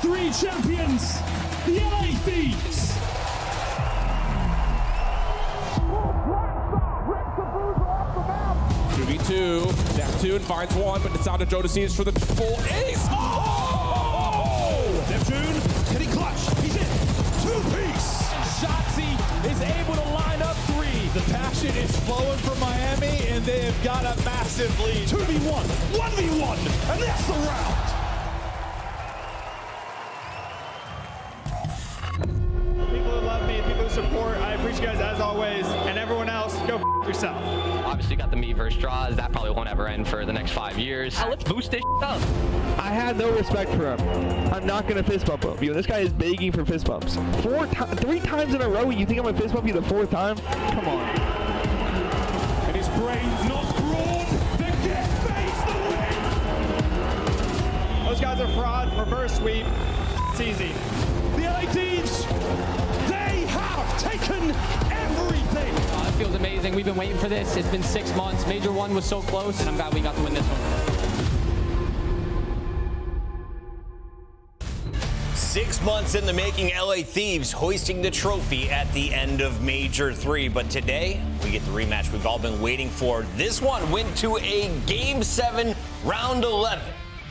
Major 3 champions, the LA Thieves. 2v2, Neptune finds one, but it's out to Jodeci for the full ace. Oh! Neptune, can he clutch? He's in. Two-piece. Shotzi is able to line up 3. The passion is flowing from Miami, and they have got a massive lead. 2v1, 1v1, and that's the round. People who love me, people who support, I appreciate you guys as always, and everyone else, go f yourself. Obviously got the me versus draws. That probably won't ever end for the next 5 years. Let's boost this up. I had no respect for him. I'm not gonna fist bump him. This guy is begging for fist bumps. 3 times in a row. You think I'm gonna fist bump you the 4th time? Come on. And his brain's not broad. The get face the win. Those guys are frauds, reverse sweep, it's easy. The LA Thieves, they have taken everything. It feels amazing. We've been waiting for this. It's been 6 months. Major 1 was so close, and I'm glad we got to win this one. 6 months in the making, LA Thieves hoisting the trophy at the end of Major 3. But today, we get the rematch we've all been waiting for. This one went to a Game 7, Round 11.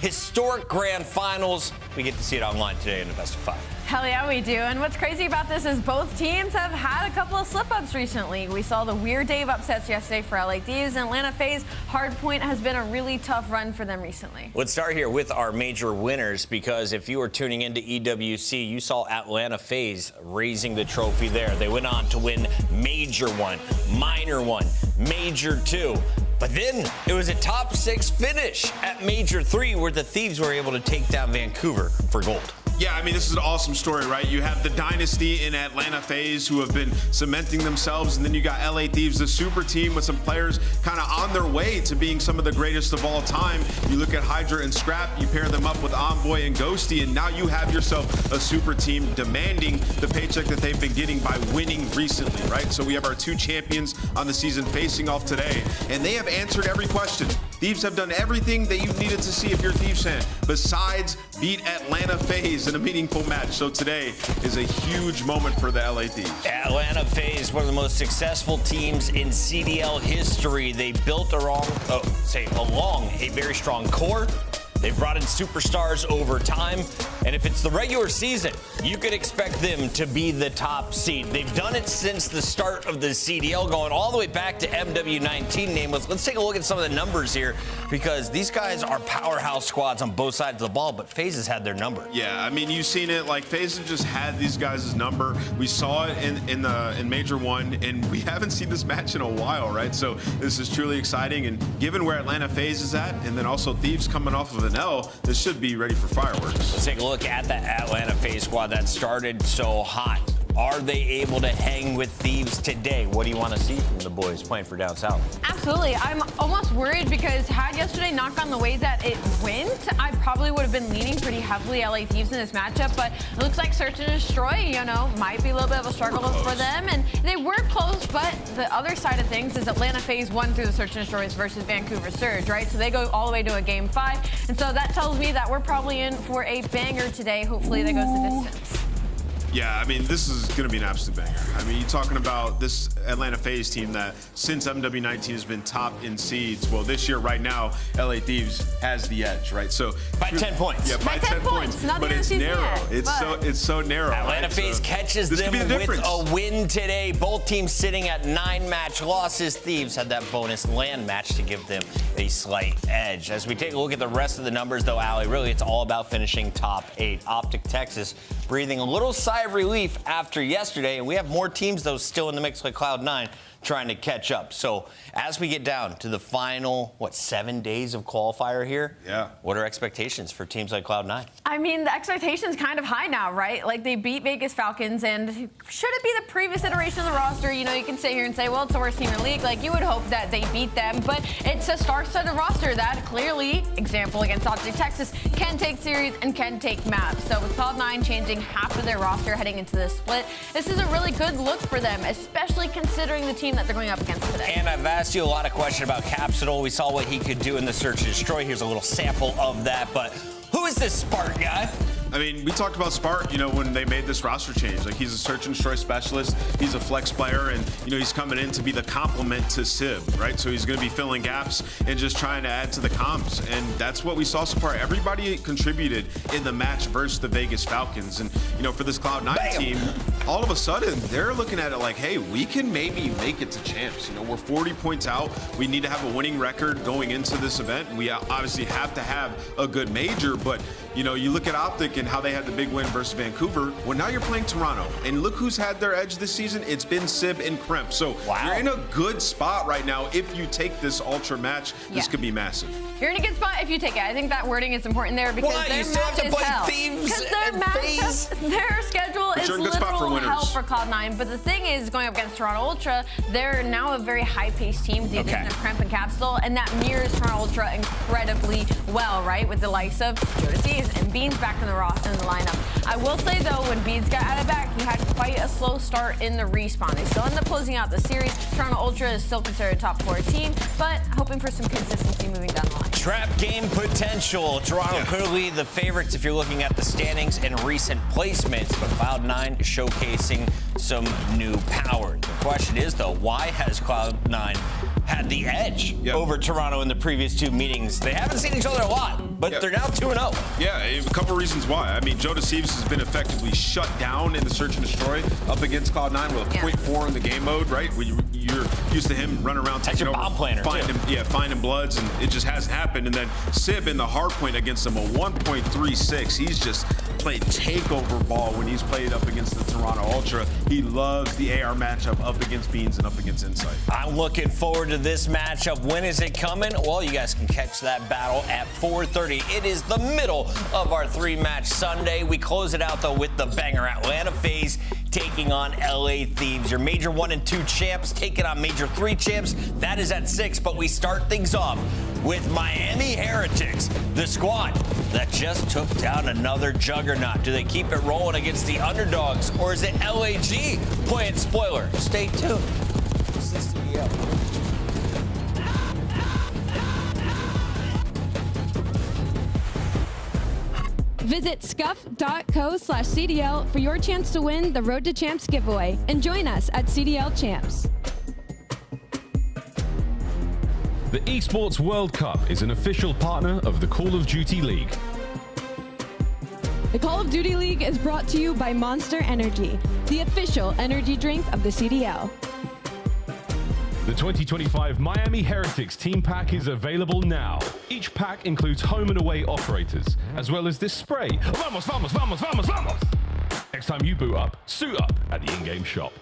Historic grand finals. We get to see it online today in the best of 5. Hell yeah, we do. And what's crazy about this is both teams have had a couple of slip-ups recently. We saw the Weird Dave upsets yesterday for LA Thieves, and Atlanta FaZe Hardpoint has been a really tough run for them recently. Let's start here with our major winners, because if you were tuning into EWC, you saw Atlanta FaZe raising the trophy there. They went on to win Major 1, Minor 1, Major 2. But then it was a top 6 finish at Major 3 where the Thieves were able to take down Vancouver for gold. Yeah, I mean, this is an awesome story, right? You have the dynasty in Atlanta FaZe who have been cementing themselves, and then you got LA Thieves, the super team with some players kind of on their way to being some of the greatest of all time. You look at Hydra and Scrap, you pair them up with Envoy and Ghosty, and now you have yourself a super team demanding the paycheck that they've been getting by winning recently, right? So we have our 2 champions on the season facing off today, and they have answered every question. Thieves have done everything that you needed to see if you're a Thieves fan, besides beat Atlanta FaZe in a meaningful match. So today is a huge moment for the LA Thieves. Atlanta FaZe, one of the most successful teams in CDL history. They built along a very strong core. They've brought in superstars over time, and if it's the regular season, you could expect them to be the top seed. They've done it since the start of the CDL, going all the way back to MW19 nameless. Let's take a look at some of the numbers here, because these guys are powerhouse squads on both sides of the ball, but FaZe has had their number. Yeah, I mean, you've seen it. Like, FaZe have just had these guys' number. We saw it in Major 1, and we haven't seen this match in a while, right? So this is truly exciting, and given where Atlanta FaZe is at, and then also Thieves coming off of an L, this should be ready for fireworks. Let's take a look at the Atlanta FaZe squad that started so hot. Are they able to hang with Thieves today? What do you want to see from the boys playing for down south? Absolutely. I'm almost worried, because had yesterday not gone the way that it went, I probably would have been leaning pretty heavily LA Thieves in this matchup, but it looks like Search and Destroy, might be a little bit of a struggle for them, and they were close, but the other side of things is Atlanta FaZe won through the Search and Destroys versus Vancouver Surge, right? So they go all the way to a Game 5, and so that tells me that we're probably in for a banger today. Hopefully that goes the distance. Yeah, I mean, this is going to be an absolute banger. I mean, you're talking about this Atlanta FaZe team that since MW19 has been top in seeds. Well, this year, right now, LA Thieves has the edge, right? So by 10 points. Yeah, by 10 points. But it's narrow. It's so narrow. Atlanta FaZe catches them with a win today. Both teams sitting at 9 match losses. Thieves had that bonus land match to give them a slight edge. As we take a look at the rest of the numbers, though, Allie, really, it's all about finishing top 8. Optic Texas breathing a little sigh of relief after yesterday, and we have more teams, though, still in the mix like Cloud9 trying to catch up. So as we get down to the final, 7 days of qualifier here? Yeah. What are expectations for teams like Cloud9? I mean, the expectation's kind of high now, right? Like, they beat Vegas Falcons, and should it be the previous iteration of the roster? You can sit here and say, well, it's the worst team in the league. Like, you would hope that they beat them, but it's a star-studded roster that clearly, example against Optic Texas, can take series and can take maps. So with Cloud9 changing half of their roster heading into this split, this is a really good look for them, especially considering the team that they're going up against today. And I've asked you a lot of questions about Capsidol. We saw what he could do in the Search and Destroy. Here's a little sample of that, but who is this Spark guy? I mean, we talked about Spark, you know, when they made this roster change. Like, he's a search and destroy specialist. He's a flex player, and, you know, he's coming in to be the complement to Sib, right? So he's going to be filling gaps and just trying to add to the comms. And that's what we saw so far. Everybody contributed in the match versus the Vegas Falcons. And, you know, for this Cloud9 team, all of a sudden, they're looking at it like, hey, we can maybe make it to champs. You know, we're 40 points out. We need to have a winning record going into this event. We obviously have to have a good major, but, you know, you look at Optic and how they had the big win versus Vancouver. Well, now you're playing Toronto. And look who's had their edge this season. It's been Sib and Kremp. So you're in a good spot right now. If you take this Ultra match, this could be massive. You're in a good spot if you take it. I think that wording is important there because Why? their You still have to match is play hell. Thieves Because their and match, FaZe. their schedule is you're in a good spot for literal winners. hell for Cloud9. But the thing is, going up against Toronto Ultra, they're now a very high-paced team with the addition of Kremp and Capsule, and that mirrors Toronto Ultra incredibly well, right? With the likes of Jodeci's and Beans back in the roster in the lineup. I will say though, when Beans got added back, he had quite a slow start in the respawn. They still ended up closing out the series. Toronto Ultra is still considered a top 4 team, but hoping for some consistency moving down the line. Trap game potential. Toronto clearly the favorites if you're looking at the standings and recent placements, but Cloud9 is showcasing some new power. The question is, though, why has Cloud9 had the edge over Toronto in the previous 2 meetings? They haven't seen each other a lot, but they're now 2-0. Yeah, a couple reasons why. I mean, Jodeci has been effectively shut down in the search and destroy up against Cloud9 with a 0.4 in the game mode, right? Where you're used to him running around taking over, finding bloods, and it just hasn't happened. And then Sib in the hard point against him, a 1.36. He's just played takeover ball when he's played up against the Toronto Ultra. He loves the AR matchup up against Beans and up against Insight. I'm looking forward to this matchup. When is it coming? Well, you guys can catch that battle at 4:30. It is the middle of our 3-match Sunday. We close it out, though, with the banger Atlanta FaZe taking on LA Thieves. Your Major 1 and 2 champs taking on Major 3 champs. That is at 6, but we start things off with Miami Heretics, the squad that just took down another juggernaut. Do they keep it rolling against the underdogs, or is it LAG playing spoiler? Stay tuned. This is CDL. Visit scuff.co/CDL for your chance to win the Road to Champs giveaway and join us at CDL Champs. The Esports World Cup is an official partner of the Call of Duty League. The Call of Duty League is brought to you by Monster Energy, the official energy drink of the CDL. The 2025 Miami Heretics team pack is available now. Each pack includes home and away operators, as well as this spray. Vamos, vamos, vamos, vamos, vamos! Next time you boot up, suit up at the in-game shop.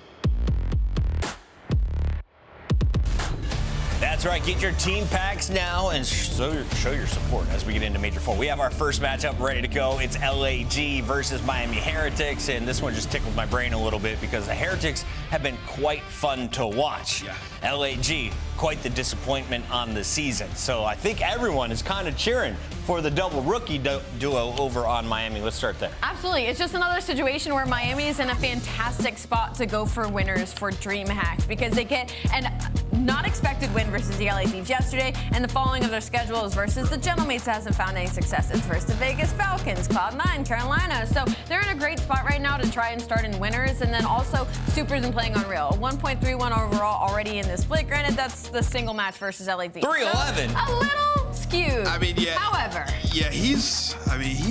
That's right. Get your team packs now and show your support as we get into Major 4. We have our first matchup ready to go. It's LAG versus Miami Heretics, and this one just tickled my brain a little bit because the Heretics have been quite fun to watch. LAG, quite the disappointment on the season. So I think everyone is kind of cheering for the double rookie duo over on Miami. Let's start there. Absolutely. It's just another situation where Miami is in a fantastic spot to go for winners for DreamHack because they get an not expected win versus the LA Thieves yesterday, and the following of their schedule is versus the Gentlemates that hasn't found any success. It's versus the Vegas Falcons, Cloud9, Carolina. So they're in a great spot right now to try and start in winners, and then also Super's been playing Unreal. A 1.31 overall already in the split. Granted, that's the single match versus LA Thieves. 3-11. So a little skewed. I mean, yeah. However. Yeah, he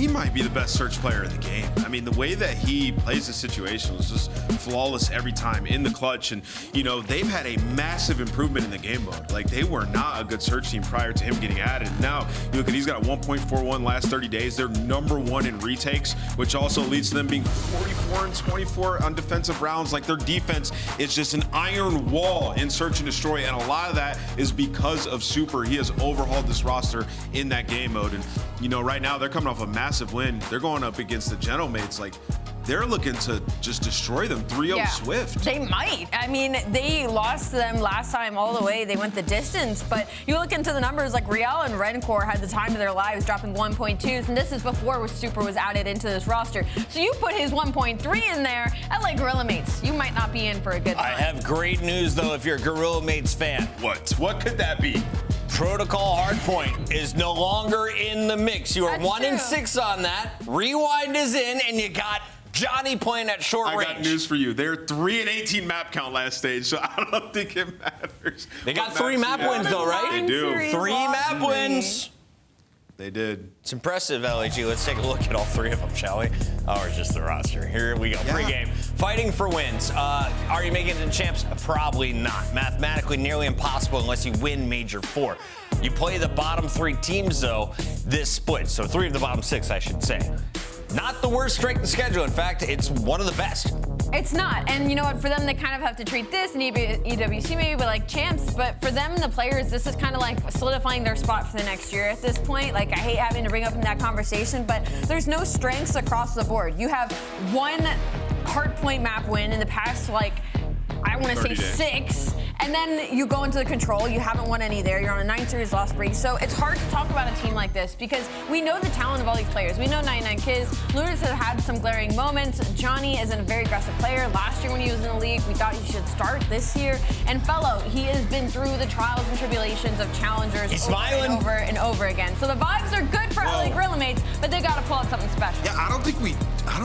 might be the best search player in the game. I mean, the way that he plays the situation is just flawless every time in the clutch. And, you know, they've had a massive improvement in the game mode. Like, they were not a good search team prior to him getting added. Now, you look at, he's got a 1.41 last 30 days. They're #1 in retakes, which also leads to them being 44 and 24 on defensive rounds. Like, their defense is just an iron wall in search and destroy. And a lot of that is because of Super. He has overhauled this roster in that game mode. And, you know, right now they're coming off a massive win. They're going up against the Gentlemates. Like, they're looking to just destroy them 3-0 Swift. They might. I mean, they lost to them last time all the way. They went the distance. But you look into the numbers, like Riel and Rencore had the time of their lives dropping 1.2s, and this is before Super was added into this roster. So you put his 1.3 in there, LA Gorilla Mates, you might not be in for a good time. I have great news, though, if you're a Gorilla Mates fan. What could that be? Protocol Hardpoint is no longer in the mix. You are That's 1-6 on that. Rewind is in, and you got Johnny playing at short range. I got news for you. They're 3-18 map count last stage, so I don't think it matters. They got 3 map wins, though, right? They do. 3 map wins. They did. It's impressive, LAG. Let's take a look at all 3 of them, shall we? Or just the roster. Here we go. Pre-game. Fighting for wins. Are you making it to champs? Probably not. Mathematically, nearly impossible unless you win Major 4. You play the bottom 3 teams, though, this split. So 3 of the bottom 6, I should say. Not the worst strength of schedule. In fact, it's one of the best. It's not. And you know what? For them, they kind of have to treat this and EWC maybe like champs. But for them, the players, this is kind of like solidifying their spot for the next year at this point. Like, I hate having to bring up in that conversation, but there's no strengths across the board. You have 1 hardpoint map win in the past, like, I want to say 6, and then you go into the control. You haven't won any there. You're on a 9 series loss streak. So it's hard to talk about a team like this because we know the talent of all these players. We know 99 Kids. Lunas have had some glaring moments. Johnny is a very aggressive player. Last year when he was in the league, we thought he should start this year. And Fellow, he has been through the trials and tribulations of challengers over and over again. So the vibes are good for LA Gorilla mates, but they got to pull out something special. Yeah, I don't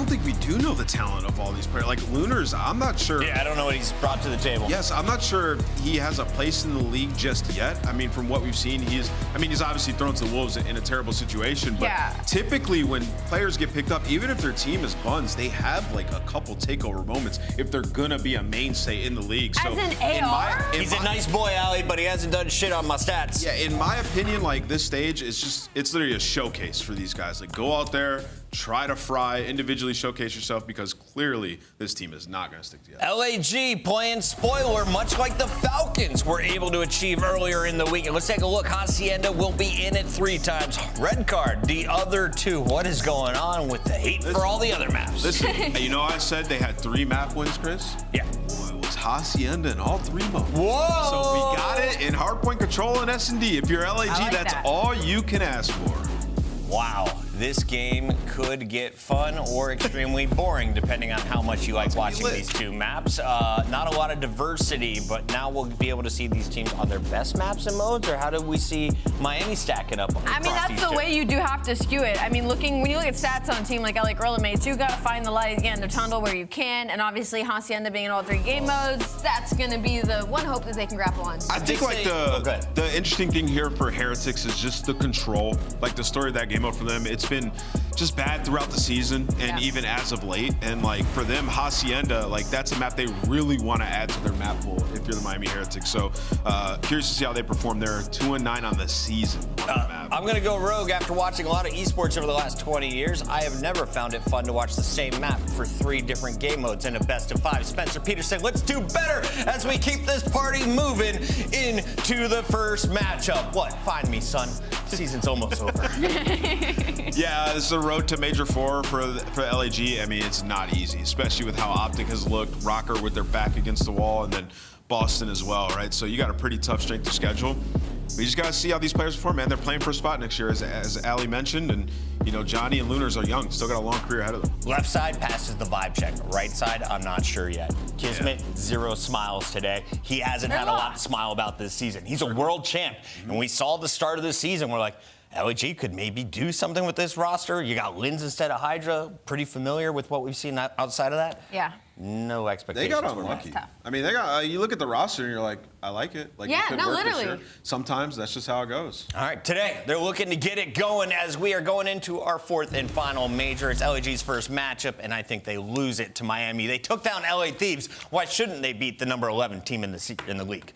think we do know the talent of all these players. Like Lunars, I'm not sure. Yeah, I don't know what he's brought to the table. Yes, I'm not sure he has a place in the league just yet. I mean, from what we've seen, he's obviously thrown to the Wolves in a terrible situation. But typically when players get picked up, even if their team is buns, they have like a couple takeover moments if they're gonna be a mainstay in the league. So as an AR? He's a nice boy, Ali, but he hasn't done shit on my stats. Yeah, in my opinion, like this stage it's literally a showcase for these guys. Like go out there, try to fry, individually showcase yourself because clearly this team is not going to stick together. LAG playing spoiler, much like the Falcons were able to achieve earlier in the week. And let's take a look. Hacienda will be in it 3 times. Red card, the other 2. What is going on with the hate for all the other maps? Listen, you know I said they had 3 map wins, Chris? Yeah. Well, it was Hacienda in all 3 modes. Whoa! So we got it in hardpoint control and S&D. If you're LAG, that's all you can ask for. Wow. This game could get fun or extremely boring, depending on how much you like watching these 2 maps. Not a lot of diversity, but now we'll be able to see these teams on their best maps and modes, or how do we see Miami stacking up? I mean, that's the way you do have to skew it. I mean, when you look at stats on a team like LA Gorilla mates, you got to find the light again, the tunnel where you can, and obviously Hacienda being in all 3 game modes, that's going to be the one hope that they can grapple on. I think like the interesting thing here for Heretics is just the control, like the story of that game mode for them. It's been just bad throughout the season and even as of late. And like for them, Hacienda, like that's a map they really want to add to their map pool if you're the Miami Heretics. So curious to see how they perform. They're 2-9 on the season on the map. I'm gonna go rogue after watching a lot of esports over the last 20 years. I have never found it fun to watch the same map for 3 different game modes in a best of 5. Spencer Peterson, let's do better as we keep this party moving into the first matchup. What? Find me, son. Season's almost over. Yeah, this is a road to Major 4 for LAG. I mean, it's not easy, especially with how Optic has looked, Rocker with their back against the wall, and then Boston as well, right? So you got a pretty tough strength of schedule. We just got to see how these players perform, man. They're playing for a spot next year, as Ali mentioned, and you know, Johnny and Lunars are young, still got a long career ahead of them. Left side passes the vibe check. Right side, I'm not sure yet. Kismet, 0 smiles today. He hasn't had a lot to smile about this season. He's a world champ, and we saw the start of the season. We're like, LAG could maybe do something with this roster. You got Lins instead of Hydra. Pretty familiar with what we've seen outside of that. Yeah. No expectations. They got unlucky. I mean, they got. You look at the roster and you're like, I like it. Like, yeah, it could no, work literally. this year. Sometimes that's just how it goes. All right, today they're looking to get it going as we are going into our 4th and final major. It's LAG's first matchup, and I think they lose it to Miami. They took down LA Thieves. Why shouldn't they beat the number 11 team in the league?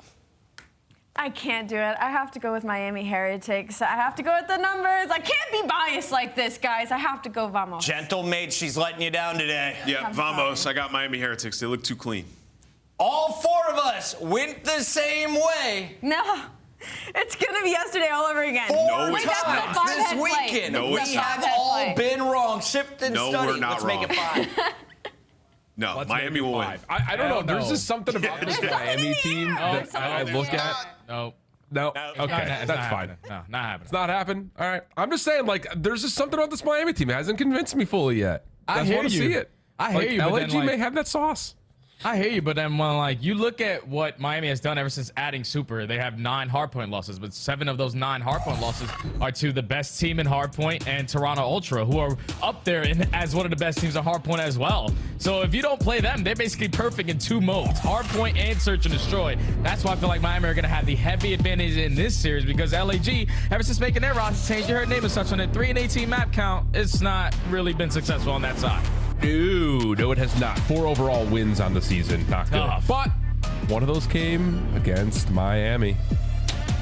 I can't do it. I have to go with Miami Heretics. I have to go with the numbers. I can't be biased like this, guys. I have to go Vamos. Gentle mate, she's letting you down today. Yeah, Vamos. I got Miami Heretics. They look too clean. All 4 of us went the same way. No. It's going to be yesterday all over again. 4 times this weekend. No, we have all been wrong. Shift and study. We're not Let's wrong. make it 5. No, Miami will win. I don't know. There's just something about this Miami team that I look at. No. Okay, that's fine. No, not happening. It's not happening. All right. I'm just saying, like, there's just something about this Miami team. It hasn't convinced me fully yet. I hear want to you. see it. I hear you, but LAG then, may have that sauce. I hear you, but then when like you look at what Miami has done ever since adding Super, they have 9 hardpoint losses, but 7 of those 9 hardpoint losses are to the best team in hardpoint and Toronto Ultra, who are up there as one of the best teams in hardpoint as well. So if you don't play them, they're basically perfect in 2 modes, hardpoint and search and destroy. That's why I feel like Miami are going to have the heavy advantage in this series, because LAG, ever since making their roster change, you heard name as such on it, 3-18 map count, it's not really been successful on that side. No, it has not. 4 overall wins on the season. Not good. But one of those came against Miami.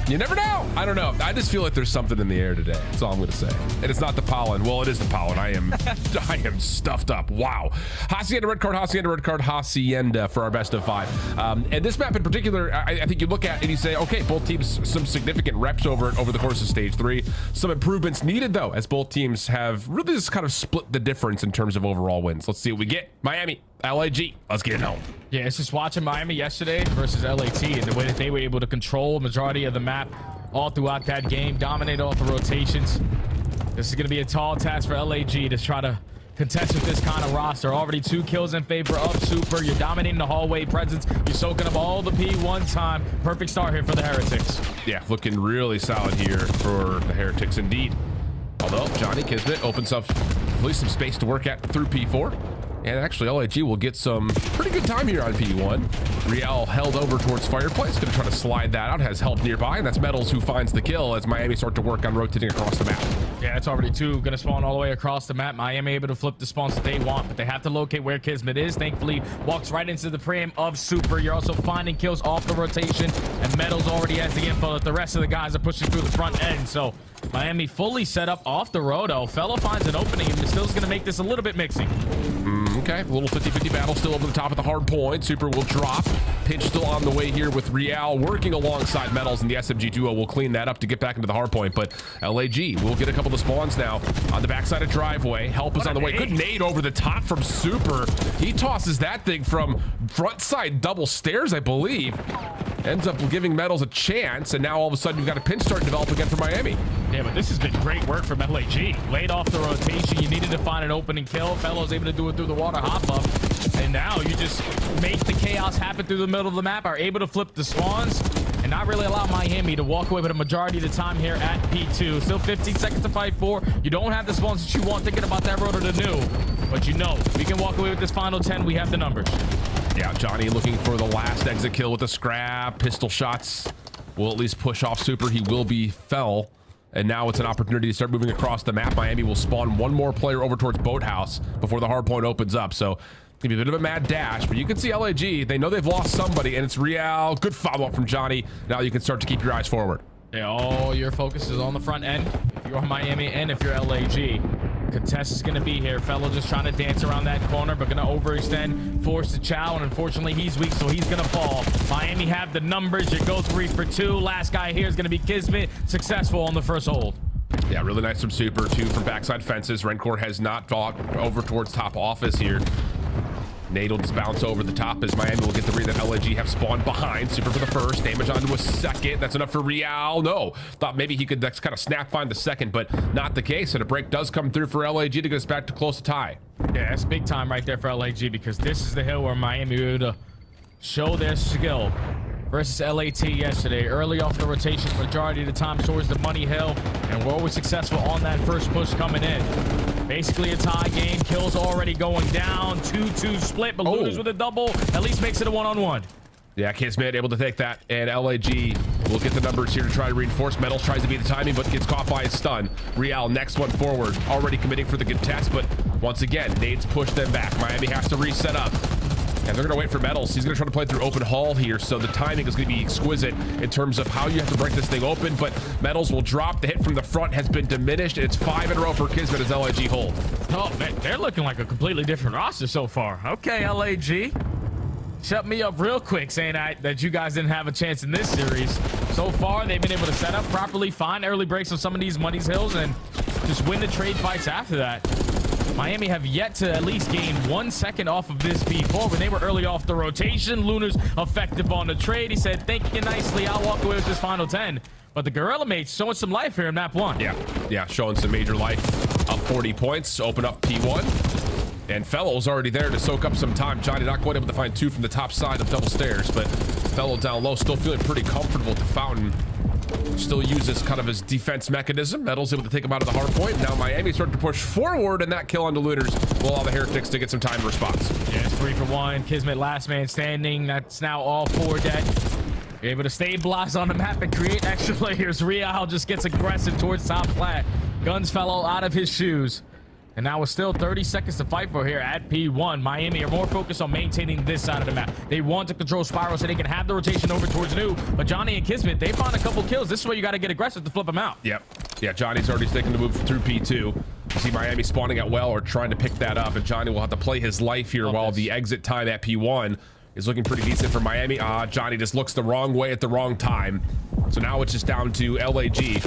You never know. I don't know. I just feel like there's something in the air today. That's all I'm going to say. And it's not the pollen. Well, it is the pollen. I am stuffed up. Wow. Hacienda red card, Hacienda red card, Hacienda for our best of 5. And this map in particular, I think you look at and you say, okay, both teams some significant reps over the course of stage 3. Some improvements needed though, as both teams have really just kind of split the difference in terms of overall wins. Let's see what we get. Miami, LAG. Let's get it home. Yeah, it's just watching Miami yesterday versus LAT and the way that they were able to control majority of the map all throughout that game, dominate all the rotations. This is going to be a tall task for LAG to try to contest with this kind of roster. Already 2 kills in favor of Super. You're dominating the hallway presence. You're soaking up all the P one time. Perfect start here for the Heretics. Yeah, looking really solid here for the Heretics indeed. Although Johnny Kismet opens up at least some space to work at through P4. And actually, LAG will get some pretty good time here on P1. Real held over towards Fireplace, going to try to slide that out, has help nearby, and that's Metals who finds the kill as Miami start to work on rotating across the map. Yeah, it's already 2 going to spawn all the way across the map. Miami able to flip the spawns that they want, but they have to locate where Kismet is. Thankfully, walks right into the frame of Super. You're also finding kills off the rotation, and Metals already has the info that the rest of the guys are pushing through the front end. So Miami fully set up off the road. Fellow finds an opening, and still is going to make this a little bit mixing. Okay, a little 50-50 battle still over the top of the hard point. Super will drop. Pinch still on the way here with Real working alongside Metals, and the SMG duo will clean that up to get back into the hard point. But LAG will get a couple of spawns now on the backside of driveway. Help is on the way. Good nade over the top from Super. He tosses that thing from front side double stairs, I believe. Ends up giving Metals a chance, and now all of a sudden you've got a pinch start to develop again for Miami. Yeah, but this has been great work from LAG. Laid off the rotation. You needed to find an opening kill. Fellows able to do it through the water hop up. And now you just make the chaos happen through the middle of the map, are able to flip the spawns, and not really allow Miami to walk away with a majority of the time here at P2. Still 15 seconds to fight for. You don't have the spawns that you want, thinking about that road or the new. But you know, we can walk away with this final 10. We have the numbers. Yeah, Johnny looking for the last exit kill with a scrap. Pistol shots will at least push off Super. He will be fell. And now it's an opportunity to start moving across the map. Miami will spawn 1 more player over towards Boathouse before the hard point opens up. So it's gonna be a bit of a mad dash, but you can see LAG, they know they've lost somebody, and it's Real. Good follow-up from Johnny. Now you can start to keep your eyes forward. Yeah, all your focus is on the front end. If you're Miami and if you're LAG. Contest is going to be here. Fellow just trying to dance around that corner, but going to overextend, force the chow, and unfortunately he's weak, so he's going to fall. Miami have the numbers. You go 3 for 2. Last guy here is going to be Kismet, successful on the first hold. Yeah, really nice from Super. 2 from backside fences. Rencore has not fought over towards top office here. Nade will just bounce over the top as Miami will get the read that LAG have spawned behind. Super for the first, damage onto a second. That's enough for Real. No, thought maybe he could kind of snap find the second, but not the case. And a break does come through for LAG to get us back to close to tie. Yeah, that's big time right there for LAG, because this is the hill where Miami will be able to show their skill versus LAT yesterday. Early off the rotation, majority of the time towards the money hill, and we're always successful on that first push coming in. Basically a tie game. Kills already going down. 2-2 split, but Lunas with a double at least makes it a 1-on-1. Yeah, Kismet able to take that, and LAG will get the numbers here to try to reinforce. Metals tries to beat the timing, but gets caught by a stun. Real next one forward, already committing for the contest, but once again, nades push them back. Miami has to reset up. And they're going to wait for Metals. He's going to try to play through open hall here, so the timing is going to be exquisite in terms of how you have to break this thing open, but Metals will drop. The hit from the front has been diminished. It's 5 in a row for Kismet as LAG hold. Oh, man, they're looking like a completely different roster so far. Okay, LAG. Shut me up real quick saying that you guys didn't have a chance in this series. So far, they've been able to set up properly, find early breaks on some of these money's hills, and just win the trade fights after that. Miami have yet to at least gain 1 second off of this P4 when they were early off the rotation. Luna's effective on the trade. He said, thank you nicely. I'll walk away with this final 10. But the Gorilla mates showing some life here in map 1. Yeah, showing some major life. Up 40 points, open up P1. And Fellow's already there to soak up some time. Johnny not quite able to find 2 from the top side of double stairs, but Fellow down low, still feeling pretty comfortable with the fountain. Still uses kind of his defense mechanism. Metal's able to take him out of the hard point. Now Miami starting to push forward, and that kill onto Looters will allow the Heretics to get some time response. Yeah, it's 3 for 1. Kismet last man standing. That's now all 4 dead. You're able to stabilize on the map and create extra layers. Real just gets aggressive towards top flat. Guns fell all out of his shoes. And now it's still 30 seconds to fight for here at P1. Miami are more focused on maintaining this side of the map. They want to control Spiral so they can have the rotation over towards New. But Johnny and Kismet, they found a couple kills. This is where you got to get aggressive to flip them out. Yep. Yeah, Johnny's already taking the move through P2. You see Miami spawning at well or trying to pick that up. And Johnny will have to play his life here while the exit time at P1 is looking pretty decent for Miami. Johnny just looks the wrong way at the wrong time. So now it's just down to LAG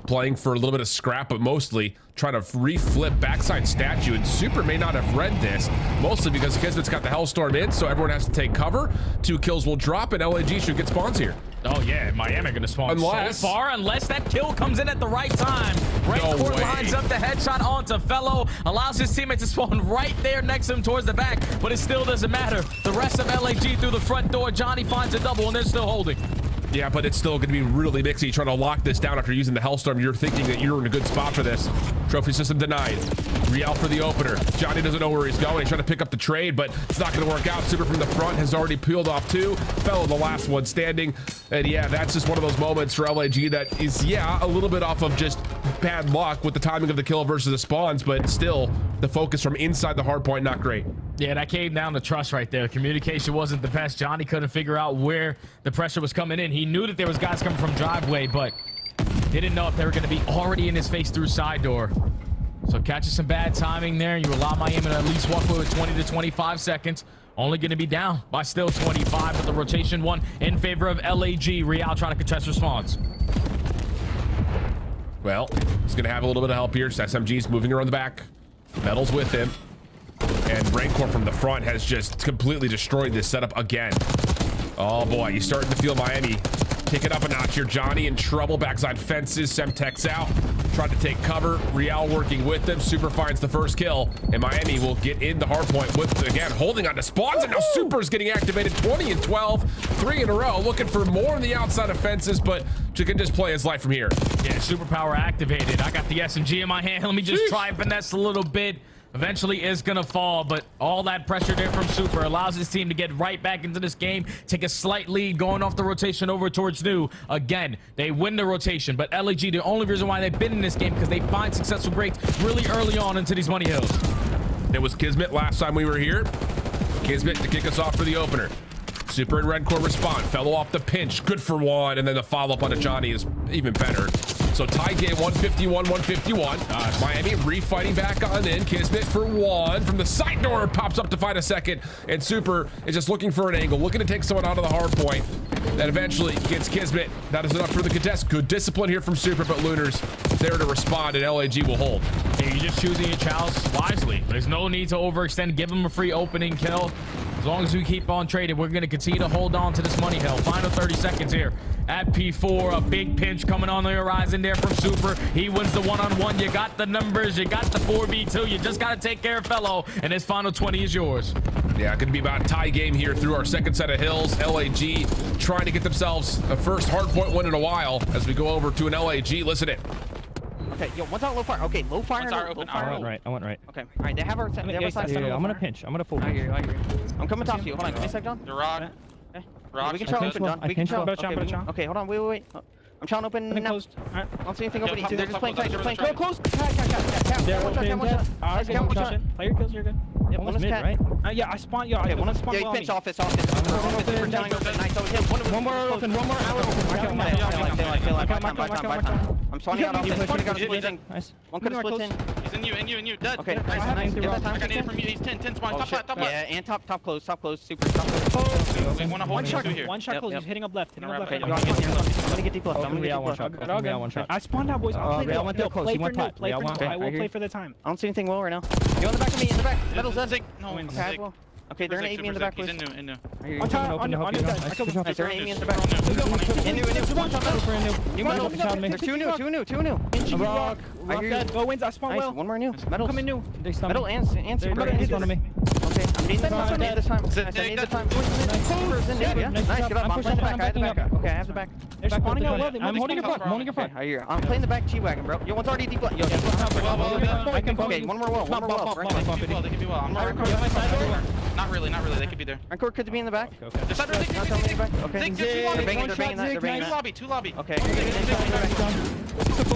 playing for a little bit of scrap, but mostly trying to reflip backside statue. And Super may not have read this, mostly because Kismet's got the Hellstorm in, so everyone has to take cover. 2 kills will drop, and LAG should get spawns here. Oh yeah, Miami gonna spawn so far, unless that kill comes in at the right time. Right court lines up the headshot onto Fellow, allows his teammate to spawn right there next to him towards the back, but it still doesn't matter. The rest of LAG through the front door. Johnny finds a double, and they're still holding. Yeah, but it's still going to be really mixy trying to lock this down after using the Hellstorm. You're thinking that you're in a good spot for this. Trophy system denied. Real for the opener. Johnny doesn't know where he's going. He's trying to pick up the trade, but it's not going to work out. Super from the front has already peeled off 2. Fellow the last one standing. And yeah, that's just one of those moments for LAG that is, yeah, a little bit off of just bad luck with the timing of the kill versus the spawns, but still the focus from inside the hard point, not great. Yeah, that came down to trust right there. Communication wasn't the best. Johnny couldn't figure out where the pressure was coming in. He knew that there was guys coming from driveway, but didn't know if they were going to be already in his face through side door. So catches some bad timing there. You allow Miami to at least walk away with 20 to 25 seconds. Only going to be down by still 25, but the rotation one in favor of LAG. Real trying to contest response. Well, he's going to have a little bit of help here. SMG's moving around the back. Metal's with him. And Rancor from the front has just completely destroyed this setup again. Oh boy, you're starting to feel Miami kick it up a notch here. Johnny in trouble, backside fences, Semtex out, tried to take cover. Real working with them. Super finds the first kill, and Miami will get in the hard point with, again, holding on to spawns, and now Super's getting activated. 20 and 12, 3 in a row, looking for more on the outside of fences, but you can just play his life from here. Yeah, superpower activated. I got the SMG in my hand. Let me just try and finesse a little bit. Eventually is gonna fall, but all that pressure there from Super allows his team to get right back into this game, take a slight lead going off the rotation over towards New. Again, they win the rotation, but LAG, the only reason why they've been in this game because they find successful breaks really early on into these money hills. It was Kismet last time we were here. Kismet to kick us off for the opener. Super and Red Core respond. Fellow off the pinch. Good for 1. And then the follow-up onto Johnny is even better. So tie game 151-151. Miami refighting back on in. Kismet for 1. From the side door, pops up to find a second. And Super is just looking for an angle, looking to take someone out of the hard point. That eventually gets Kismet. That is enough for the contest. Good discipline here from Super, but Lunar's there to respond, and LAG will hold. Yeah, you're just choosing your chows wisely. There's no need to overextend. Give him a free opening kill. As long as we keep on trading, we're going to continue to hold on to this money hill. Final 30 seconds here at P4. A big pinch coming on the horizon there from Super. He wins the one-on-one. You got the numbers. You got the 4v2. You just got to take care of Fellow, and his final 20 is yours. Yeah, going to be about a tie game here through our second set of hills. LAG trying to get themselves a first hardpoint win in a while as we go over to an LAG. Listen it. Okay, yo, one's out low fire. Okay, low fire. Open. I went right. Okay, all right, they have our side. I'm gonna pinch. I'm gonna full pinch. I hear. I'm coming top to you. Hold on, give me a sec, John. The rock. Rock. We can try open, John. We can try. Okay, hold on. Wait. I'm trying open now. Closed. All right. I don't see anything open. They're just playing tight. They're playing close. Close. Play your kills. You're good. Yeah, one is mid, right? Yeah, I spawned. Yeah, okay, one is spawned. Yeah, pinch office. One more open. One more out open. I'm spawning out office. Nice. One could have split in. He's in you. Dead. Okay, nice. Get that time. I got in from you. He's 10 spawn. Top left. Yeah, and top close. Super top close. One shot close. He's hitting up left. I'm gonna get deep left. I'm gonna get deep left. One shot. I spawned out, boys. I'll play. Went close. He went top. Play for now. I will play for the time. I don't see anything well right now. Go in the back of me. In the back. Metal's dead. No. Okay, they're gonna aim me in the back, please. He's in new. On top, they're gonna aim me in the back. In new. One shot metal. There's two new. Rock. I hear you. Dead. Go wins. I spawn Nice. well. One more new. Metal. Coming new. Metal and super. They're in front of me. Okay, I'm needing this time. I need this time. I need this time. Super's in there, yeah. Nice, get up. I'm playing the back. I have the back. Okay, I have the back. They're spawning out well. I'm holding your front. I'm holding your front. I hear you. I'm playing the back G-Wagon, bro. Yo, one's already deep. Yo, I can bump. okay, one more well. One more well. They could be well. I'm not really. They could be there. Rancor could be in the back. They're side door. Okay. They're banging that. Two lobby. Okay. I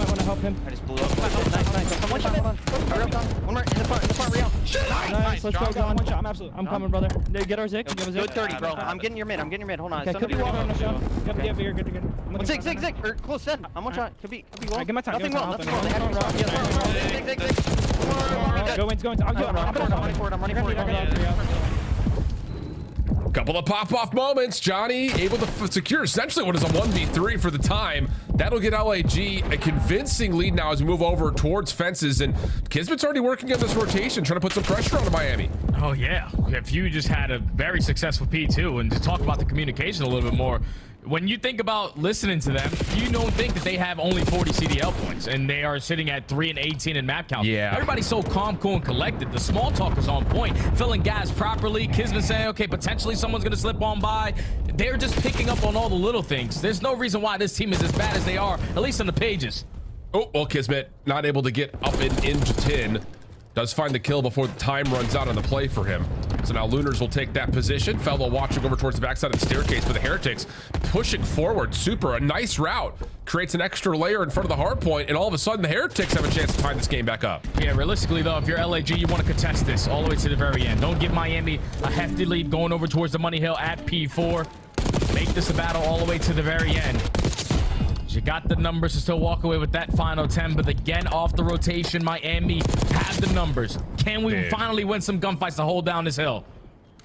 want to help him. I just blew up. Nice. One shot, hold on. Hurry up, Don. One more in the front, Real. Nice. Let's go, John. One shot. I'm coming, brother. Get our Zig. Good 30, bro. I'm getting your mid. Hold on. Okay, could be wall. Good. One Zig. Or close set. I'm one shot. Could be wall. Get my time. Nothing well. They have to be Zig. Go in. I'm running for it. Couple of pop-off moments. Johnny able to secure essentially what is a 1v3 for the time. That'll get LAG a convincing lead now as we move over towards fences. And Kismet's already working on this rotation, trying to put some pressure on Miami. Oh, yeah. If you just had a very successful P2, and to talk about the communication a little bit more, when you think about listening to them, you don't think that they have only 40 CDL points and they are sitting at 3 and 18 in map count. Yeah. Everybody's so calm, cool, and collected. The small talk is on point, filling gas properly. Kismet saying, okay, potentially someone's going to slip on by. They're just picking up on all the little things. There's no reason why this team is as bad as they are, at least on the pages. Oh, well, Kismet not able to get up and into 10. Does find the kill before the time runs out on the play for him. So now Lunars will take that position. Fellow watching over towards the backside of the staircase, but the Heretics pushing forward. Super, a nice route. Creates an extra layer in front of the hard point, and all of a sudden the Heretics have a chance to tie this game back up. Yeah, realistically though, if you're LAG, you want to contest this all the way to the very end. Don't give Miami a hefty lead going over towards the Money Hill at P4. Make this a battle all the way to the very end. You got the numbers to still walk away with that final 10, but again, off the rotation, Miami have the numbers. Can we finally win some gunfights to hold down this hill?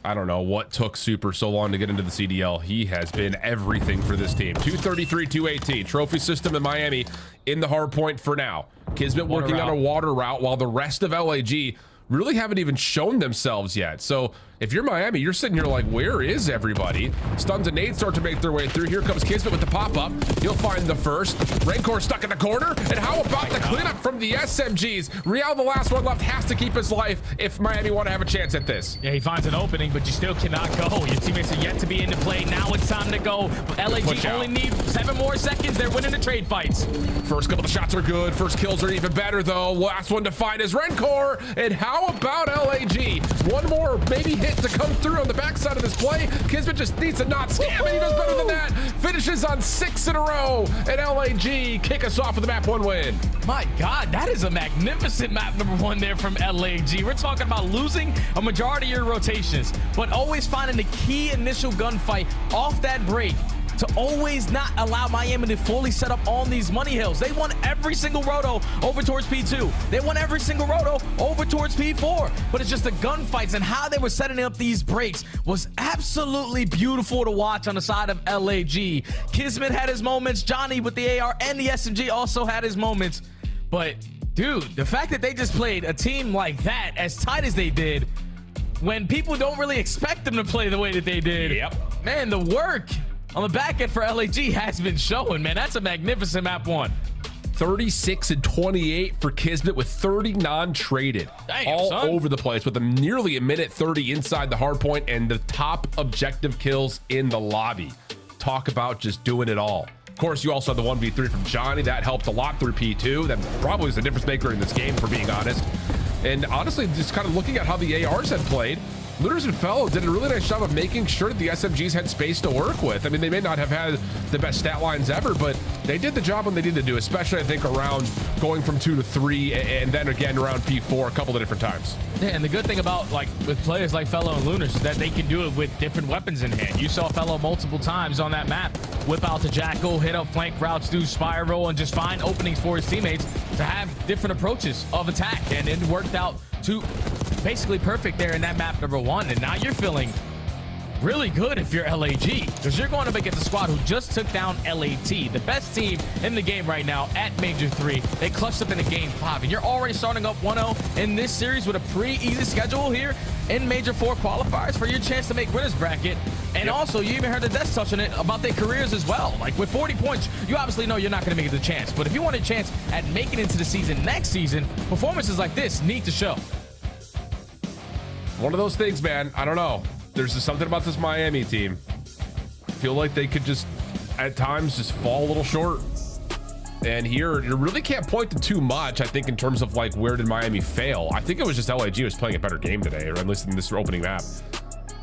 I don't know what took Super so long to get into the CDL. He has been everything for this team. 233, 218. Trophy system in Miami in the hard point for now. Kismet working on a water route while the rest of LAG really haven't even shown themselves yet. So if you're Miami, you're sitting here like, where is everybody? Stuns and nades start to make their way through. Here comes Kismet with the pop-up. He'll find the first. Rancor stuck in the corner. And how about the cleanup from the SMGs? Real, the last one left, has to keep his life if Miami want to have a chance at this. Yeah, he finds an opening, but you still cannot go. Your teammates are yet to be into play. Now it's time to go. LAG only need 7 more seconds. They're winning the trade fights. First couple of shots are good. First kills are even better, though. Last one to find is Rancor. And how about LAG? One more maybe hit to come through on the backside of this play. Kismet just needs to not scam, and he does better than that. Finishes on 6 in a row, and LAG kick us off with a map 1 win. My God, that is a magnificent map number 1 there from LAG. We're talking about losing a majority of your rotations, but always finding the key initial gunfight off that break to always not allow Miami to fully set up on these money hills. They won every single roto over towards P2. They won every single roto over towards P4. But it's just the gunfights and how they were setting up these breaks was absolutely beautiful to watch on the side of LAG. Kismet had his moments. Johnny with the AR and the SMG also had his moments. But dude, the fact that they just played a team like that as tight as they did when people don't really expect them to play the way that they did. Yep. Man, the work on the back end for LAG has been showing, man. That's a magnificent map 1. 36 and 28 for Kismet with 30 non-traded. All over the place with them nearly a minute 30 inside the hard point and the top objective kills in the lobby. Talk about just doing it all. Of course, you also had the 1v3 from Johnny. That helped a lot through P2. That probably was the difference maker in this game, for being honest. And honestly, just kind of looking at how the ARs had played, Lunars and Fellow did a really nice job of making sure that the SMGs had space to work with. I mean, they may not have had the best stat lines ever, but they did the job when they needed to do, especially, I think, around going from 2 to 3 and then again around P4 a couple of different times. Yeah, and the good thing about, like, with players like Fellow and Lunars is that they can do it with different weapons in hand. You saw Fellow multiple times on that map whip out the Jackal, hit up flank routes, do spiral, and just find openings for his teammates to have different approaches of attack, and it worked out to basically perfect there in that map number 1. And now you're feeling really good if you're LAG, because you're going up against a squad who just took down LAT, the best team in the game right now at Major 3. They clutched up in a game 5, and you're already starting up 1-0 in this series with a pretty easy schedule here in Major 4 qualifiers for your chance to make winners bracket. And also, you even heard the Death touch on it about their careers as well. Like, with 40 points, you obviously know you're not going to make it the chance. But if you want a chance at making it into the season next season, performances like this need to show. One of those things, man. I don't know. There's just something about this Miami team. I feel like they could just, at times, just fall a little short. And here, you really can't point to too much, I think, in terms of, like, where did Miami fail? I think it was just LAG was playing a better game today, or at least in this opening map.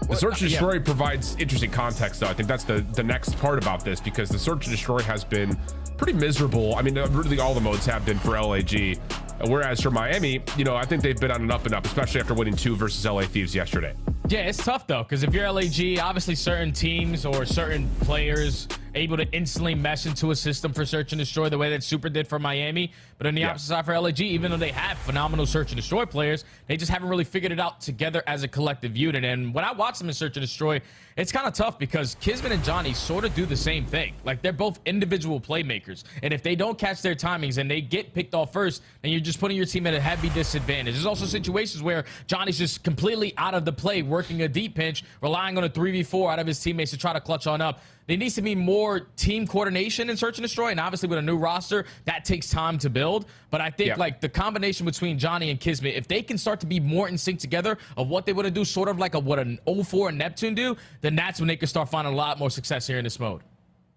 The Search and Destroy provides interesting context, though. I think that's the next part about this, because the Search and Destroy has been pretty miserable. I mean, really all the modes have been for LAG. Whereas for Miami, you know, I think they've been on an up and up, especially after winning 2 versus LA Thieves yesterday. Yeah, it's tough, though, because if you're LAG, obviously certain teams or certain players able to instantly mesh into a system for Search and Destroy the way that Super did for Miami. But on the opposite side for LAG, even though they have phenomenal Search and Destroy players, they just haven't really figured it out together as a collective unit. And when I watch them in Search and Destroy, it's kind of tough because Kismet and Johnny sort of do the same thing. Like, they're both individual playmakers. And if they don't catch their timings and they get picked off first, then you're just putting your team at a heavy disadvantage. There's also situations where Johnny's just completely out of the play, working a deep pinch, relying on a 3v4 out of his teammates to try to clutch on up. There needs to be more team coordination in Search and Destroy, and obviously with a new roster, that takes time to build. But I think like the combination between Johnny and Kismet, if they can start to be more in sync together of what they want to do, sort of like what an 0-4 and Neptune do, then that's when they can start finding a lot more success here in this mode.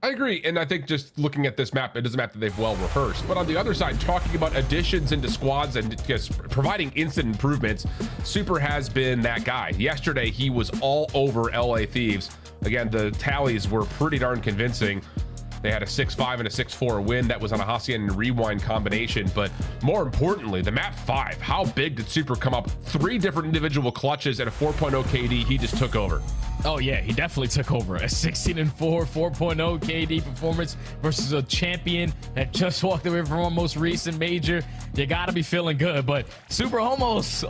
I agree, and I think just looking at this map, it doesn't matter that they've well rehearsed. But on the other side, talking about additions into squads and just providing instant improvements, Super has been that guy. Yesterday, he was all over LA Thieves. Again, the tallies were pretty darn convincing. They had a 6-5 and a 6-4 win. That was on a Hacian and Rewind combination. But more importantly, the map 5, how big did Super come up? 3 different individual clutches and a 4.0 KD. He just took over. Oh yeah, he definitely took over. A 16-4, 4.0 KD performance versus a champion that just walked away from our most recent major. You gotta be feeling good, but Super almost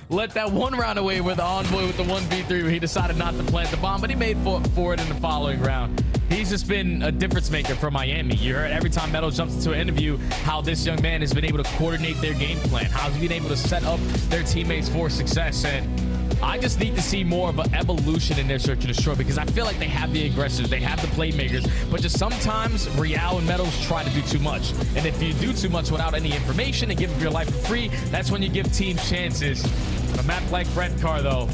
let that one round away with the Envoy with the 1v3 where he decided not to plant the bomb, but he made for it in the following round. He's just been a difference maker for Miami. You heard every time Metal jumps into an interview how this young man has been able to coordinate their game plan, how he's been able to set up their teammates for success. And I just need to see more of an evolution in their Search and Destroy, because I feel like they have the aggressors, they have the playmakers, but just sometimes Real and Metals try to do too much. And if you do too much without any information and give up your life for free, that's when you give teams chances. A map like Red Car, though,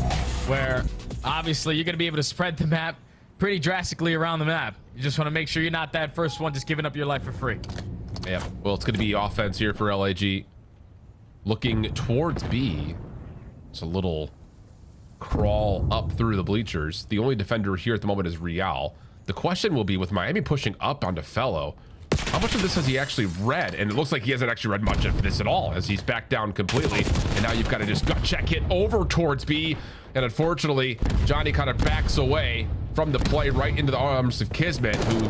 where obviously you're going to be able to spread the map pretty drastically around the map. You just want to make sure you're not that first one just giving up your life for free. Yeah, well, it's going to be offense here for LAG. Looking towards B. It's a little crawl up through the bleachers. The only defender here at the moment is Real. The question will be, with Miami pushing up onto Fellow, how much of this has he actually read? And it looks like he hasn't actually read much of this at all, as he's backed down completely. And now you've got to just gut check it over towards B. And unfortunately, Johnny kind of backs away from the play right into the arms of Kismet, who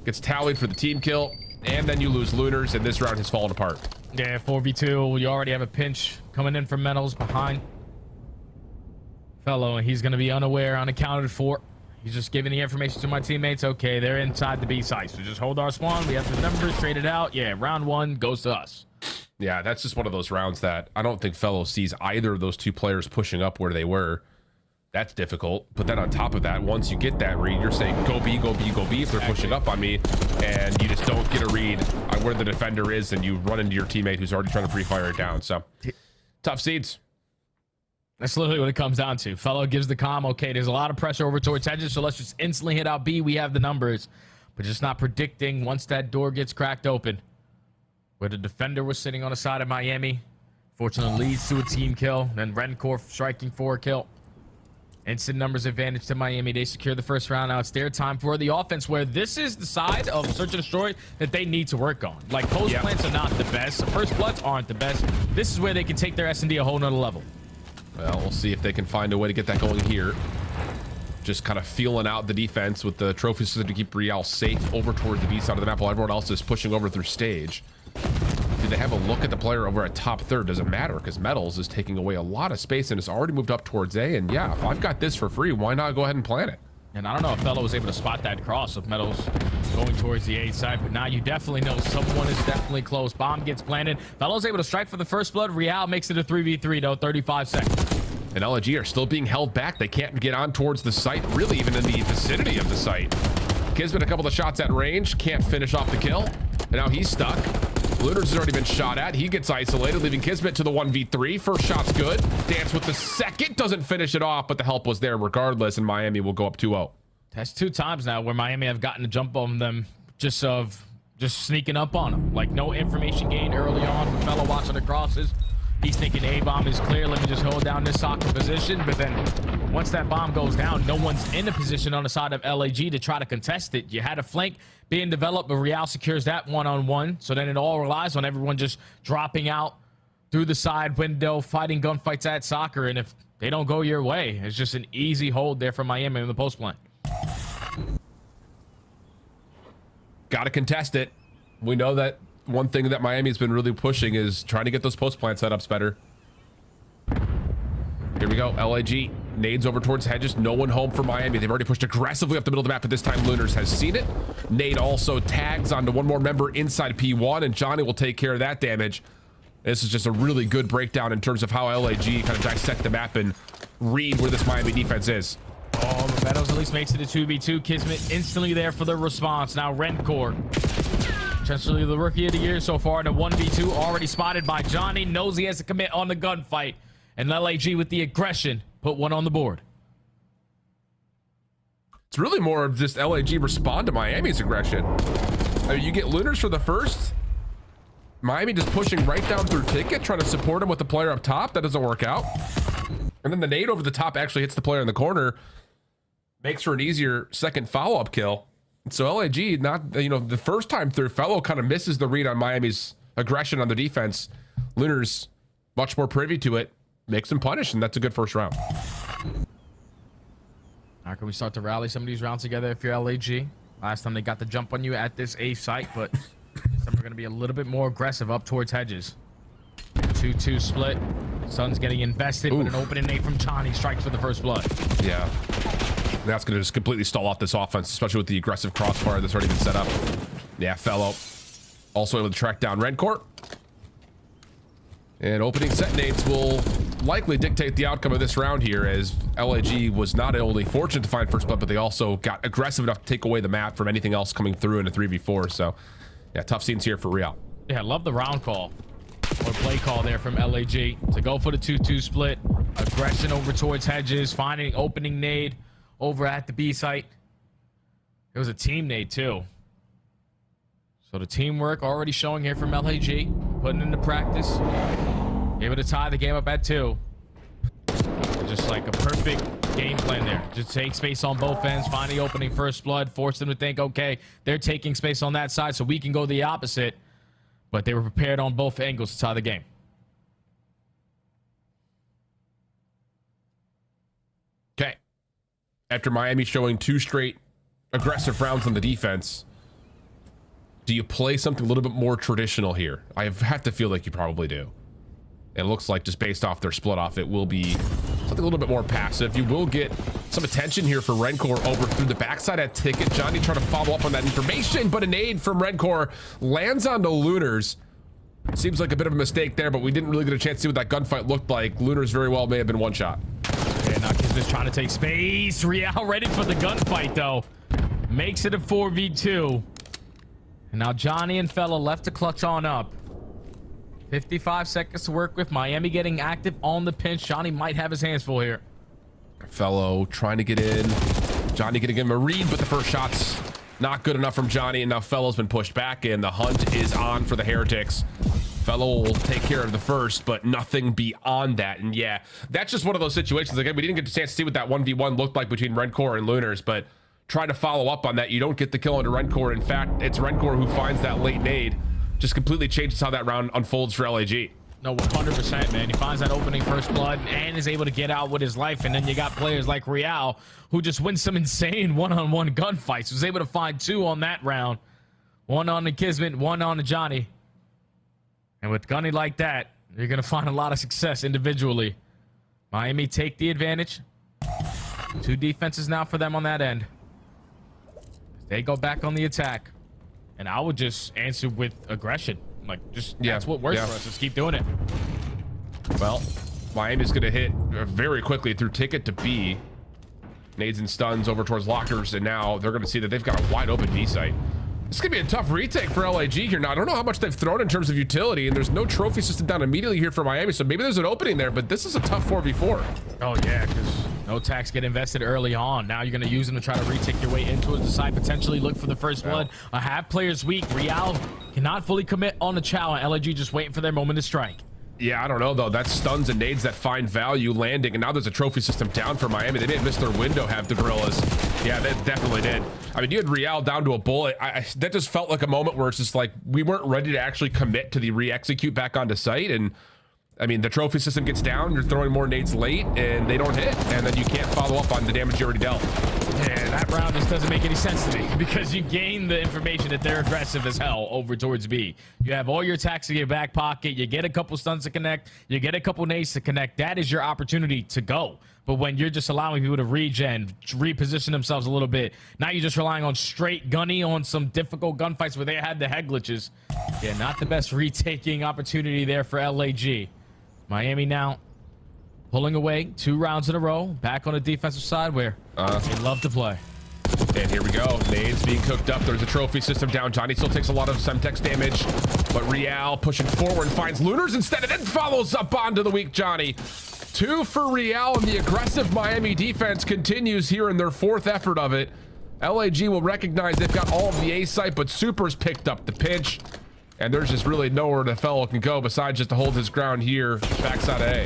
gets tallied for the team kill. And then you lose Lunars, and this round has fallen apart. Yeah, 4v2. You already have a pinch coming in from Metals behind Fellow, and he's going to be unaware, unaccounted for. He's just giving the information to my teammates. Okay, they're inside the B site, so just hold our spawn. We have the numbers, trade it out. Yeah, round 1 goes to us. Yeah, that's just one of those rounds that I don't think Fellow sees either of those two players pushing up where they were. That's difficult. But then on top of that, once you get that read, you're saying go B, go B, go B if they're pushing up on me, and you just don't get a read on where the defender is, and you run into your teammate who's already trying to pre-fire it down. So tough seeds. That's literally what it comes down to. Fellow gives the comm. Okay, there's a lot of pressure over towards Hedges, so let's just instantly hit out B. We have the numbers, but just not predicting once that door gets cracked open, where the defender was sitting on the side of Miami. Fortunately, leads to a team kill. Then Rencore striking for a kill. Instant numbers advantage to Miami. They secure the first round. Now it's their time for the offense, where this is the side of Search and Destroy that they need to work on. Like, post plants are not the best. The first bloods aren't the best. This is where they can take their S&D a whole nother level. Well, we'll see if they can find a way to get that going here. Just kind of feeling out the defense with the trophy system to keep Real safe over towards the B side of the map while everyone else is pushing over through stage. Do they have a look at the player over at top third? Doesn't matter because Metals is taking away a lot of space and has already moved up towards A. And yeah, if I've got this for free, why not go ahead and plant it? And I don't know if Fellow was able to spot that cross with Metals going towards the A side, but now you definitely know someone is definitely close. Bomb gets planted. Fellow's able to strike for the first blood. Real makes it a 3v3 though, 35 seconds. And LG are still being held back. They can't get on towards the site, really even in the vicinity of the site. Kismet a couple of shots at range, can't finish off the kill. And now he's stuck. Lunars has already been shot at. He gets isolated, leaving Kismet to the 1v3. First shot's good. Dance with the second, doesn't finish it off, but the help was there regardless, and Miami will go up 2-0. That's 2 times now where Miami have gotten a jump on them just sneaking up on them. Like no information gained early on. The fellow watching the crosses. He's thinking A-bomb is clear. Let me just hold down this soccer position. But then once that bomb goes down, no one's in a position on the side of LAG to try to contest it. You had a flank being developed, but Real secures that one-on-one. So then it all relies on everyone just dropping out through the side window, fighting gunfights at soccer. And if they don't go your way, it's just an easy hold there for Miami in the post plan. Got to contest it. We know that one thing that Miami's been really pushing is trying to get those post plant setups better. Here we go. LAG nades over towards Hedges. No one home for Miami. They've already pushed aggressively up the middle of the map, but this time Lunars has seen it. Nade also tags onto one more member inside P1, and Johnny will take care of that damage. This is just a really good breakdown in terms of how LAG kind of dissect the map and read where this Miami defense is. Oh, the Meadows at least makes it a 2v2. Kismet instantly there for the response. Now Rencore, potentially the rookie of the year so far in a 1v2, already spotted by Johnny. Knows he has to commit on the gunfight. And LAG with the aggression put one on the board. It's really more of just LAG respond to Miami's aggression. I mean, you get Lunars for the first. Miami just pushing right down through Ticket, trying to support him with the player up top. That doesn't work out. And then the nade over the top actually hits the player in the corner. Makes for an easier second follow-up kill. So LAG, not, you know, the first time through, Fellow kind of misses the read on Miami's aggression on the defense. Lunars much more privy to it, makes them punish, and that's a good first round. How can we start to rally some of these rounds together if you're LAG? Last time they got the jump on you at this A site, but some are going to be a little bit more aggressive up towards Hedges. 2-2 split. Sun's getting invested with an opening nade from Johnny. Strikes for the first blood. Yeah. That's going to just completely stall off this offense, especially with the aggressive crossfire that's already been set up. Yeah, Fellow also able to track down Rencourt. And opening set nades will likely dictate the outcome of this round here, as LAG was not only fortunate to find first blood, but they also got aggressive enough to take away the map from anything else coming through in a 3v4. So, yeah, tough scenes here for Real. Yeah, I love the round call or play call there from LAG to go for the 2-2 split. Aggression over towards Hedges, finding opening nade over at the B site. It was a team nade too. So the teamwork already showing here from LAG, putting into practice. Able to tie the game up at 2. Just like a perfect game plan there. Just take space on both ends, find the opening first blood, force them to think, okay, they're taking space on that side, so we can go the opposite. But they were prepared on both angles to tie the game. Okay. After Miami showing 2 straight aggressive rounds on the defense, do you play something a little bit more traditional here? I have to feel like you probably do. It looks like just based off their split off, it will be something a little bit more passive. You will get some attention here for Rencore over through the backside at Ticket. Johnny trying to follow up on that information, but an aid from Rencore lands onto Lunars. Seems like a bit of a mistake there, but we didn't really get a chance to see what that gunfight looked like. Lunars very well may have been one shot. Yeah, Nakis just trying to take space. Real ready for the gunfight though. Makes it a 4v2. And now Johnny and Fella left to clutch on up. 55 seconds to work with. Miami getting active on the pinch. Johnny might have his hands full here. Fellow trying to get in. Johnny gonna give him a read, but the first shot's not good enough from Johnny, and now Fellow's been pushed back in. The hunt is on for the Heretics. Fellow will take care of the first, but nothing beyond that. And yeah, that's just one of those situations. Again, we didn't get a chance to see what that 1v1 looked like between Rencore and Lunars, but try to follow up on that. You don't get the kill under Rencore. In fact, it's Rencore who finds that late nade. Just completely changes how that round unfolds for LAG. No, 100%, man. He finds that opening first blood and is able to get out with his life. And then you got players like Real, who just win some insane one-on-one gunfights. Was able to find 2 on that round. 1 on the Kismet, 1 on the Johnny. And with Gunny like that, you're going to find a lot of success individually. Miami take the advantage. 2 defenses now for them on that end. They go back on the attack. And I would just answer with aggression. Like, just that's what works for us. Just keep doing it. Well, Miami's going to hit very quickly through ticket to B. Nades and stuns over towards lockers, and now they're going to see that they've got a wide open B site. This is going to be a tough retake for LAG here. Now, I don't know how much they've thrown in terms of utility, and there's no trophy system down immediately here for Miami, so maybe there's an opening there, but this is a tough 4v4. Oh, yeah, because no tax get invested early on. Now you're going to use them to try to retake your way into the side, potentially look for the first blood. A half player's weak. Real cannot fully commit on the chow, and LAG just waiting for their moment to strike. Yeah, I don't know, though. That's stuns and nades that find value landing, and now there's a trophy system down for Miami. They may have missed their window, have the Gorillas. Yeah, they definitely did. I mean, you had Real down to a bullet. That just felt like a moment where it's just like we weren't ready to actually commit to the re-execute back onto site, and I mean, the trophy system gets down, you're throwing more nades late, and they don't hit, and then you can't follow up on the damage you already dealt. Yeah, that round just doesn't make any sense to me because you gain the information that they're aggressive as hell over towards B. You have all your attacks in your back pocket. You get a couple stuns to connect. You get a couple nades to connect. That is your opportunity to go. But when you're just allowing people to regen, reposition themselves a little bit, now you're just relying on straight gunny on some difficult gunfights where they had the head glitches. Yeah, not the best retaking opportunity there for LAG. Miami now pulling away 2 rounds in a row, back on the defensive side where they love to play. And here we go. Nades being cooked up. There's a trophy system down. Johnny still takes a lot of Semtex damage, but Real pushing forward finds Lunars instead and then follows up onto the weak Johnny. 2 for Real, and the aggressive Miami defense continues here in their 4th effort of it. LAG will recognize they've got all of the A site, but Super's picked up the pinch. And there's just really nowhere the fellow can go besides just to hold his ground here, backside of A.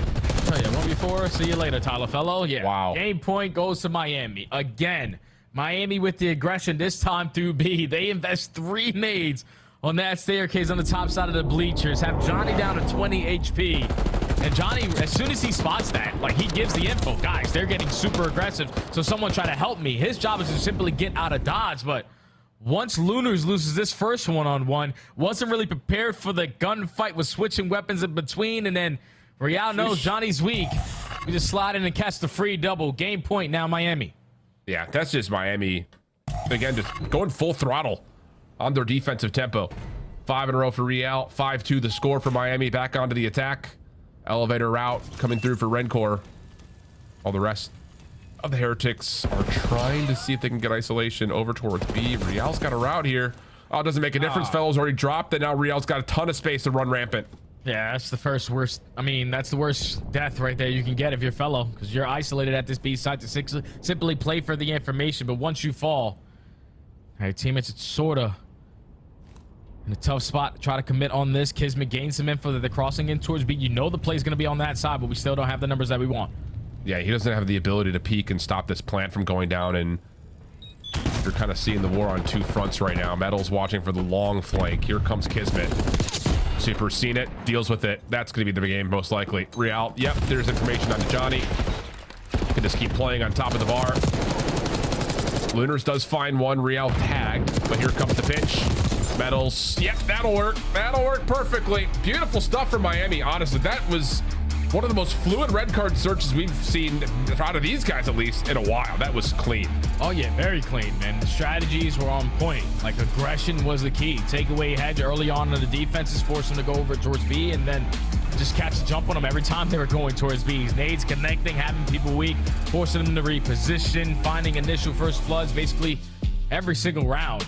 Oh yeah, 1v4. See you later, Tyler Fellow. Yeah. Wow. Game point goes to Miami. Again, Miami with the aggression this time through B. They invest 3 nades on that staircase on the top side of the bleachers. Have Johnny down to 20 HP. And Johnny, as soon as he spots that, like, he gives the info. Guys, they're getting super aggressive, so someone try to help me. His job is to simply get out of dodge, but once Lunars loses this first one-on-one, wasn't really prepared for the gunfight, was switching weapons in between, and then Real knows Johnny's weak. We just slide in and catch the free double. Game point now, Miami. Yeah, that's just Miami. Again, just going full throttle on their defensive tempo. 5 in a row for Real, 5-2 the score for Miami. Back onto the attack. Elevator route coming through for Rencor. All the rest of the Heretics are trying to see if they can get isolation over towards B. Real's got a route here. Oh, it doesn't make a difference. Fellow's already dropped, and now Real's got a ton of space to run rampant. Yeah, that's the first worst. I mean, that's the worst death right there you can get if you're Fellow, because you're isolated at this B site to simply play for the information. But once you fall, hey, teammates, it's sort of in a tough spot to try to commit on this. Kismet gains some info that they're crossing in towards B. You know the play's going to be on that side, but we still don't have the numbers that we want. Yeah, he doesn't have the ability to peek and stop this plant from going down, and you're kind of seeing the war on 2 fronts right now. Metal's watching for the long flank. Here comes Kismet. Super seen it, deals with it. That's going to be the game most likely. Real, yep, there's information on Johnny. Can just keep playing on top of the bar. Lunars does find one. Real tagged, but here comes the pinch. Metals, yep, that'll work. That'll work perfectly. Beautiful stuff from Miami, honestly. That was one of the most fluid red card searches we've seen out of these guys, at least, in a while. That was clean. Oh, yeah, very clean, man. The strategies were on point. Like, aggression was the key. Take away hedge early on in the defenses, force them to go over towards B, and then just catch a jump on them every time they were going towards B's. Nades connecting, having people weak, forcing them to reposition, finding initial first floods, basically every single round.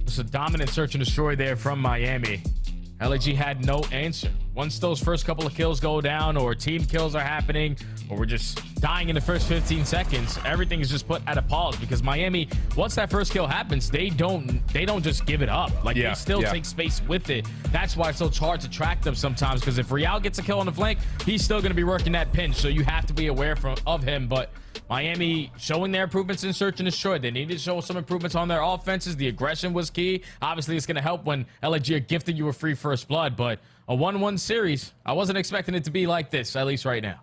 Just a dominant search and destroy there from Miami. LAG had no answer. Once those first couple of kills go down, or team kills are happening, or we're just dying in the first 15 seconds, everything is just put at a pause, because Miami, once that first kill happens, they don't just give it up. Like, they still take space with it. That's why it's so hard to track them sometimes, because if Real gets a kill on the flank, he's still going to be working that pinch, so you have to be aware of him. But Miami showing their improvements in search and destroy. They needed to show some improvements on their offenses. The aggression was key. Obviously, it's going to help when LAG are gifting you a free first blood, but a 1-1 series, I wasn't expecting it to be like this, at least right now.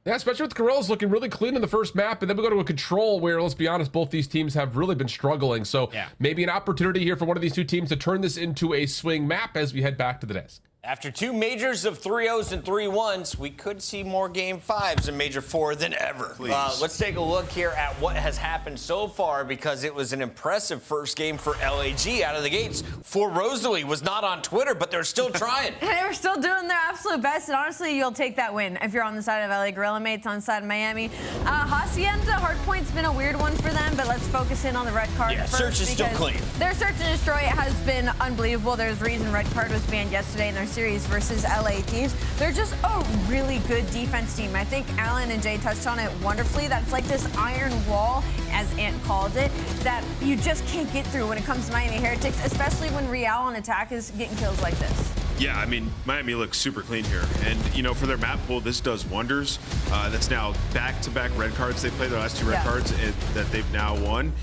Yeah, especially with the Gorillas looking really clean in the first map, and then we go to a control where, let's be honest, both these teams have really been struggling. So maybe an opportunity here for one of these 2 teams to turn this into a swing map as we head back to the desk. After 2 majors of 3-0s and 3-1s, we could see more Game 5s in Major 4 than ever. Let's take a look here at what has happened so far, because it was an impressive first game for LAG out of the gates. For Rosalie was not on Twitter, but they're still trying. They're still doing their absolute best, and honestly, you'll take that win if you're on the side of LA Gorilla Mates, on the side of Miami. Hacienda, hardpoint's been a weird one for them, but let's focus in on the red card first. Search is still clean. Their search and destroy has been unbelievable. There's a reason red card was banned yesterday in their series versus LA Thieves. They're just a really good defense team. I think Alan and Jay touched on it wonderfully. That's like this iron wall, as Ant called it, that you just can't get through when it comes to Miami Heretics, especially when Real on attack is getting kills like this. Yeah, I mean, Miami looks super clean here. And, you know, for their map pool, this does wonders. That's now back-to-back red cards. They played their last 2 red cards that they've now won.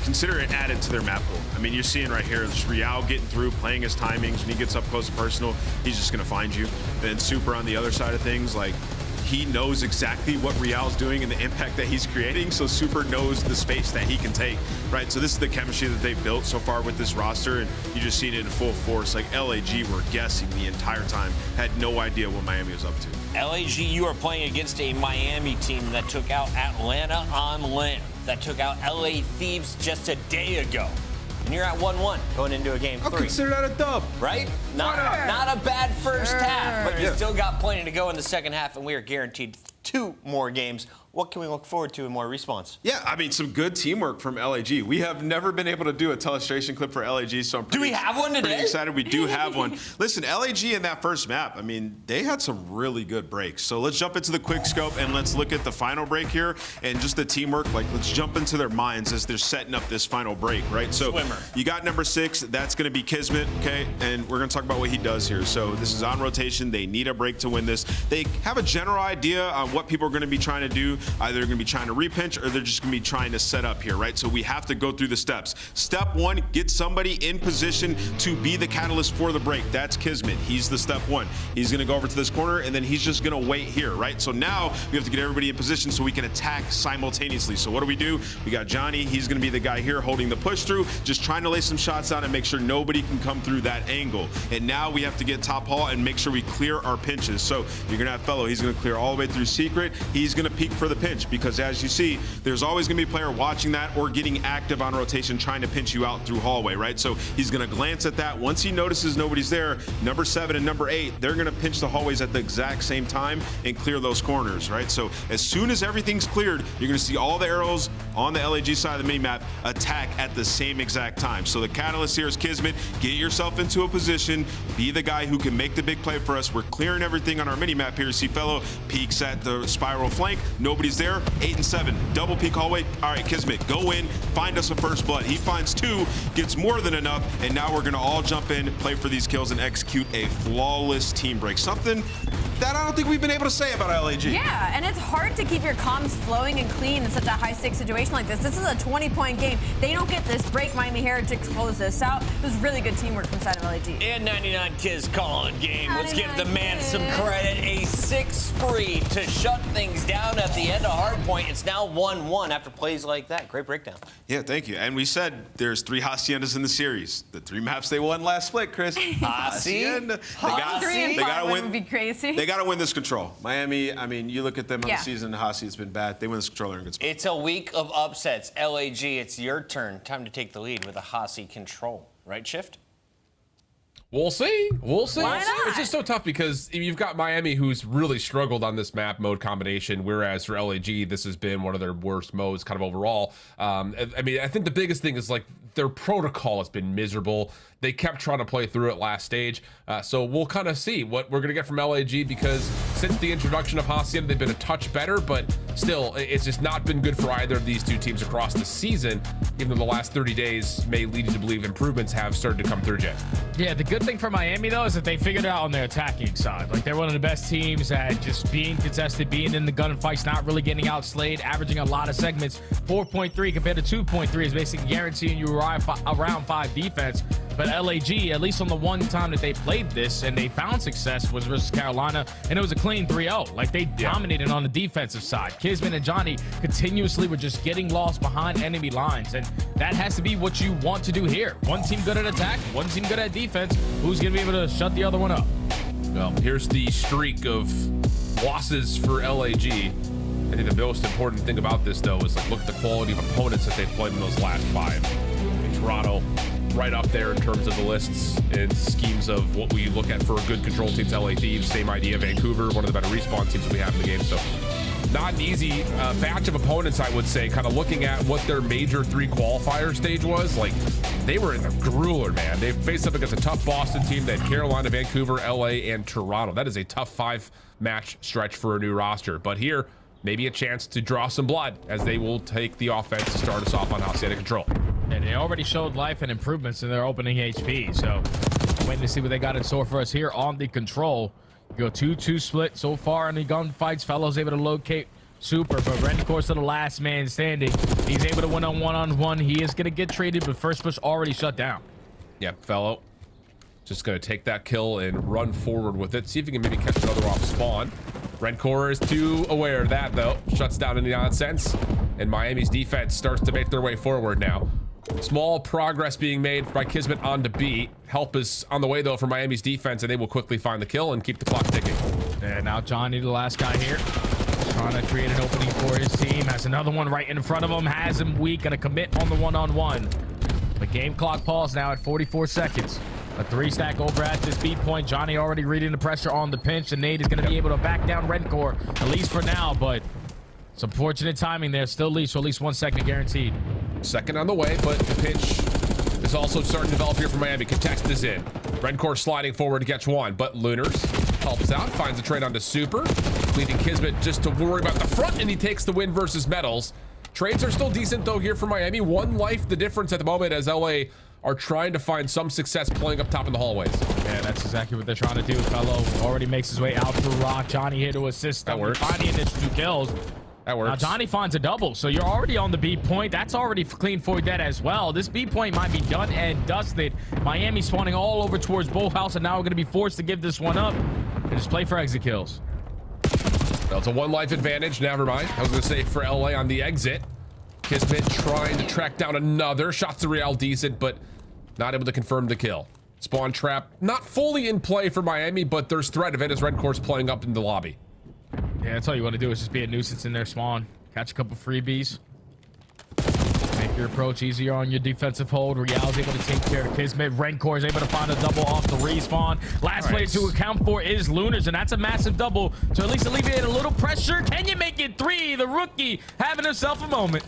Consider it added to their map pool. I mean, you're seeing right here, just Real getting through, playing his timings. When he gets up close and personal, he's just going to find you. Then Super on the other side of things, like, he knows exactly what Real's doing and the impact that he's creating, so Super knows the space that he can take, right? So this is the chemistry that they've built so far with this roster, and you just seen it in full force. Like, LAG were guessing the entire time, had no idea what Miami was up to. LAG, you are playing against a Miami team that took out Atlanta on land, that took out LA Thieves just a day ago. And you're at 1-1 going into a Game 3. I'll consider that a dub. Right? Not a bad first half, but you still got plenty to go in the second half, and we are guaranteed 2 more games. What can we look forward to in more Respawn's? Yeah, I mean, some good teamwork from LAG. We have never been able to do a telestration clip for LAG, so I'm pretty, do we have one today? Pretty excited. We do have one. Listen, LAG in that first map, I mean, they had some really good breaks. So let's jump into the quick scope and let's look at the final break here and just the teamwork. Like, let's jump into their minds as they're setting up this final break, right? So you got number 6. That's going to be Kismet, okay? And we're going to talk about what he does here. So this is on rotation. They need a break to win this. They have a general idea on what people are going to be trying to do. Either they're going to be trying to repinch or they're just going to be trying to set up here, right? So we have to go through the steps. Step 1, get somebody in position to be the catalyst for the break. That's Kismet. He's the step 1. He's going to go over to this corner and then he's just going to wait here, right? So now we have to get everybody in position so we can attack simultaneously. So what do? We got Johnny. He's going to be the guy here holding the push through, just trying to lay some shots down and make sure nobody can come through that angle. And now we have to get top hall and make sure we clear our pinches. So you're going to have Fellow. He's going to clear all the way through Secret. He's going to peek for the pinch, because as you see, there's always going to be a player watching that or getting active on rotation trying to pinch you out through hallway, right? So he's going to glance at that. Once he notices nobody's there, number 7 and number 8, they're going to pinch the hallways at the exact same time and clear those corners, right? So as soon as everything's cleared, you're going to see all the arrows on the LAG side of the minimap attack at the same exact time. So the catalyst here is Kismet. Get yourself into a position. Be the guy who can make the big play for us. We're clearing everything on our minimap here. See Fellow peeks at the spiral flank. Nobody's there. 8 and 7. Double peek hallway. All right, Kismet, go in. Find us a first blood. He finds 2, gets more than enough, and now we're going to all jump in, play for these kills, and execute a flawless team break. Something that I don't think we've been able to say about LAG. Yeah, and it's hard to keep your comms flowing and clean in such a high-stakes situation like this. This is a 20-point game. They don't get this break. Miami Heretics close this out. It was really good teamwork from the side of LAG. And 99 Kids calling game. Let's give the man some credit. A 6 spree to shut things down at the end of hardpoint. It's now 1-1 after plays like that. Great breakdown. Yeah, thank you. And we said there's 3 Haciendas in the series. The 3 maps they won last split, Chris. Hacienda. They got to win. Would be crazy. They got to win this control. Miami, I mean, you look at them on the season, Hasi, it's been bad. They win this control, they're in good spot. It's a week of upsets. LAG, it's your turn. Time to take the lead with a Hasi control. Right, Shift? We'll see. We'll see. Why not? It's just so tough because you've got Miami, who's really struggled on this map mode combination, whereas for LAG, this has been one of their worst modes kind of overall. I mean, I think the biggest thing is like their protocol has been miserable. They kept trying to play through it last stage. So we'll kind of see what we're going to get from LAG, because since the introduction of Hacienda, they've been a touch better, but still, it's just not been good for either of these 2 teams across the season, even though the last 30 days may lead you to believe improvements have started to come through, Jay. Yeah, the good thing for Miami, though, is that they figured it out on their attacking side. Like, they're one of the best teams at just being contested, being in the gunfights, not really getting outslayed, averaging a lot of segments. 4.3 compared to 2.3 is basically guaranteeing you around 5 defense. But LAG, at least on the one time that they played this and they found success, was versus Carolina, and it was a clean 3-0. Like, they dominated on the defensive side. Kismet and Johnny continuously were just getting lost behind enemy lines, and that has to be what you want to do here. One team good at attack, one team good at defense. Who's going to be able to shut the other one up? Well, here's the streak of losses for LAG. I think the most important thing about this, though, is like, look at the quality of opponents that they've played in those last 5. Toronto, right up there in terms of the lists and schemes of what we look at for a good control teams. LA Thieves, same idea. Vancouver, one of the better respawn teams we have in the game. So not an easy batch of opponents, I would say. Kind of looking at what their major 3 qualifier stage was, like, they were in a grueler, man. They faced up against a tough Boston team. They had Carolina, Vancouver, LA, and Toronto. That is a tough 5-match stretch for a new roster. But here, maybe a chance to draw some blood as they will take the offense to start us off on House State of Control. And they already showed life and improvements in their opening HP. So waiting to see what they got in store for us here on the Control. You go 2-2 split so far in the gunfights. Fellows able to locate Super, but Rencor's to the last man standing. He's able to win on one-on-one. He is going to get traded, but first push already shut down. Yeah, Fellow just going to take that kill and run forward with it. See if he can maybe catch another off spawn. Rencor is too aware of that, though. Shuts down any nonsense. And Miami's defense starts to make their way forward now. Small progress being made by Kismet on to B. Help is on the way, though, for Miami's defense, and they will quickly find the kill and keep the clock ticking. And now Johnny, the last guy here, trying to create an opening for his team. Has another one right in front of him. Has him weak. Going to commit on the one-on-one. The game clock paused now at 44 seconds. A 3-stack over at this beat point. Johnny already reading the pressure on the pinch, and Nate is going to be able to back down Rencor, at least for now, but some fortunate timing there. Still leads, so at least 1 second guaranteed. Second on the way, but the pinch is also starting to develop here for Miami. Context is in. Rencor sliding forward to catch one, but Lunars helps out, finds a trade onto Super, leaving Kismet just to worry about the front, and he takes the win versus Metals. Trades are still decent, though, here for Miami. 1 life the difference at the moment as LA are trying to find some success playing up top in the hallways. Yeah, that's exactly what they're trying to do. Fellow already makes his way out through Rock. Johnny here to assist. That works. Finding his 2 kills. That works. Now Johnny finds a double, so you're already on the B point. That's already clean for that as well. This B point might be done and dusted. Miami spawning all over towards Bullhouse, and now we're going to be forced to give this one up and just play for exit kills. Well, it's a 1 life advantage. Never mind. I was going to say for LA on the exit. Kismet trying to track down another. Shots to Real decent, but not able to confirm the kill. Spawn trap not fully in play for Miami, but there's threat of it as Rencor's playing up in the lobby. Yeah, that's all you want to do is just be a nuisance in their spawn. Catch a couple freebies. Make your approach easier on your defensive hold. Real's able to take care of Kismet. Rencor is able to find a double off the respawn. Last player to account for is Lunars, and that's a massive double to at least alleviate a little pressure. Can you make it 3? The rookie having himself a moment.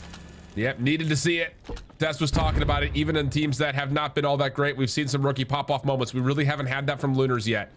Yep, needed to see it. Des was talking about it. Even in teams that have not been all that great, we've seen some rookie pop-off moments. We really haven't had that from Lunars yet.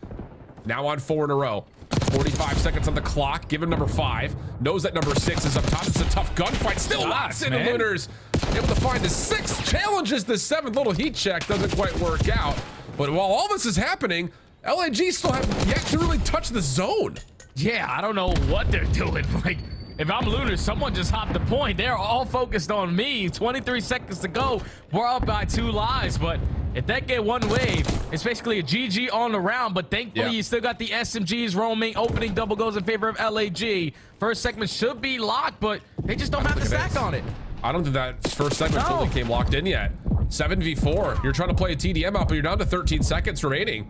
Now on 4 in a row. 45 seconds on the clock. Give him number 5. Knows that number 6 is up top. It's a tough gunfight. Still locks into Lunars. Able to find his 6th. Challenges the 7th. Little heat check. Doesn't quite work out. But while all this is happening, LAG still haven't yet to really touch the zone. Yeah, I don't know what they're doing. Like, if I'm Lunars, someone just hopped the point. They're all focused on me. 23 seconds to go. We're up by 2 lives, but if they get 1 wave, it's basically a GG on the round, but thankfully you still got the SMGs roaming. Opening double goes in favor of LAG. First segment should be locked, but they just don't have the stack on it. I don't think that first segment fully came locked in yet. 7v4. You're trying to play a TDM out, but you're down to 13 seconds remaining.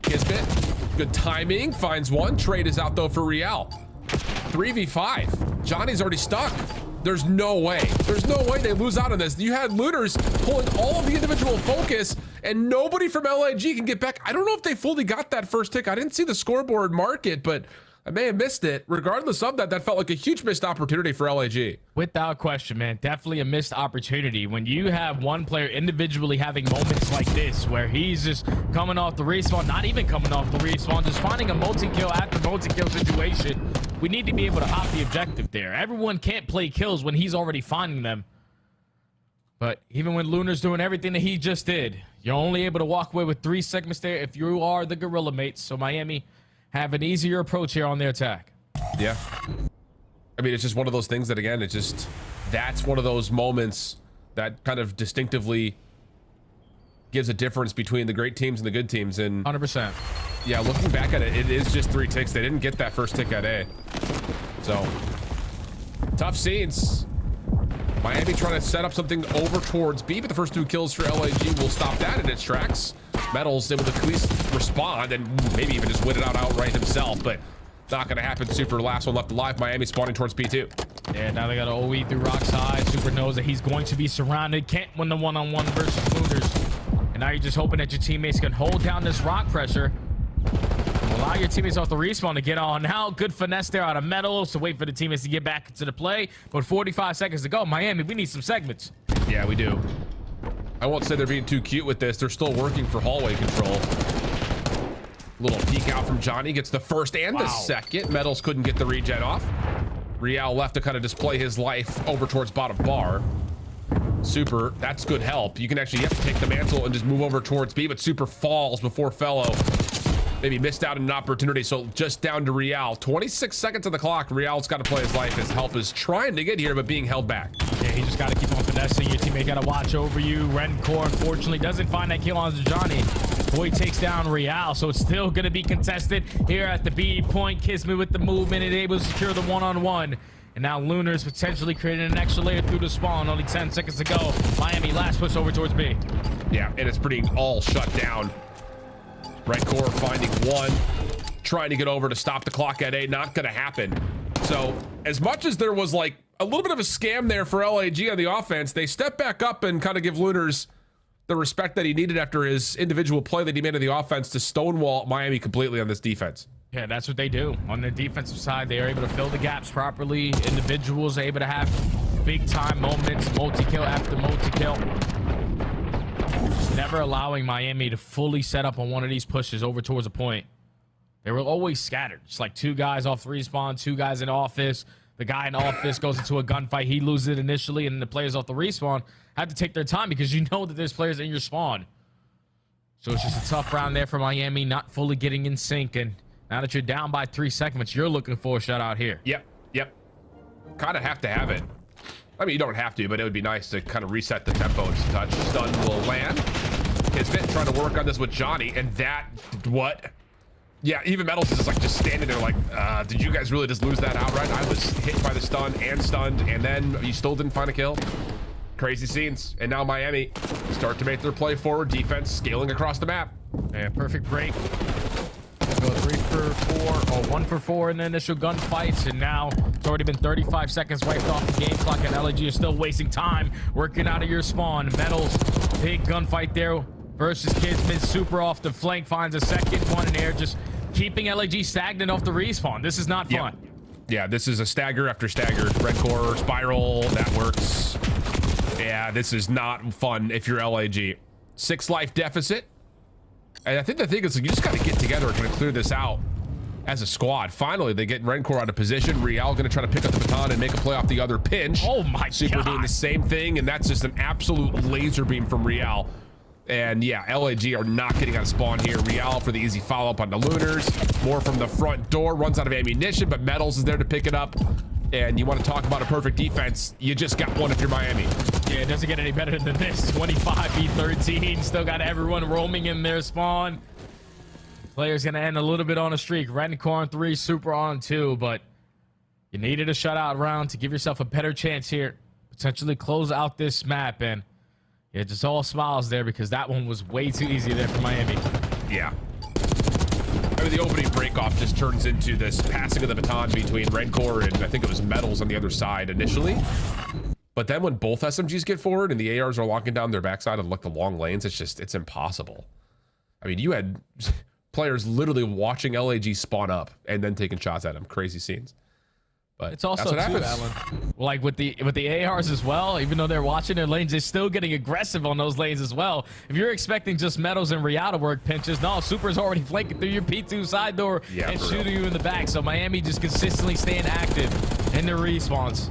Kismet, good timing, finds 1. Trade is out, though, for Real. 3v5. Johnny's already stuck. There's no way. There's no way they lose out on this. You had Lunars pulling all of the individual focus, and nobody from LAG can get back. I don't know if they fully got that first tick. I didn't see the scoreboard mark it, but I may have missed it. Regardless of that, that felt like a huge missed opportunity for LAG. Without question, man. Definitely a missed opportunity. When you have one player individually having moments like this, where he's just coming off the respawn, not even coming off the respawn, just finding a multi-kill after multi-kill situation, we need to be able to hop the objective there. Everyone can't play kills when he's already finding them. But even when Lunar's doing everything that he just did, you're only able to walk away with 3 segments there if you are the Gorilla mates. So Miami have an easier approach here on their attack. Yeah. I mean, it's just one of those things that, again, it's just, that's one of those moments that kind of distinctively gives a difference between the great teams and the good teams. And 100%. Yeah, looking back at it, it is just 3 ticks. They didn't get that first tick at A. So, tough scenes. Miami trying to set up something over towards B, but the first 2 kills for LAG will stop that in its tracks. Metals able to at least respond and maybe even just win it out outright himself, but not going to happen. Super last one left alive. Miami spawning towards B2. Yeah, now they got an OE through Rock's high. Super knows that he's going to be surrounded. Can't win the one-on-one versus Looners. And now you're just hoping that your teammates can hold down this Rock pressure. Allow your teammates off the respawn to get on. Now, good finesse there out of Metals to wait for the teammates to get back into the play. But 45 seconds to go. Miami, we need some segments. Yeah, we do. I won't say they're being too cute with this. They're still working for hallway control. Little peek out from Johnny. Gets the first and the second. Metals couldn't get the regen off. Real left to kind of display his life over towards bottom bar. Super, that's good help. You can actually have to take the mantle and just move over towards B, but Super falls before Fellow maybe missed out on an opportunity. So just down to Real. 26 seconds on the clock. Real's got to play his life. His help is trying to get here, but being held back. Yeah, he just got to keep on finessing. Your teammate got to watch over you. Rencore, unfortunately, doesn't find that kill on Johnny. Boy takes down Real, so it's still going to be contested here at the B point. Kismet with the movement and able to secure the one-on-one. And now Lunar's potentially creating an extra layer through the spawn. Only 10 seconds to go. Miami last push over towards B. Yeah, and it's being all shut down. Rencore finding one, trying to get over to stop the clock at A. Not going to happen. So as much as there was like a little bit of a scam there for LAG on the offense, they step back up and kind of give Lunars the respect that he needed after his individual play that he made of the offense to stonewall Miami completely on this defense. Yeah, that's what they do. On the defensive side, they are able to fill the gaps properly. Individuals are able to have big-time moments, multi-kill after multi-kill. Just never allowing Miami to fully set up on one of these pushes over towards a point. They were always scattered. Just like 2 guys off respawn, 2 guys in office. The guy in office goes into a gunfight. He loses it initially, and the players off the respawn have to take their time because you know that there's players in your spawn. So it's just a tough round there for Miami, not fully getting in sync. And now that you're down by 3 segments, you're looking for a shutout here. Yep. Kind of have to have it. I mean, you don't have to, but it would be nice to kind of reset the tempo and just touch. Stun will land. Kismet trying to work on this with Johnny, and that, what? Yeah, even Metals is just standing there like, did you guys really just lose that outright? I was hit by the stun and stunned, and then you still didn't find a kill. Crazy scenes. And now Miami start to make their play forward. Defense scaling across the map. Yeah, perfect break. Go 3 for 4, or 1 for 4 in the initial gunfights, and now it's already been 35 seconds wiped off the game clock, and LAG is still wasting time working out of your spawn. Metals, big gunfight there versus Kismet. Super off the flank, finds a second one in air, just keeping LAG stagnant off the respawn. This is not fun. Yeah, this is a stagger after stagger. Rencore, spiral, that works. Yeah, this is not fun if you're LAG. 6 life deficit. And I think the thing is, you just got to get together and kind of clear this out as a squad. Finally, they get Rencore out of position. Real going to try to pick up the baton and make a play off the other pinch. Oh my Super God. doing the same thing, and that's just an absolute laser beam from Real. And yeah, LAG are not getting out of spawn here. Real for the easy follow-up on the Lunars. More from the front door, runs out of ammunition, but Metals is there to pick it up. And you want to talk about a perfect defense, you just got one if you're Miami. Yeah, it doesn't get any better than this. 25v13, still got everyone roaming in their spawn. Player's gonna end a little bit on a streak. Rencore on 3, Super on 2, but you needed a shutout round to give yourself a better chance here. Potentially close out this map, and yeah, just all smiles there because that one was way too easy there for Miami. Yeah. I mean, the opening breakoff just turns into this passing of the baton between Rencore and I think it was Metals on the other side initially. But then when both SMGs get forward and the ARs are locking down their backside and look the long lanes, it's impossible. I mean, you had players literally watching LAG spawn up and then taking shots at them. Crazy scenes. But it's also too, Alan, like with the ARs as well, even though they're watching their lanes, they're still getting aggressive on those lanes as well. If you're expecting just Metals and Real to work pinches, no, Super's already flanking through your P2 side door and shooting you in the back. So Miami just consistently staying active in their respawns.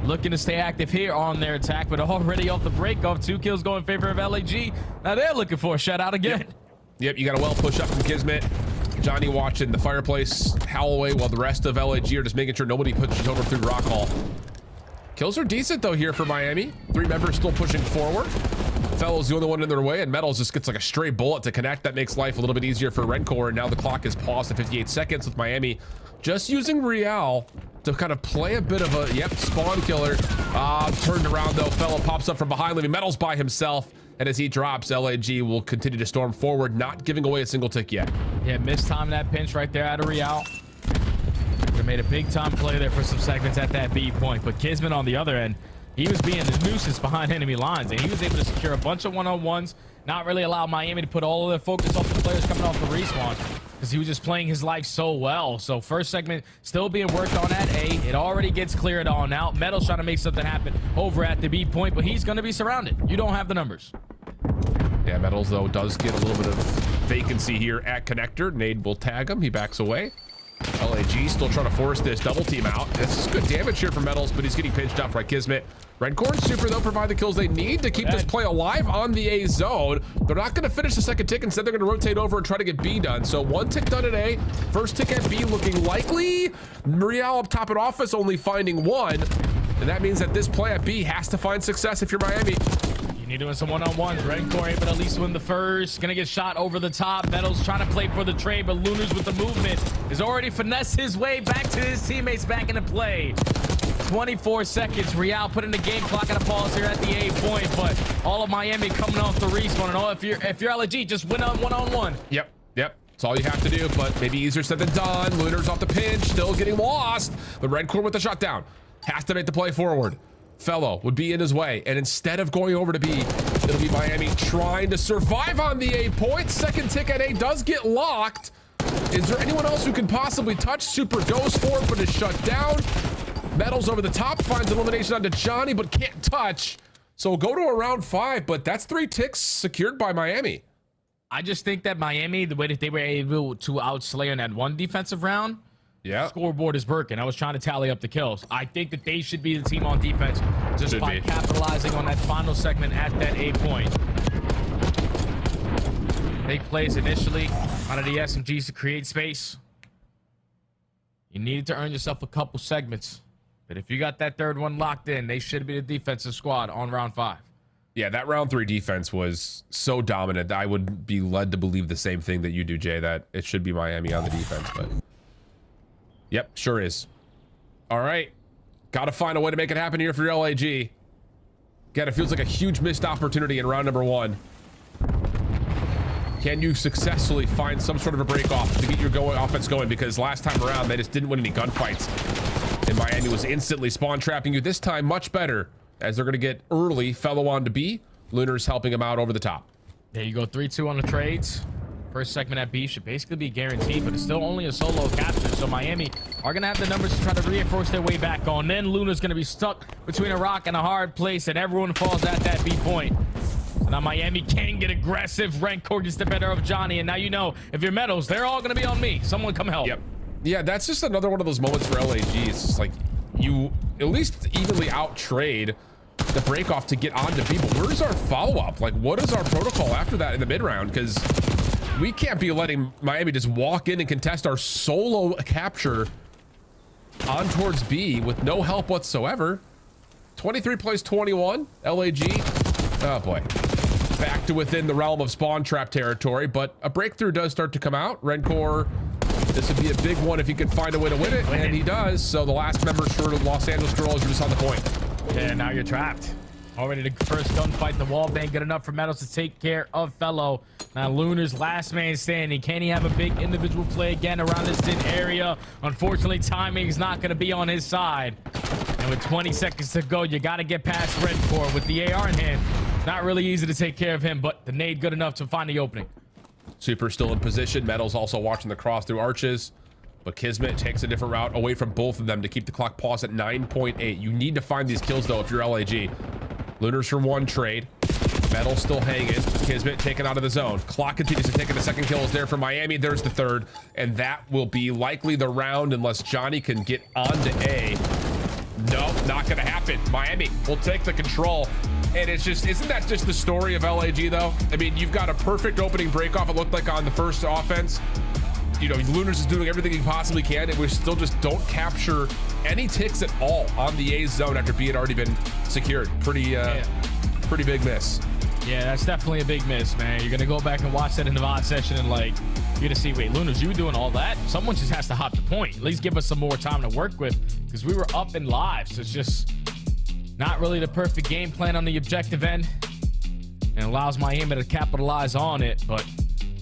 Looking to stay active here on their attack, but already off the break off, 2 kills going in favor of LAG. Now they're looking for a shutout again. Yep, you got a well push up from Kismet. Johnny watching the fireplace howl away while the rest of LAG are just making sure nobody pushes over through Rock Hall. Kills are decent though here for Miami. 3 members still pushing forward. Fellow's the only one in their way, and Metals just gets like a stray bullet to connect. That makes life a little bit easier for Rencore, and now the clock is paused at 58 seconds with Miami just using Real to kind of play a bit of a, spawn killer. Turned around though, Fellow pops up from behind, leaving Metals by himself, and as he drops, LAG will continue to storm forward, not giving away a single tick yet. Yeah, missed time that pinch right there out of Real. They made a big time play there for some segments at that B point, but Kismet on the other end, he was being the nuisance behind enemy lines, and he was able to secure a bunch of one-on-ones, not really allow Miami to put all of their focus off the players coming off the respawn, because he was just playing his life so well. So first segment still being worked on at A. It already gets cleared on out. Metal's trying to make something happen over at the B point, but he's going to be surrounded. You don't have the numbers. Yeah, Metals, though, does get a little bit of vacancy here at connector. Nade will tag him. He backs away. LAG still trying to force this double team out. This is good damage here for Metals, but he's getting pinched up by Kismet. Rencore and Super, though, provide the kills they need to keep this play alive on the A zone. They're not going to finish the second tick. Instead, they're going to rotate over and try to get B done. So one tick done at A. First tick at B looking likely. Real up top at office only finding one. And that means that this play at B has to find success if you're Miami. You need to win some one-on-ones. Rencore able to at least win the first. Gonna get shot over the top. Metals trying to play for the trade, but Lunars with the movement is already finessed his way back to his teammates back into play. 24 seconds. Real putting the game clock at a pause here at the A point, but all of Miami coming off the respawn. And all if you're LG, just win on one-on-one. Yep. That's all you have to do, but maybe easier said than done. Lunars off the pinch, still getting lost. The Rencore with the shutdown has to make the play forward. Fellow would be in his way, and instead of going over to B, it'll be Miami trying to survive on the A point. Second tick at A does get locked. Is there anyone else who can possibly touch? Super goes for it, but is shut down. Metals over the top, finds elimination onto Johnny, but can't touch. So we'll go to a round 5, but that's 3 ticks secured by Miami. I just think that Miami, the way that they were able to outslay in that one defensive round, scoreboard is broken. I was trying to tally up the kills. I think that they should be the team on defense just by capitalizing on that final segment at that A point. Big plays initially out of the SMGs to create space. You needed to earn yourself a couple segments. But if you got that third one locked in, they should be the defensive squad on round 5. Yeah, that round 3 defense was so dominant. I would be led to believe the same thing that you do, Jay, that it should be Miami on the defense, but yep, sure is. All right. Got to find a way to make it happen here for your LAG. Again, it feels like a huge missed opportunity in round number 1. Can you successfully find some sort of a break off to get your offense going? Because last time around, they just didn't win any gunfights. And Miami was instantly spawn trapping you. This time, much better, as they're going to get early. Fellow on to B. Lunars helping him out over the top. There you go, 3-2 on the trades. First segment at B should basically be guaranteed, but it's still only a solo capture. So Miami are going to have the numbers to try to reinforce their way back on. Then Luna's going to be stuck between a rock and a hard place, and everyone falls at that B point. So now Miami can get aggressive. Rencore gets the better of Johnny, and now you know, if you're Metals, they're all going to be on me. Someone come help. Yep. Yeah, that's just another one of those moments for LAG. It's just like you at least evenly out-trade the break off to get on to B, but where's our follow-up? Like, what is our protocol after that in the mid-round? Because we can't be letting Miami just walk in and contest our solo capture on towards B with no help whatsoever. 23 plays 21. LAG. Oh, boy. Back to within the realm of spawn trap territory, but a breakthrough does start to come out. Rencore, this would be a big one if he could find a way to win it, and he does. So the last members for Los Angeles Girls are just on the point. Yeah, now you're trapped. Already the first gunfight, the wall bang good enough for Metals to take care of Fellow. Now Lunar's last man standing. Can he have a big individual play again around this thin area? Unfortunately, timing is not going to be on his side. And with 20 seconds to go, you got to get past Rencore with the AR in hand. It's not really easy to take care of him, but the nade good enough to find the opening. Super still in position. Metals also watching the cross through arches. But Kismet takes a different route away from both of them to keep the clock paused at 9.8. You need to find these kills, though, if you're LAG. Lunars for 1 trade. Metal still hanging. Kismet taken out of the zone. Clock continues to take in the second kill is there for Miami. There's the third. And that will be likely the round unless Johnny can get onto A. No, not going to happen. Miami will take the control. And it's just, isn't that just the story of LAG, though? I mean, you've got a perfect opening breakoff, it looked like, on the first offense. You know, Lunars is doing everything he possibly can, and we still just don't capture any ticks at all on the A zone after B had already been secured. Pretty big miss. Yeah, that's definitely a big miss, man. You're gonna go back and watch that in the VOD session and like you're gonna see, wait, Lunas, you were doing all that? Someone just has to hop the point. At least give us some more time to work with, because we were up in live, so it's just not really the perfect game plan on the objective end, and allows Miami to capitalize on it. But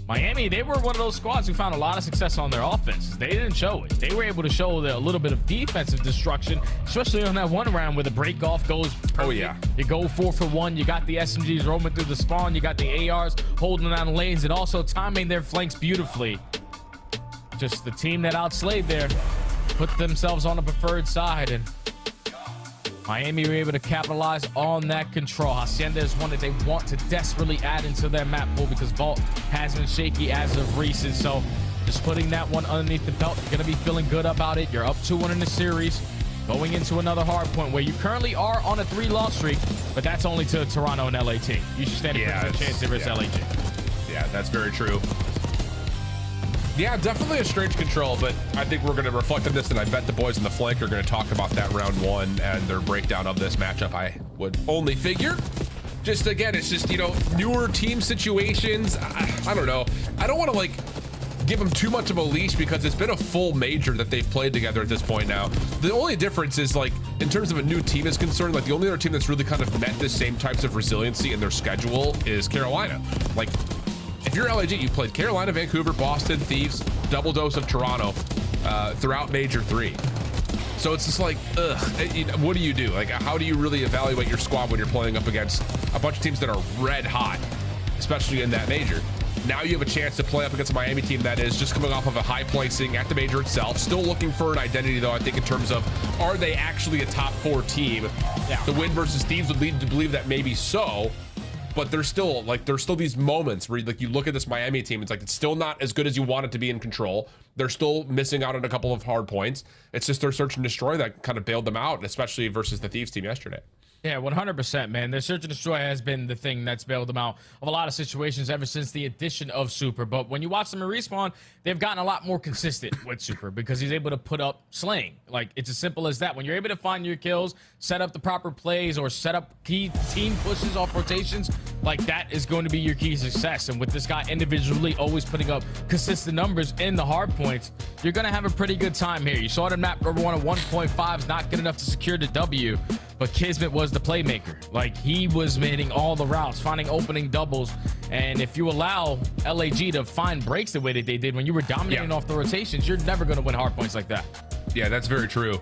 Miami, they were one of those squads who found a lot of success on their offense. They didn't show it. They were able to show a little bit of defensive destruction, especially on that one round where the break off goes perfect. Oh, yeah. You go 4 for 1. You got the SMGs roaming through the spawn. You got the ARs holding down the lanes and also timing their flanks beautifully. Just the team that outslayed there put themselves on the preferred side, and Miami were able to capitalize on that control. Hacienda is one that they want to desperately add into their map pool because Vault has been shaky as of recent. So just putting that one underneath the belt, you're going to be feeling good about it. You're up 2-1 in the series, going into another hard point where you currently are on a 3-loss streak, but that's only to Toronto and LAT. You should stand a pretty good chance there is LAG. Yeah, that's very true. Yeah, definitely a strange control, but I think we're going to reflect on this, and I bet the boys in the flank are going to talk about that round 1 and their breakdown of this matchup. I would only figure. Just again, it's just, you know, newer team situations. I don't know. I don't want to like give them too much of a leash because it's been a full major that they've played together at this point now. The only difference is like in terms of a new team is concerned, like the only other team that's really kind of met the same types of resiliency in their schedule is Carolina. Like, if you're LAG, you played Carolina, Vancouver, Boston, Thieves, double dose of Toronto throughout Major 3. So it's just like, what do you do? Like, how do you really evaluate your squad when you're playing up against a bunch of teams that are red hot, especially in that major? Now you have a chance to play up against a Miami team that is just coming off of a high placing at the major itself. Still looking for an identity, though, I think, in terms of, are they actually a top 4 team? Yeah. The win versus Thieves would lead to believe that maybe so. But there's still these moments where like you look at this Miami team, it's like it's still not as good as you want it to be in control. They're still missing out on a couple of hard points. It's just their search and destroy that kind of bailed them out, especially versus the Thieves team yesterday. Yeah, 100%, man. The search and destroy has been the thing that's bailed them out of a lot of situations ever since the addition of Super. But when you watch them in Respawn, they've gotten a lot more consistent with Super because he's able to put up slaying. Like, it's as simple as that. When you're able to find your kills, set up the proper plays, or set up key team pushes off rotations, like that is going to be your key to success. And with this guy individually always putting up consistent numbers in the hard points, you're going to have a pretty good time here. You saw it in map number 1 at 1.5 is not good enough to secure the W. But Kismet was the playmaker. Like, he was hitting all the routes, finding opening doubles. And if you allow LAG to find breaks the way that they did when you were dominating off the rotations, you're never going to win hard points like that. Yeah, that's very true.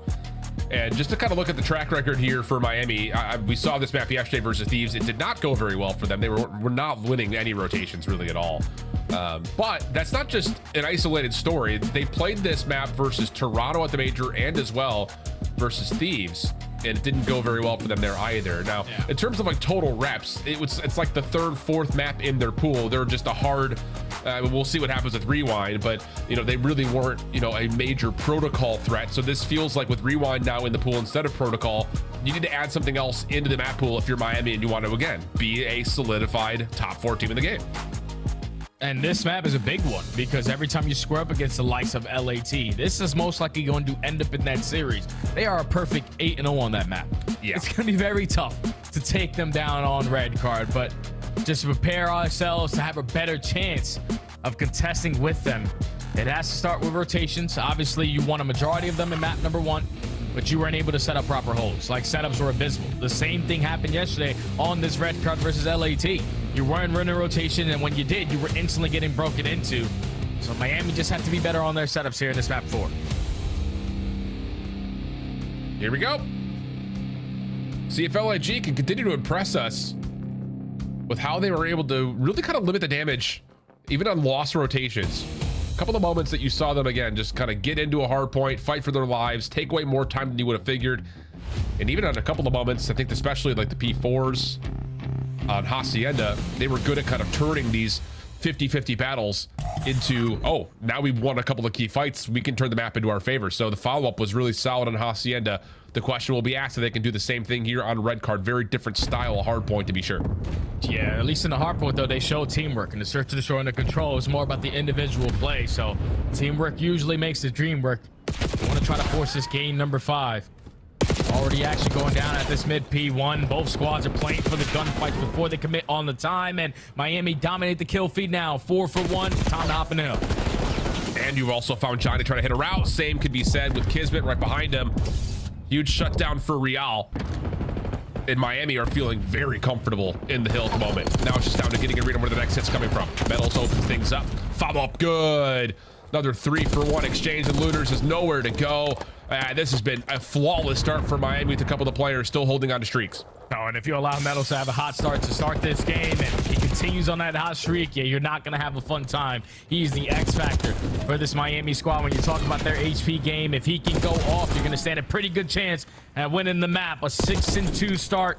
And just to kind of look at the track record here for Miami, we saw this map yesterday versus Thieves. It did not go very well for them. They were not winning any rotations really at all. But that's not just an isolated story. They played this map versus Toronto at the major and as well versus Thieves, and it didn't go very well for them there either. Now, in terms of like total reps, it's like the 3rd, 4th map in their pool. They're just a hard, we'll see what happens with Rewind, but you know, they really weren't, you know, a major protocol threat. So this feels like with Rewind now in the pool instead of protocol, you need to add something else into the map pool if you're Miami and you want to, again, be a solidified top 4 team in the game. And this map is a big one because every time you square up against the likes of LAT, this is most likely going to end up in that series. They are a perfect 8-0 on that map. Yeah. It's going to be very tough to take them down on red card, but just prepare ourselves to have a better chance of contesting with them. It has to start with rotations. Obviously, you won a majority of them in map number 1, but you weren't able to set up proper holds. Like, setups were abysmal. The same thing happened yesterday on this red card versus LAT. You weren't running rotation, and when you did, you were instantly getting broken into. So Miami just have to be better on their setups here in this map 4. Here we go. See if LIG can continue to impress us with how they were able to really kind of limit the damage, even on lost rotations. A couple of moments that you saw them, again, just kind of get into a hard point, fight for their lives, take away more time than you would have figured. And even on a couple of moments, I think especially like the P4s on Hacienda, they were good at kind of turning these 50-50 battles into, oh, now we've won a couple of key fights, we can turn the map into our favor. So the follow-up was really solid on Hacienda. The question will be asked if they can do the same thing here on red card. Very different style of hard point, to be sure. Yeah, at least in the hard point, though, they show teamwork, and the search and destroy and the control is more about the individual play. So teamwork usually makes the dream work. You want to try to force this game number 5. Already action going down at this mid P1. Both squads are playing for the gunfights before they commit on the time, and Miami dominate the kill feed now. 4 for 1. Time to hop in the hill. And you've also found Johnny trying to hit a route. Same could be said with Kismet right behind him. Huge shutdown for Real. And Miami are feeling very comfortable in the hill at the moment. Now it's just down to getting a read on where the next hit's coming from. Metals opens things up. Follow up good. Another 3 for 1 exchange, and Lunars is nowhere to go. This has been a flawless start for Miami with a couple of the players still holding on to streaks. Oh, and if you allow Metals to have a hot start to start this game and he continues on that hot streak, yeah, you're not going to have a fun time. He's the X factor for this Miami squad. When you talk about their HP game, if he can go off, you're going to stand a pretty good chance at winning the map. A 6-2 start.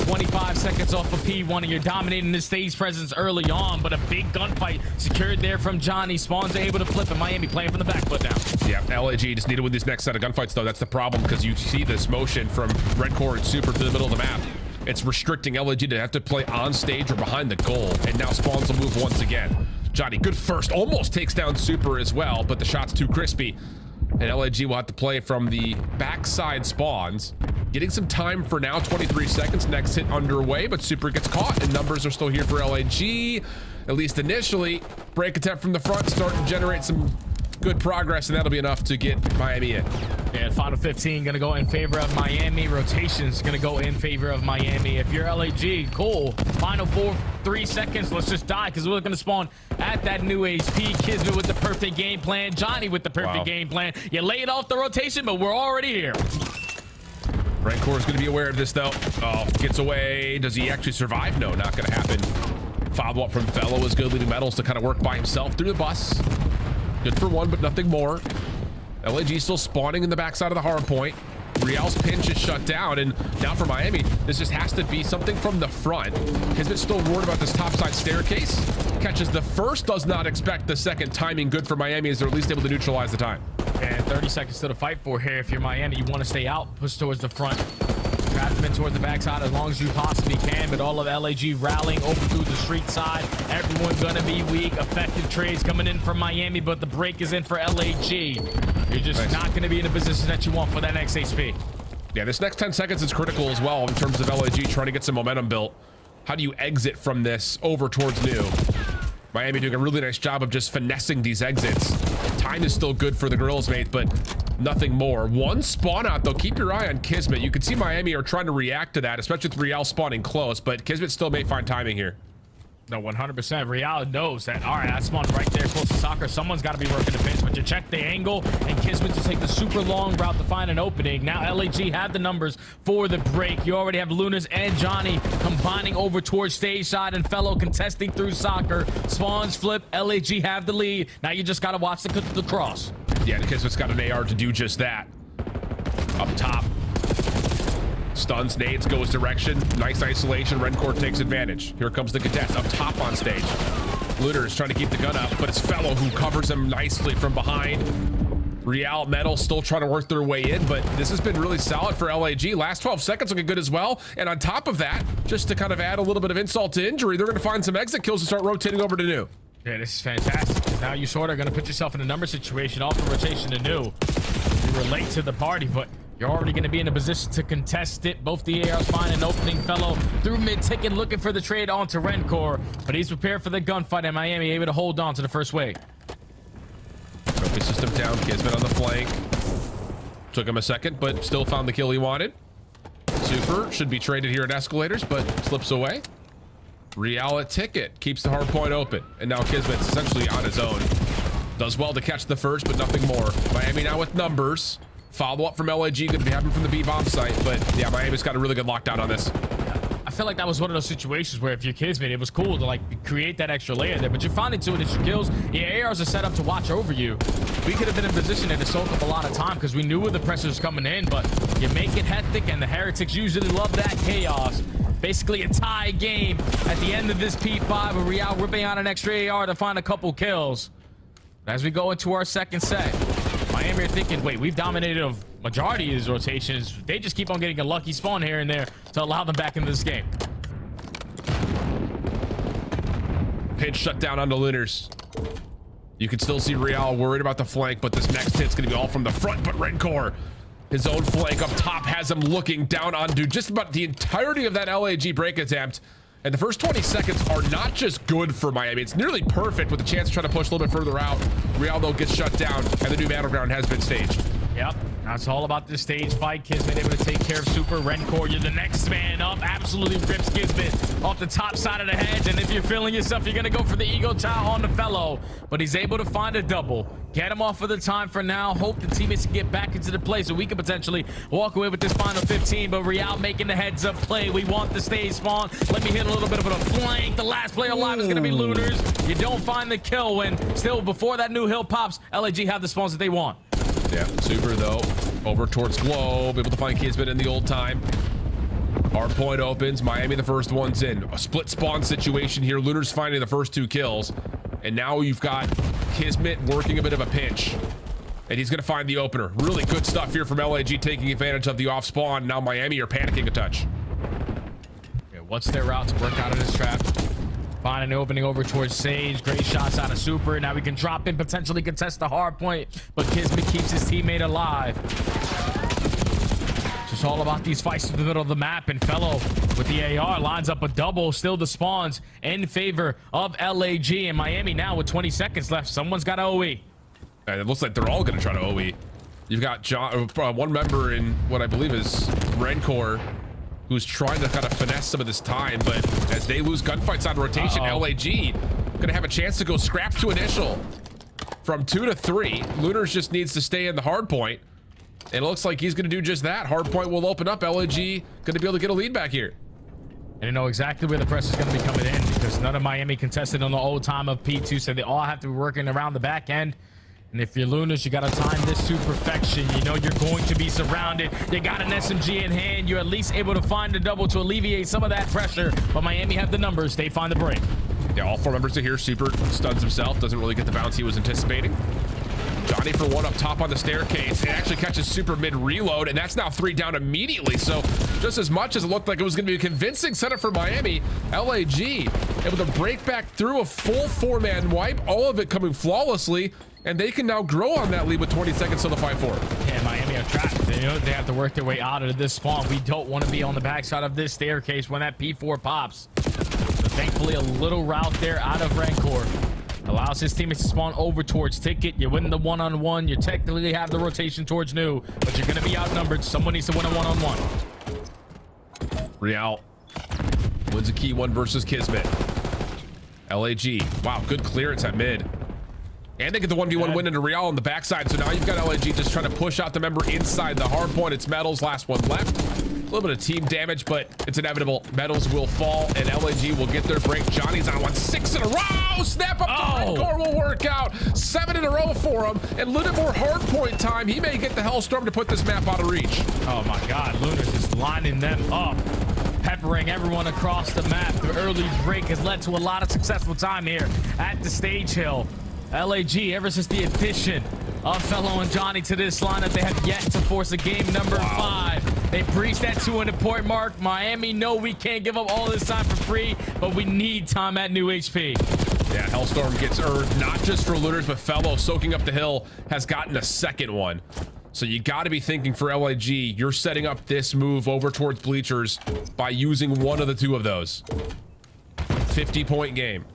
25 seconds off of P1, and you're dominating the stage presence early on, but a big gunfight secured there from Johnny. Spawns are able to flip, and Miami playing from the back foot now. Yeah, LAG just need to win this next set of gunfights, though. That's the problem, because you see this motion from Red Core and Super to the middle of the map. It's restricting LAG to have to play on stage or behind the goal, and now Spawns will move once again. Johnny, good first, almost takes down Super as well, but the shot's too crispy. And LAG will have to play from the backside Spawns. Getting some time for now, 23 seconds, next hit underway, but Super gets caught, and numbers are still here for LAG, at least initially. Break attempt from the front, start to generate some good progress, and that'll be enough to get Miami in. Yeah, final 15 gonna go in favor of Miami. Rotation's gonna go in favor of Miami. If you're LAG, cool. Final 3 seconds, let's just die, because we're gonna spawn at that new HP. Kismet with the perfect game plan. Johnny with the perfect game plan. You laid off the rotation, but we're already here. Red Core is going to be aware of this, though. Oh, gets away. Does he actually survive? No, not going to happen. Follow up from Fellow is good, leaving Metals to kind of work by himself through the bus. Good for 1, but nothing more. LAG still spawning in the backside of the hard point. Real's pinch is shut down, and now for Miami, this just has to be something from the front. Kismet's still worried about this topside staircase. Catches the first, does not expect the second. Timing good for Miami as they're at least able to neutralize the time. And 30 seconds still to fight for here. If you're Miami, you want to stay out, push towards the front. Trap them in towards the backside as long as you possibly can, but all of LAG rallying over through the street side. Everyone's going to be weak. Effective trades coming in from Miami, but the break is in for LAG. You're just not going to be in a position that you want for that next HP. Yeah, this next 10 seconds is critical as well in terms of LAG trying to get some momentum built. How do you exit from this over towards new? Miami doing a really nice job of just finessing these exits. Time is still good for the girls, mate, but nothing more. One spawn out, though. Keep your eye on Kismet. You can see Miami are trying to react to that, especially with Real spawning close, but Kismet still may find timing here. No, 100%. Real knows that, all right, I spawned right there close to soccer. Someone's got to be working the pinch, but you check the angle, and Kismet to take the super long route to find an opening. Now LAG have the numbers for the break. You already have Lunars and Johnny combining over towards stage side, and Fellow contesting through soccer. Spawns flip, LAG have the lead. Now you just got to watch the cross. Yeah, Kismet's got an AR to do just that. Up top. Stuns, nades, goes direction. Nice isolation. Red Core takes advantage. Here comes the contest up top on stage. Lunar is trying to keep the gun up, but it's Fellow who covers him nicely from behind. Real Metal still trying to work their way in, but this has been really solid for LAG. Last 12 seconds looking good as well. And on top of that, just to kind of add a little bit of insult to injury, they're going to find some exit kills and start rotating over to new. Yeah, this is fantastic. Now you sort of going to put yourself in a number situation off the rotation to new. You were late to the party, but you're already going to be in a position to contest it. Both the ARs find an opening. Fellow through mid-ticket looking for the trade onto Rencore, but he's prepared for the gunfight, and Miami able to hold on to the first wave. Trophy system down. Kismet on the flank. Took him a second, but still found the kill he wanted. Super should be traded here at Escalators, but slips away. Real at ticket keeps the hard point open, and now Kismet's essentially on his own. Does well to catch the first, but nothing more. Miami now with numbers. Follow up from LAG, going to be happening from the B-bomb site, but yeah, Miami's got a really good lockdown on this. I feel like that was one of those situations where if you're Kismet, it was cool to like create that extra layer there, but you're finding two initial kills. Your ARs are set up to watch over you. We could have been in position to soak up a lot of time because we knew where the pressure was coming in, but you make it hectic, and the Heretics usually love that chaos. Basically a tie game at the end of this P5 with Real ripping out an extra AR to find a couple kills. As we go into our second set, Miami are thinking, wait, we've dominated a majority of these rotations. They just keep on getting a lucky spawn here and there to allow them back into this game. Pinch shut down on the Lunars. You can still see Real worried about the flank, but this next hit's going to be all from the front, but Red Core His own flank up top has him looking down onto just about the entirety of that LAG break attempt. And the first 20 seconds are not just good for Miami. It's nearly perfect with a chance to try to push a little bit further out. Real, though, gets shut down, and the new battleground has been staged. Yep, that's all about the stage fight. Kismet able to take care of Super. Rencor, you're the next man up. Absolutely rips Kismet off the top side of the head. And if you're feeling yourself, you're going to go for the Ego Chow on the fellow. But he's able to find a double. Get him off for the time for now. Hope the teammates can get back into the play so we can potentially walk away with this final 15. But Real making the heads up play. We want the stage spawn. Let me hit a little bit of a flank. The last player alive is going to be Lunars. You don't find the kill when still before that new hill pops, LAG have the spawns that they want. Yeah, Super, though, over towards Globe, able to find Kismet in the old time. Hard point opens. Miami, the first one's in. A split spawn situation here. Lunar's finding the first 2 kills. And now you've got Kismet working a bit of a pinch. And he's going to find the opener. Really good stuff here from LAG, taking advantage of the off spawn. Now Miami are panicking a touch. Okay, what's their route to work out of this trap? Find an opening over towards Sage. Great shots out of Super. Now we can drop in, potentially contest the hard point, but Kismet keeps his teammate alive. It's all about these fights in the middle of the map, and Fellow with the AR lines up a double. Still the spawns in favor of LAG, and Miami now with 20 seconds left. Someone's got to OE. And it looks like they're all going to try to OE. You've got one member in what I believe is Rencor, who's trying to kind of finesse some of this time, but as they lose gunfights on rotation, LAG gonna have a chance to go scrap to initial from 2 to 3. Lunars just needs to stay in the hard point, and it looks like he's gonna do just that. Hard point will open up. LAG gonna be able to get a lead back here. And you know exactly where the press is gonna be coming in, because none of Miami contested on the old time of P2, so they all have to be working around the back end. And if you're Lunars, you got to time this to perfection. You know you're going to be surrounded. You got an SMG in hand. You're at least able to find a double to alleviate some of that pressure. But Miami have the numbers. They find the break. Yeah, all 4 members are here. Super stuns himself. Doesn't really get the bounce he was anticipating. Johnny for 1 up top on the staircase. It actually catches Super mid reload, and that's now 3 down immediately. So just as much as it looked like it was going to be a convincing setup for Miami, LAG able to break back through a full 4-man wipe, all of it coming flawlessly. And they can now grow on that lead with 20 seconds to the 5-4. Yeah, Miami are trapped. They know they have to work their way out of this spawn. We don't want to be on the backside of this staircase when that P4 pops. So thankfully, a little route there out of Rancor allows his teammates to spawn over towards Ticket. You win the one-on-one. You technically have the rotation towards New, but you're going to be outnumbered. Someone needs to win a one-on-one. Real wins a key 1 versus Kismet. LAG, wow, good clearance at mid. And they get the 1v1 win into Real on the backside. So now you've got LAG just trying to push out the member inside the hard point. It's Metals, last one left. A little bit of team damage, but it's inevitable. Metals will fall, and LAG will get their break. Johnny's on 1, 6 in a row. Snap up to Rencor will work out. 7 in a row for him. And a little bit more hard point time. He may get the Hellstorm to put this map out of reach. Oh my God, Lunars is lining them up, peppering everyone across the map. The early break has led to a lot of successful time here at the stage hill. LAG, ever since the addition of Fellow and Johnny to this lineup, they have yet to force a game number 5. They breached that 200-point mark. Miami, no, we can't give up all this time for free, but we need time at new HP. Yeah, Hellstorm gets earned, not just for Lunars, but Fellow soaking up the hill has gotten a second one. So you got to be thinking for LAG, you're setting up this move over towards Bleachers by using one of the 2 of those. 50-point game.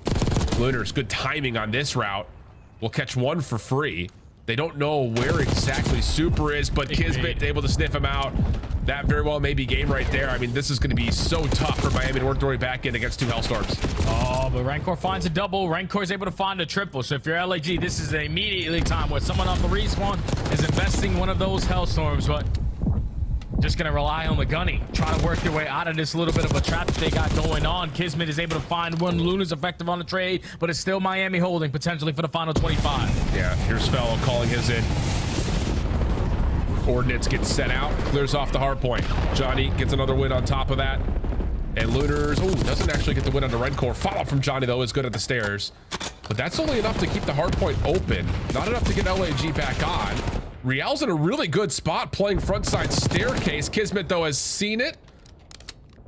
Lunars, good timing on this route. Will catch 1 for free. They don't know where exactly Super is, but Kismet able to sniff him out. That very well may be game right there. I mean, this is going to be so tough for Miami to work their way back in against 2 Hellstorms. Oh, but Rancor finds a double. Rancor is able to find a triple. So if you're LAG, this is immediately time where someone off the respawn is investing one of those Hellstorms, but just going to rely on the gunny, trying to work your way out of this little bit of a trap that they got going on. Kismet is able to find 1. Lunar's effective on the trade, but it's still Miami holding potentially for the final 25. Yeah, here's Fellow calling his in. Ordnance gets set out, clears off the hard point. Johnny gets another win on top of that. And Lunars, doesn't actually get the win under Rencor. Follow from Johnny, though, is good at the stairs. But that's only enough to keep the hard point open. Not enough to get LAG back on. Real's in a really good spot playing frontside staircase. Kismet, though, has seen it.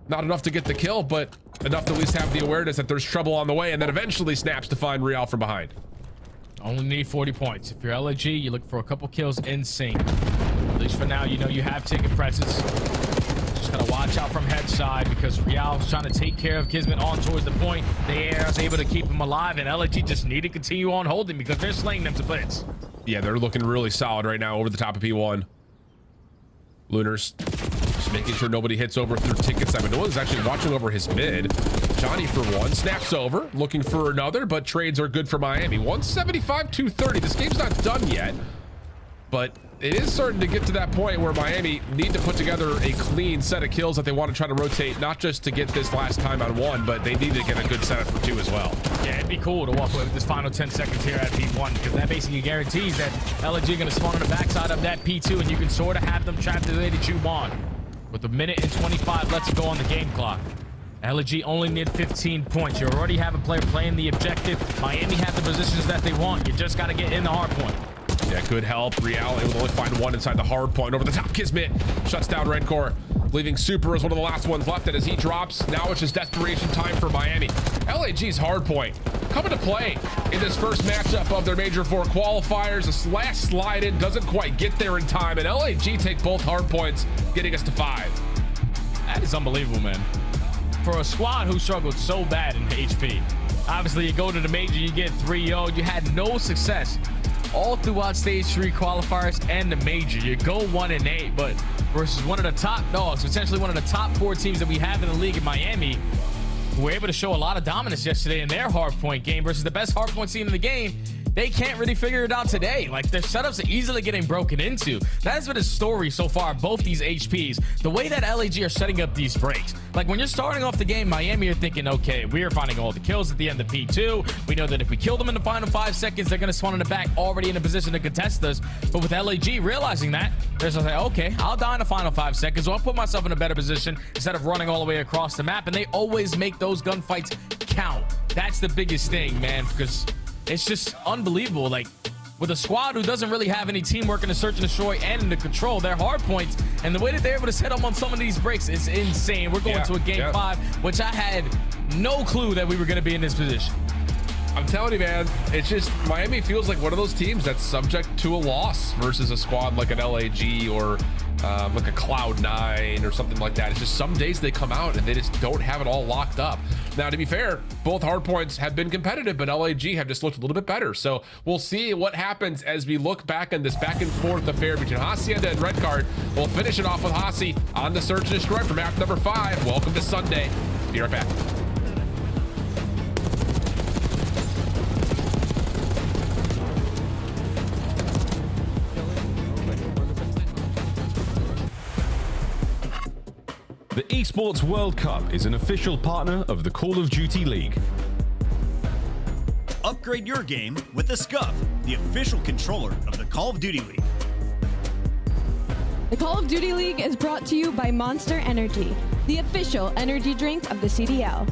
Not enough to get the kill, but enough to at least have the awareness that there's trouble on the way, and then eventually snaps to find Real from behind. Only need 40 points. If you're LAG, you look for a couple kills in sync. At least for now, you know you have ticket presence. Just gotta watch out from head side because Real's trying to take care of Kismet on towards the point. The air is able to keep him alive, and LG just need to continue on holding because they're slaying them to bits. Yeah, they're looking really solid right now over the top of P1. Lunars just making sure nobody hits over through tickets. I mean, no one's actually watching over his mid. Johnny for one, snaps over, looking for another, but trades are good for Miami. 175-230. This game's not done yet, but it is starting to get to that point where Miami need to put together a clean set of kills that they want to try to rotate, not just to get this last time on 1, but they need to get a good setup for 2 as well. Yeah, it'd be cool to walk away with this final 10 seconds here at P1 because that basically guarantees that LG are going to spawn on the backside of that P2 and you can sort of have them trapped the way that you want. With a minute and 25 left to go on the game clock. LG only need 15 points. You already have a player playing the objective. Miami have the positions that they want. You just got to get in the hard point. Yeah, good help. Real able to only find one inside the hard point. Over the top, Kismet shuts down Red Core, leaving Super as one of the last ones left. And as he drops, now it's just desperation time for Miami. LAG's hard point coming to play in this first matchup of their Major 4 qualifiers. A last slide in doesn't quite get there in time, and LAG take both hard points, getting us to 5. That is unbelievable, man. For a squad who struggled so bad in HP. Obviously, you go to the Major, you get 3-0. You had no success all throughout stage 3 qualifiers and the Major. You go 1-8, but versus one of the top dogs, potentially one of the top 4 teams that we have in the league in Miami, who were able to show a lot of dominance yesterday in their hardpoint game versus the best hardpoint team in the game. They can't really figure it out today. Like, their setups are easily getting broken into. That has been a story so far, both these HPs. The way that LAG are setting up these breaks. Like, when you're starting off the game, Miami are thinking, okay, we're finding all the kills at the end of P2. We know that if we kill them in the final 5 seconds, they're going to spawn in the back already in a position to contest us. But with LAG realizing that, they're just like, okay, I'll die in the final 5 seconds, so I'll put myself in a better position instead of running all the way across the map. And they always make those gunfights count. That's the biggest thing, man, because it's just unbelievable. Like, with a squad who doesn't really have any teamwork in the search and destroy and in the control, their hard points and the way that they're able to set up on some of these breaks is insane. We're going to a game 5, which I had no clue that we were going to be in this position. I'm telling you, man, it's just Miami feels like one of those teams that's subject to a loss versus a squad like an LAG or like a Cloud9 or something like that. It's just some days they come out and they just don't have it all locked up. Now, to be fair, both hardpoints have been competitive, but LAG have just looked a little bit better. So we'll see what happens as we look back on this back and forth affair between Hacienda and Red Card. We'll finish it off with Hasi on the Search and Destroy for map number 5. Welcome to Sunday. Be right back. The Esports World Cup is an official partner of the Call of Duty League. Upgrade your game with the SCUF, the official controller of the Call of Duty League. The Call of Duty League is brought to you by Monster Energy, the official energy drink of the CDL.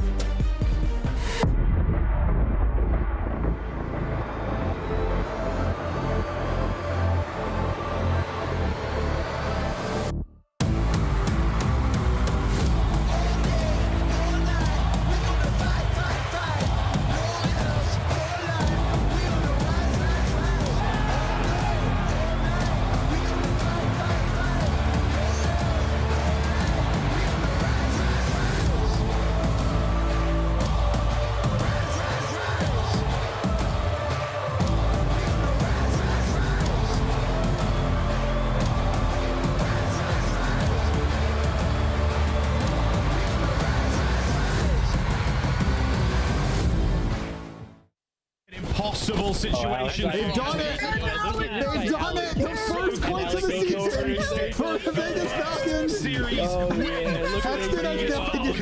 Impossible situation. They've done it. They've done it. The first points of the season for the Vegas Falcons. Series win. Hexton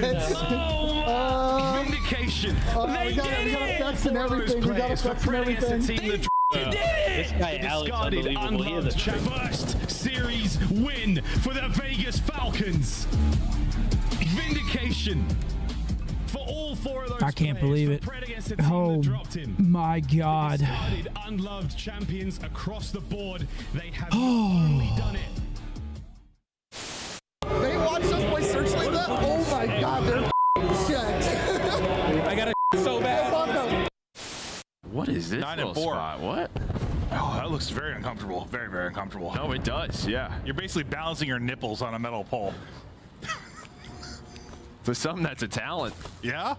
has Vindication. We got effects and everything. We got effects and everything. This guy Alex, unbelievable. He is a first series win for the Vegas Falcons. Vindication. For all 4 of those I can't believe it. Oh my God. Unloved champions across the board. They have only done it. They watched us play Search like that? Oh my God, they're shit. I got it so bad. What is is this 9 and little 4. spot? What? Oh, that looks very uncomfortable. Very, very uncomfortable. No, it does. Yeah. You're basically balancing your nipples on a metal pole. For some, that's a talent. Yeah.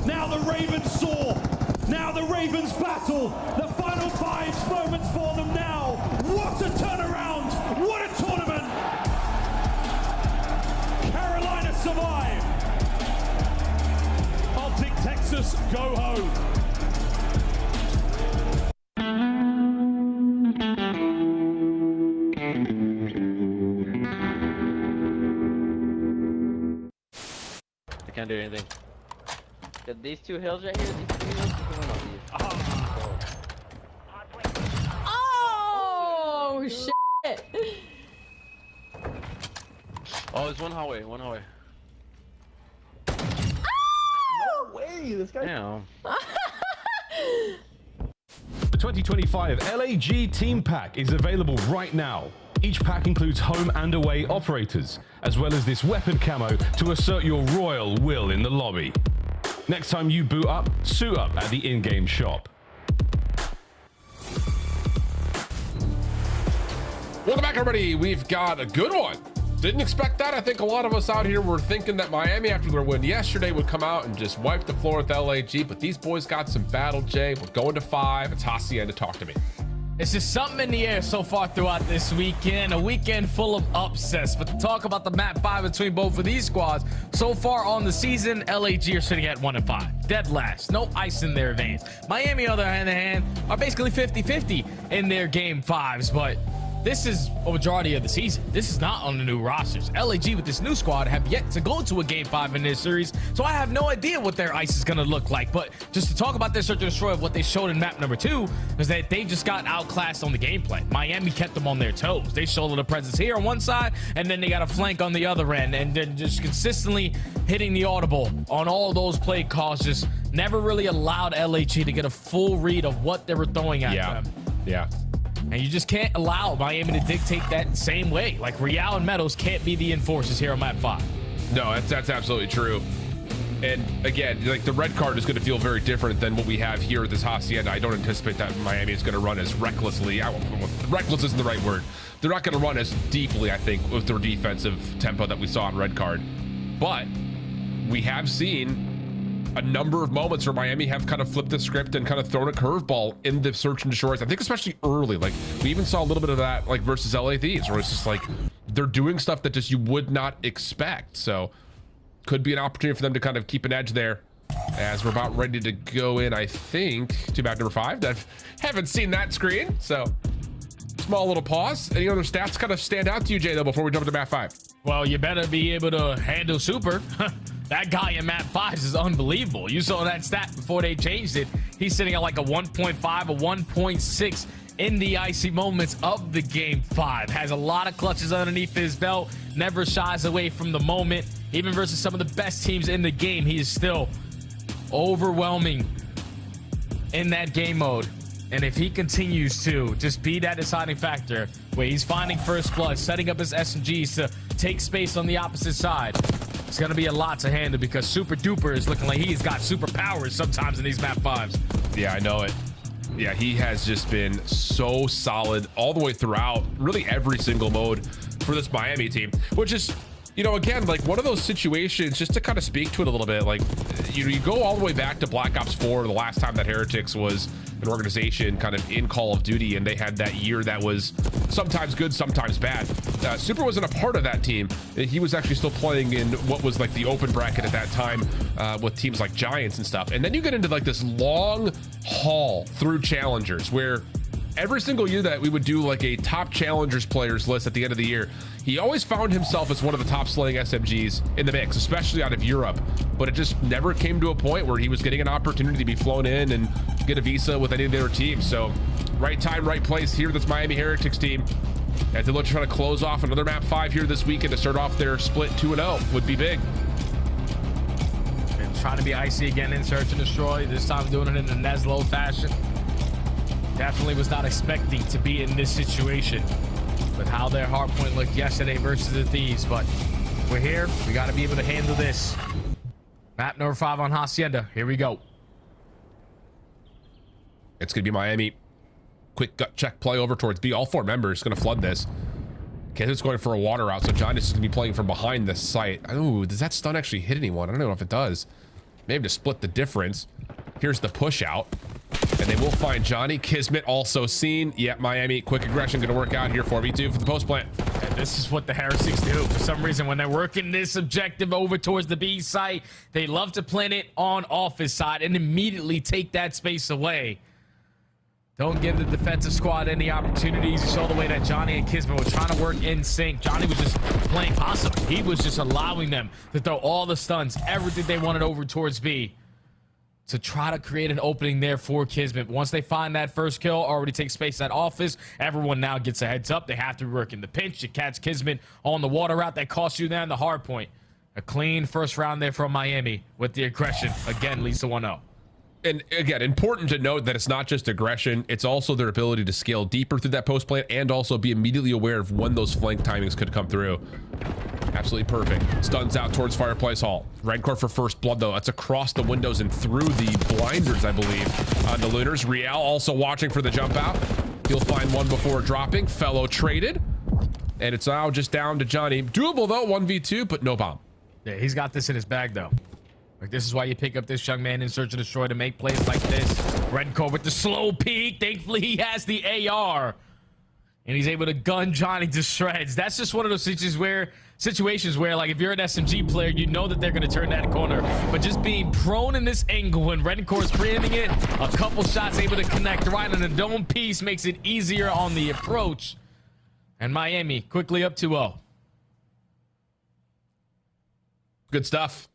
Now the Ravens soar. Now the Ravens battle. The final 5 moments for them now. What a turnaround. What a tournament. Carolina survive. Optic Texas go home. I can't do anything. Got these 2 hills right here. These 2 hills. Oh shit! Oh, there's one hallway. One hallway. No way. This guy. Damn. The 2025 LAG Team Pack is available right now. Each pack includes home and away operators, as well as this weapon camo to assert your royal will in the lobby. Next time you boot up, suit up at the in-game shop. Welcome back, everybody. We've got a good one. Didn't expect that. I think a lot of us out here were thinking that Miami, after their win yesterday, would come out and just wipe the floor with LAG, but these boys got some battle, Jay. We're going to 5. It's Hacienda. Talk to me. It's just something in the air so far throughout this weekend. A weekend full of upsets. But to talk about the map 5 between both of these squads, so far on the season, LAG are sitting at 1 and 5. Dead last. No ice in their veins. Miami, on the other hand, are basically 50-50 in their game 5s. But this is a majority of the season. This is not on the new rosters. LAG with this new squad have yet to go to a game 5 in this series, so I have no idea what their ice is going to look like. But just to talk about their search and destroy of what they showed in map number 2 is that they just got outclassed on the gameplay. Miami kept them on their toes. They showed a presence here on one side, and then they got a flank on the other end, and then just consistently hitting the audible on all those play calls. Just never really allowed LAG to get a full read of what they were throwing at them. Yeah. And you just can't allow Miami to dictate that same way. Like, Real and Meadows can't be the enforcers here on map 5. No, that's absolutely true. And again, like, the red card is going to feel very different than what we have here at this Hacienda. I don't anticipate that Miami is going to run as recklessly. Reckless isn't the right word. They're not going to run as deeply, I think, with their defensive tempo that we saw on red card. But we have seen a number of moments where Miami have kind of flipped the script and kind of thrown a curveball in the search and destroys. I think especially early, like we even saw a little bit of that like versus LA Thieves, where it's just like they're doing stuff that just you would not expect. So could be an opportunity for them to kind of keep an edge there as we're about ready to go in, I think, to map number 5. I haven't seen that screen, so small little pause. Any other stats kind of stand out to you, Jay, though, before we jump to map 5? Well, you better be able to handle super. That guy in map 5 is unbelievable. You saw that stat before they changed it. He's sitting at like a 1.5, a 1.6 in the icy moments of the game 5. Has a lot of clutches underneath his belt. Never shies away from the moment. Even versus some of the best teams in the game, he is still overwhelming in that game mode. And if he continues to just be that deciding factor where he's finding first blood, setting up his SMGs to take space on the opposite side, it's going to be a lot to handle because Super Duper is looking like he's got superpowers sometimes in these map 5s. Yeah, I know it. Yeah, he has just been so solid all the way throughout really every single mode for this Miami team, which is, you know, again, like one of those situations, just to kind of speak to it a little bit, like, you know, you go all the way back to Black Ops 4, the last time that Heretics was an organization kind of in Call of Duty, and they had that year that was sometimes good, sometimes bad. Super wasn't a part of that team. He was actually still playing in what was like the open bracket at that time with teams like Giants and stuff. And then you get into like this long haul through challengers where every single year that we would do like a top challengers players list at the end of the year, he always found himself as one of the top slaying SMGs in the mix, especially out of Europe. But it just never came to a point where he was getting an opportunity to be flown in and get a visa with any of their teams. So right time, right place here, this Miami Heretics team. As they look to try to close off another map 5 here this weekend to start off their split 2-0 would be big. And trying to be icy again in search and destroy, this time doing it in the Neslo fashion. Definitely was not expecting to be in this situation with how their hardpoint looked yesterday versus the Thieves, but we're here. We got to be able to handle this. Map number 5 on Hacienda. Here we go. It's going to be Miami. Quick gut check play over towards B. All 4 members going to flood this. Kismet's going for a water route, so Johnny is going to be playing from behind this site. Oh, does that stun actually hit anyone? I don't know if it does. Maybe to split the difference. Here's the push out. And they will find Johnny. Kismet also seen. Yep, Miami. Quick aggression going to work out here. 4v2 for the post plant. And this is what the Heretics do. For some reason, when they're working this objective over towards the B site, they love to plant it on office side and immediately take that space away. Don't give the defensive squad any opportunities. You saw the way that Johnny and Kismet were trying to work in sync. Johnny was just playing possum. He was just allowing them to throw all the stuns, everything they wanted over towards B, to try to create an opening there for Kismet. Once they find that first kill, already take space at office, everyone now gets a heads up. They have to be working the pinch to catch Kismet on the water route that costs you there in the hard point. A clean first round there from Miami with the aggression. Again, leads to 1-0. And again, important to note that it's not just aggression, it's also their ability to scale deeper through that post plant and also be immediately aware of when those flank timings could come through. Absolutely perfect. Stuns out towards Fireplace Hall. Redcore for first blood, though. That's across the windows and through the blinders, I believe, on the Lunars. Riel also watching for the jump out. He'll find one before dropping. Fellow traded. And it's now just down to Johnny. Doable, though, 1v2, but no bomb. Yeah, he's got this in his bag, though. Like, this is why you pick up this young man in Search and Destroy to make plays like this. Redcore with the slow peek. Thankfully, he has the AR. And he's able to gun Johnny to shreds. That's just one of those situations where, like, if you're an SMG player, you know that they're going to turn that corner. But just being prone in this angle when Redcore is preempting it, a couple shots able to connect right on the dome piece makes it easier on the approach. And Miami quickly up 2-0. Good stuff.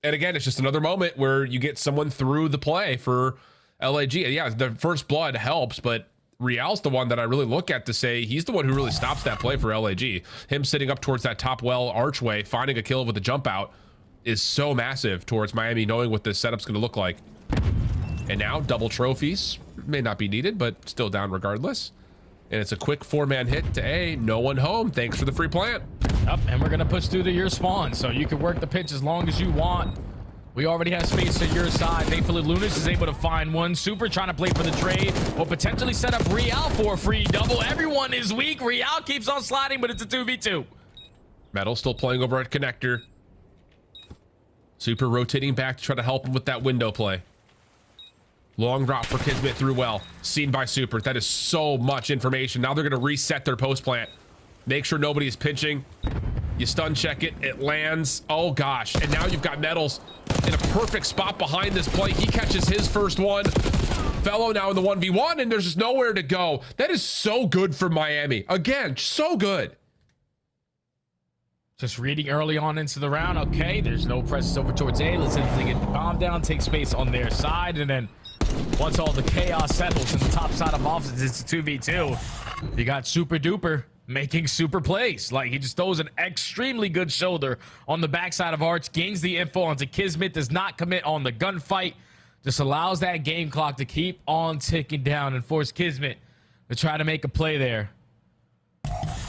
And again, it's just another moment where you get someone through the play for LAG. Yeah, the first blood helps, but Rial's the one that I really look at to say he's the one who really stops that play for LAG. Him sitting up towards that top well archway, finding a kill with a jump out is so massive towards Miami, knowing what this setup's going to look like. And now double trophies may not be needed, but still down regardless. And it's a quick 4-man hit to A. No one home. Thanks for the free plant. Yep, and we're going to push through to your spawn, so you can work the pitch as long as you want. We already have space to your side. Thankfully, Lunas is able to find one. Super trying to play for the trade. Will potentially set up Rial for a free double. Everyone is weak. Rial keeps on sliding, but it's a 2v2. Metal still playing over at connector. Super rotating back to try to help him with that window play. Long drop for Kismet through well. Seen by Super. That is so much information. Now they're going to reset their post plant. Make sure nobody is pinching. You stun check it. It lands. Oh, gosh. And now you've got Metals in a perfect spot behind this play. He catches his first one. Fellow now in the 1v1, and there's just nowhere to go. That is so good for Miami. Again, so good. Just reading early on into the round. Okay, there's no presence over towards A. Let's see if they get the bomb down, take space on their side, and then once all the chaos settles in the top side of office, it's a 2v2. You got Super Duper making super plays. Like, he just throws an extremely good shoulder on the backside of Arch, gains the info onto Kismet, does not commit on the gunfight, just allows that game clock to keep on ticking down and force Kismet to try to make a play there.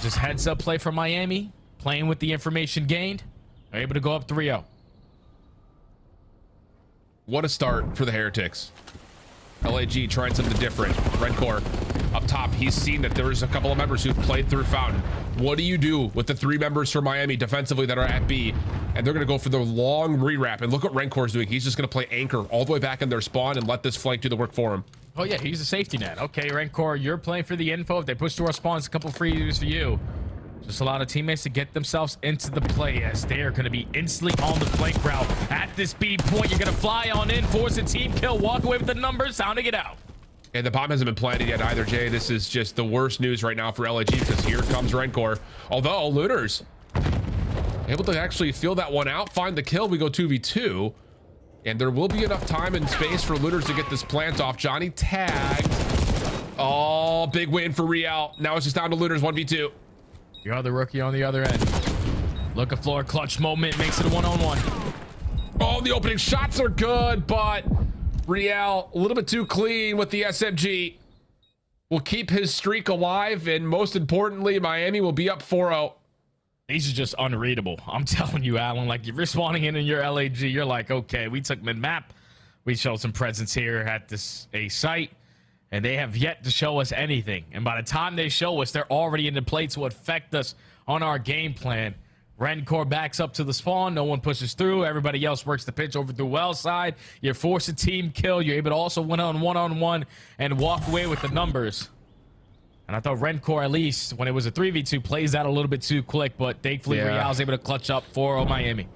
Just heads up play from Miami, playing with the information gained. They're able to go up 3-0. What a start for the Heretics. LAG trying something different. Redcore up top. He's seen that there's a couple of members who played through Fountain. What do you do with the 3 members for Miami defensively that are at B? And they're going to go for the long rewrap. And look what Rencore's doing. He's just going to play anchor all the way back in their spawn and let this flank do the work for him. Oh, yeah, he's a safety net. Okay, Rencore, you're playing for the info. If they push through our spawns, a couple free use for you. Just a lot of teammates to get themselves into the play as they are going to be instantly on the flank route. At this speed point, you're going to fly on in, force a team kill, walk away with the numbers, sounding it out. And the bomb hasn't been planted yet either, Jay. This is just the worst news right now for LAG because here comes Rencore. Although, Looters able to actually feel that one out, find the kill. We go 2v2. And there will be enough time and space for Looters to get this plant off. Johnny tagged. Oh, big win for Rial. Now it's just down to Looters 1v2. You're the rookie on the other end. Look, a floor clutch moment makes it a 1-on-1. Oh, the opening shots are good, but Rial a little bit too clean with the SMG. Will keep his streak alive, and most importantly, Miami will be up 4-0. These are just unreadable. I'm telling you, Alan, like, if you're spawning in your LAG, you're like, okay, we took mid-map. We showed some presence here at this A site. and they have yet to show us anything. And by the time they show us, they're already in the play to affect us on our game plan. Rencore backs up to the spawn. No one pushes through. Everybody else works the pitch over through well side. You force a team kill. You're able to also win on one-on-one and walk away with the numbers. And I thought Rencore, at least when it was a 3v2, plays that a little bit too quick, but thankfully Real's able to clutch up for Miami.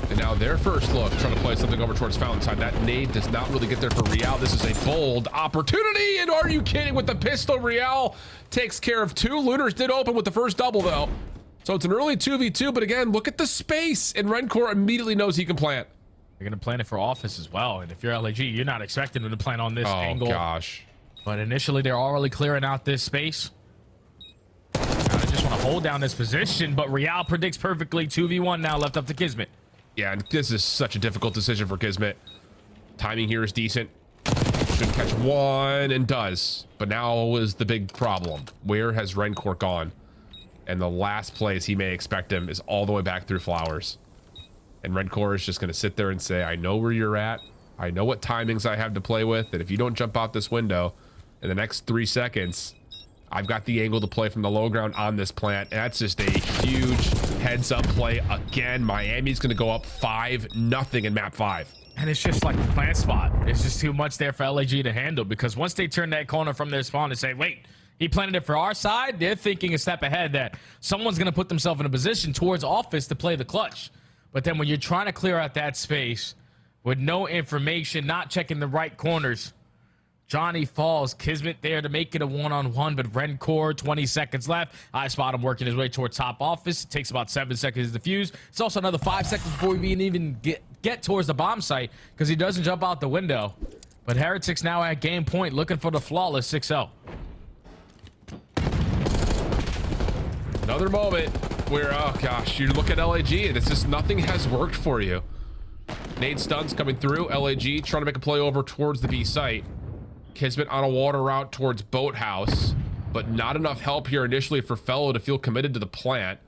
And now their first look, trying to play something over towards Fountain. That nade does not really get there for Real. This is a bold opportunity, and are you kidding? With the pistol, Real takes care of 2. Lunars did open with the first double, though. So it's an early 2v2, but again, look at the space, and Rencore immediately knows he can plant. You're going to plan it for office as well, and if you're LAG, you're not expecting them to plant on this angle. Oh, gosh. But initially, they're already clearing out this space. Now they just want to hold down this position, but Real predicts perfectly. 2v1 now left up to Kismet. Yeah, and this is such a difficult decision for Kismet. Timing here is decent. Should catch one, and does. But now is the big problem. Where has Rencore gone? And the last place he may expect him is all the way back through Flowers. And Rencore is just going to sit there and say, I know where you're at. I know what timings I have to play with. And if you don't jump out this window in the next 3 seconds, I've got the angle to play from the low ground on this plant. And that's just a huge heads-up play. Again, Miami's going to go up 5-0 in map 5. And it's just like the plant spot. It's just too much there for LAG to handle, because once they turn that corner from their spawn and say, wait, he planted it for our side, they're thinking a step ahead that someone's going to put themselves in a position towards office to play the clutch. But then when you're trying to clear out that space with no information, not checking the right corners, Johnny falls. Kismet there to make it a one-on-one, but Rencore, 20 seconds left. I spot him working his way toward top office. It takes about 7 seconds to defuse. It's also another 5 seconds before we even get towards the bomb site, because he doesn't jump out the window. But Heretics now at game point, looking for the flawless 6-0. Another moment where, oh gosh, you look at LAG and it's just nothing has worked for you. Nade stuns coming through. LAG trying to make a play over towards the B site. Kismet on a water route towards Boathouse, but not enough help here initially for Fellow to feel committed to the plant.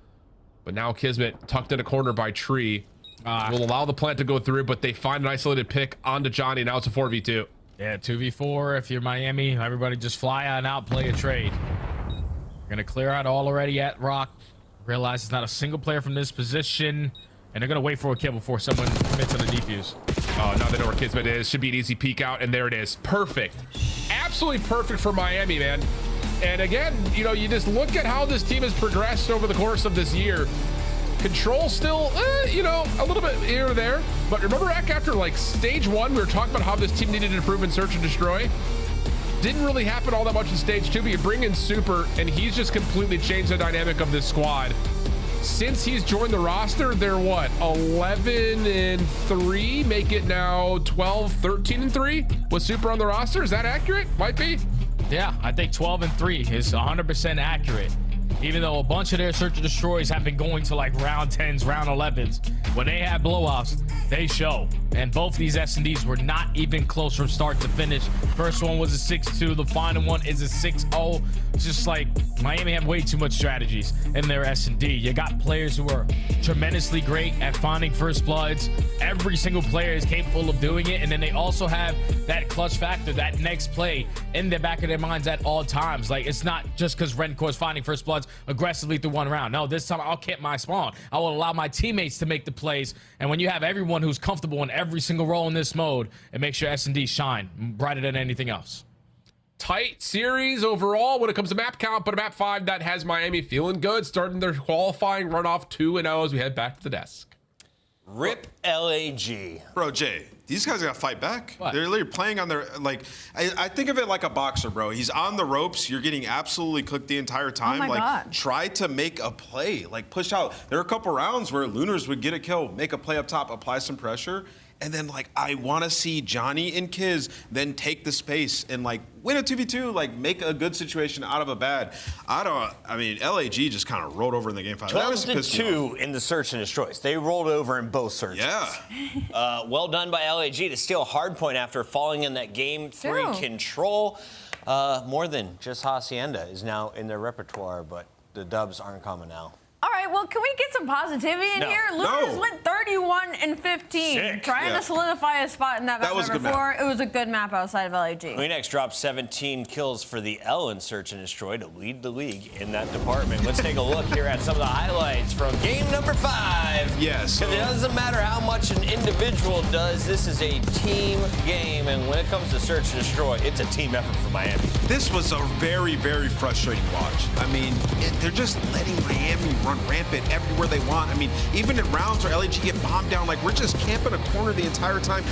But now Kismet tucked in a corner by Tree will allow the plant to go through, but they find an isolated pick onto Johnny. Now it's a 4v2. Yeah, 2v4. If you're Miami, everybody just fly out and out, play a trade. They're going to clear out all already at Rock. Realize it's not a single player from this position. And they're going to wait for a kill before someone commits on the defuse. Oh, now they know where Kismet is. Should be an easy peek out, and there it is. Perfect. Absolutely perfect for Miami, man. And again, you know, you just look at how this team has progressed over the course of this year. Control still, you know, a little bit here or there. But remember back after, like, stage 1, we were talking about how this team needed to improve in search and destroy? Didn't really happen all that much in stage 2, but you bring in Super, and he's just completely changed the dynamic of this squad. Since he's joined the roster, they're what, 11-3, make it now 12-13-3 with Super on the roster. Is that accurate? Might be. Yeah, I think 12-3 is 100% accurate. Even though a bunch of their search and destroys have been going to like round 10s, round 11s, when they have blowouts, they show. And both these S&Ds were not even close from start to finish. First one was a 6-2. The final one is a 6-0. Just like Miami have way too much strategies in their S&D. You got players who are tremendously great at finding first bloods. Every single player is capable of doing it. And then they also have that clutch factor, that next play in the back of their minds at all times. Like, it's not just because Rencore is finding first bloods aggressively through one round. No, this time I'll camp my spawn. I will allow my teammates to make the plays. And when you have everyone who's comfortable in every single role in this mode, it makes your S&D shine brighter than anything else. Tight series overall when it comes to map count, but a map 5 that has Miami feeling good, starting their qualifying runoff 2-0 as we head back to the desk. Rip LAG. Bro, Jay, these guys got to fight back. What? They're literally playing on their, like, I think of it like a boxer, bro. He's on the ropes. You're getting absolutely cooked the entire time. Oh my God. Try to make a play. Like, push out. There are a couple rounds where Lunars would get a kill, make a play up top, apply some pressure. And then, like, I want to see Johnny and Kiz then take the space and, like, win a 2v2, like, make a good situation out of a bad. I mean, LAG just kind of rolled over in the game 5. 12-2 in the search and destroys. They rolled over in both searches. Yeah. Well done by LAG to steal a hard point after falling in that game 3 control. More than just Hacienda is now in their repertoire, but the dubs aren't coming now. All right. right, well, can we get some positivity in here? Lucas went 31-15, trying to solidify a spot in that map number 4. It was a good map outside of LAG. Queenex dropped 17 kills for the L in Search and Destroy to lead the league in that department. Let's take a look here at some of the highlights from game number 5. Yes. Because it doesn't matter how much an individual does, this is a team game, and when it comes to Search and Destroy, it's a team effort for Miami. This was a very, very frustrating watch. I mean, they're just letting Miami run rampant everywhere they want. I mean, even in rounds where LAG get bombed down, like we're just camping a corner the entire time.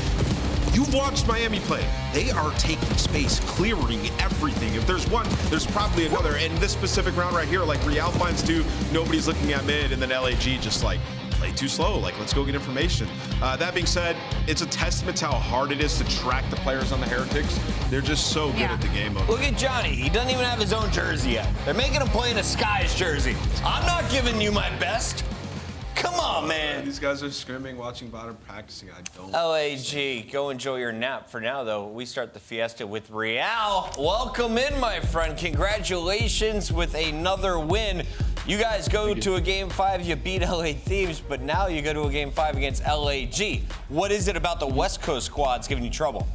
You've watched Miami play. They are taking space, clearing everything. If there's one, there's probably another. And this specific round right here, like Real finds 2, nobody's looking at mid, and then LAG just like, play too slow. Like, let's go get information. That being said, it's a testament to how hard it is to track the players on the Heretics. They're just so good at the game mode. Look at Johnny. He doesn't even have his own jersey yet. They're making him play in a Skies jersey. I'm not giving you my best. Come on, man. These guys are scrimming, watching bottom, practicing. I don't. LAG, go enjoy your nap. For now, though, we start the fiesta with Real. Welcome in, my friend. Congratulations with another win. You guys go to a game 5, you beat LA Thieves, but now you go to a game 5 against LAG. What is it about the West Coast squads giving you trouble?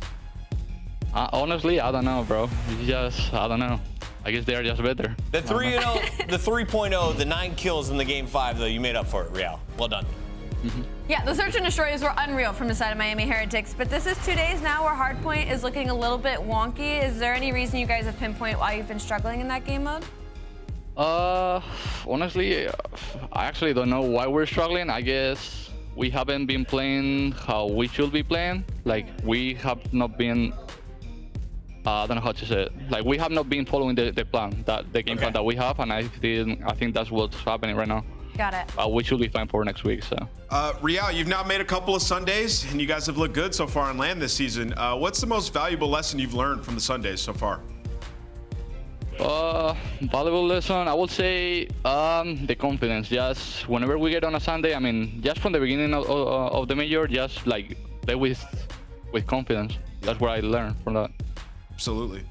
Honestly, I don't know, bro. It's just, I don't know. I guess they are just better. The 3-0, the 3.0, the 9 kills in the game 5, though, you made up for it, Real. Well done. Yeah, the Search and Destroys were unreal from the side of Miami Heretics, but this is 2 days now where Hardpoint is looking a little bit wonky. Is there any reason you guys have pinpointed why you've been struggling in that game mode? Honestly, I actually don't know why we're struggling. I guess we haven't been playing how we should be playing. Like, we have not been, I don't know how to say it. Like, we have not been following the plan, the game plan that we have, and I think that's what's happening right now. Got it. We should be fine for next week, so. Real, you've now made a couple of Sundays, and you guys have looked good so far on land this season. What's the most valuable lesson you've learned from the Sundays so far? Valuable lesson, I would say the confidence. Just whenever we get on a Sunday, I mean, just from the beginning of the major, just like play with confidence. That's what I learned from that. Absolutely.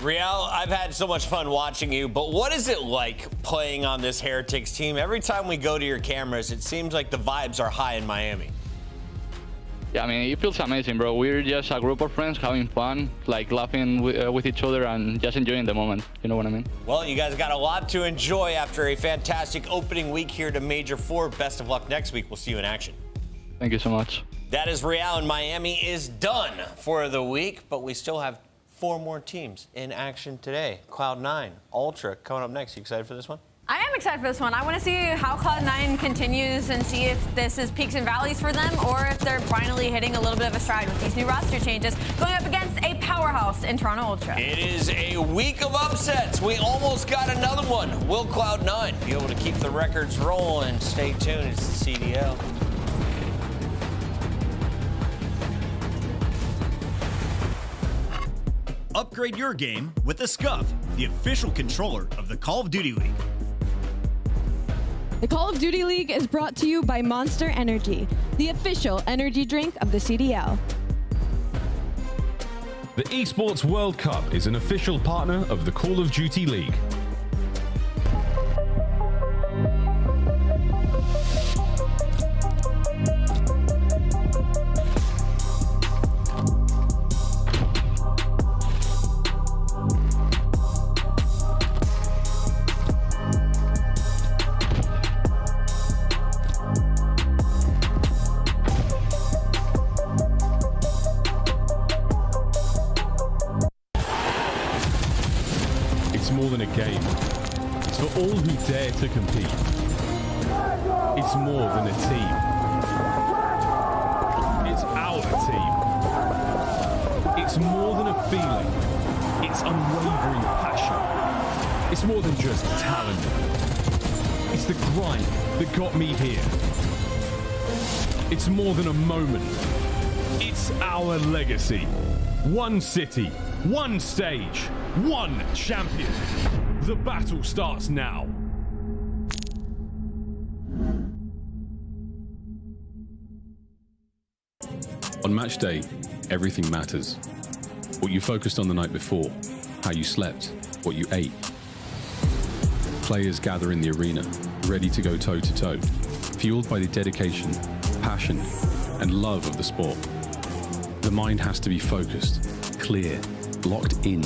Real, I've had so much fun watching you, but what is it like playing on this Heretics team? Every time we go to your cameras, it seems like the vibes are high in Miami. Yeah, I mean, it feels amazing, bro. We're just a group of friends having fun, like laughing with each other and just enjoying the moment. You know what I mean? Well, you guys got a lot to enjoy after a fantastic opening week here to Major 4. Best of luck next week. We'll see you in action. Thank you so much. That is Real, and Miami is done for the week, but we still have 4 more teams in action today. Cloud9, Ultra coming up next. You excited for this one? I am excited for this one. I want to see how Cloud9 continues and see if this is peaks and valleys for them or if they're finally hitting a little bit of a stride with these new roster changes going up against a powerhouse in Toronto Ultra. It is a week of upsets. We almost got another one. Will Cloud9 be able to keep the records rolling? Stay tuned. It's the CDL. Upgrade your game with the Scuff, the official controller of the Call of Duty League. The Call of Duty League is brought to you by Monster Energy, the official energy drink of the CDL. The Esports World Cup is an official partner of the Call of Duty League. It's more than a game. It's for all who dare to compete. It's more than a team. It's our team. It's more than a feeling. It's unwavering passion. It's more than just talent. It's the grind that got me here. It's more than a moment. It's our legacy. One city, one stage, one champion. The battle starts now. On match day, everything matters. What you focused on the night before, how you slept, what you ate. players gather in the arena, ready to go toe-to-toe, fueled by the dedication, passion, and love of the sport. The mind has to be focused, clear, locked in.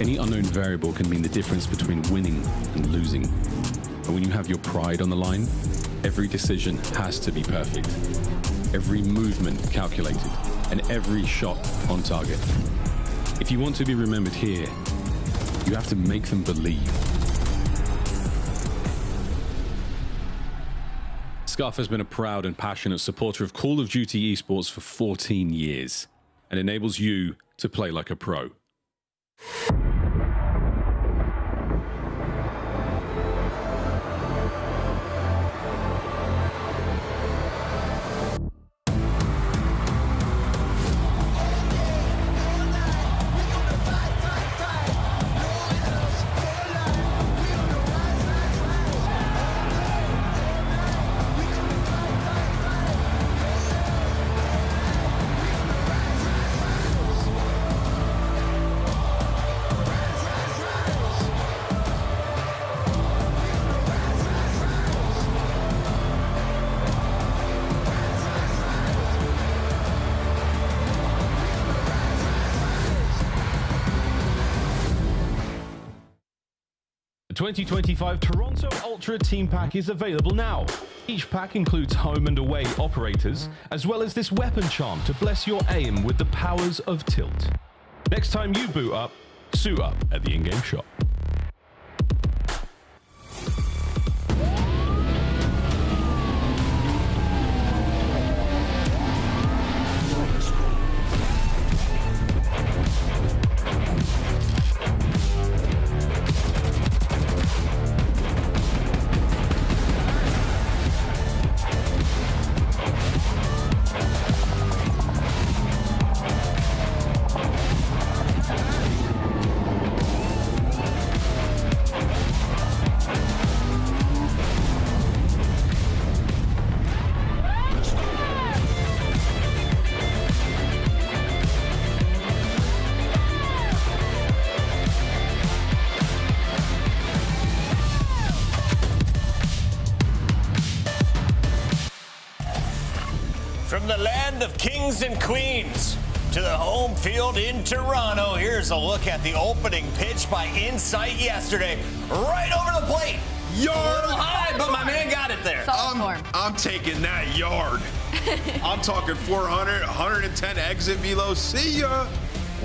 Any unknown variable can mean the difference between winning and losing. And when you have your pride on the line, every decision has to be perfect. Every movement calculated, and every shot on target. If you want to be remembered here, you have to make them believe. Scuff has been a proud and passionate supporter of Call of Duty esports for 14 years and enables you to play like a pro. The 2025 Toronto Ultra Team Pack is available now. Each pack includes home and away operators, as well as this weapon charm to bless your aim with the powers of tilt. Next time you boot up, suit up at the in-game shop. From the land of kings and queens to the home field in Toronto, here's a look at the opening pitch by Insight yesterday. Right over the plate. Yard. A little high, but my man got it there. I'm taking that yard. I'm talking 400, 110 exit velo. See ya.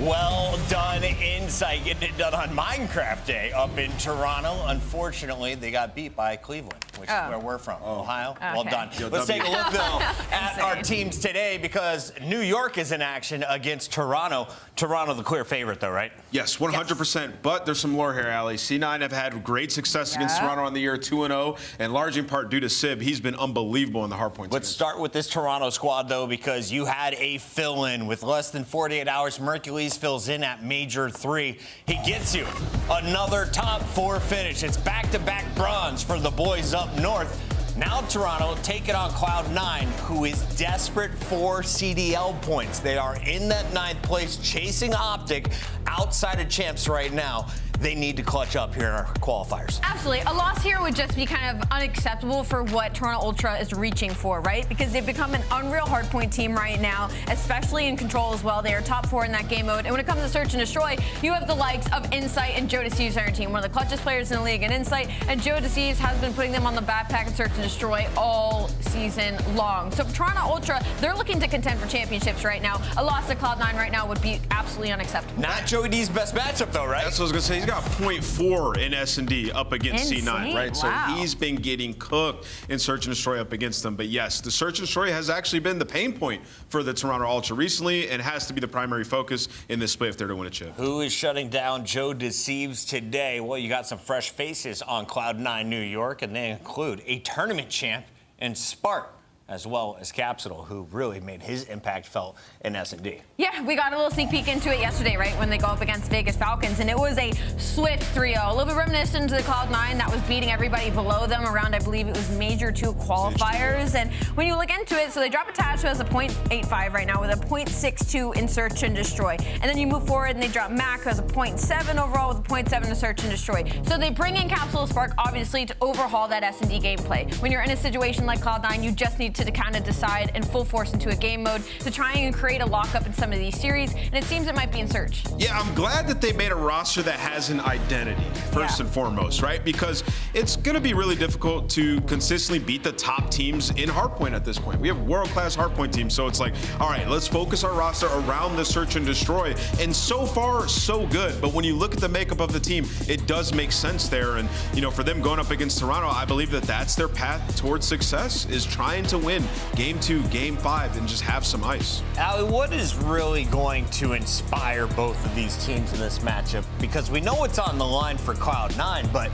Well done, Insight, getting it done on Minecraft Day up in Toronto. Unfortunately, they got beat by Cleveland, which is where we're from, Ohio. Well done. Let's take a look, though, at our teams today because New York is in action against Toronto. Toronto, the clear favorite, though, right? Yes, 100%. But there's some lore here, Ali. C9 have had great success against Toronto on the year, 2-0, and large in part due to Sib. He's been unbelievable in the hardpoint. Let's start with this Toronto squad, though, because you had a fill-in with less than 48 hours. Mercules fills in at Major 3. He gets you another top 4 finish. It's back-to-back bronze for the boys up north. Now Toronto taking on Cloud9, who is desperate for CDL points. They are in that 9th place, chasing Optic outside of champs right now. They need to clutch up here in our qualifiers. Absolutely. A loss here would just be kind of unacceptable for what Toronto Ultra is reaching for, right? Because they've become an unreal hardpoint team right now, especially in control as well. They are top 4 in that game mode. And when it comes to search and destroy, you have the likes of Insight and Joe Deceives on your team, one of the clutchest players in the league in Insight. And Joe Deceives has been putting them on the backpack and search and destroy all season long. So for Toronto Ultra, they're looking to contend for championships right now. A loss to Cloud9 right now would be absolutely unacceptable. Not Joey D's best matchup, though, right? That's what I was going to say. He's got 0.4 in S&D up against Insane. C9, right? Wow. So he's been getting cooked in search and destroy up against them. But yes, the search and destroy has actually been the pain point for the Toronto Ultra recently and has to be the primary focus in this split if they're to win a chip. Who is shutting down Joe Deceives today? Well, you got some fresh faces on Cloud9 New York, and they include a tournament champ and Spark. as well as Capsule, who really made his impact felt in S&D. Yeah, we got a little sneak peek into it yesterday, right, when they go up against Vegas Falcons, and it was a swift 3-0. A little bit reminiscent to the Cloud9 that was beating everybody below them around, I believe it was Major 2 qualifiers. And when you look into it, so they drop attached, who has a 0.85 right now with a 0.62 in Search and Destroy. And then you move forward and they drop Mac, who has a 0.7 overall with a 0.7 to Search and Destroy. So they bring in Capsule Spark, obviously, to overhaul that S&D gameplay. When you're in a situation like Cloud9, you just need to kind of decide and full force into a game mode to try and create a lockup in some of these series, and it seems it might be in Search. Yeah, I'm glad that they made a roster that has an identity, first and foremost, right? Because it's going to be really difficult to consistently beat the top teams in Hardpoint at this point. We have world-class Hardpoint teams, so it's like, all right, let's focus our roster around the Search and Destroy, and so far, so good. But when you look at the makeup of the team, it does make sense there, and, you know, for them going up against Toronto, I believe that that's their path towards success, is trying to win Game 2, Game 5, and just have some ice. Ali, what is really going to inspire both of these teams in this matchup? Because we know what's on the line for Cloud9, but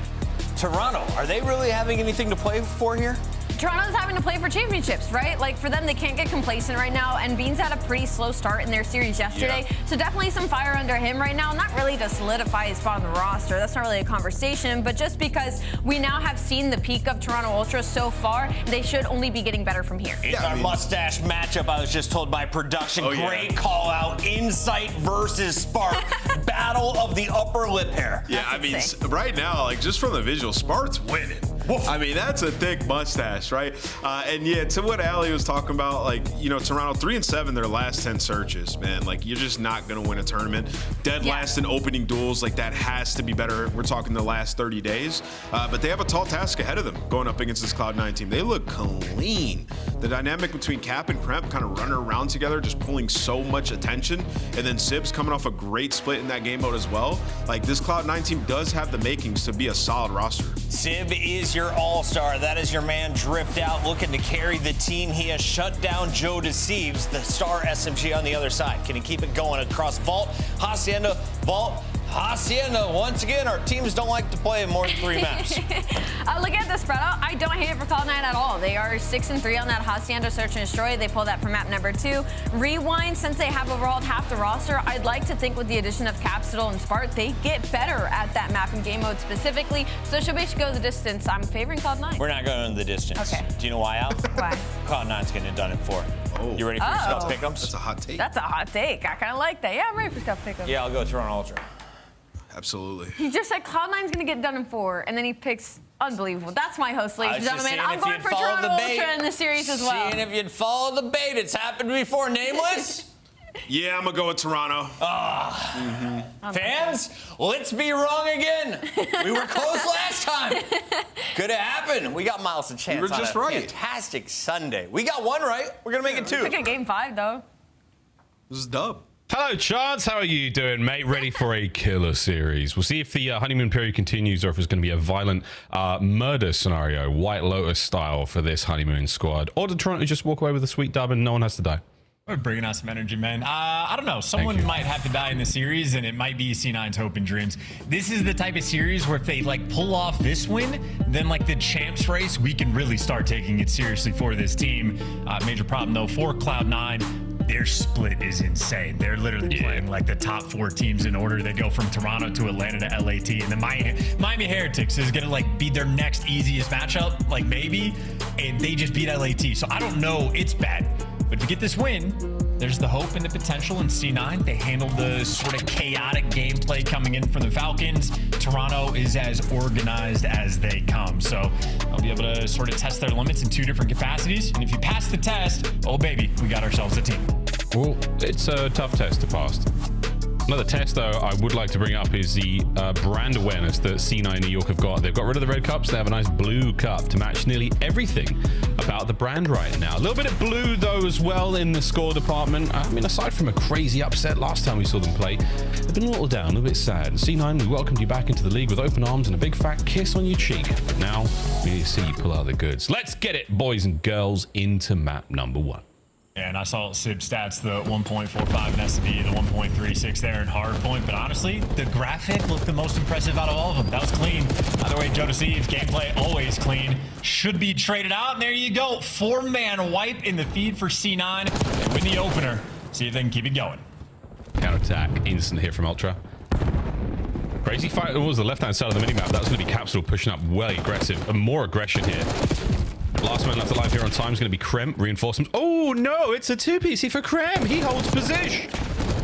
Toronto, are they really having anything to play for here? Toronto's having to play for championships, right? Like, for them, they can't get complacent right now, and Beans had a pretty slow start in their series yesterday, so definitely some fire under him right now. Not really to solidify his spot on the roster. That's not really a conversation, but just because we now have seen the peak of Toronto Ultra so far, they should only be getting better from here. It's our mustache matchup, I was just told by production. Great call out. Insight versus Spark. Battle of the upper lip hair. Yeah, I mean, right now, like, just from the visual, Spark's winning. I mean, that's a thick mustache, right? And yeah, to what Ali was talking about, like, you know, Toronto 3-7, their last 10 searches, man. Like, you're just not going to win a tournament. Dead last in opening duels, like, that has to be better. We're talking the last 30 days. But they have a tall task ahead of them going up against this Cloud9 team. They look clean. The dynamic between Cap and Kremp kind of running around together, just pulling so much attention. And then Sibs coming off a great split in that game mode as well. Like, this Cloud9 team does have the makings to be a solid roster. Sib is your all-star. That is your man dripped out, looking to carry the team. He has shut down Joe Deceives, the star SMG on the other side. Can he keep it going across Vault, Hacienda, Vault, Hacienda? Once again, our teams don't like to play in more than 3 maps. Look at the spread out. I don't hate it for Cloud9 at all. They are 6-3 on that Hacienda Search and Destroy. They pulled that from map number 2. Rewind, since they have overall half the roster, I'd like to think with the addition of Capsule and Spark, they get better at that map and game mode specifically. So should we go the distance? I'm favoring Cloud9. We're not going the distance. Okay. Do you know why, Al? Why? Cloud9's getting it done in 4. Oh. You ready for your Scuff Pick'ems? That's a hot take. That's a hot take. I kind of like that. Yeah, I'm ready for Scuff Pick'ems. Yeah, I'll go Toronto Ultra. Absolutely. He just said Cloud9's going to get done in 4, and then he picks unbelievable. That's my host, ladies and gentlemen. I'm going for Toronto Ultra in this series as well. Seeing if you'd follow the bait. It's happened before. Nameless? Yeah, I'm going to go with Toronto. Fans, let's be wrong again. We were close last time. Could have happened. We got Miles a chance. You were just on a right. Fantastic Sunday. We got 1 right. We're going to make it 2. Look at game 5, though. This is dub. Hello, Chance. How are you doing, mate? Ready for a killer series. We'll see if the honeymoon period continues or if it's going to be a violent murder scenario, White Lotus style for this honeymoon squad. Or did Toronto just walk away with a sweet dub and no one has to die? We're bringing out some energy, man. I don't know. Someone might have to die in the series, and it might be C9's hope and dreams. This is the type of series where if they like pull off this win, then like the champs race, we can really start taking it seriously for this team. Major problem though for Cloud9. Their split is insane. They're literally playing like the top 4 teams in order. They go from Toronto to Atlanta to LAT, and then Miami Heretics is gonna like be their next easiest matchup, like maybe, and they just beat LAT. So I don't know. It's bad. But if you get this win, there's the hope and the potential in C9. They handled the sort of chaotic gameplay coming in from the Falcons. Toronto is as organized as they come. So they'll be able to sort of test their limits in 2 different capacities. And if you pass the test, oh baby, we got ourselves a team. Well, it's a tough test to pass. Another test, though, I would like to bring up is the brand awareness that C9 New York have got. They've got rid of the red cups. They have a nice blue cup to match nearly everything about the brand right now. A little bit of blue, though, as well in the score department. I mean, aside from a crazy upset last time we saw them play, they've been a little down, a little bit sad. C9, we welcomed you back into the league with open arms and a big fat kiss on your cheek. But now we need to see you pull out the goods. Let's get it, boys and girls, into map number 1. And I saw Sib stats, the 1.45 in SB, the 1.36 there in hardpoint. But honestly, the graphic looked the most impressive out of all of them. That was clean. Either way, Joe Deceives, gameplay always clean. Should be traded out. And there you go. 4-man wipe in the feed for C9. They win the opener. See if they can keep it going. Counter-attack, instant hit from Ultra. Crazy fight towards the left-hand side of the minimap. That's going to be Capsule pushing up way aggressive. And more aggression here. Last man left alive here on time is going to be Krem. Reinforcements. Oh, no, it's a 2PC for Krem. He holds position.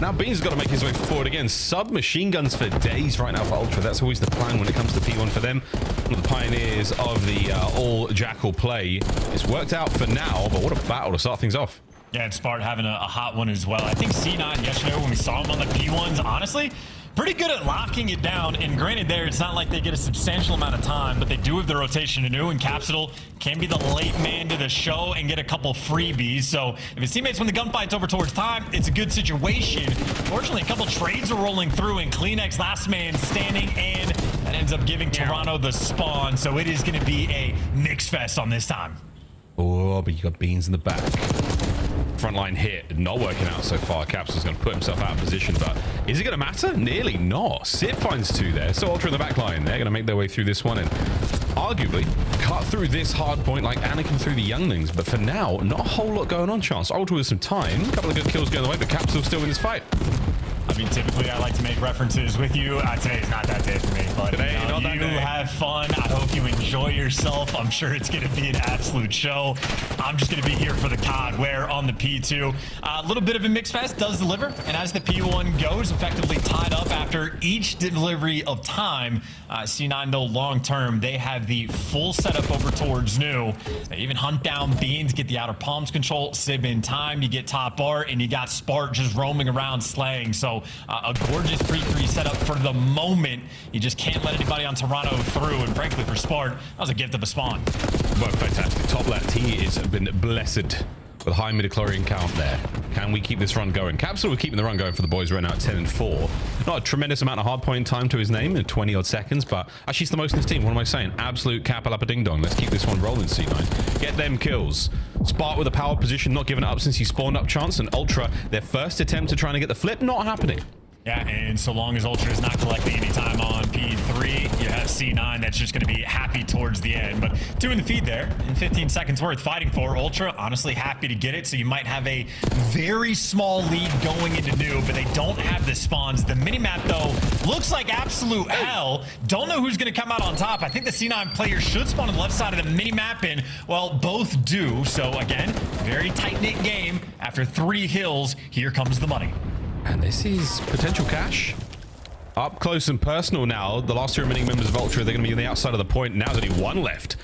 Now Beans has got to make his way forward again. Submachine guns for days right now for Ultra. That's always the plan when it comes to P1 for them. One of the pioneers of the all Jackal play. It's worked out for now, but what a battle to start things off. Yeah, and Spart having a hot one as well. I think C9 yesterday when we saw him on the P1s, honestly, pretty good at locking it down. And granted there, it's not like they get a substantial amount of time, but they do have the rotation to do. And Capsule can be the late man to the show and get a couple freebies. So if his teammates win the gunfight's over towards time, it's a good situation. Fortunately, a couple trades are rolling through and Kleenex last man standing, and that ends up giving Toronto the spawn. So it is going to be a mix fest on this time. Oh, but you got Beans in the back. Frontline hit, not working out so far. Capsule's going to put himself out of position, but is it going to matter? Nearly not. Sib finds 2 there. So Ultra in the back line. They're going to make their way through this one and arguably cut through this hard point like Anakin through the younglings. But for now, not a whole lot going on. Chance Ultra with some time. A couple of good kills going the way, but Capsule still in this fight. I mean, typically I like to make references with you. Today's not that day for me, but Today, you have fun. I hope you enjoy yourself. I'm sure it's going to be an absolute show. I'm just going to be here for the COD, where on the P2, a little bit of a mix fest does deliver. And as the P1 goes, effectively tied up after each delivery of time. C9, though, long term, they have the full setup over towards new. They even hunt down Beans, get the outer palms control. Sib in time, you get top art, and you got Spart just roaming around slaying. So a gorgeous pre-3 setup for the moment. You just can't let anybody on Toronto through. And frankly, for Spart, that was a gift of a spawn. Well, fantastic. Top left, he has been blessed with a high midichlorian count there. Can we keep this run going? Capsule, we're keeping the run going for the boys right now at 10 and 4. Not a tremendous amount of hardpoint time to his name in 20 odd seconds, but actually it's the most in his team. What am I saying? Absolute kapalapa ding dong. Let's keep this one rolling, C9. Get them kills. Spart with a power position, not giving it up since he spawned up Chance, and Ultra, their first attempt to trying to get the flip, not happening. Yeah, and so long as Ultra is not collecting any time on P3, you have C9 that's just going to be happy towards the end. But 2 in the feed there, and 15 seconds worth fighting for. Ultra, honestly happy to get it, so you might have a very small lead going into new, but they don't have the spawns. The minimap, though, looks like absolute hell. Don't know who's going to come out on top. I think the C9 player should spawn on the left side of the minimap, and, well, both do. So, again, very tight-knit game. After 3 hills, here comes the money. And this is potential cash. Up close and personal now. The last 2 remaining members of Ultra, they're going to be on the outside of the point. Now there's only 1 left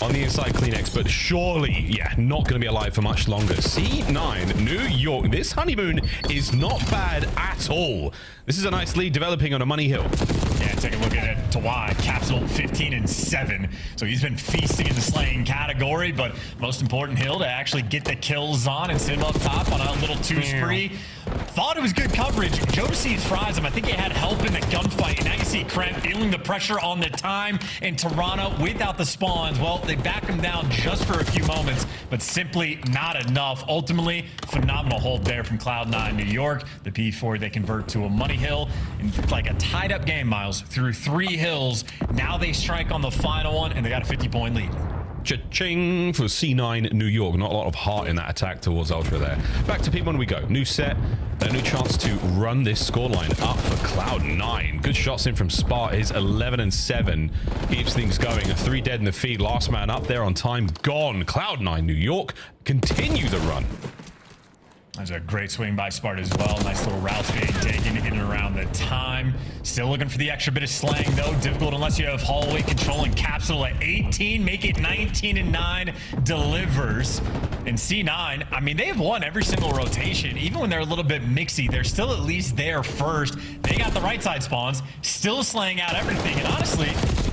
on the inside Kleenex, but surely, yeah, not going to be alive for much longer. C9, New York. This honeymoon is not bad at all. This is a nice lead developing on a money hill. Yeah, take a look at it. Tawai, Capsule 15 and 7. So he's been feasting in the slaying category, but most important hill to actually get the kills on and sit up top on a little 2 spree. Thought it was good coverage. Joe Deceives fries him. I think he had help in the gunfight. And now you see Krem feeling the pressure on the time in Toronto without the spawns. Well, they back him down just for a few moments, but simply not enough. Ultimately, phenomenal hold there from Cloud9 New York. The P4 they convert to a money hill in like a tied up game, Miles, through 3 hills. Now they strike on the final one, and they got a 50-point lead. Cha-ching for C9 New York. Not a lot of heart in that attack towards Ultra there. Back to P1 we go. New set, a new chance to run this scoreline up for Cloud9. Good shots in from Spart. Is 11 and 7. Keeps things going. 3 dead in the feed. Last man up there on time. Gone. Cloud9 New York continue the run. There's a great swing by Spart as well. Nice little routes being taken in and around the time. Still looking for the extra bit of slaying, though. Difficult unless you have hallway control and Capsule at 18. Make it 19 and 9. Delivers. And C9, I mean, they've won every single rotation. Even when they're a little bit mixy, they're still at least there first. They got the right side spawns. Still slaying out everything. And honestly,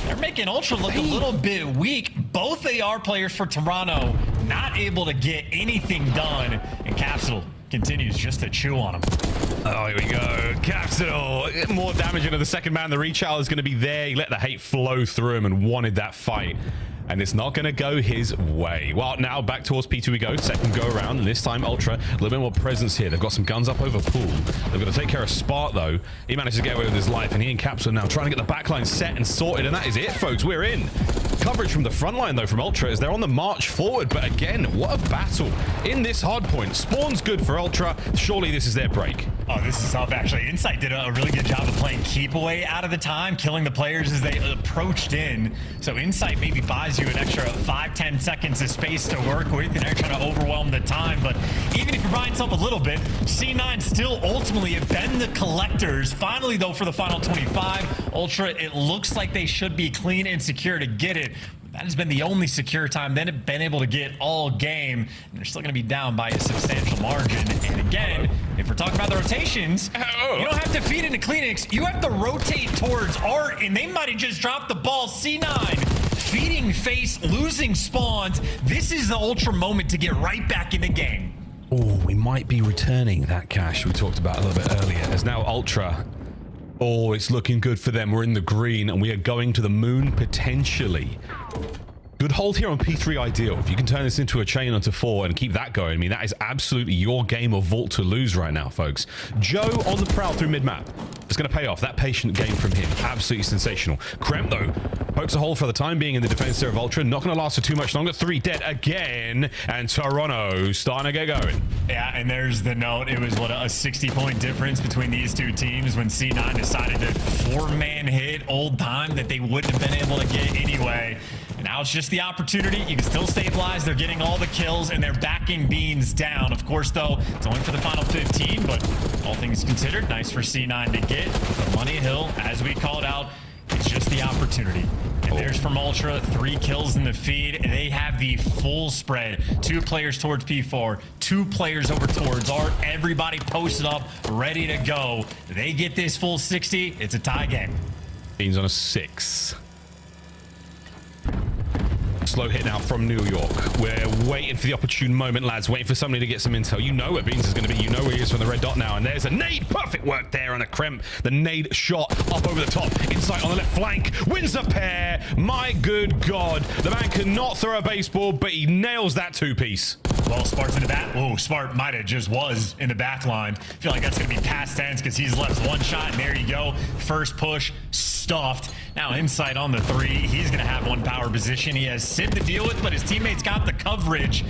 they're making Ultra look a little bit weak. Both AR players for Toronto not able to get anything done. And Capsule continues just to chew on him. Oh, here we go. Capsule. More damage into the second man. The reach out is going to be there. He let the hate flow through him and wanted that fight. and it's not going to go his way. Well, now back towards P2 we go. Second go around, and this time Ultra, a little bit more presence here. They've got some guns up over Pool. They've got to take care of Spark, though. He managed to get away with his life, and he and Caps are now trying to get the backline set and sorted, and that is it, folks. We're in. Coverage from the front line, though, from Ultra as they're on the march forward. But again, what a battle in this hard point. Spawn's good for Ultra. Surely this is their break. Oh, this is tough, actually. Insight did a really good job of playing keep away out of the time, killing the players as they approached in. So Insight maybe buys you an extra 5-10 seconds of space to work with, and they're trying to overwhelm the time. But even if you're buying yourself a little bit, C9 still ultimately have been the collectors. Finally, though, for the final 25, Ultra, it looks like they should be clean and secure to get it. That has been the only secure time they've been able to get all game. And they're still going to be down by a substantial margin. And again, if we're talking about the rotations, you don't have to feed into Kleenex. You have to rotate towards Art, and they might have just dropped the ball. C9 feeding face, losing spawns. This is the Ultra moment to get right back in the game. Oh, we might be returning that cash we talked about a little bit earlier. As now Ultra... Oh, it's looking good for them. We're in the green, and we are going to the moon, potentially. Good hold here on P3 ideal. If you can turn this into a chain onto 4 and keep that going, I mean, that is absolutely your game of Vault to lose right now, folks. Joe on the prowl through mid-map. It's going to pay off. That patient game from him. Absolutely sensational. Kremp, though, pokes a hole for the time being in the defense there of Ultra. Not going to last for too much longer. 3 dead again. And Toronto starting to get going. Yeah, and there's the note. It was, what, a 60-point difference between these two teams when C9 decided to 4-man hit old time that they wouldn't have been able to get anyway. And now it's just the opportunity. You can still stabilize. They're getting all the kills, and they're backing Beans down. Of course, though, it's only for the final 15, but all things considered, nice for C9 to get. But Money Hill, as we called out, it's just the opportunity. And there's from Ultra, 3 kills in the feed. And they have the full spread. 2 players towards P4, 2 players over towards Art. Everybody posted up, ready to go. They get this full 60. It's a tie game. Beans on a 6. Slow hit now from New York. We're waiting for the opportune moment, lads. Waiting for somebody to get some intel. You know where Beans is going to be. You know where he is from the red dot now. And there's a nade. Perfect work there on a Kremp. The nade shot up over the top. Insight on the left flank. Wins a pair. My good God. The man cannot throw a baseball, but he nails that 2-piece. Well, Spart's in the back. Oh, Spart might have just was in the back line. I feel like that's going to be past tense because he's left 1 shot. And there you go. First push stuffed. Now Insight on the 3. He's going to have 1 power position. He has Sid to deal with, but his teammates got the coverage.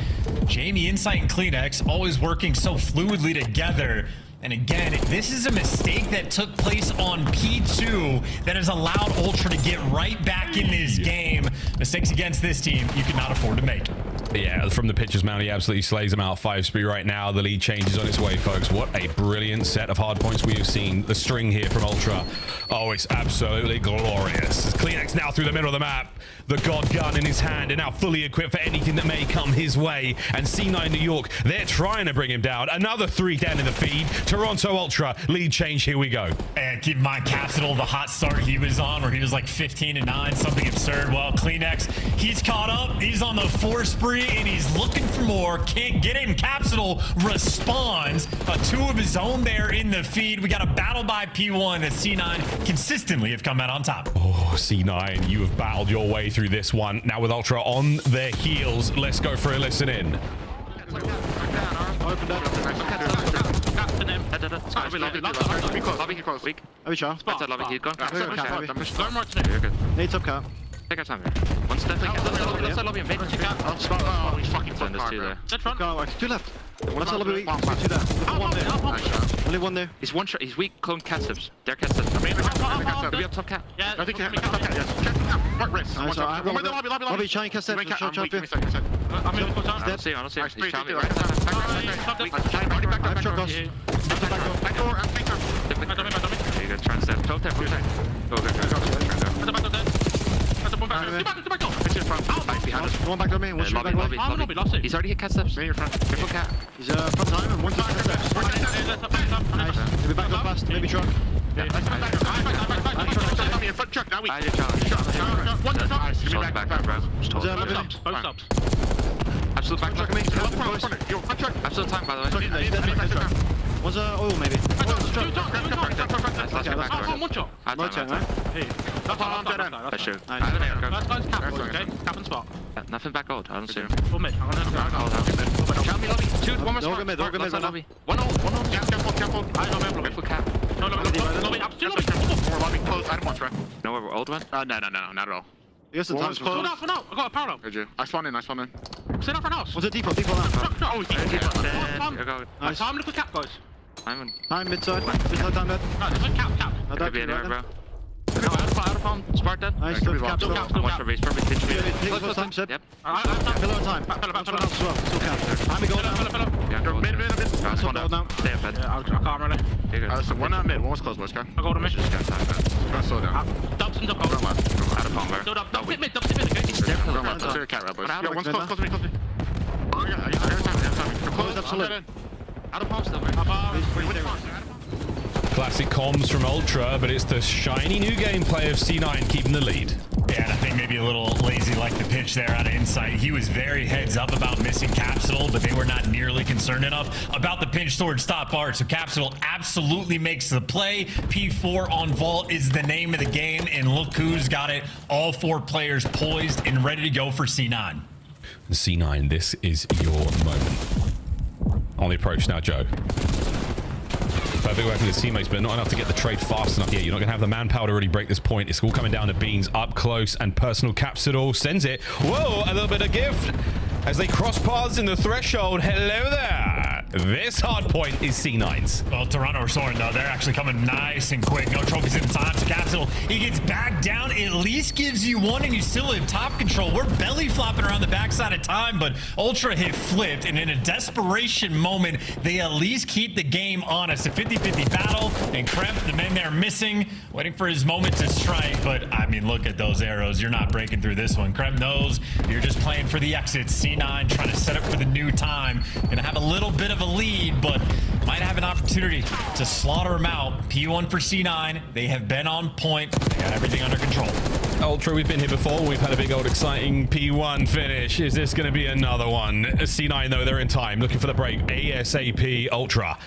Jamie, Insight, and Kleenex always working so fluidly together. And again, this is a mistake that took place on P2 that has allowed Ultra to get right back in this game. Mistakes against this team you cannot afford to make. Yeah, from the pitcher's mound, he absolutely slays them out 5-speed right now. The lead changes on its way, folks. What a brilliant set of hard points we have seen. The string here from Ultra. Oh, it's absolutely glorious. Kleenex now through the middle of the map. The God gun in his hand and now fully equipped for anything that may come his way. And C9 New York, they're trying to bring him down. Another 3 down in the feed. Toronto Ultra, lead change, here we go. And keep in mind, Capsule, the hot start he was on where he was like 15-9, something absurd. Well, Kleenex, he's caught up. He's on the 4 spree and he's looking for more. Can't get it, and Capsule responds. 2 of his own there in the feed. We got a battle by P1 that C9 consistently have come out on top. Oh, C9, you have battled your way through this one. Now with Ultra on their heels, let's go for a listen in. Needs up cap. Take our time here. One step. Let's lobby and make it. Oh, he's fucking fun. There's 2 there. Dead front. 2 left. Let's lobby. 2 there. 1 there. Only 1 there. He's 1 shot. He's weak. Clone cat steps. They're cat steps. Be on top cat. Yeah. I think you have top cat. Yes. Lobby trying cat steps. I don't see him. He's trying me right now. I have shot goes. Back door. You guys trying to step. Go there. One back on me. Lobby. He's already hit cat steps. You're front. Careful cat. He's front time and 1 cat steps. Nice. Maybe back up fast. Maybe truck. I did challenge. Back, bro. Both stops. Absolute back. Absolute time, by the way. Was oil maybe? One shot. No check, man. Let's shoot. Nothing back old. I don't see him. One mid. I'm gonna Shout me lobby. Shoot. One more spot. Lobby. One hold. Careful. I don't remember. Wait for cap. No. Lobby. I'm still lobby. More lobby. Close. I don't want to. No, we're old one? No, not at all. Yes, the time's close. No. I got a parallel. Heard you. I spawned in. Sit up for house. Was it default now? Oh, default. Nice. Time look for cap, guys. Time mid-side. Mid-side time dead. No, there's a cap. I Could be anywhere, bro. No, out of palm. Spark dead. Nice, still cap. Watch for base. Perfect pitch. Close time, Seb. Yep. Pillow on time. Pillow as well. Still cap. Time to go now. Yeah, mid. Still gold now. Stay up, bed. I can't really. So one out mid. One was close, boys. I go to mid. Slow down. Dubs and dub. Out of palm, bro. Dub mid. Okay. He's definitely run. Let's do a cat route, boys. Yeah, one's close to me. Close up solid. Out of palm still, man. Classic comms from Ultra, but it's the shiny new gameplay of C9 keeping the lead. Yeah, and I think maybe a little lazy like the pitch there out of Insight. He was very heads up about missing Capsule, but they were not nearly concerned enough about the pinch towards top art. So Capsule absolutely makes the play. P4 on Vault is the name of the game, and look who's got it. All 4 players poised and ready to go for C9. C9, this is your moment. On the approach now, Joe. Perfect work with his teammates, but not enough to get the trade fast enough. Yeah, you're not going to have the manpower to really break this point. It's all coming down to Beans up close, and personal Capsule sends it. Whoa, a little bit of gift as they cross paths in the threshold. Hello there. This hard point is C9's. Well, Toronto are soaring, though. They're actually coming nice and quick. No trophies in time to Capsule. He gets back down, at least gives you one, and you still have top control. We're belly flopping around the backside of time, but Ultra hit flipped, and in a desperation moment, they at least keep the game honest. A 50-50 battle, and Kremp, the men there missing, waiting for his moment to strike. But, I mean, look at those arrows. You're not breaking through this one. Kremp knows you're just playing for the exits. C9 trying to set up for the new time. Gonna have a little bit of a lead, but might have an opportunity to slaughter him out. P1 for C9. They have been on point. They got everything under control. Ultra, we've been here before. We've had a big old exciting P1 finish. Is this going to be another one? C9, though, they're in time. Looking for the break. ASAP Ultra.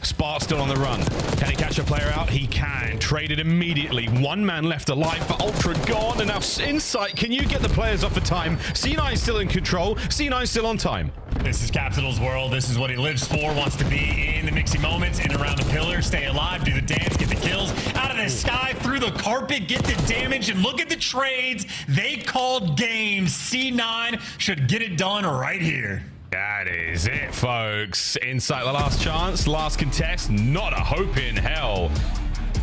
Spark still on the run. Can he catch a player out? He can. Traded immediately. One man left alive for Ultra gone. And now Insight, can you get the players off for time? C9 still in control. C9 still on time. This is Capsule's world. This is what he lives for. Wants to be in the mixy moments, in and around the pillar, stay alive, do the dance, get the kills. Out of the sky, through the carpet, get the damage, and look at the trades. They called games. C9 should get it done right here. That is it, folks. Insight, the last chance, last contest, not a hope in hell.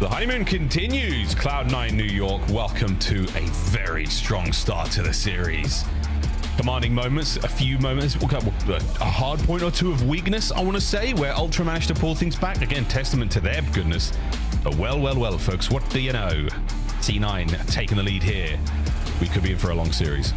The honeymoon continues. Cloud9 New York, welcome to a very strong start to the series. Commanding moments, a few moments, a hard point or two of weakness, I want to say, where Ultra managed to pull things back. Again, testament to their goodness. But well, folks, what do you know? C9 taking the lead here. We could be in for a long series.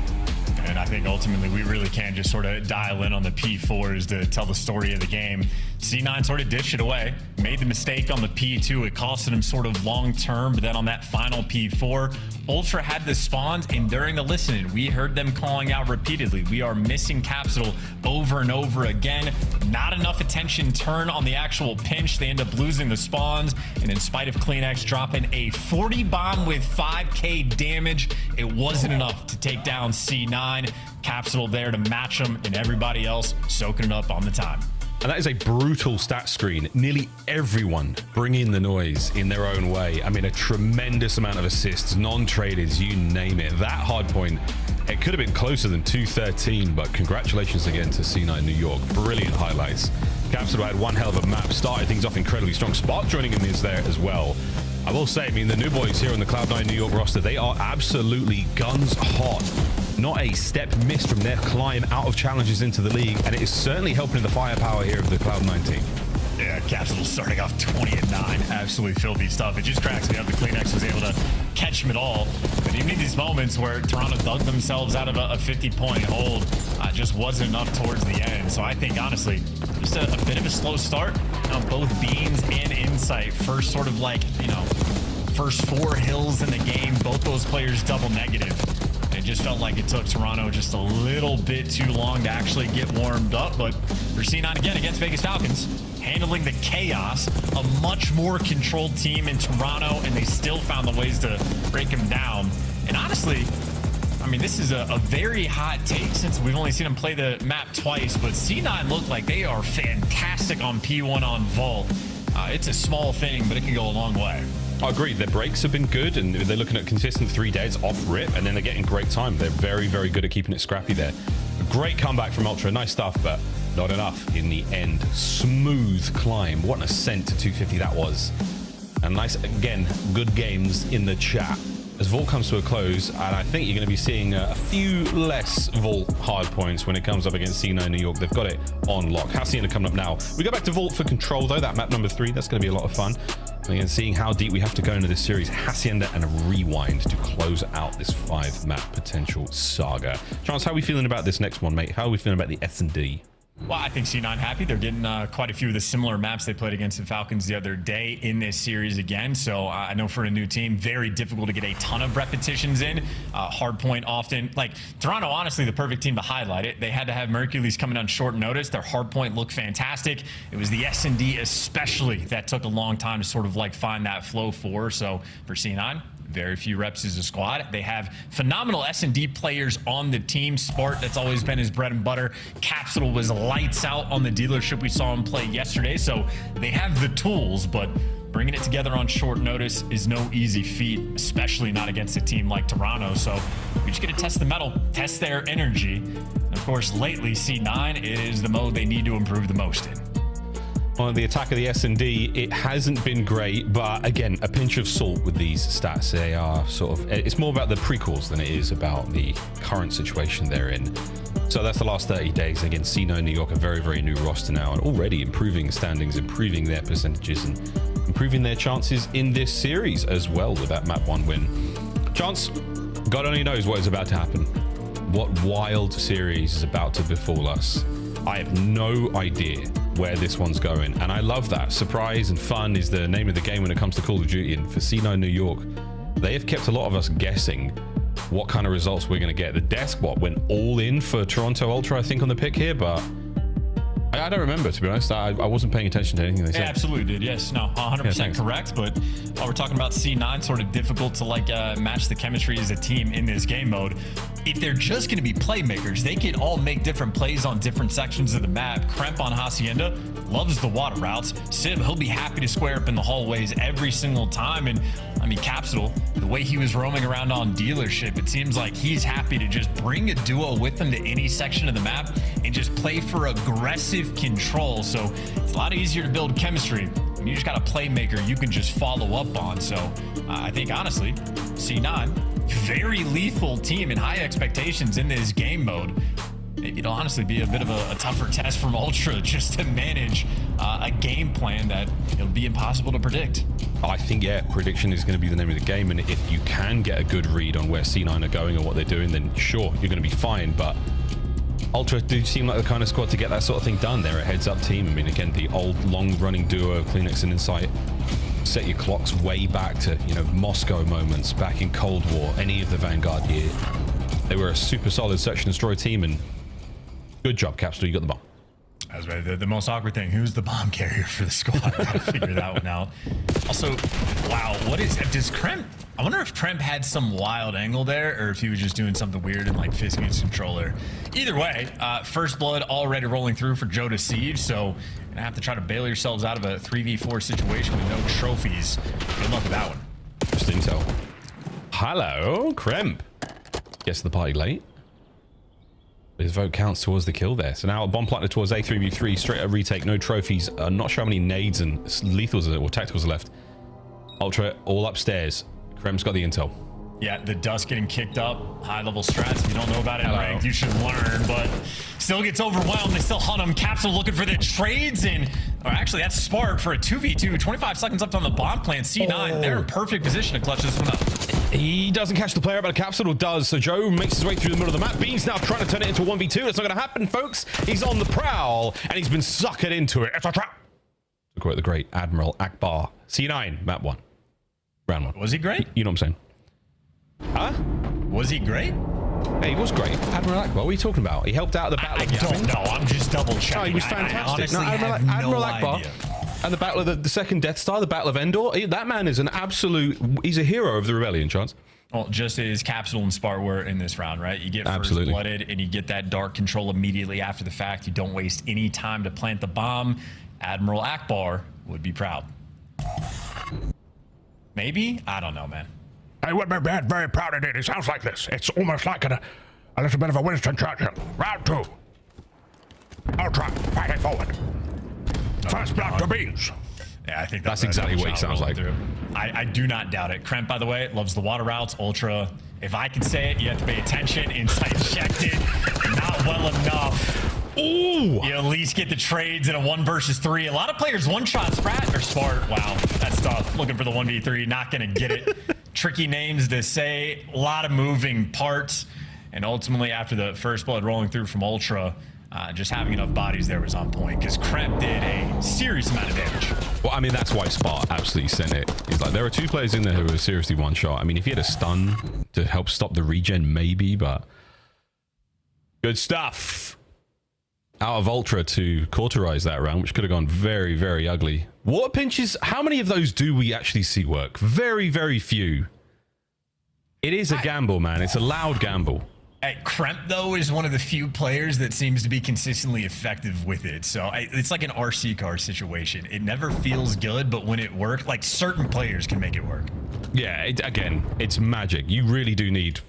And I think ultimately we really can just sort of dial in on the P4s to tell the story of the game. C9 sort of dished it away, made the mistake on the P2. It costed him sort of long term, but then on that final P4, Ultra had the spawns, and during the listening, we heard them calling out repeatedly. We are missing Capsule over and over again. Not enough attention turned on the actual pinch. They end up losing the spawns, and in spite of CleanX dropping a 40 bomb with 5k damage, it wasn't enough to take down C9. Capsule there to match them, and everybody else soaking it up on the time. And that is a brutal stat screen. Nearly everyone bringing the noise in their own way. I mean, a tremendous amount of assists, non-traded, you name it. That hard point, it could have been closer than 213, but congratulations again to C9 New York. Brilliant highlights. Capsule had one hell of a map, started things off incredibly strong. Spark joining in is there as well. I will say, I mean, the new boys here on the Cloud9 New York roster, they are absolutely guns hot. Not a step missed from their climb out of challenges into the league, and it is certainly helping the firepower here of the Cloud9 team. Yeah, Capsule starting off 20-9. Absolutely filthy stuff. It just cracks me up. The CleanX was able to catch him at all. But even in these moments where Toronto dug themselves out of a 50-point hold, just wasn't enough towards the end. So I think, honestly, just a bit of a slow start on both Beans and Insight. First sort of like, first 4 hills in the game. Both those players double negative. It just felt like it took Toronto just a little bit too long to actually get warmed up. But for C9 again against Vegas Falcons, handling the chaos. A much more controlled team in Toronto, and they still found the ways to break them down. And honestly, I mean, this is a very hot take since we've only seen them play the map twice, but C9 look like they are fantastic on P1 on Vault. It's a small thing, but it can go a long way. I agree. Their breaks have been good, and they're looking at consistent 3 days off rip, and then they're getting great time. They're very, very good at keeping it scrappy there. A great comeback from Ultra. Nice stuff, but not enough in the end. Smooth climb. What an ascent to 250 that was. And nice, again, good games in the chat. As Vault comes to a close, and I think you're going to be seeing a few less Vault hard points when it comes up against C9 New York. They've got it on lock. Hacienda coming up now. We go back to Vault for control, though. That map number 3, that's going to be a lot of fun. Again, seeing how deep we have to go into this series. Hacienda and a rewind to close out this 5-map potential saga. Chance, how are we feeling about this next one, mate? How are we feeling about the S&D? Well, I think C9 happy. They're getting quite a few of the similar maps they played against the Falcons the other day in this series again. So I know for a new team, very difficult to get a ton of repetitions in. Hardpoint often, like Toronto, honestly, the perfect team to highlight it. They had to have Mercules coming on short notice. Their hardpoint looked fantastic. It was the S&D especially that took a long time to sort of like find that flow for. So for C9, very few reps as a squad. They have phenomenal S&D players on the team. Spart, that's always been his bread and butter. Capsule was lights out on the dealership. We saw him play yesterday. So they have the tools, but bringing it together on short notice is no easy feat, especially not against a team like Toronto. So we just got to test the metal, test their energy. And of course, lately, C9 is the mode they need to improve the most in. On the attack of the S&D, it hasn't been great, but again, a pinch of salt with these stats. They are sort of, it's more about the prequels than it is about the current situation they're in. So that's the last 30 days. Again, C9 New York, a very, very new roster now, and already improving standings, improving their percentages, and improving their chances in this series as well with that map 1 win. Chance, God only knows what is about to happen. What wild series is about to befall us. I have no idea where this one's going, and I love that. Surprise and fun is the name of the game when it comes to Call of Duty, and for C9 New York, they have kept a lot of us guessing what kind of results we're going to get. The desk went all in for Toronto Ultra, I think, on the pick here, but I don't remember, to be honest. I wasn't paying attention to anything they said. Yeah, absolutely did. Yes, no, 100% correct. But while we're talking about C9, sort of difficult to like match the chemistry as a team in this game mode. If they're just going to be playmakers, they can all make different plays on different sections of the map. Kremp on Hacienda loves the water routes. Sib, he'll be happy to square up in the hallways every single time. And I mean, Capsule, the way he was roaming around on dealership, it seems like he's happy to just bring a duo with him to any section of the map and just play for aggressive control. So it's a lot easier to build chemistry when you just got a playmaker you can just follow up on. So I think, honestly, C9, very lethal team and high expectations in this game mode. Maybe it'll honestly be a bit of a tougher test from Ultra just to manage a game plan that it'll be impossible to predict. I think, yeah, prediction is going to be the name of the game, and if you can get a good read on where C9 are going and what they're doing, then sure, you're going to be fine. But Ultra do seem like the kind of squad to get that sort of thing done. They're a heads-up team. I mean, again, the old long-running duo of Kleenex and Insight. Set your clocks way back to, you know, Moscow moments, back in Cold War, any of the Vanguard year. They were a super solid search and destroy team, and good job, Capsule. You got the bomb. That was the most awkward thing. Who's the bomb carrier for the squad? Gotta figure that one out. Also, wow, what is, does Kremp, I wonder if Kremp had some wild angle there, or if he was just doing something weird and like fisting his controller. Either way, first blood already rolling through for Joe Deceive, so you're gonna have to try to bail yourselves out of a 3v4 situation with no trophies. Good luck with that one. Just intel. Hello, Kremp. Gets to the party late. His vote counts towards the kill there. So now bomb planted towards A3v3, straight up retake, no trophies. Not sure how many nades and lethals or tacticals are left. Ultra all upstairs. Krem's got the intel. Yeah, the dust getting kicked up, high level strats. If you don't know about it in ranked, you should learn, but still gets overwhelmed. They still hunt him. Capsule looking for the trades, and or actually that's Spark for a 2v2. 25 seconds left on the bomb plant. C9, they're in perfect position to clutch this one up. He doesn't catch the player, but a Capsule does. So Joe makes his way through the middle of the map. Bean's now trying to turn it into a 1v2. That's not going to happen, folks. He's on the prowl, and he's been suckered into it. It's a trap. To quote the great Admiral Akbar. C9, map 1. Round 1. Was he great? You know what I'm saying? Huh? Was he great? Hey, he was great. Admiral Akbar, what are you talking about? He helped out at the battle. I don't know. I'm just double checking. Oh, he was I fantastic. honestly have Admiral no Akbar idea. and the battle of the second Death Star, the Battle of Endor. That man is an absolute. He's a hero of the rebellion, Chance. Well, just as Capsule and Spart were in this round, right? You get first blooded and you get that dark control immediately after the fact. You don't waste any time to plant the bomb. Admiral Akbar would be proud. Maybe? I don't know, man. I would be very proud indeed. It sounds like this. It's almost like a little bit of a Winston Churchill. Round 2. Ultra, fighting forward. First blood to Beans. Yeah, I think that's exactly what he sounds like. I do not doubt it. Kremp, by the way, loves the water routes. Ultra, if I can say it, you have to pay attention. Insight checked it. Not well enough. Ooh! You at least get the trades in a 1 versus 3. A lot of players one-shot Sprat or Spart. Wow, that's tough. Looking for the 1v3, not going to get it. Tricky names to say. A lot of moving parts. And ultimately, after the first blood rolling through from Ultra, just having enough bodies there was on point because Kremp did a serious amount of damage. Well, I mean, that's why Spart absolutely sent it. He's like, there are 2 players in there who were seriously one shot. I mean, if he had a stun to help stop the regen, maybe, but good stuff. Out of Ultra to cauterize that round, which could have gone very, very ugly. Water pinches, how many of those do we actually see work? Very, very few. It is a gamble, man. It's a loud gamble. Kremp, though, is one of the few players that seems to be consistently effective with it. So it's like an RC car situation. It never feels good, but when it works, like certain players can make it work. Yeah, again, it's magic. You really do need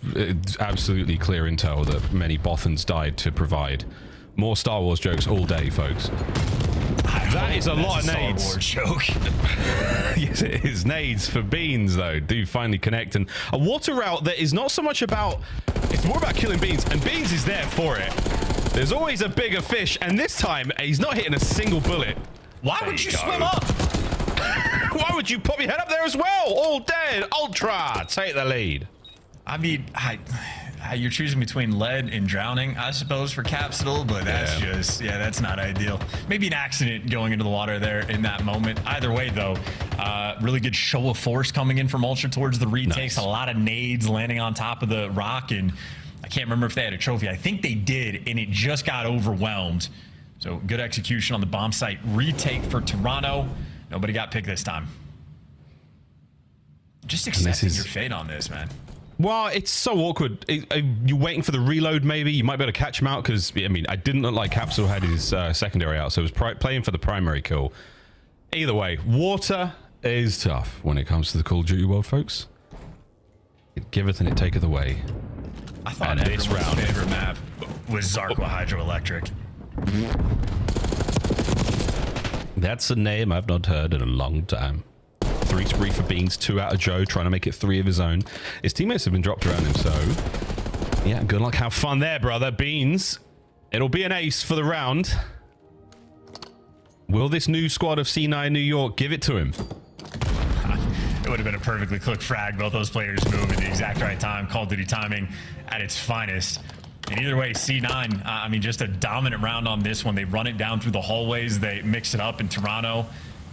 absolutely clear intel that many Bothans died to provide. More Star Wars jokes all day, folks. That is a lot of nades. Star Wars joke. Yes, it is. Nades for Beans, though, do finally connect. And a water route that is not so much about... It's more about killing Beans, and Beans is there for it. There's always a bigger fish, and this time, he's not hitting a single bullet. Why would you swim up? Why would you pop your head up there as well? All dead. Ultra, take the lead. I mean, you're choosing between lead and drowning, I suppose, for Capsule, but that's that's not ideal. Maybe an accident going into the water there in that moment. Either way, though, really good show of force coming in from Ultra towards the retakes. Nice. A lot of nades landing on top of the rock, and I can't remember if they had a trophy. I think they did, and it just got overwhelmed. So good execution on the bomb site. Retake for Toronto. Nobody got picked this time. Just accepting your fate on this, man. Well, it's so awkward. You're waiting for the reload, maybe. You might be able to catch him out because, I mean, I didn't look like Capsule had his secondary out, so it was playing for the primary kill. Either way, water is tough when it comes to the Call of Duty world, folks. It giveth and it taketh away. I thought this round favorite map was Zarqwa Hydroelectric. That's a name I've not heard in a long time. 3 spree for Beans, 2 out of Joe, trying to make it 3 of his own. His teammates have been dropped around him, so yeah, good luck. Have fun there, brother. Beans, it'll be an ace for the round. Will this new squad of C9 New York give it to him? It would have been a perfectly cooked frag. Both those players move at the exact right time. Call of Duty timing at its finest. And either way, C9, I mean, just a dominant round on this one. They run it down through the hallways. They mix it up in Toronto.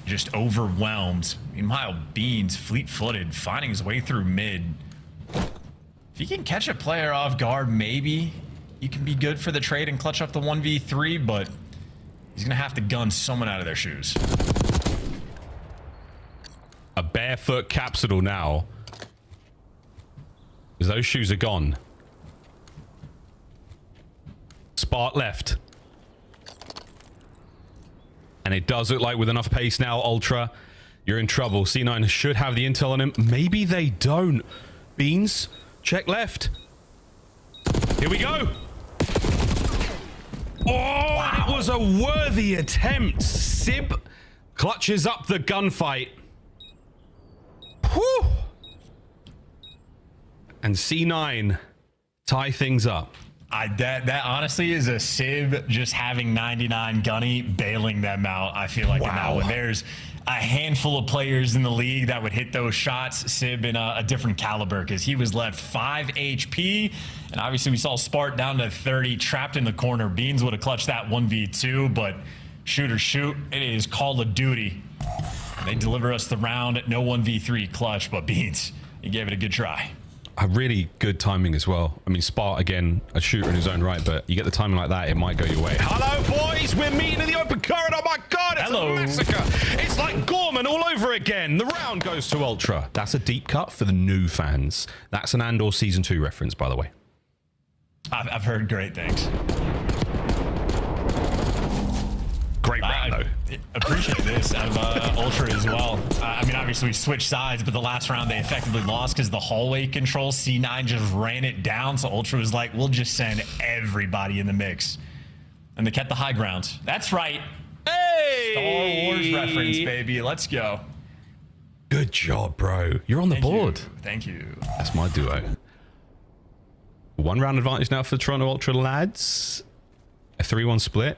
Just overwhelmed. Meanwhile, Beans, fleet-footed, finding his way through mid. If you can catch a player off guard, maybe you can be good for the trade and clutch up the 1v3, but he's gonna have to gun someone out of their shoes. A barefoot Capsule now. Because those shoes are gone. Spart left. And it does look like with enough pace now, Ultra, you're in trouble. C9 should have the intel on him. Maybe they don't. Beans, check left. Here we go. Oh, wow. It was a worthy attempt. Sib clutches up the gunfight. Whew. And C9 tie things up. That honestly is a Sib just having 99 gunny bailing them out. I feel like in that one. There's a handful of players in the league that would hit those shots. Sib in a different caliber because he was left 5 HP. And obviously we saw Spart down to 30, trapped in the corner. Beans would have clutched that 1v2, but shoot or shoot, it is Call of Duty. And they deliver us the round. No 1v3 clutch, but Beans, he gave it a good try. a really good timing as well. I mean, Spart, again, a shooter in his own right, but you get the timing like that, it might go your way. Hello, boys! We're meeting in the open current. Oh, my God! It's a massacre! It's like Gorman all over again. The round goes to Ultra. That's a deep cut for the new fans. That's an Andor Season 2 reference, by the way. I've heard great things. Great round, though. Appreciate this out of Ultra as well. I mean, obviously we switched sides, but the last round they effectively lost because the hallway control, C9 just ran it down. So Ultra was like, we'll just send everybody in the mix. And they kept the high ground. That's right. Hey! Star Wars reference, baby. Let's go. Good job, bro. You're on the board. Thank you. That's my duo. 1 round advantage now for the Toronto Ultra lads. A 3-1 split.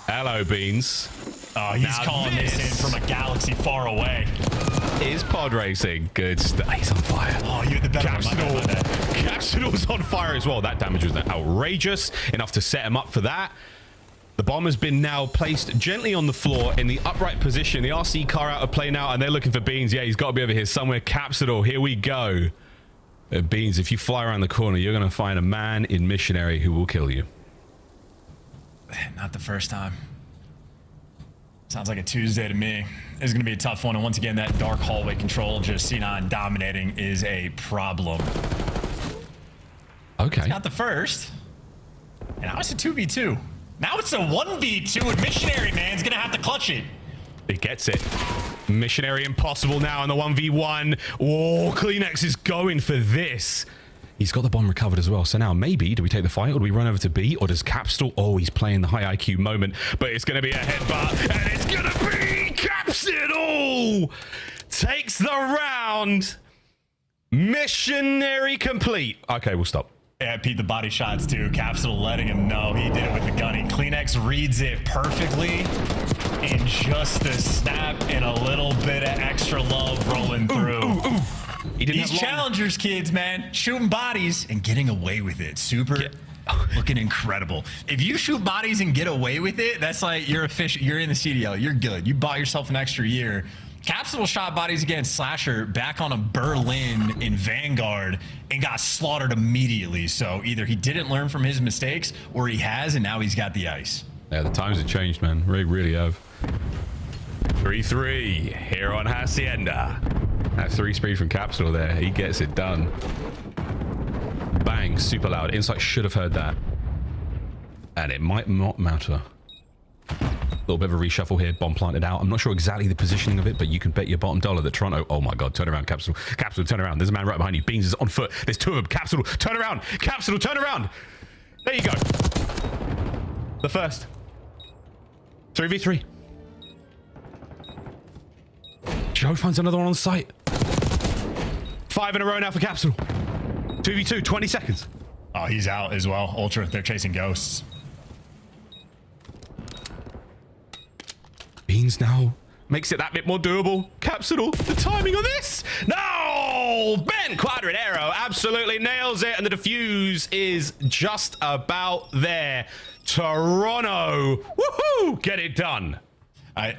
Hello, Beans. Oh, he's calling this in from a galaxy far away. Is pod racing. Good stuff. He's on fire. Oh, you had the better one. Capsule on fire as well. That damage was outrageous. Enough to set him up for that. The bomb has been now placed gently on the floor in the upright position. The RC car out of play now, and they're looking for Beans. Yeah, he's got to be over here somewhere. Capsule, here we go. Beans, if you fly around the corner, you're going to find a man in Missionary who will kill you. Not the first time. Sounds like a Tuesday to me. It's going to be a tough one. And once again, that dark hallway control, just C9 dominating, is a problem. Okay. It's not the first. And now it's a 2v2. Now it's a 1v2, and Missionary Man's going to have to clutch it. It gets it. Missionary impossible now in the 1v1. Oh, Kleenex is going for this. He's got the bomb recovered as well. So now maybe, do we take the fight or do we run over to B? Or does Capsule? Oh, he's playing the high IQ moment. But it's going to be a headbutt. And it's going to be Capsule. Takes the round. Missionary complete. Okay, we'll stop. Yeah, Pete, the body shots too. Capsule letting him know he did it with the gunny. Kleenex reads it perfectly. And just a snap and a little bit of extra love rolling through. These challengers kids, man, shooting bodies and getting away with it. Super looking incredible. If you shoot bodies and get away with it, that's like you're official. You're in the CDL. You're good. You bought yourself an extra year. Capsule shot bodies against Slasher back on a Berlin in Vanguard and got slaughtered immediately. So either he didn't learn from his mistakes or he has, and now he's got the ice. Yeah, the times have changed, man. Really have. 3-3 here on Hacienda. That 3 speed from Capsule there. He gets it done. Bang, super loud. Insight should have heard that. And it might not matter. A little bit of a reshuffle here. Bomb planted out. I'm not sure exactly the positioning of it, but you can bet your bottom dollar that Toronto... Oh my God, turn around, Capsule. Capsule, turn around. There's a man right behind you. Beans is on foot. There's 2 of them. Capsule, turn around. Capsule, turn around. There you go. The first. 3v3. Joe finds another one on site. 5 in a row now for Capsule. 2v2, 20 seconds. Oh, he's out as well. Ultra, they're chasing ghosts. Beans now makes it that bit more doable. Capsule, the timing of this. No! Ben Quadradero absolutely nails it, and the defuse is just about there. Toronto, woohoo! Get it done.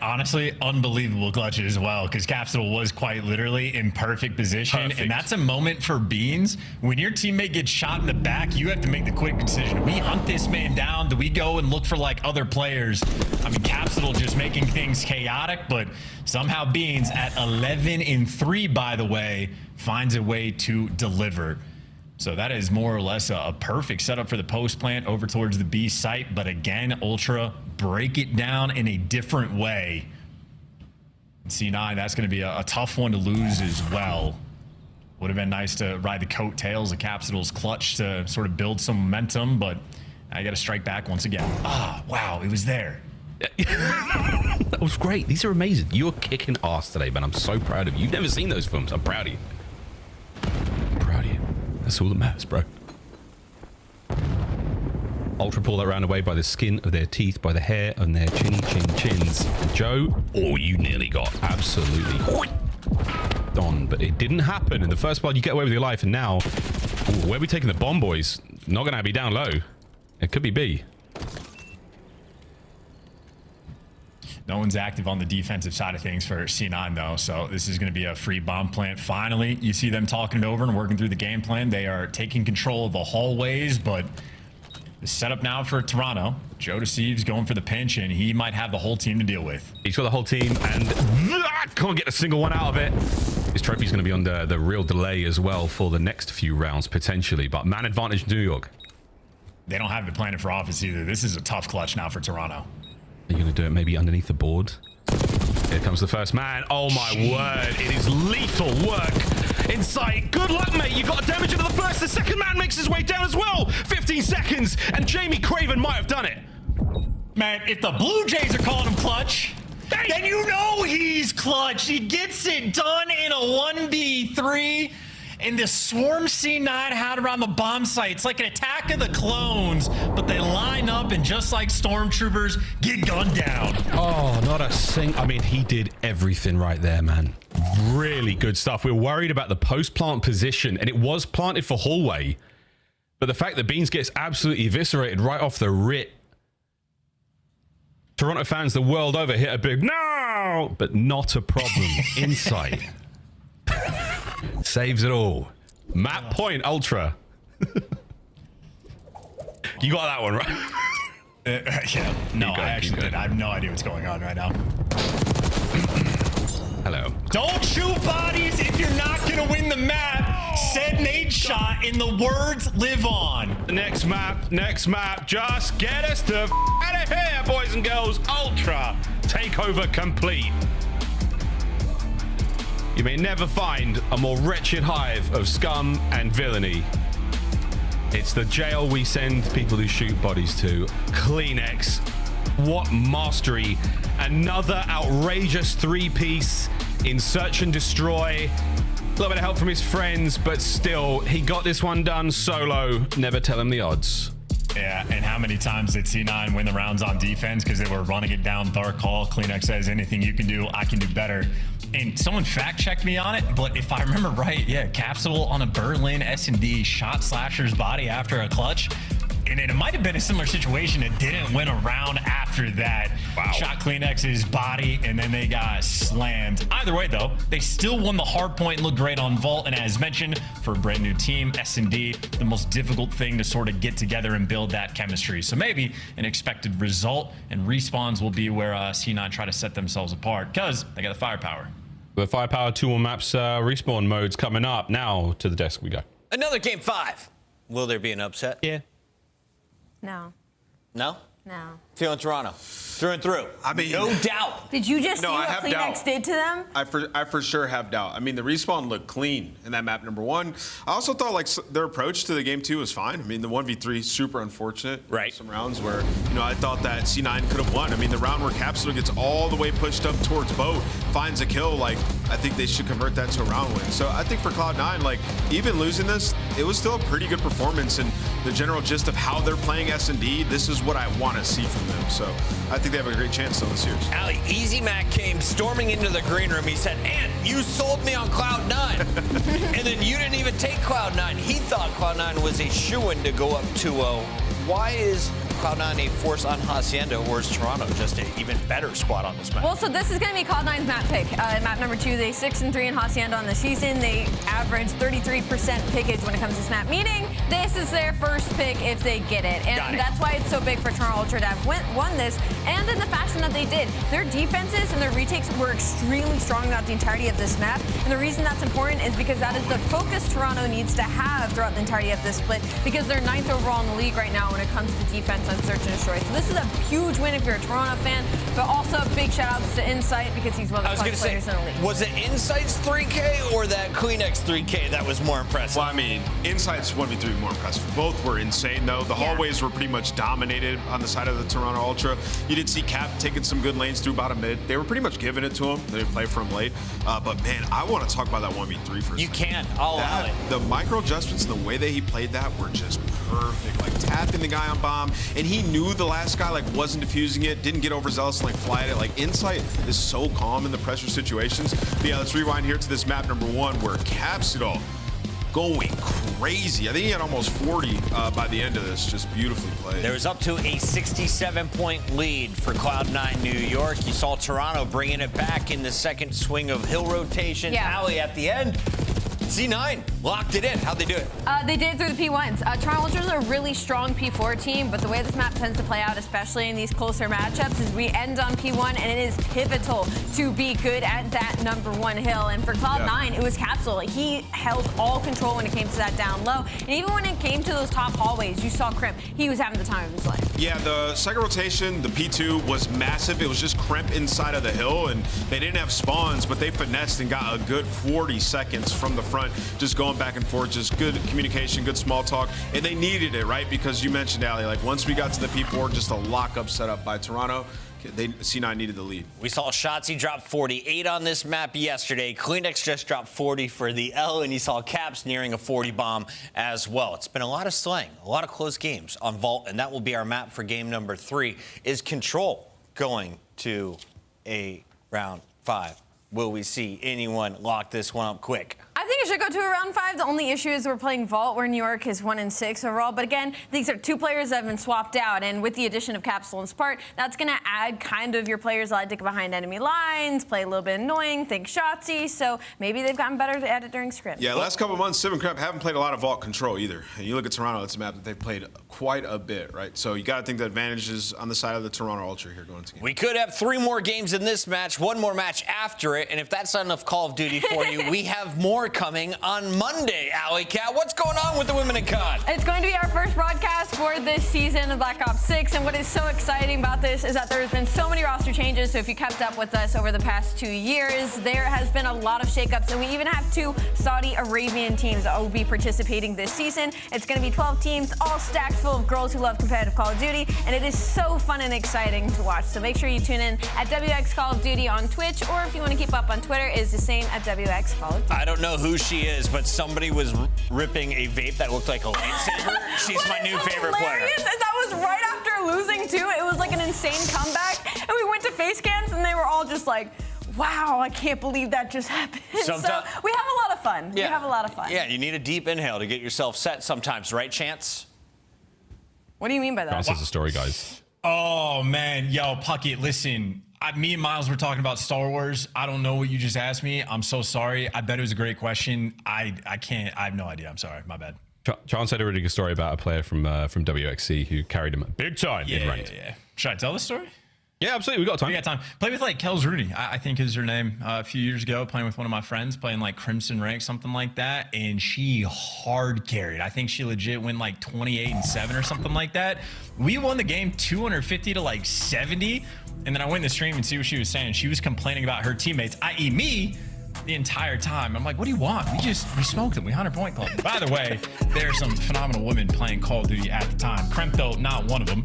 Honestly, unbelievable clutch as well, because Capsule was quite literally in perfect position. Perfect. And that's a moment for Beans. When your teammate gets shot in the back, you have to make the quick decision. Do we hunt this man down? Do we go and look for like other players? I mean, Capsule just making things chaotic, but somehow Beans at 11-3, by the way, finds a way to deliver. So that is more or less a perfect setup for the post plant over towards the B site. But again, Ultra break it down in a different way. And C9, that's going to be a tough one to lose as well. Would have been nice to ride the coattails of Capsule's clutch to sort of build some momentum, but I got to strike back once again. Ah, wow, it was there. That was great. These are amazing. You're kicking ass today, man. I'm so proud of you. You've never seen those films. I'm proud of you. I'm proud of you. That's all that matters, bro. Ultra pull that round away by the skin of their teeth, by the hair on their chins. And Joe, oh, you nearly got absolutely done, but it didn't happen. In the first blood, you get away with your life, and now, ooh, where are we taking the bomb, boys? Not gonna be down low. It could be B. No one's active on the defensive side of things for C9 though, so this is going to be a free bomb plant. Finally, you see them talking it over and working through the game plan. They are taking control of the hallways, but the setup now for Toronto. Joe Deceives going for the pinch, and he might have the whole team to deal with. He's got the whole team, and can't get a single one out of it. His trophy's going to be under the real delay as well for the next few rounds, potentially, but man advantage New York. They don't have it planted for office either. This is a tough clutch now for Toronto. Are you going to do it maybe underneath the board? Here comes the first man. Oh my word. It is lethal work in sight. Good luck, mate. You got damage into the first. The second man makes his way down as well. 15 seconds, and Jamie Craven might have done it. Man, if the Blue Jays are calling him clutch, then you know he's clutch. He gets it done in a 1v3. And the swarm C9 had around the bomb site. It's like an attack of the clones, but they line up and just like stormtroopers, get gunned down. Oh, not a single. I mean, he did everything right there, man. Really good stuff. We're worried about the post-plant position, and it was planted for hallway. But the fact that Beans gets absolutely eviscerated right off the rip. Toronto fans the world over hit a big no, but not a problem. Insight. Saves it all. Map point Ultra. You got that one right. Yeah. No, I actually did. I have no idea what's going on right now. Hello. Don't shoot bodies if you're not gonna win the map. Said nade shot, and the words live on. Next map. Just get us the out of here, boys and girls. Ultra takeover complete. You may never find a more wretched hive of scum and villainy. It's the jail we send people who shoot bodies to. Kleenex. What mastery. Another outrageous three-piece in Search and Destroy. A little bit of help from his friends, but still, he got this one done solo. Never tell him the odds. Yeah, and how many times did C9 win the rounds on defense because they were running it down Dark Hall? Kleenex says, anything you can do, I can do better. And someone fact-checked me on it, but if I remember right, yeah, Capsule on a Berlin S&D shot Slasher's body after a clutch. And it might have been a similar situation. It didn't win a round after that. Wow. Shot Kleenex's body, and then they got slammed. Either way, though, they still won the hard point and looked great on Vault. And as mentioned, for a brand new team, S&D, the most difficult thing to sort of get together and build that chemistry. So maybe an expected result, and respawns will be where C9 try to set themselves apart because they got the firepower. The firepower 2-1 maps respawn modes coming up. Now to the desk we go. Another game 5. Will there be an upset? Yeah. No. No? No. Feeling Toronto through and through. I mean, no doubt. Did you just see what have Kleenex doubt. did to them? I for sure have doubt. I mean, the respawn looked clean in that map number 1. I also thought like their approach to the game 2 was fine. I mean, the 1v3 super unfortunate. Right. Some rounds where I thought that C9 could have won. I mean, the round where Capsule gets all the way pushed up towards boat, finds a kill. Like I think they should convert that to a round win. So I think for Cloud9, like even losing this, it was still a pretty good performance. And the general gist of how they're playing S&D, this is what I want to see from them. So I think they have a great chance still this year. Ali, Easy Mac came storming into the green room. He said, "And you sold me on Cloud9." And then you didn't even take Cloud9. He thought Cloud9 was a shoo-in to go up 2-0. Why is Cloud9 a force on Hacienda, or is Toronto just an even better squad on this map? Well, so this is going to be Cloud9's map pick. Map number 2, they 6-3 in Hacienda on the season. They average 33% pickage when it comes to snap, meaning this is their first pick if they get it. And that's why it's so big for Toronto Ultra to have won this, and in the fashion that they did. Their defenses and their retakes were extremely strong throughout the entirety of this map, and the reason that's important is because that is the focus Toronto needs to have throughout the entirety of this split, because they're 9th overall in the league right now when it comes to defense on Search and Destroy. So this is a huge win if you're a Toronto fan, but also big shout outs to Insight because he's one of the best players in the league. Was it Insight's 3K or that Kleenex 3K that was more impressive? Well, I mean, Insight's 1v3 more impressive. Both were insane, though. The hallways were pretty much dominated on the side of the Toronto Ultra. You did see Cap taking some good lanes through bottom mid. They were pretty much giving it to him. They didn't play for him late. But, man, I want to talk about that 1v3 for a second. You can. I'll allow it. The micro adjustments and the way that he played that were just perfect. Like, tapping the guy on bomb, and he knew the last guy, like, wasn't defusing it, didn't get overzealous and, like, fly at it. Like, Insight is so calm in the pressure situations. But, yeah, let's rewind here to this map number 1 where Capsule going crazy. I think he had almost 40 by the end of this. Just beautifully played. There was up to a 67-point lead for Cloud9 New York. You saw Toronto bringing it back in the second swing of hill rotation. Allie at the end. C9 locked it in. How'd they do it? They did it through the P1s. Toronto Ultra's a really strong P4 team, but the way this map tends to play out, especially in these closer matchups, is we end on P1, and it is pivotal to be good at that #1 hill. And for Cloud9, it was Capsule. He held all control when it came to that down low. And even when it came to those top hallways, you saw Crimp. He was having the time of his life. Yeah, the second rotation, the P2 was massive. It was just Crimp inside of the hill, and they didn't have spawns, but they finessed and got a good 40 seconds from the front, just going back and forth, just good communication, good small talk. And they needed it, right? Because you mentioned, Ali, like once we got to the P4, just a lockup set up by Toronto, C9 needed the lead. We saw Shotzi drop 48 on this map yesterday. Kleenex just dropped 40 for the L, and you saw Caps nearing a 40 bomb as well. It's been a lot of slaying, a lot of close games on Vault, and that will be our map for game number 3. Is Control going to a round 5? Will we see anyone lock this one up quick? I think it should go to a round 5. The only issue is we're playing Vault, where New York is 1-6 overall. But again, these are two players that have been swapped out, and with the addition of Capsule and Spart, that's going to add kind of your players that like to get behind enemy lines, play a little bit annoying, think Shotzi. So maybe they've gotten better at it during script. Yeah, last couple of months, Civ and Crep haven't played a lot of Vault Control either. And you look at Toronto, it's a map that they've played quite a bit, right? So you got to think the advantage is on the side of the Toronto Ultra here going into game. We could have 3 more games in this match, 1 more match after it, and if that's not enough Call of Duty for you, we have more coming on Monday. Alley Cat, what's going on with the Women in COD? It's going to be our first broadcast for this season of Black Ops 6, and what is so exciting about this is that there's been so many roster changes. So if you kept up with us over the past 2 years, there has been a lot of shakeups, and we even have 2 Saudi Arabian teams that will be participating this season. It's going to be 12 teams, all stacked full of girls who love competitive Call of Duty, and it is so fun and exciting to watch. So make sure you tune in at WX Call of Duty on Twitch, or if you want to keep up on Twitter, is the same at WX Call of Duty. I don't know who she is, but somebody was ripping a vape that looked like a lightsaber. She's my new favorite player. And that was right after losing too. It was like an insane comeback, and we went to face cams, and they were all just like, wow, I can't believe that just happened. So we have a lot of fun. Yeah. We have a lot of fun. Yeah, you need a deep inhale to get yourself set sometimes, right, Chance? What do you mean by that? Chance has a story, guys. Oh, man. Yo, Puckett, listen. Me and Miles were talking about Star Wars. I don't know what you just asked me. I'm so sorry. I bet it was a great question. I can't. I have no idea. I'm sorry. My bad. Chance had a really good story about a player from WXC who carried him big time in ranked. Yeah. Should I tell the story? Yeah, absolutely. We got time. We got time. Played with like Kels Rudy, I think is her name, a few years ago, playing with one of my friends, playing like Crimson Rank, something like that. And she hard carried. I think she legit went like 28-7 or something like that. We won the game 250 to like 70. And then I went in the stream and see what she was saying. She was complaining about her teammates, i.e. me, the entire time. I'm like, what do you want? We smoked them. We 100-point club. By the way, there are some phenomenal women playing Call of Duty at the time. Kremp, though, not one of them.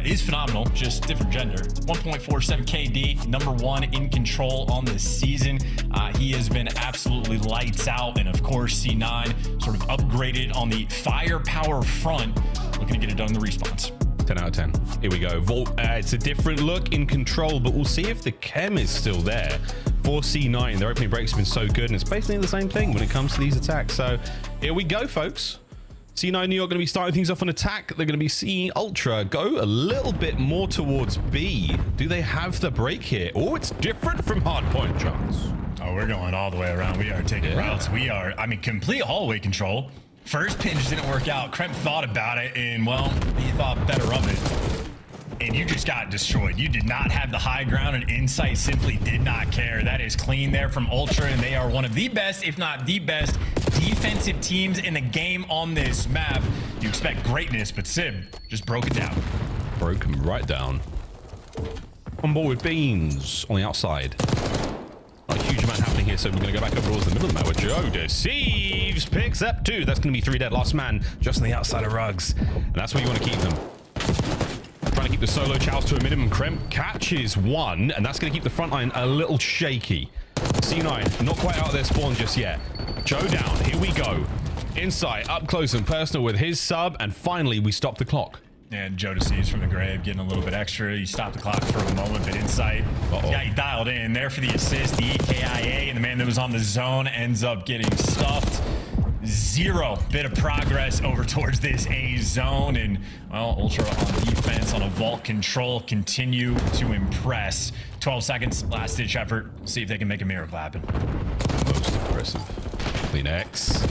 Is phenomenal, just different gender. 1.47 KD, #1 in Control on this season. He has been absolutely lights out, and of course C9 sort of upgraded on the firepower front, looking to get it done in the respawns. 10 out of 10. Here we go. Vault, it's a different look in Control, but we'll see if the chem is still there for C9. Their opening breaks have been so good, and it's basically the same thing when it comes to these attacks. So here we go, folks. C9 New York going to be starting things off on attack. They're going to be seeing Ultra go a little bit more towards B. Do they have the break here? Oh, it's different from Hardpoint, Chance. Oh, we're going all the way around. We are taking routes. We are, complete hallway control. First pin just didn't work out. Kremp thought about it, and, well, he thought better of it. And you just got destroyed. You did not have the high ground, and Insight simply did not care. That is clean there from Ultra, and they are one of the best, if not the best, defensive teams in the game on this map. You expect greatness, but Sib just broke it down. Broke him right down. On board with Beans on the outside. Not a huge amount happening here, so we're going to go back up towards the middle of the map where Joe deceives, picks up 2. That's going to be 3 dead. Last man just on the outside of Rugs. And that's where you want to keep them. Trying to keep the solo chows to a minimum. Kremp catches 1, and that's going to keep the front line a little shaky. C9 not quite out of their spawn just yet. Joe down. Here we go. Insight up close and personal with his sub, and finally we stop the clock. And Joe deceives from the grave, getting a little bit extra. You stop the clock for a moment, but Insight got you dialed in there for the assist. The EKIA and the man that was on the zone ends up getting stuffed. zero bit of progress over towards this A zone. And, well, Ultra on defense, on a vault control, continue to impress. 12 seconds, last ditch effort. See if they can make a miracle happen. Most impressive. Clean X.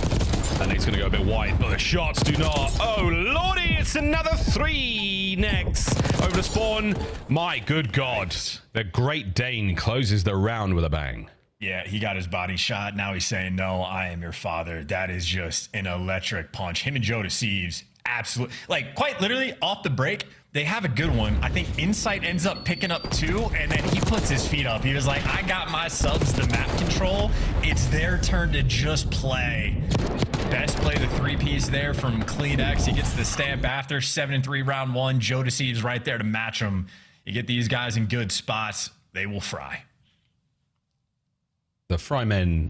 And it's going to go a bit wide, but the shots do not. Oh, lordy, it's another 3 next. Over to spawn. My good God. The Great Dane closes the round with a bang. Yeah, he got his body shot. Now he's saying, no, I am your father. That is just an electric punch. Him and Joe Deceives, absolutely. Like, quite literally, off the break, they have a good one. I think Insight ends up picking up 2, and then he puts his feet up. He was like, I got my subs the map control. It's their turn to just play. Best play the 3-piece there from Clean X. He gets the stamp after 7-3 round 1. Joe Deceives right there to match him. You get these guys in good spots, they will fry. The Fry men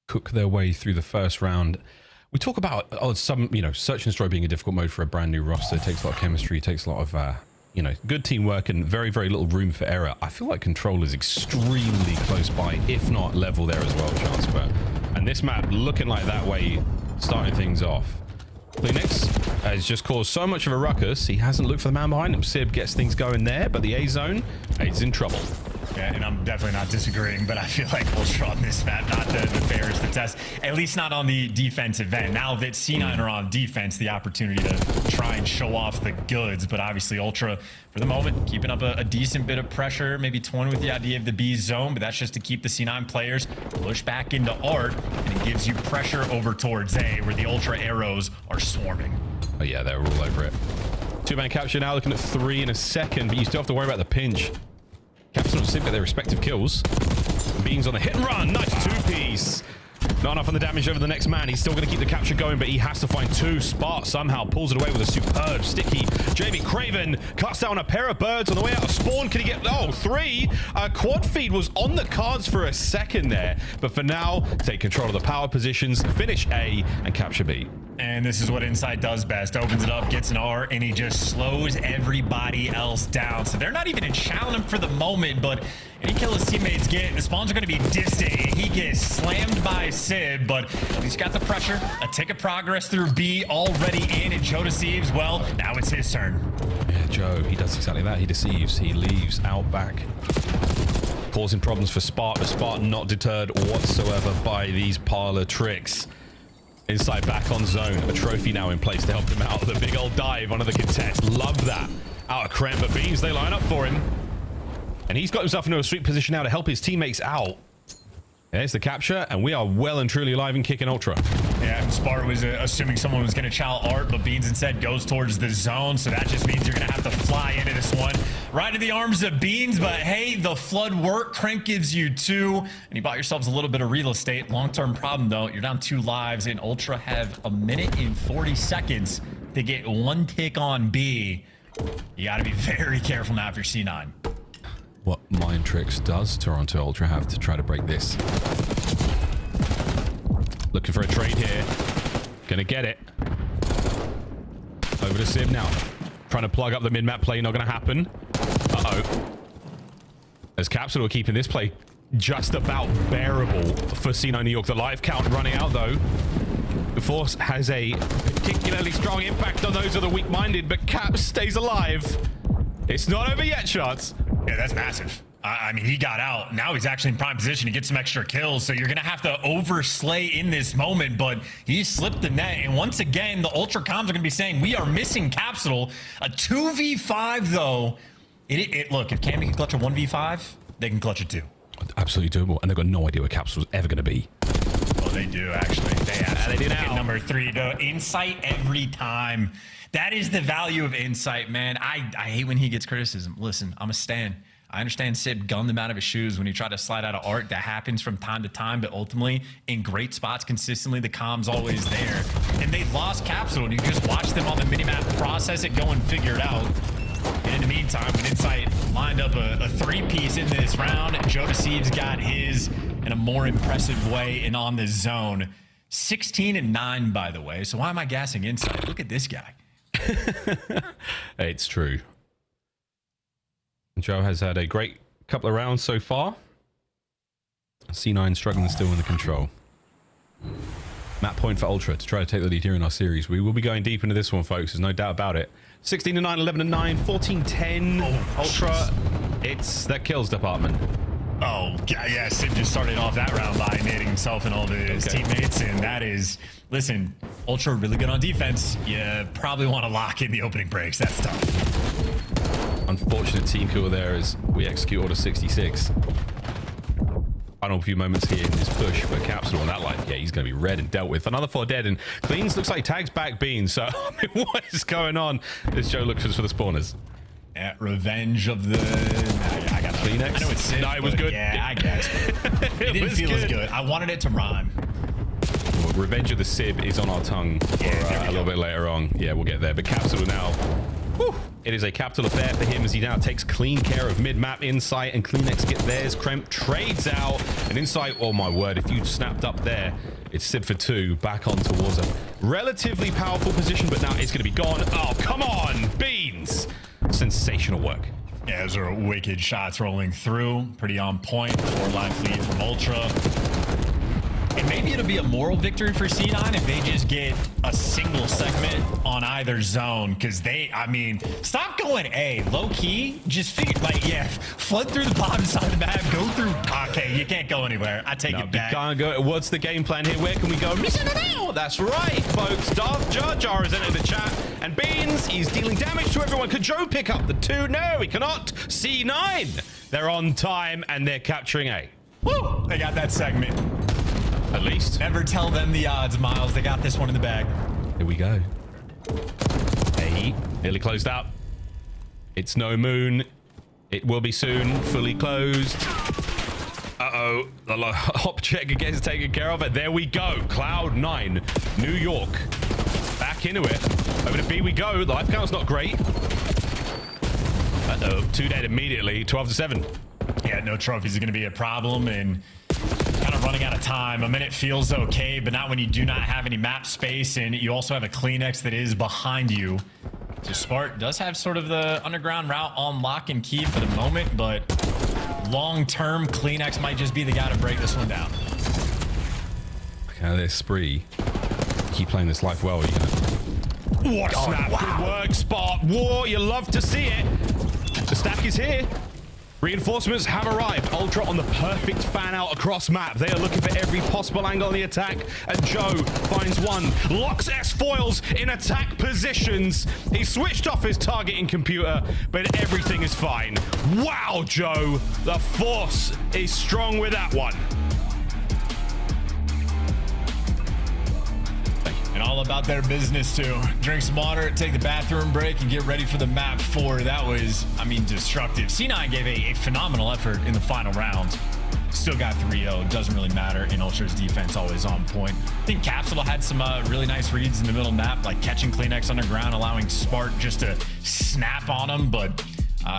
cook their way through the first round. We talk about some, Search and Destroy being a difficult mode for a brand new roster. It takes a lot of chemistry, it takes a lot of, good teamwork and very, very little room for error. I feel like Control is extremely close by, if not level there as well, Chance. And this map looking like that way, starting things off. Phoenix has just caused so much of a ruckus. He hasn't looked for the man behind him. Sib gets things going there, but the A zone is in trouble. Yeah, and I'm definitely not disagreeing, but I feel like Ultra on this map, not the fairest to test, at least not on the defensive end. Now that C9 are on defense, the opportunity to try and show off the goods, but obviously Ultra, for the moment, keeping up a decent bit of pressure, maybe 20 with the idea of the B zone, but that's just to keep the C9 players pushed back into Art, and it gives you pressure over towards A, where the Ultra arrows are swarming. Oh yeah, they're all over it. 2-man capture now, looking at 3 in a second, but you still have to worry about the pinch. Capsule Sim get their respective kills. Beans on the hit and run. Nice 2-piece. Not enough on the damage over the next man. He's still going to keep the capture going, but he has to find 2. Spark somehow pulls it away with a superb sticky. Jamie Craven cuts down a pair of birds on the way out of spawn. Can he get... Oh, 3. Quad feed was on the cards for a second there. But for now, take control of the power positions, finish A, and capture B. And this is what Insight does best. Opens it up, gets an R, and he just slows everybody else down. So they're not even in challenge for the moment, but any kill his teammates get, the spawns are going to be distant. He gets slammed by Sib, but he's got the pressure. A tick of progress through B already in, and Joe Deceives, well, now it's his turn. Yeah, Joe, he does exactly that. He deceives. He leaves out back, causing problems for Spark, but Spark not deterred whatsoever by these parlor tricks. Inside back on zone. A trophy now in place to help him out. The big old dive onto the contest. Love that. Out of Krem, but Beans, they line up for him. And he's got himself into a sweet position now to help his teammates out. There's the capture, and we are well and truly alive and kicking Ultra. Yeah, Spart was assuming someone was going to chow Art, but Beans instead goes towards the zone, so that just means you're going to have to fly into this one. Right in the arms of Beans, but hey, the flood work. Crank gives you 2, and you bought yourselves a little bit of real estate. Long-term problem, though. You're down 2 lives, and Ultra have 1 minute and 40 seconds to get 1 tick on B. You got to be very careful now if you're C9. What mind tricks does Toronto Ultra have to try to break this? Looking for a trade here. Gonna get it. Over to Sib now. Trying to plug up the mid-map play. Not gonna happen. Uh-oh. As Capsule are keeping this play just about bearable for C9 New York. The live count running out, though. The Force has a particularly strong impact on those of the weak-minded, but Caps stays alive. It's not over yet, Shots. Yeah, that's massive. I mean, he got out. Now he's actually in prime position to get some extra kills, so you're going to have to overslay in this moment, but he slipped the net. And once again, the Ultra Comms are going to be saying, we are missing Capsule. A 2v5, though. Look, if Cammy can clutch a 1v5, they can clutch it too. Absolutely doable, and they've got no idea where Capsule's ever going to be. Oh, they do, actually. They absolutely do at number 3. The Insight every time. That is the value of Insight, man. I hate when he gets criticism. Listen, I'm a stan. I understand Sib gunned him out of his shoes when he tried to slide out of Art. That happens from time to time, but ultimately, in great spots consistently, the comm's always there. And they lost Capsule, and you just watch them on the minimap process it, go and figure it out. And in the meantime, when Insight lined up a 3-piece in this round, Joe Deceives got his in a more impressive way and on the zone. 16-9, by the way. So why am I gassing Insight? Look at this guy. It's true. Joe has had a great couple of rounds so far. C9 struggling still in the control. Map point for Ultra to try to take the lead here in our series. We will be going deep into this one, folks. There's no doubt about it. 16-9, 11-9, 14-10. Ultra, it's that kills department. Oh, yeah, Sid just started off that round by nading himself and all of his teammates, and that is, listen, Ultra really good on defense. You probably want to lock in the opening breaks. That's tough. Unfortunate team kill there as we execute order 66. Final few moments here in this push, but Capsule on that life, yeah, he's going to be red and dealt with. Another 4 dead, and Cleans looks like tags back Beans, so I mean, what is going on? This Joe looks for the spawners. Yeah, revenge of the... I got Kleenex. I know it's Sid, no, it was good. Yeah, I guess. It didn't feel as good. I wanted it to rhyme. Well, revenge of the Sib is on our tongue for a little bit later on. Yeah, we'll get there. But Capsule now... Whew, it is a capital affair for him as he now takes clean care of mid-map Insight, and Kleenex get theirs. Kremp trades out, and Insight, oh my word, if you snapped up there, it's Sib for 2, back on towards a relatively powerful position, but now it's going to be gone. Oh, come on, Beans! Sensational work. Yeah, those are wicked shots rolling through. Pretty on point. 4-line lead from Ultra. And maybe it'll be a moral victory for C9 if they just get a single segment on either zone. Because they, I mean, stop going A. Low key, just figure, like, yeah, flood through the bottom side of the map, go through. Okay, you can't go anywhere. I take it back. Can't go. What's the game plan here? Where can we go? Mission now! That's right, folks. Darth Jar Jar is entered the chat. And Beans, he's dealing damage to everyone. Could Joe pick up the 2? No, he cannot. C9, they're on time and they're capturing A. Woo! They got that segment. At least. Never tell them the odds, Miles. They got this one in the bag. Here we go. A nearly closed out. It's no moon. It will be soon. Fully closed. Uh-oh. The hop check gets taken care of. But there we go. Cloud9, New York. Back into it. Over to B we go. The life count's not great. Uh-oh. 2 dead immediately. 12-7. Yeah, no trophies are going to be a problem. And kind of running out of time. A minute feels okay, but not when you do not have any map space, and you also have a Kleenex that is behind you. So Spart does have sort of the underground route on lock and key for the moment, but long-term, Kleenex might just be the guy to break this one down. Look at this spree. Keep playing this life well. What a snap. Wow. Good work, Spart. War, you love to see it. The stack is here. Reinforcements have arrived. Ultra on the perfect fan out across map. They are looking for every possible angle on the attack. And Joe finds one. Locks S foils in attack positions. He switched off his targeting computer, but everything is fine. Wow, Joe. The force is strong with that one. And all about their business too. Drink some water, take the bathroom break, and get ready for the map 4. That was, I mean, destructive. C9 gave a phenomenal effort in the final round. Still got 3-0. Doesn't really matter. In Ultra's defense, always on point. I think Capsule had some really nice reads in the middle map, like catching Kleenex underground, allowing Spart just to snap on him. But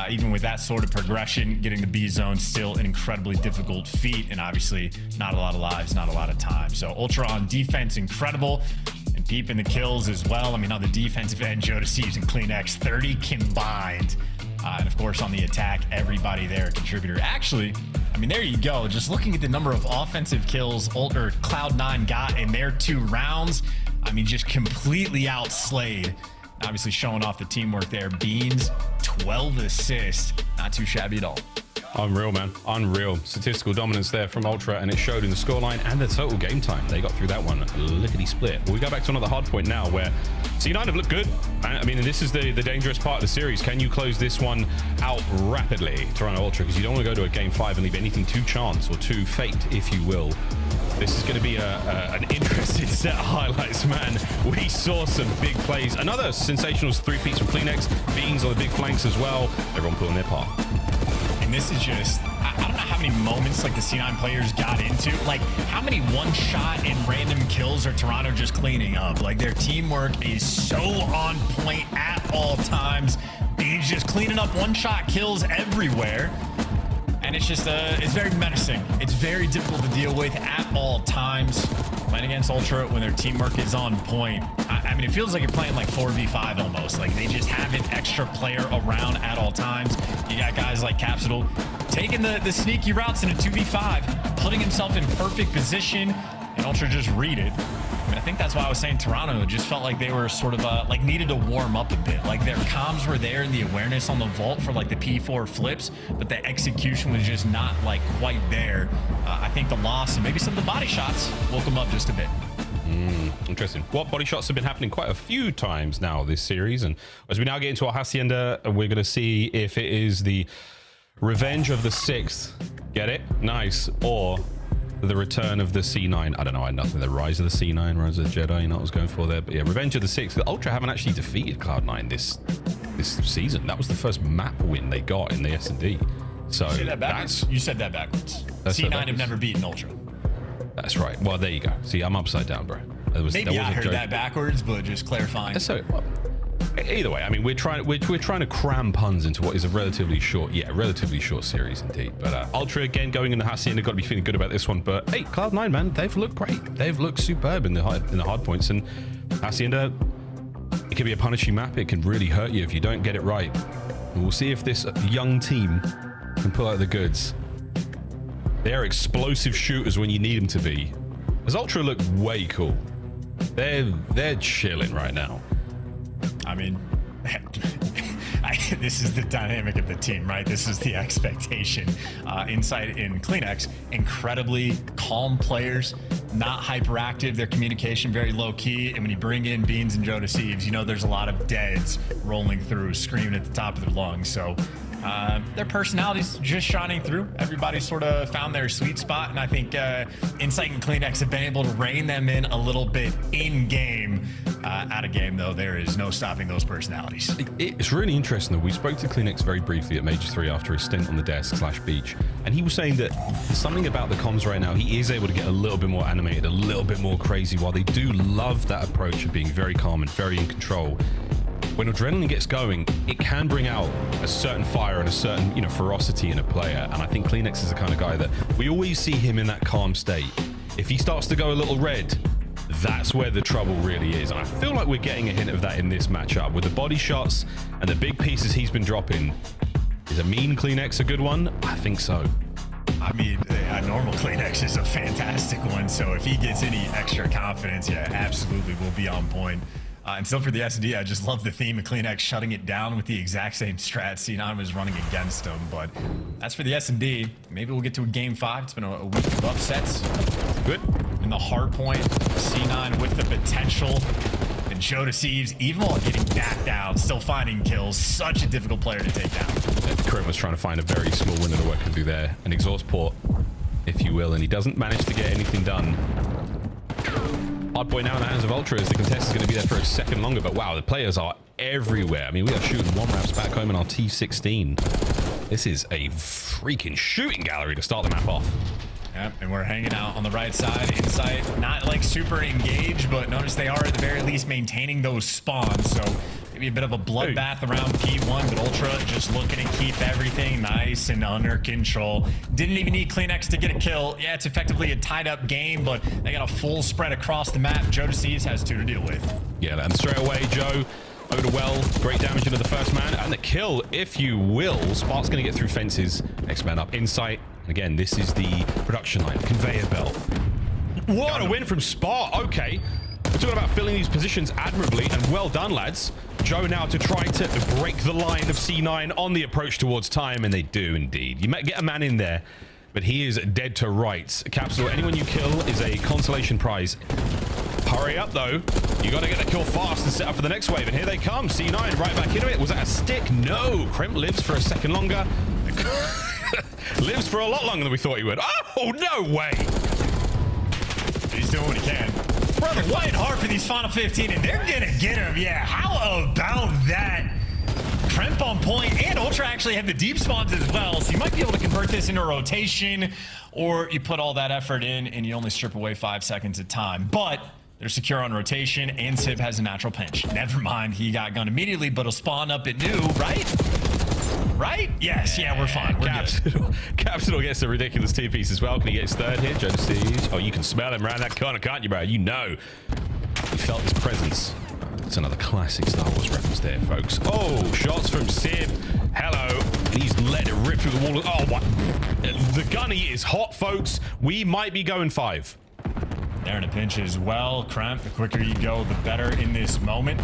even with that sort of progression, getting the B zone still an incredibly difficult feat, and obviously not a lot of lives, not a lot of time. So Ultra on defense, incredible. And Peep in the kills as well. I mean, on the defensive end, Joe Deceives and Kleenex, 30 combined. And of course, on the attack, everybody there a contributor. Actually, I mean, there you go. Just looking at the number of offensive kills Cloud9 got in their 2 rounds, I mean, just completely outslayed. Obviously showing off the teamwork there. Beans, 12 assists. Not too shabby at all. Unreal, man. Unreal. Statistical dominance there from Ultra, and it showed in the scoreline and the total game time. They got through that one lickety-split. But we go back to another hard point now where C9 have looked good. I mean, this is the dangerous part of the series. Can you close this one out rapidly, Toronto Ultra? Because you don't want to go to a game 5 and leave anything to chance or to fate, if you will. This is going to be an interesting set of highlights, man. We saw some big plays. Another sensational 3-piece from Kleenex. Beans on the big flanks as well. Everyone pulling their part. And this is just, I don't know how many moments like the C9 players got into. Like, how many one-shot and random kills are Toronto just cleaning up? Like, their teamwork is so on point at all times. Beans just cleaning up one-shot kills everywhere. And it's just, it's very menacing. It's very difficult to deal with at all times. Playing against Ultra when their teamwork is on point. I mean, it feels like you're playing like 4v5 almost. Like, they just have an extra player around at all times. You got guys like Capsule taking the sneaky routes in a 2v5, putting himself in perfect position, and Ultra just read it. mean, I think that's why I was saying Toronto just felt like they were sort of like needed to warm up a bit. Like their comms were there and the awareness on the vault for like the P4 flips, but the execution was just not like quite there. I think the loss and maybe some of the body shots woke them up just a bit. Interesting. What body shots have been happening quite a few times now this series, and as we now get into our Hacienda, we're going to see if it is the revenge of the 6th. Get it? Nice. Or the return of the C9. I don't know. I nothing. The rise of the C9, rise of the Jedi. You know what I was going for there. But yeah, revenge of the 6th. Ultra haven't actually defeated Cloud9 this season. That was the first map win they got in the S&D. So you said that backwards. You said that backwards. C9 have never beaten Ultra. That's right. Well, there you go. See, I'm upside down, bro. Maybe I heard that backwards, but just clarifying. So, well, either way, I mean, we're trying to cram puns into what is a relatively short series indeed. But Ultra again going in the Hacienda, got to be feeling good about this one. But hey, Cloud9, man, they've looked great. They've looked superb in the hard points, and Hacienda, it can be a punishy map. It can really hurt you if you don't get it right. And we'll see if this young team can pull out the goods. They're explosive shooters when you need them to be. As Ultra look way cool. They're chilling right now. I mean, this is the dynamic of the team, right? This is the expectation. Inside in CleanX, incredibly calm players, not hyperactive. Their communication very low key. And when you bring in Beans and Joe Deceives, you know there's a lot of deads rolling through, screaming at the top of their lungs. So their personalities just shining through. Everybody sort of found their sweet spot, and I think Insight and CleanX have been able to rein them in a little bit in game. Out of game, though, there is no stopping those personalities. It's really interesting that we spoke to CleanX very briefly at Major 3 after his stint on the desk/beach, and he was saying that something about the comms right now, he is able to get a little bit more animated, a little bit more crazy, while they do love that approach of being very calm and very in control. When adrenaline gets going, it can bring out a certain fire and a certain, ferocity in a player. And I think CleanX is the kind of guy that we always see him in that calm state. If he starts to go a little red, that's where the trouble really is. And I feel like we're getting a hint of that in this matchup with the body shots and the big pieces he's been dropping. Is a mean CleanX a good one? I think so. I mean, a normal CleanX is a fantastic one. So if he gets any extra confidence, yeah, absolutely will be on point. And still for the SD, I just love the theme of CleanX shutting it down with the exact same strat C9 was running against him. But that's for the S&D. Maybe we'll get to a game 5. It's been a week of upsets. Good. In the hard point, C9 with the potential. And Joe Deceives, even while getting back down, still finding kills. Such a difficult player to take down. Krim was trying to find a very small window to work and do there. An exhaust port, if you will. And he doesn't manage to get anything done. Hard point now in the hands of Ultra as the contest is going to be there for a second longer, but wow, the players are everywhere. I mean, we are shooting 1-raps back home in our T16. This is a freaking shooting gallery to start the map off. Yep, and we're hanging out on the right side. Insight, not like super engaged, but notice they are at the very least maintaining those spawns, so maybe a bit of a bloodbath around P1, but Ultra just looking to keep everything nice and under control. Didn't even need CleanX to get a kill. Yeah, it's effectively a tied up game, but they got a full spread across the map. Joe Deceives has 2 to deal with. Yeah, and straight away, Joe over to Well. Great damage into the first man, and the kill, if you will. Spark's going to get through fences. Next man up, Insight. Again, this is the production line, conveyor belt. What a win from Spark. Okay. We're talking about filling these positions admirably, and well done, lads. Joe now to try to break the line of C9 on the approach towards time, and they do indeed. You might get a man in there, but he is dead to rights. Capsule, anyone you kill is a consolation prize. Hurry up, though. You got to get the kill fast and set up for the next wave, and here they come. C9 right back into it. Was that a stick? No. Crimp lives for a second longer. Lives for a lot longer than we thought he would. Oh, no way. He's doing what he can. They're playing hard for these final 15, and they're gonna get him. Yeah, how about that? Crimp on point, and Ultra actually have the deep spawns as well, so you might be able to convert this into a rotation, or you put all that effort in and you only strip away 5 seconds at time. But they're secure on rotation, and Civ has a natural pinch. Never mind, he got gunned immediately, but he'll spawn up at new, right? Right? Yes, yeah, we're fine. We're good. Capsule gets a ridiculous 2-piece as well. Can he get his 3rd hit? Joe Deceives. Oh, you can smell him around that corner, can't you, bro? You know. You felt his presence. It's another classic Star Wars reference there, folks. Oh, shots from Civ. Hello. And he's let it rip through the wall. Oh, what? The gunny is hot, folks. We might be going 5. They're in a pinch as well. Kremp, the quicker you go, the better in this moment.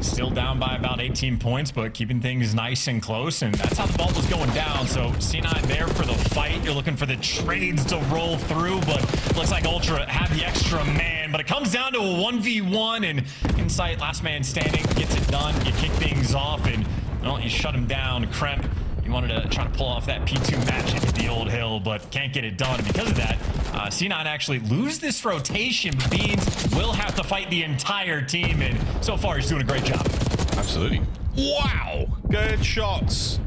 Still down by about 18 points, but keeping things nice and close. And that's how the vault was going down. So C9 there for the fight. You're looking for the trades to roll through, but looks like Ultra have the extra man. But it comes down to a 1v1, and Insight, last man standing, gets it done. You kick things off, and well, you shut him down. Kremp, you wanted to try to pull off that P2 match at the old hill, but can't get it done. And because of that, C9 actually lose this rotation. Beans will have to fight the entire team, and so far he's doing a great job. Absolutely. Wow. Good shots.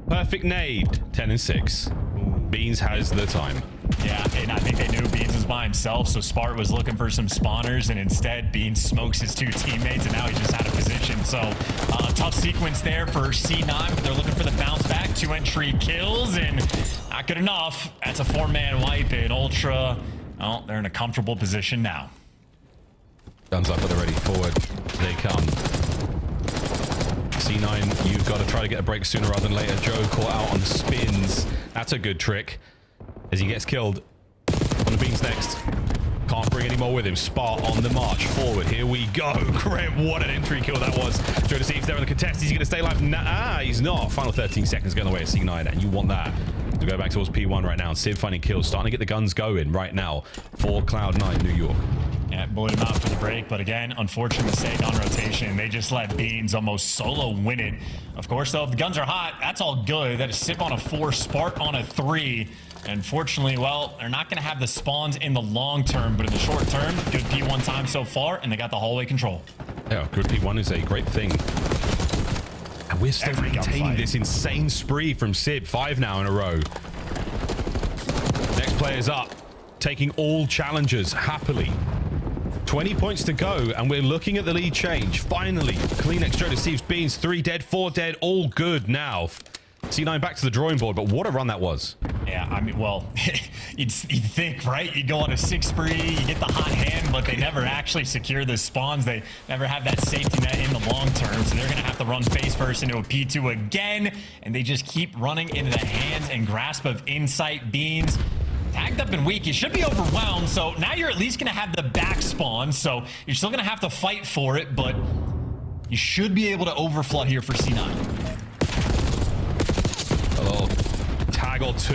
Perfect nade. 10 and 6. Beans has the time. Yeah, and I think they knew Beans was by himself, so Spart was looking for some spawners, and instead Beans smokes his 2 teammates, and now he's just out of position. So tough sequence there for C9, but they're looking for the bounce back. 2 entry kills, and not good enough. That's a 4-man wipe, and Ultra, well, they're in a comfortable position now. Guns up, but they're ready. Forward. They come. C9, you've got to try to get a break sooner rather than later. Joe caught out on the spins. That's a good trick. As he gets killed. On the Beans next. Can't bring any more with him. Spart on the march forward. Here we go. Kremp, what an entry kill that was. Joe to see if they're in the contest. Is he going to stay alive? Nah, he's not. Final 13 seconds going the way of C9, and you want that to go back towards P1 right now. Civ finding kills. Starting to get the guns going right now for Cloud9 New York. Yeah, bullied him out for the break, but again, unfortunate mistake on rotation. They just let Beans almost solo win it. Of course, though, if the guns are hot, that's all good. That is Sip on a 4, Spart on a 3. Unfortunately, well, they're not going to have the spawns in the long term, but in the short term, good P1 time so far, and they got the hallway control. Yeah, good P1 is a great thing. And we're still maintaining this insane spree from Sib. 5 now in a row. Next player's up, taking all challengers happily. 20 points to go, and we're looking at the lead change. Finally, clean extra deceives Beans. 3 dead, 4 dead, all good now. C9 back to the drawing board, but what a run that was. Yeah, I mean, well, you'd think, right? You go on a 6 spree, you get the hot hand, but they never actually secure the spawns. They never have that safety net in the long term, so they're going to have to run face first into a P2 again, and they just keep running into the hands and grasp of Insight. Beans tagged up and weak. You should be overwhelmed, so now you're at least going to have the back spawn, so you're still going to have to fight for it, but you should be able to overflood here for C9. A little tag or 2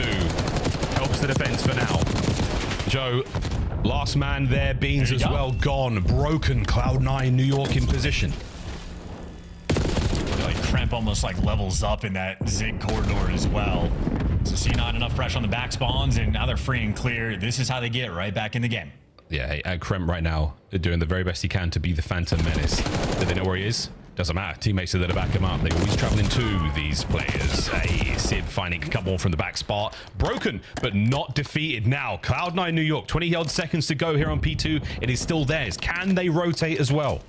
helps the defense for now. Joe, last man there. Beans as well gone. Broken. Cloud9 New York in position. Like Kremp almost like levels up in that Zig corridor as well. So C9 enough pressure on the back spawns, and now they're free and clear. This is how they get right back in the game. Yeah, Kremp right now doing the very best he can to be the Phantom Menace. Do they know where he is? Doesn't matter. Teammates are there to back him up. They always travel into these players. Hey, Sid finding a couple more from the back spot. Broken, but not defeated now. Cloud9 New York, 20-odd seconds to go here on P2. It is still theirs. Can they rotate as well?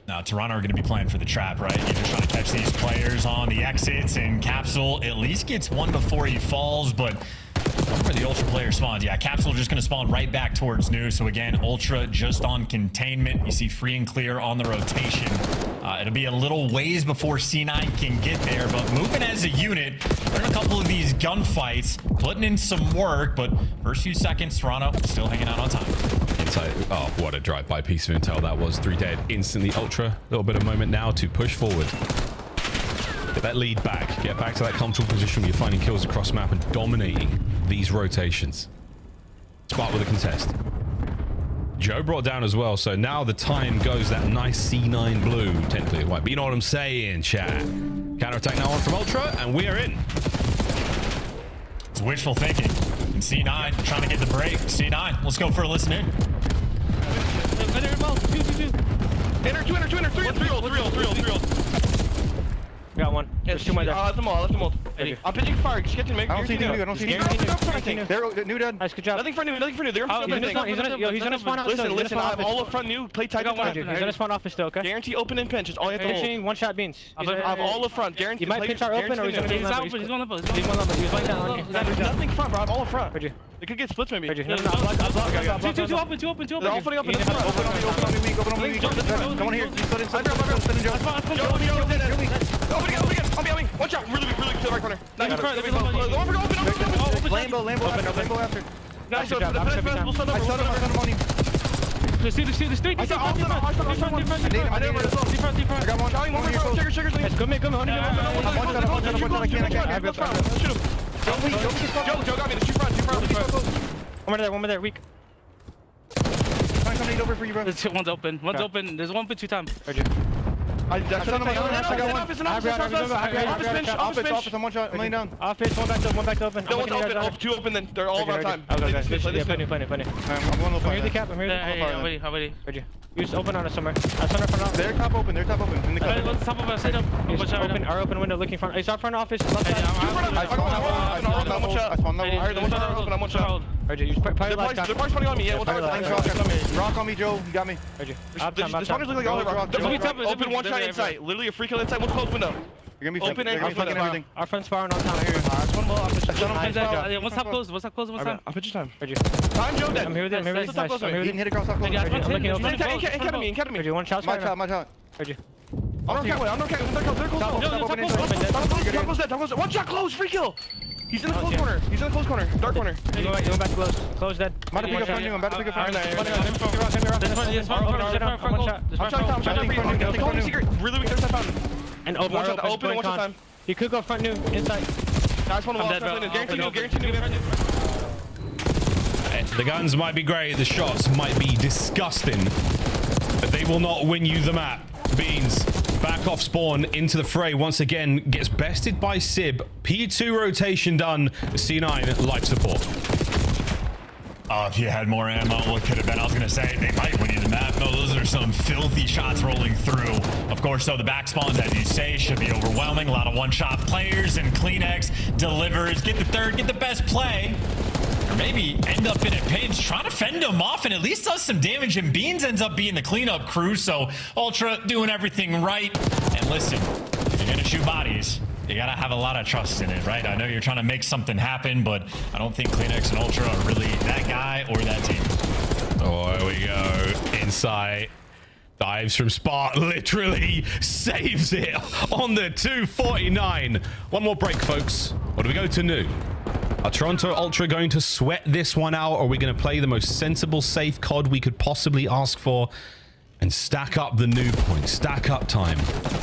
Now, Toronto are going to be playing for the trap, right? You're just trying to catch these players on the exits, and Capsule at least gets 1 before he falls, but where the Ultra player spawns. Yeah, Capsule just going to spawn right back towards New. So again, Ultra just on containment. You see free and clear on the rotation. It'll be a little ways before C9 can get there, but moving as a unit, they're in a couple of these gunfights, putting in some work, but first few seconds, Toronto still hanging out on time. Inside. Oh, what a drive-by piece of intel that was. 3 dead instantly. Ultra, a little bit of moment now to push forward. Get that lead back. Get back to that comfortable position where you're finding kills across map and dominating these rotations. Spart with a contest. Joe brought down as well, so now the time goes that nice C9 blue, technically white. But you know what I'm saying, chat. Counter-attack now on from Ultra, and we are in. It's wishful thinking. And C9 trying to get the break. C9, let's go for a listen in. Enter, 3 ult. Got one. There's 2 more there. Left them all. I'm pitching fire. Just get to make. I don't see new. They're new dead. Nice, good job. Nothing for new. He's gonna spawn out. Listen. I have all up front new. Play tight. He's gonna spawn off still, okay? Guarantee open and pinch. It's all you have to hold. 1 shot Beans. I have all up front. Guarantee. You might pitch our open, or he's gonna be out. He's going up. He's going down. Nothing front, bro. I have all up front. They could get splits maybe. Two open. They're all floating up in the front. Open on me. Come on here. You split inside. Open again. Watch out. Really kill right corner. Lambo after. Guys, so the defense will send over. See the three. I got one. I got one. One here. Triggers. Good man. Shoot him. Joe got me. The shoot front. One more there. Weak. Come over for you, bro. One's open. There's one for 2 times. I got one. Office. I'm one shot. I'm laying down. Office. One back to open. No one's open. 2 open. Then they're all around time. Okay. Plenty. I'm going to the cap. I'm here. How ready? You just open on us somewhere. They're top open. In the cap. What's top of us? Sit up. Our open window looking front. It's our front office. Left side. I'm one shot. I'm one shot. They're probably spawning on me. Yeah, rock on me, Joe. You got me. The spawners look like all rock. Open one shot inside. Literally a free kill inside. One close window. You're gonna be open and everything. Our front spawn on top here. One more. What's top close? I'll pitch your time. Time, Joe. I'm here with it. Hit across top close. I'm looking open. Academy. One shot. My shot. Heard you. I'm not cat. One shot close. Free kill. He's in the close corner. Dark corner. You're going back close. Close dead. I'm about to pick up front. I'm shot. Secret. Really weak. There's that fountain. And open one shot time. He could go front new. Inside. I just want to wall. Guarantee new. The guns might be great. The shots might be disgusting. But they will not win you the map. Beans back off spawn into the fray once again, gets bested by Sib. P2 rotation done. C9 life support. If you had more ammo, what could have been? I was going to say they might win you the map. No, those are some filthy shots rolling through. Of course, though, the back spawns, as you say, should be overwhelming. A lot of one-shot players, and CleanX delivers. Get the third, get the best play. Or maybe end up in a pinch, trying to fend him off and at least does some damage, and Beans ends up being the cleanup crew, so Ultra doing everything right. And listen, if you're gonna shoot bodies, you gotta have a lot of trust in it, right? I know you're trying to make something happen, but I don't think CleanX and Ultra are really that guy or that team. Oh, here we go. Insight. Dives from Spark, literally saves it on the 249. One more break, folks. Or do we go to new? Are Toronto Ultra going to sweat this one out, or are we going to play the most sensible, safe COD we could possibly ask for and stack up the new points, stack up time?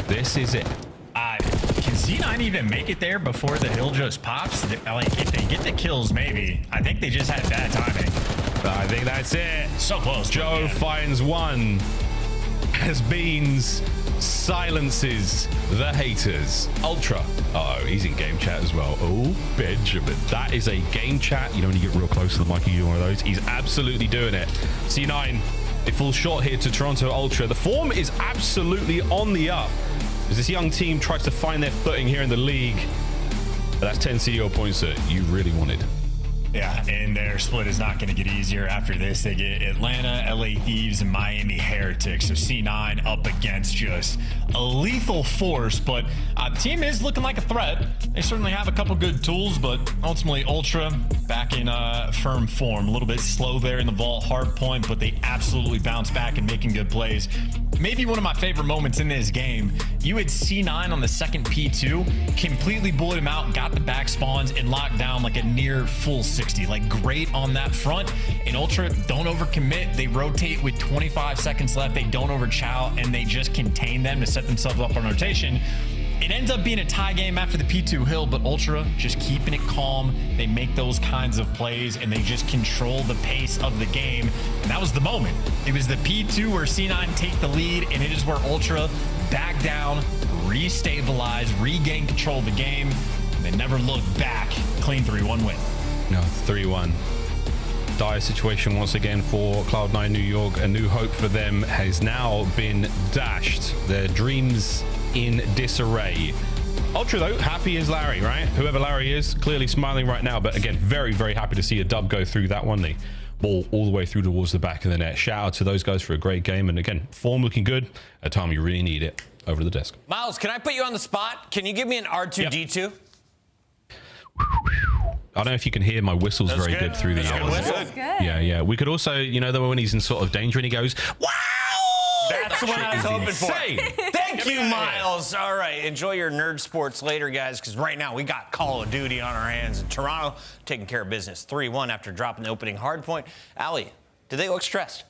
This is it. Can C9 even make it there before the hill just pops? Like, if they get the kills, maybe. I think they just had bad timing. I think that's it. So close. Joe finds one. As Beans silences the haters. Ultra. Uh-oh, he's in game chat as well. Oh, Benjamin. That is a game chat. You know when you get real close to the mic, you do one of those. He's absolutely doing it. C9, it falls short here to Toronto Ultra. The form is absolutely on the up as this young team tries to find their footing here in the league. But that's 10 CEO points that you really wanted. Yeah, and their split is not going to get easier after this. They get Atlanta, LA Thieves, and Miami Heretics. So C9 up against just a lethal force, but the team is looking like a threat. They certainly have a couple good tools, but ultimately Ultra back in firm form. A little bit slow there in the vault hard point, but they absolutely bounce back and making good plays. Maybe one of my favorite moments in this game, you had C9 on the second P2, completely bullied him out, got the back spawns, and locked down like a near full 60. Like, great on that front. And Ultra don't overcommit. They rotate with 25 seconds left. They don't overchow, and they just contain them to set themselves up on rotation. It ends up being a tie game after the P2 hill, but Ultra just keeping it calm. They make those kinds of plays, and they just control the pace of the game. And that was the moment. It was the P2 where C9 take the lead, and it is where Ultra back down, restabilize, regain control of the game. And they never looked back. Clean 3-1 win. No, 3-1. Dire situation once again for Cloud9 New York. A new hope for them has now been dashed. Their dreams in disarray. Ultra, though, happy as Larry, right? Whoever Larry is, clearly smiling right now. But again, very, very happy to see a dub go through that one. The ball all the way through towards the back of the net. Shout out to those guys for a great game. And again, form looking good. At a time you really need it. Over to the desk. Miles, can I put you on the spot? Can you give me an R2-D2? Yep. I don't know if you can hear my whistles very good through the That's good. Yeah. We could also, you know, when he's in sort of danger and he goes, wow! That's what I was hoping for. Thank you, Miles. All right, enjoy your nerd sports later, guys, because right now we got Call of Duty on our hands. And Toronto taking care of business 3-1 after dropping the opening hard point. Allie, do they look stressed?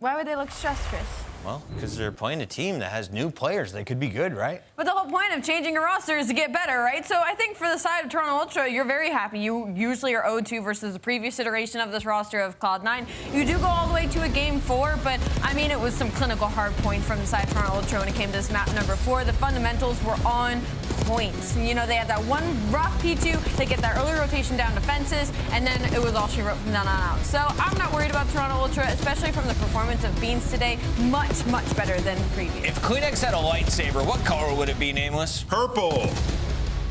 Why would they look stressed, Chris? Well, because they're playing a team that has new players. They could be good, right? But the whole point of changing a roster is to get better, right? So I think for the side of Toronto Ultra, you're very happy. You usually are 0-2 versus the previous iteration of this roster of Cloud9. You do go all the way to a game 4, but I mean, it was some clinical hard point from the side of Toronto Ultra when it came to this map number 4. The fundamentals were on point. You know, they had that one rock P2, they get that early rotation down to fences, and then it was all she wrote from then on out. So I'm not worried about Toronto Ultra, especially from the performance of Beans today. Much, much better than previous. If Kleenex had a lightsaber, what color would it be, Nameless? Purple.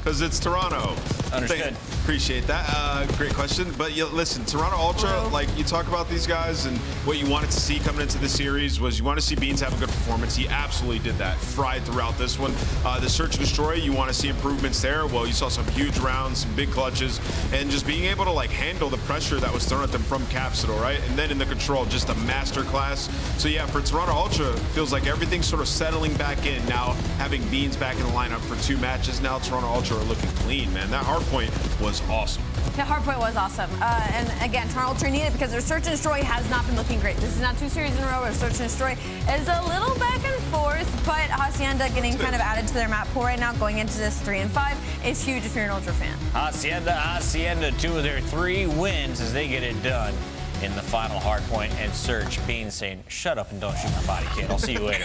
Because it's Toronto. Understood. Appreciate that. Great question. But listen, Toronto Ultra, like you talk about these guys and what you wanted to see coming into the series was you want to see Beans have a good performance. He absolutely did that. Fried throughout this one. The Search and Destroy, you want to see improvements there. Well, you saw some huge rounds, some big clutches, and just being able to like handle the pressure that was thrown at them from Capsidal, right? And then in the control, just a master class. So yeah, for Toronto Ultra, feels like everything's sort of settling back in now. Having Beans back in the lineup for 2 matches now, Toronto Ultra are looking clean, man. That hard point was awesome. The hardpoint was awesome. And again, Toronto Ultra needed it because their Search and Destroy has not been looking great. This is now 2 series in a row where Search and Destroy is a little back and forth, but Hacienda getting kind of added to their map pool right now, going into this 3 and 5 is huge if you're an Ultra fan. Hacienda, 2 of their 3 wins as they get it done in the final hardpoint, and Search Beans saying, shut up and don't shoot my body, kid. I'll see you later.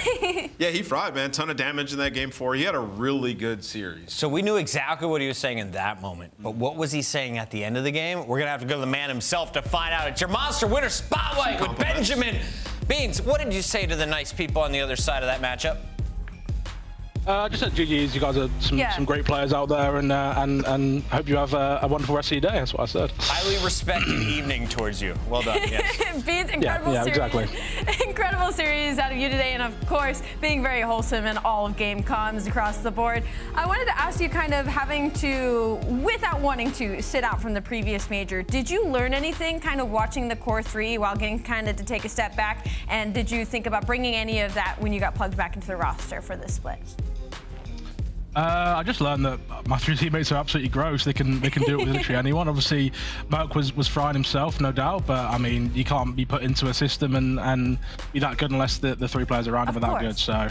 Yeah, he fried, man. Ton of damage in that game 4. He had a really good series. So we knew exactly what he was saying in that moment, but what was he saying at the end of the game? We're gonna have to go to the man himself to find out. It's your Monster Winner Spotlight with Benjamin. Beans, what did you say to the nice people on the other side of that matchup? Just said GG's. You guys are some great players out there, and hope you have a wonderful rest of your day. That's what I said. Highly respected evening towards you. Well done. Yes. Beans, incredible series. Exactly. Incredible series out of you today, and of course, being very wholesome in all of game comms across the board. I wanted to ask you, kind of having to, without wanting to, sit out from the previous major, did you learn anything kind of watching the Core 3 while getting kind of to take a step back? And did you think about bringing any of that when you got plugged back into the roster for this split? I just learned that my 3 teammates are absolutely gross. They can do it with literally anyone. Obviously, Merc was frying himself, no doubt. But I mean, you can't be put into a system and be that good unless the 3 players around him are that good. So,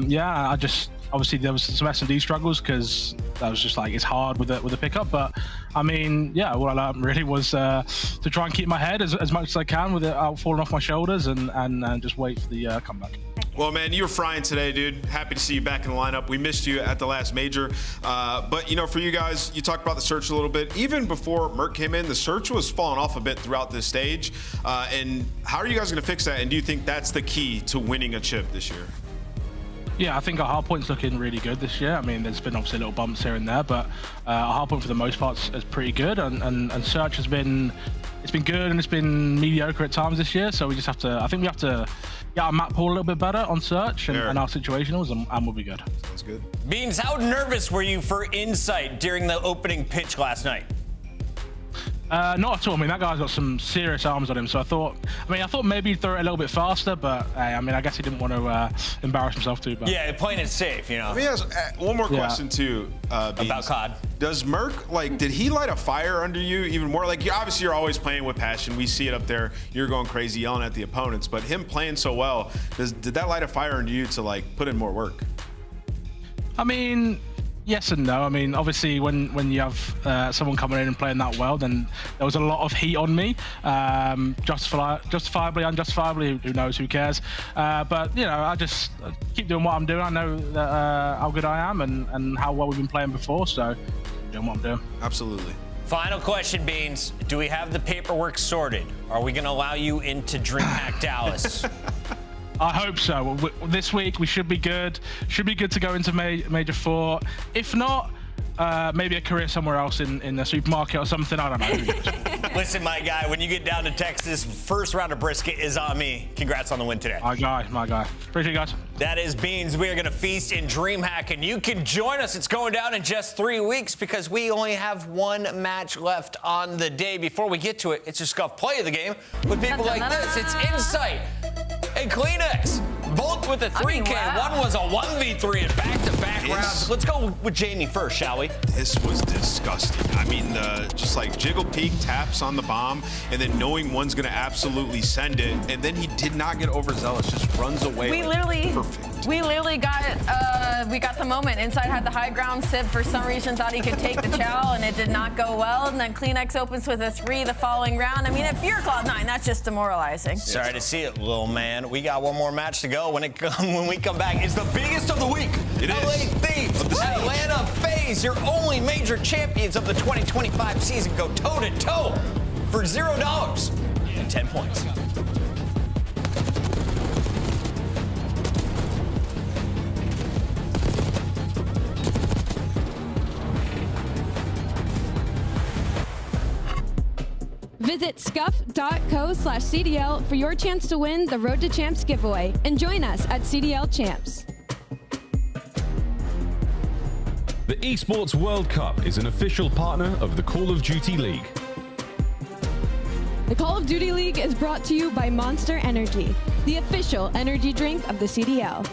yeah, I just obviously there was some S&D struggles because that was just like it's hard with the pickup. But I mean, yeah, what I learned really was to try and keep my head as much as I can without falling off my shoulders and just wait for the comeback. Well, man, you were frying today, dude. Happy to see you back in the lineup. We missed you at the last major. But, you know, for you guys, you talked about the Search a little bit. Even before Merc came in, the Search was falling off a bit throughout this stage. And how are you guys going to fix that? And do you think that's the key to winning a chip this year? Yeah, I think our hardpoint's looking really good this year. I mean, there's been obviously little bumps here and there, but our hardpoint for the most part is pretty good. And Search has been, it's been good and it's been mediocre at times this year. So we just have to, I think we have to get our map pool a little bit better on Search and our situationals, and we'll be good. Sounds good. Beans, how nervous were you for Insight during the opening pitch last night? Not at all. I mean, that guy's got some serious arms on him, so I thought maybe he'd throw it a little bit faster, but I mean, I guess he didn't want to embarrass himself too bad. Yeah, playing it safe, you know. Let me ask one more question too, Beans. About COD. Does Merc, like, did he light a fire under you even more? Like, obviously you're always playing with passion. We see it up there. You're going crazy yelling at the opponents, but him playing so well, did that light a fire under you to like put in more work? I mean, yes and no. I mean, obviously, when you have someone coming in and playing that well, then there was a lot of heat on me, justifiably, unjustifiably. Who knows? Who cares? But you know, I just keep doing what I'm doing. I know that, how good I am and how well we've been playing before, so doing what I'm doing. Absolutely. Final question, Beans. Do we have the paperwork sorted? Are we going to allow you into DreamHack Dallas? I hope so. This week we should be good. Should be good to go into Major 4. If not, maybe a career somewhere else in a supermarket or something. I don't know. Listen, my guy, when you get down to Texas, first round of brisket is on me. Congrats on the win today. My guy. Appreciate you guys. That is Beans. We are going to feast in DreamHack, and you can join us. It's going down in just 3 weeks because we only have 1 match left on the day. Before we get to it, it's your Scuff play of the game with people like this. It's Insight and Kleenex. Both with a 3K. One was a 1v3 in back-to-back rounds. Let's go with Jamie first, shall we? This was disgusting. I mean, just like jiggle peek taps on the bomb, and then knowing one's going to absolutely send it, and then he did not get overzealous, just runs away. We literally got the moment. Inside had the high ground. Sib for some reason thought he could take the chow, and it did not go well. And then Kleenex opens with a 3 the following round. I mean, if you're Cloud9, that's just demoralizing. Sorry to see it, little man. We got one more match to go. When we come back, it's the biggest of the week. It LA is. Thieves, Atlanta FaZe, your only major champions of the 2025 season, go toe-to-toe for $0 and 10 points. Visit scuff.co/CDL for your chance to win the Road to Champs giveaway and join us at CDL Champs. The Esports World Cup is an official partner of the Call of Duty League. The Call of Duty League is brought to you by Monster Energy, the official energy drink of the CDL.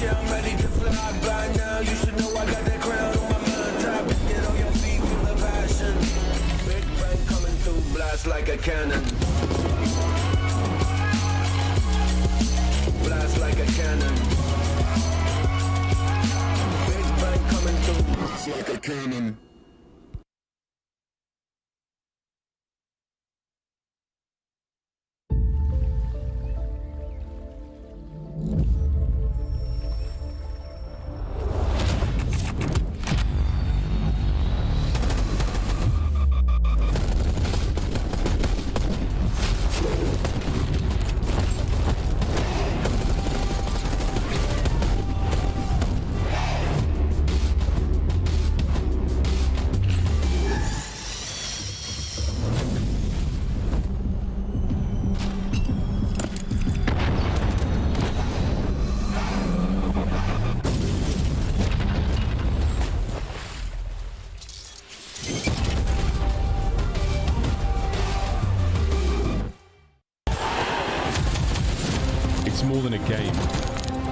I'm ready to fly by now. You should know I got that crown on my mind. Top, get on your feet, feel the passion. Big bang coming through, blast like a cannon. Blast like a cannon. Big bang coming through, blast like a cannon. More than a game.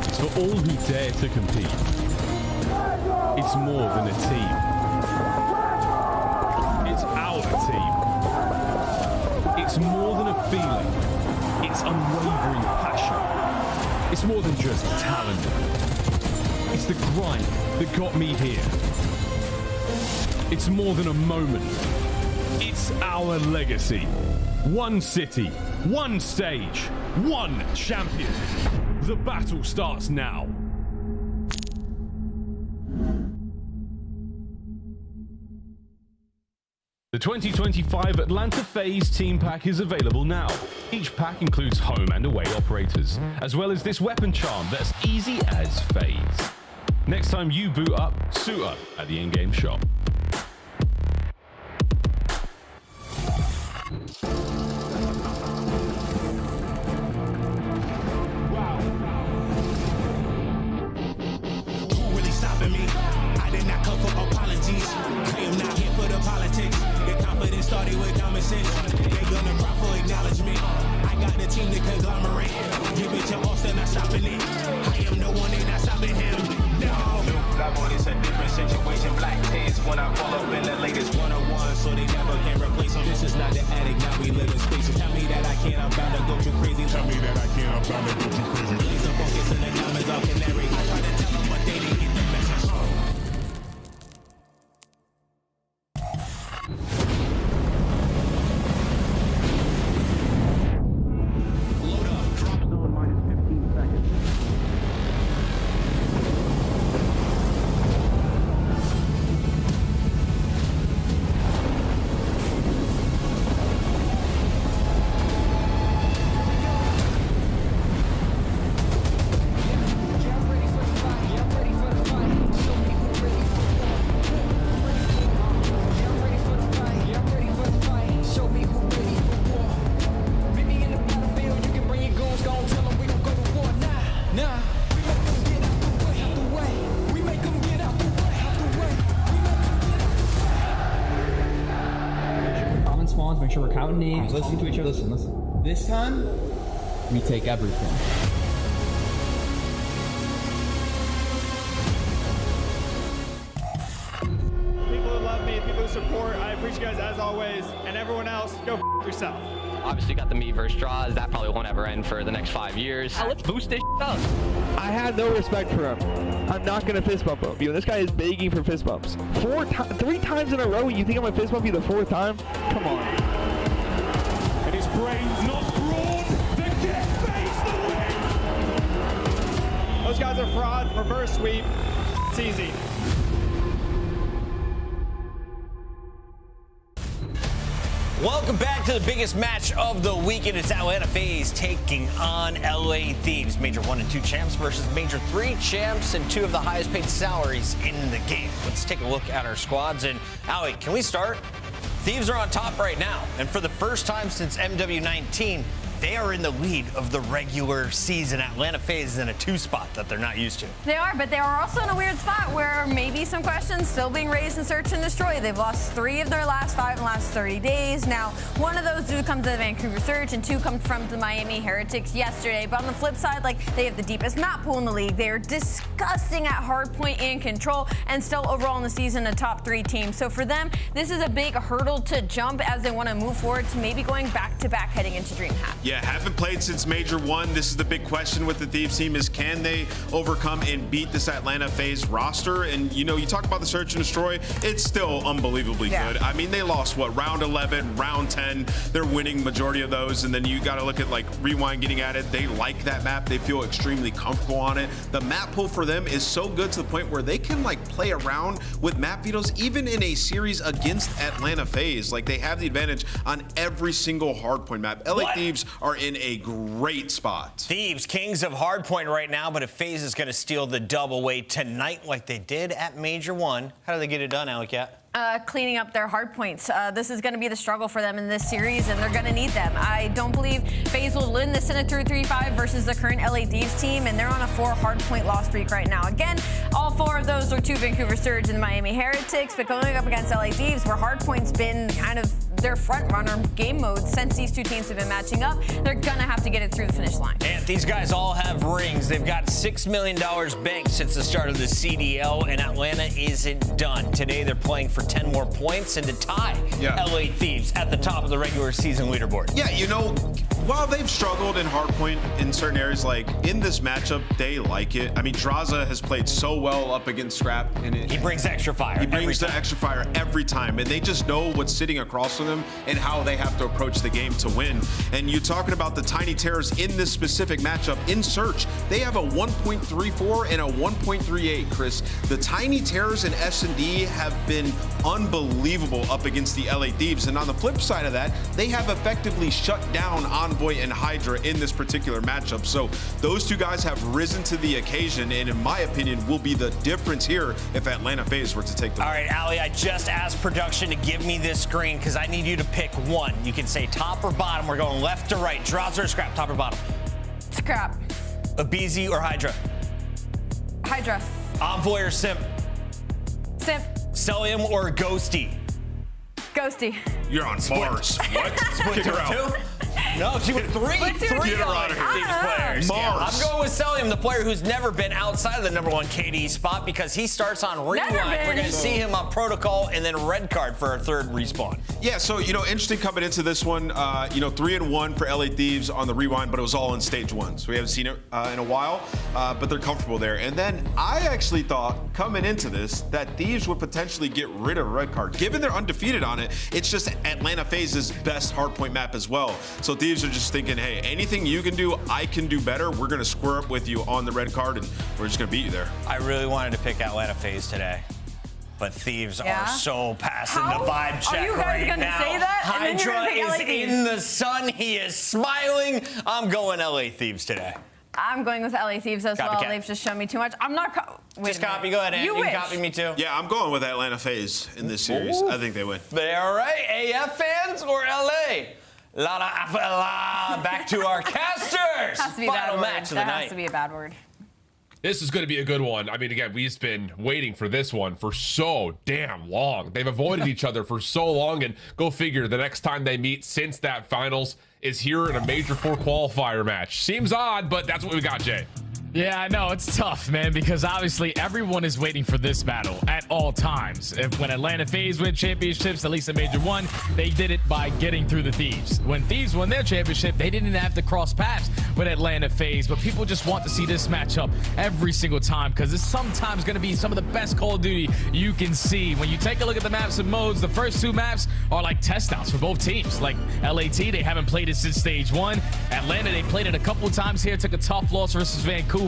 It's for all who dare to compete. It's more than a team. It's our team. It's more than a feeling. It's unwavering passion. It's more than just talent. It's the grind that got me here. It's more than a moment. It's our legacy. One city, one stage, one champion. The battle starts now. The 2025 Atlanta FaZe Team Pack is available now. Each pack includes home and away operators, as well as this weapon charm that's easy as FaZe. Next time you boot up, suit up at the in-game shop. Started with common sense. They gonna cry for acknowledgement. I got the team to conglomerate. Give it to Austin, not stopping it. I am the one, they not stopping him. No. It's a different situation. Black tents when I pull up in the latest 101, so they never can replace them. This is not the attic, now we live in spaces. Tell me that I can't, I'm bound to go too crazy. Tell me that I can't, I'm bound to go too crazy. Release the focus and the diamonds all canary. I try to tell them, but they didn't get the message. we're counting names, listening to each other. Listen. This time, we take everything. People who love me, people who support, I appreciate you guys as always. And everyone else, go f yourself. Obviously got the me versus draws. That probably won't ever end for the next 5 years. Let's boost this up. I have no respect for him. I'm not gonna fist bump him. This guy is begging for fist bumps. 3 times in a row. You think I'm gonna fist bump you the 4th time? Come on. And his brain's not broad. The Get Face the win. Those guys are fraud. Reverse sweep. It's easy. Welcome back to the biggest match of the weekend. It's Atlanta FaZe taking on LA Thieves. Major 1 and 2 champs versus Major 3 champs and 2 of the highest paid salaries in the game. Let's take a look at our squads. And Ali, can we start? Thieves are on top right now. And for the first time since MW19, they are in the lead of the regular season. Atlanta FaZe is in a 2 spot that they're not used to. They are, but they are also in a weird spot where maybe some questions still being raised in Search and Destroy. They've lost 3 of their last 5 in the last 30 days. Now, 1 of those do come to the Vancouver Surge and 2 come from the Miami Heretics yesterday. But on the flip side, they have the deepest map pool in the league. They are disgusting at hardpoint and control, and still overall in the season a top 3 team. So for them, this is a big hurdle to jump as they want to move forward to maybe going back-to-back heading into DreamHack. Yeah, haven't played since Major 1. This is the big question with the Thieves team is can they overcome and beat this Atlanta FaZe roster? And, you talk about the Search and Destroy, it's still unbelievably good. I mean, they lost, round 11, round 10. They're winning majority of those. And then you got to look at, Rewind getting at it. They like that map. They feel extremely comfortable on it. The map pool for them is so good to the point where they can, play around with map vetoes, even in a series against Atlanta FaZe. They have the advantage on every single hardpoint map. LA Thieves are in a great spot. Thieves, kings of hardpoint right now, but if FaZe is going to steal the double away tonight like they did at Major 1, how do they get it done, Alley Cat? Cleaning up their hard points. This is going to be the struggle for them in this series, and they're going to need them. I don't believe FaZe will win this in a 3-3-5 versus the current LA Thieves team, and they're on a 4 hard point loss streak right now. Again, all 4 of those are 2 Vancouver Surge and Miami Heretics, but going up against LA Thieves, where hard point's been kind of their front runner game mode since these 2 teams have been matching up, they're going to have to get it through the finish line. And these guys all have rings. They've got $6 million banked since the start of the CDL, and Atlanta isn't done. Today, they're playing for 10 more points and to tie LA Thieves at the top of the regular season leaderboard. Yeah, while they've struggled in hardpoint in certain areas, in this matchup, they like it. I mean, Draza has played so well up against Scrap. And he brings extra fire. He brings the extra fire every time, and they just know what's sitting across from them and how they have to approach the game to win. And you're talking about the Tiny Terrors in this specific matchup in Search. They have a 1.34 and a 1.38, Chris. The Tiny Terrors and S&D have been unbelievable up against the LA Thieves. And on the flip side of that, they have effectively shut down Envoy and Hydra in this particular matchup. So those 2 guys have risen to the occasion, and in my opinion, will be the difference here if Atlanta FaZe were to take the All right, Ali, I just asked production to give me this screen because I need you to pick one. You can say top or bottom. We're going left to right. Draza or Scrap, top or bottom? Scrap. Abizi or Hydra? Hydra. Envoy or Simp? Simp. Celium or Ghosty? Ghosty. You're on Mars. What? Split 2 or 2? No, she went 3. Split 2 or 2. Get her out of here. Thieves players. Mars. I'm going with Celium, the player who's never been outside of the #1 KD spot because he starts on Rewind. We're going to see him on Protocol and then Red Card for our 3rd respawn. Yeah, so, interesting coming into this one, 3-1 for LA Thieves on the Rewind, but it was all in stage 1. So we haven't seen it in a while, but they're comfortable there. And then I actually thought coming into this that Thieves would potentially get rid of Red Card. Given they're undefeated on it, it's just Atlanta FaZe's best hardpoint map as well. So Thieves are just thinking, hey, anything you can do, I can do better. We're going to square up with you on the Red Card, and we're just going to beat you there. I really wanted to pick Atlanta FaZe today, but Thieves are so passing the vibe check Are you guys right gonna now. say that? Hydra And then you're gonna pick LA is Thieves. in the sun. He is smiling. I'm going LA Thieves today. I'm going with LA Thieves as well. Copycat. They've just shown me too much. I'm not. Just copy. Go ahead, Ant. You can copy me too. Yeah, I'm going with Atlanta FaZe in this series. I think they win. They all right? AF fans or LA? Back to our casters. Has to be Final a bad word. match of the That night. has to be a bad word. This is going to be a good one. I mean, again, we've been waiting for this one for so damn long. They've avoided each other for so long, and go figure, the next time they meet since that finals is here in a Major 4 qualifier match. Seems odd, but that's what we got, Jay. Yeah, I know it's tough, man, because obviously everyone is waiting for this battle at all times. When Atlanta FaZe win championships, at least in Major 1, they did it by getting through the Thieves. When Thieves won their championship, they didn't have to cross paths with Atlanta FaZe, but people just want to see this matchup every single time because it's sometimes going to be some of the best Call of Duty you can see. When you take a look at the maps and modes, the first 2 maps are like test outs for both teams. Like LAT, they haven't played it since stage 1. Atlanta, they played it a couple times here, took a tough loss versus Vancouver.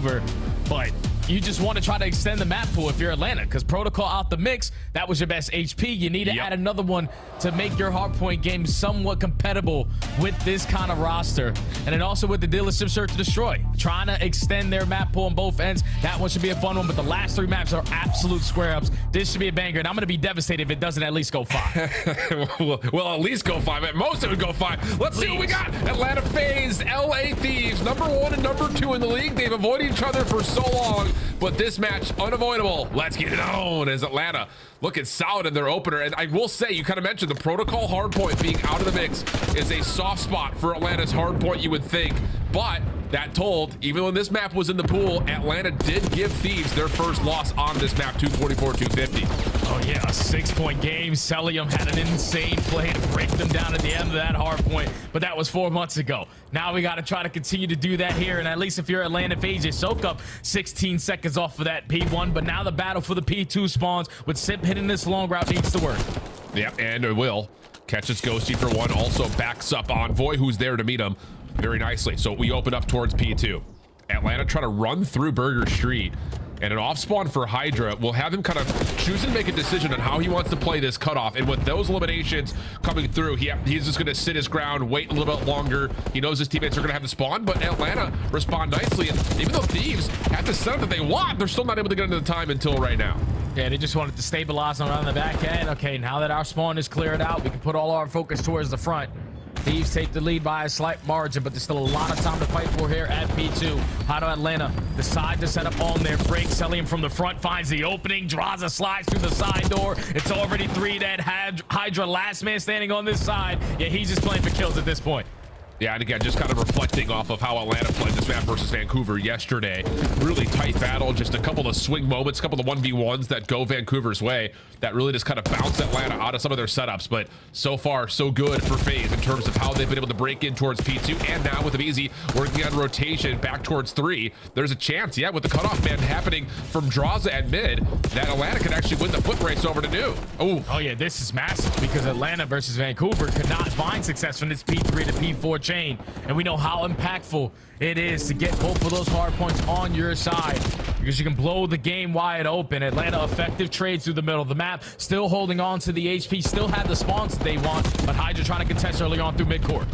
But you just want to try to extend the map pool if you're Atlanta, because Protocol out the mix, that was your best HP. You need to add another one to make your hardpoint game somewhat compatible with this kind of roster. And then also with the dealership Search and Destroy, trying to extend their map pool on both ends. That one should be a fun one, but the last 3 maps are absolute square ups. This should be a banger, and I'm going to be devastated if it doesn't at least go 5. well, at least go 5. At most, it would go 5. Let's see what we got. Atlanta FaZe, LA Thieves, number 1 and number 2 in the league. They've avoided each other for so long, but this match, unavoidable. Let's get it on as Atlanta looking solid in their opener. And I will say, you kind of mentioned the Protocol hardpoint being out of the mix is a soft spot for Atlanta's hardpoint, you would think. But that told, even when this map was in the pool, Atlanta did give Thieves their first loss on this map, 244-250. Oh yeah, a 6-point game. Celium had an insane play to break them down at the end of that hard point, but that was 4 months ago. Now we got to try to continue to do that here, and at least if you're Atlanta FaZe, you soak up 16 seconds off of that P1, but now the battle for the P2 spawns with Sip hitting this long route needs to work. Yep, and it will. Catches Ghosty for 1, also backs up Envoy, who's there to meet him very nicely. So we open up towards P2. Atlanta trying to run through Burger Street, and an off spawn for Hydra will have him kind of choose and make a decision on how he wants to play this cutoff. And with those eliminations coming through, he's just going to sit his ground, wait a little bit longer. He knows his teammates are going to have the spawn, but Atlanta respond nicely. And even though Thieves have the setup that they want, they're still not able to get into the time until right now. Yeah, they just wanted to stabilize around the back end. Okay, now that our spawn is cleared out, we can put all our focus towards the front. Thieves take the lead by a slight margin, but there's still a lot of time to fight for here at P2. How do Atlanta decide to set up on their break? Celium from the front finds the opening, draws a slice through the side door. It's already 3 dead. Hydra, last man standing on this side. Yeah, he's just playing for kills at this point. Yeah, and again, just kind of reflecting off of how Atlanta played this map versus Vancouver yesterday. Really tight battle, just a couple of swing moments, a couple of 1v1s that go Vancouver's way that really just kind of bounce Atlanta out of some of their setups. But so far, so good for FaZe in terms of how they've been able to break in towards P2. And now with Easy working on rotation back towards 3, there's a chance, yeah, with the cutoff man happening from Draza at mid, that Atlanta could actually win the foot race over to New. Oh yeah, this is massive because Atlanta versus Vancouver could not find success from this P3 to P4 chain, and we know how impactful it is to get both of those hard points on your side because you can blow the game wide open. Atlanta effective trades through the middle of the map, still holding on to the HP, still have the spawns that they want, but Hydra trying to contest early on through midcourt.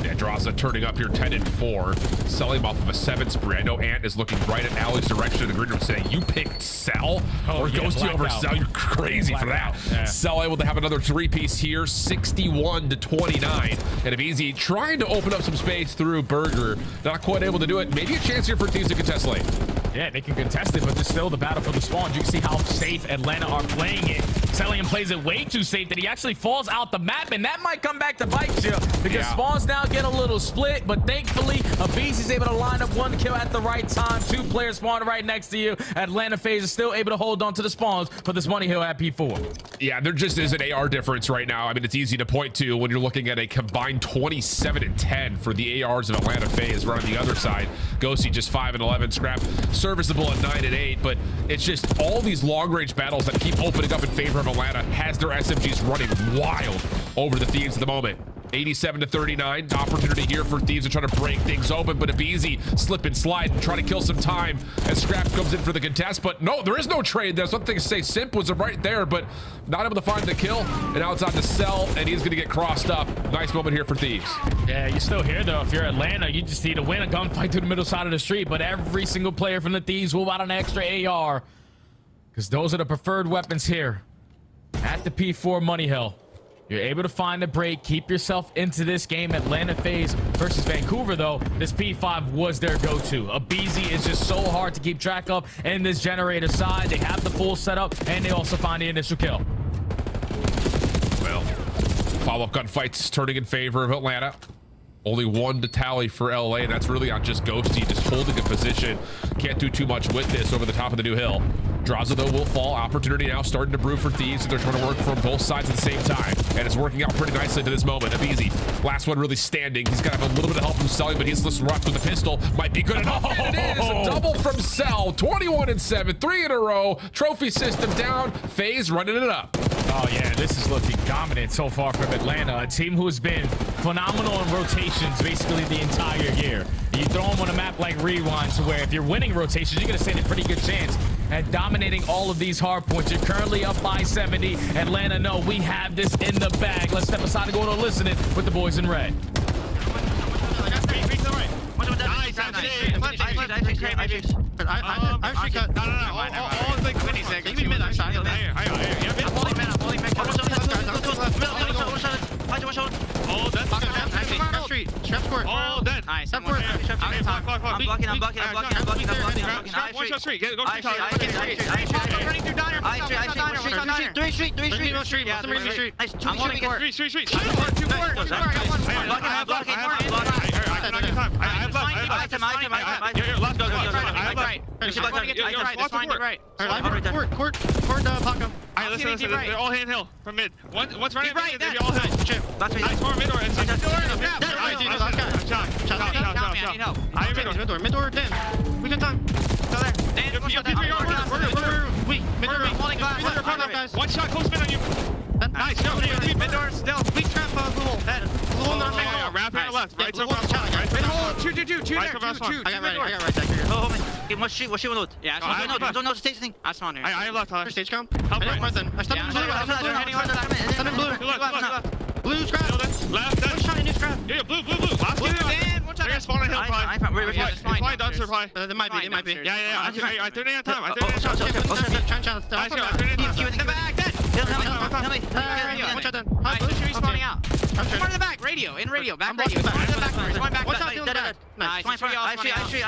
Yeah, Draza turning up here 10-4, selling off of a 7 spree. I know Ant is looking right at Alex' direction in the green room saying, you picked Cell? Or Ghosty over Cell? You're crazy for that. Yeah. Cell able to have another 3-piece here, 61-29. And Easy trying to open up some space through Burger. Not quite able to do it. Maybe a chance here for teams to contest late. Yeah, they can contest it, but there's still the battle for the spawns. You can see how safe Atlanta are playing it. Celium plays it way too safe that he actually falls out the map, and that might come back to bite you because spawns now get a little split, but thankfully, Abizi's able to line up 1 kill at the right time. 2 players spawn right next to you. Atlanta FaZe is still able to hold on to the spawns for this Money Hill at P4. Yeah, there just is an AR difference right now. I mean, it's easy to point to when you're looking at a combined 27-10 for the ARs of Atlanta FaZe. Right on the other side, Ghosty just 5-11, Scrap serviceable at 9-8, but it's just all these long-range battles that keep opening up in favor of Atlanta has their SMGs running wild over the Thieves at the moment. 87-39, opportunity here for Thieves to try to break things open, but Easy slip and slide and try to kill some time as Scrap comes in for the contest. But no, there is no trade. There's something to say. Simp was right there, but not able to find the kill. And now it's on to Cell, and he's going to get crossed up. Nice moment here for Thieves. Yeah, you're still here, though. If you're Atlanta, you just need to win a gunfight through the middle side of the street, but every single player from the Thieves will want an extra AR because those are the preferred weapons here at the P4 Money Hill. You're able to find a break, keep yourself into this game. Atlanta FaZe versus Vancouver, though, this P5 was their go-to. aBeZy is just so hard to keep track of in this generator side. They have the full setup, and they also find the initial kill. Well, follow-up gunfights turning in favor of Atlanta. Only one to tally for LA, and that's really on just Ghosty, just holding a position. Can't do too much with this over the top of the new hill. Draza, though, will fall. Opportunity now starting to brew for Thieves. They're trying to work from both sides at the same time, and it's working out pretty nicely to this moment. aBeZy, last one really standing. He's got to have a little bit of help from selling, but he's just roughed with a pistol. Might be good enough. And it is a double from Cell. 21-7, 3 in a row. Trophy system down. FaZe running it up. Oh, yeah, this is looking dominant so far from Atlanta, a team who has been phenomenal in rotations basically the entire year. You throw them on a map like Rewind, to where if you're winning rotations, you're going to stand a pretty good chance at dominating all of these hard points. You're currently up by 70. Atlanta, no, we have this in the bag. Let's step aside and go to listening with the boys in red. Oh, that's street. Strap squirt. Oh, dead. Nice. I'm blocking. One shot street. Go street. Running through diner. Three street. Yeah, three street. Nice. I'm holding court. Street. Two court. I have luck. Court, Paco. Alright, listen. They're all hand hill from mid. One's running right. They'll be all hill. Nice, more mid door. I am mid door. Dan. We can time. Go there. Dan, weak. Mid door. One shot close mid on you. Nice. Mid door still. Weak trap. Blue. Wrap it left. Right over. Two there. Two. I got right there. Oh, what she will loot? Yeah, I don't know the stage thing. I spawned here. I have left. Stage come. I stepped in blue. Blue scrap. Left. One shot in new scrap. Yeah, blue. Last blue. Dan, one shot. They're gonna spawn on hill. Fly dumpster. Fly. They might be. Yeah. I threw it in time. I one shot done. Blue should be spawning out. One in the back. Radio. Back radio. One back. One shot dead. Nice. I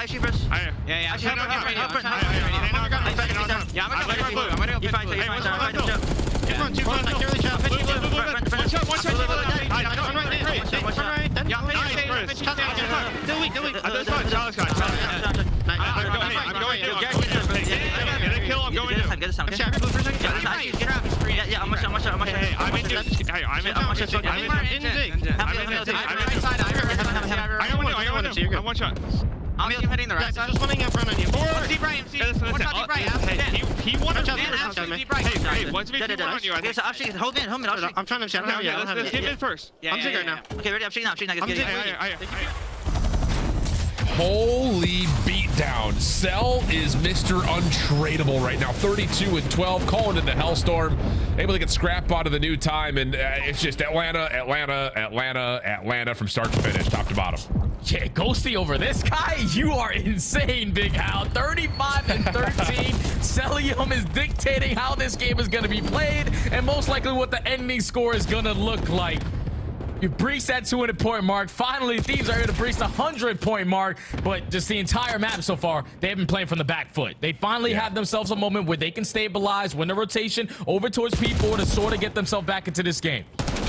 see first. Yeah. I see radio. Yeah, I'm gonna go blue. One shot. Still weak. I'm going. Kill. I'm going. Get this time. Yeah. I'm one shot. I'm hitting the right side. Just running in front of you. Deep right, MC. One shot deep right. He wanted to deep right. Hey, what's me on you? Actually, hold me. I'm trying to shout. Yeah, let's get in first. I'm sick right now. Okay, ready? I'm shaking now. Holy beatdown. Cell is Mr. Untradeable right now. 32-12, calling in the Hellstorm. Able to get scrap out of the new time, and it's just Atlanta from start to finish, top to bottom. Yeah, Ghosty over this guy. You are insane, Big Hal. 35-13. Celium is dictating how this game is going to be played, and most likely what the ending score is going to look like. You breached that 200-point mark. Finally, Thieves are able to breach the 100-point mark, but just the entire map so far, they've been playing from the back foot. They finally have themselves a moment where they can stabilize, win the rotation over towards P4 to sort of get themselves back into this game.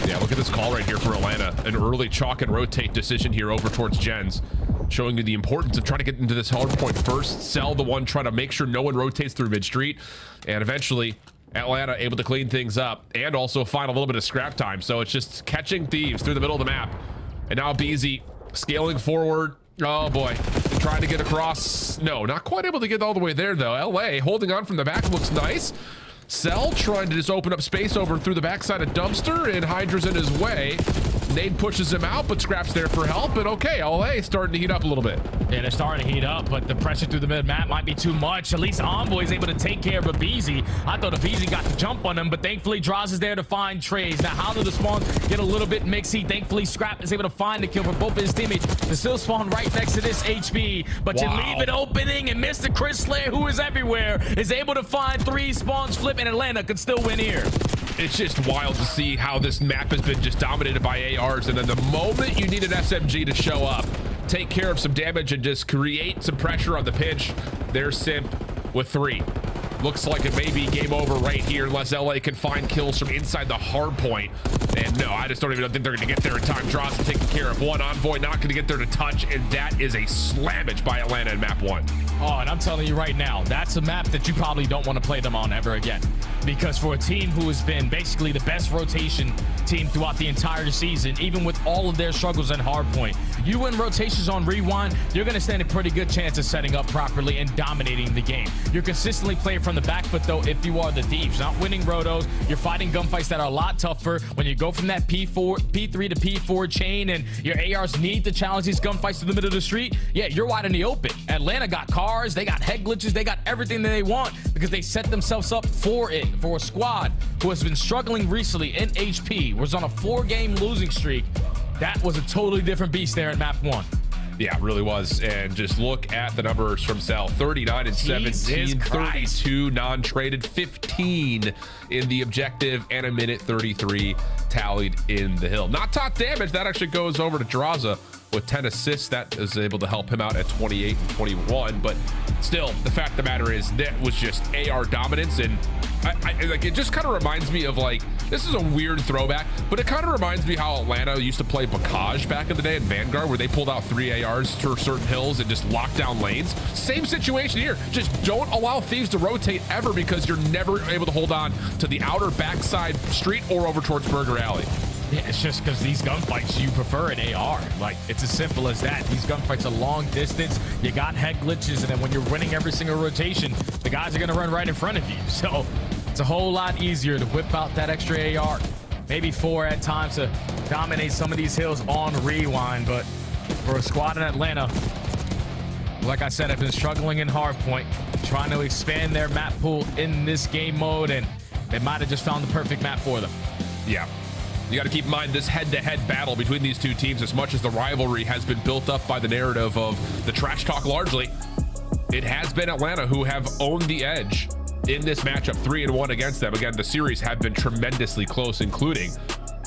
Yeah, look at this call right here for Atlanta. An early chalk and rotate decision here over towards Gens, showing you the importance of trying to get into this hard point first. Cell the one trying to make sure no one rotates through mid-street, and eventually Atlanta able to clean things up and also find a little bit of scrap time. So it's just catching Thieves through the middle of the map. And now aBeZy scaling forward. Oh boy, trying to get across. No, not quite able to get all the way there though. LA holding on from the back looks nice. Cell trying to just open up space over through the backside of Dumpster, and Hydra's in his way. Nade pushes him out, but Scrap's there for help. And okay, LA starting to heat up a little bit. Yeah, they're starting to heat up, but the pressure through the mid-map might be too much. At least Envoy is able to take care of aBeZy. I thought aBeZy got the jump on him, but thankfully Draws is there to find trades. Now, how do the spawns get a little bit mixy? Thankfully, Scrap is able to find the kill for both of his teammates to still spawn right next to this HB. But you leave it opening, and Mr. Chris Slayer, who is everywhere, is able to find 3 spawns flip, and Atlanta could still win here. It's just wild to see how this map has been just dominated by ARs, and then the moment you need an SMG to show up, take care of some damage and just create some pressure on the pinch, there's Simp with 3. Looks like it may be game over right here unless LA can find kills from inside the hard point. And no, I just don't even think they're going to get there in time. Droz taking care of one. Envoy not going to get there to touch, and that is a slammage by Atlanta in map 1. Oh, and I'm telling you right now, that's a map that you probably don't want to play them on ever again. Because for a team who has been basically the best rotation team throughout the entire season, even with all of their struggles in hardpoint, you win rotations on Rewind, you're going to stand a pretty good chance of setting up properly and dominating the game. You're consistently playing from the back foot, though, if you are the Thieves. Not winning rotos, you're fighting gunfights that are a lot tougher. When you go from that P3 to P4 chain and your ARs need to challenge these gunfights to the middle of the street, yeah, you're wide in the open. Atlanta got cars, they got head glitches, they got everything that they want because they set themselves up for it. For a squad who has been struggling recently in HP, was on a 4-game losing streak, that was a totally different beast there in map 1. Yeah, it really was. And just look at the numbers from Cell. 39 and 17, 32 non-traded, 15 in the objective, and a minute 33 tallied in the hill. Not top damage. That actually goes over to Draza with 10 assists. That is able to help him out at 28 and 21. But still, the fact of the matter is that was just AR dominance. And I like, it just kind of reminds me of, like, this is a weird throwback, but it kind of reminds me how Atlanta used to play Bacage back in the day in Vanguard, where they pulled out 3 ARs to certain hills and just locked down lanes. Same situation here. Just don't allow Thieves to rotate ever, because you're never able to hold on to the outer backside street or over towards Burger Alley. Yeah, it's just because these gunfights, you prefer an AR. Like, it's as simple as that. These gunfights are long distance. You got head glitches, and then when you're winning every single rotation, the guys are going to run right in front of you. So it's a whole lot easier to whip out that extra AR. Maybe 4 at times to dominate some of these hills on Rewind. But for a squad in Atlanta, like I said, I've been struggling in hardpoint, trying to expand their map pool in this game mode, and they might have just found the perfect map for them. Yeah. You got to keep in mind this head-to-head battle between these two teams, as much as the rivalry has been built up by the narrative of the trash talk largely, it has been Atlanta who have owned the edge in this matchup, 3-1 against them. Again, the series have been tremendously close, including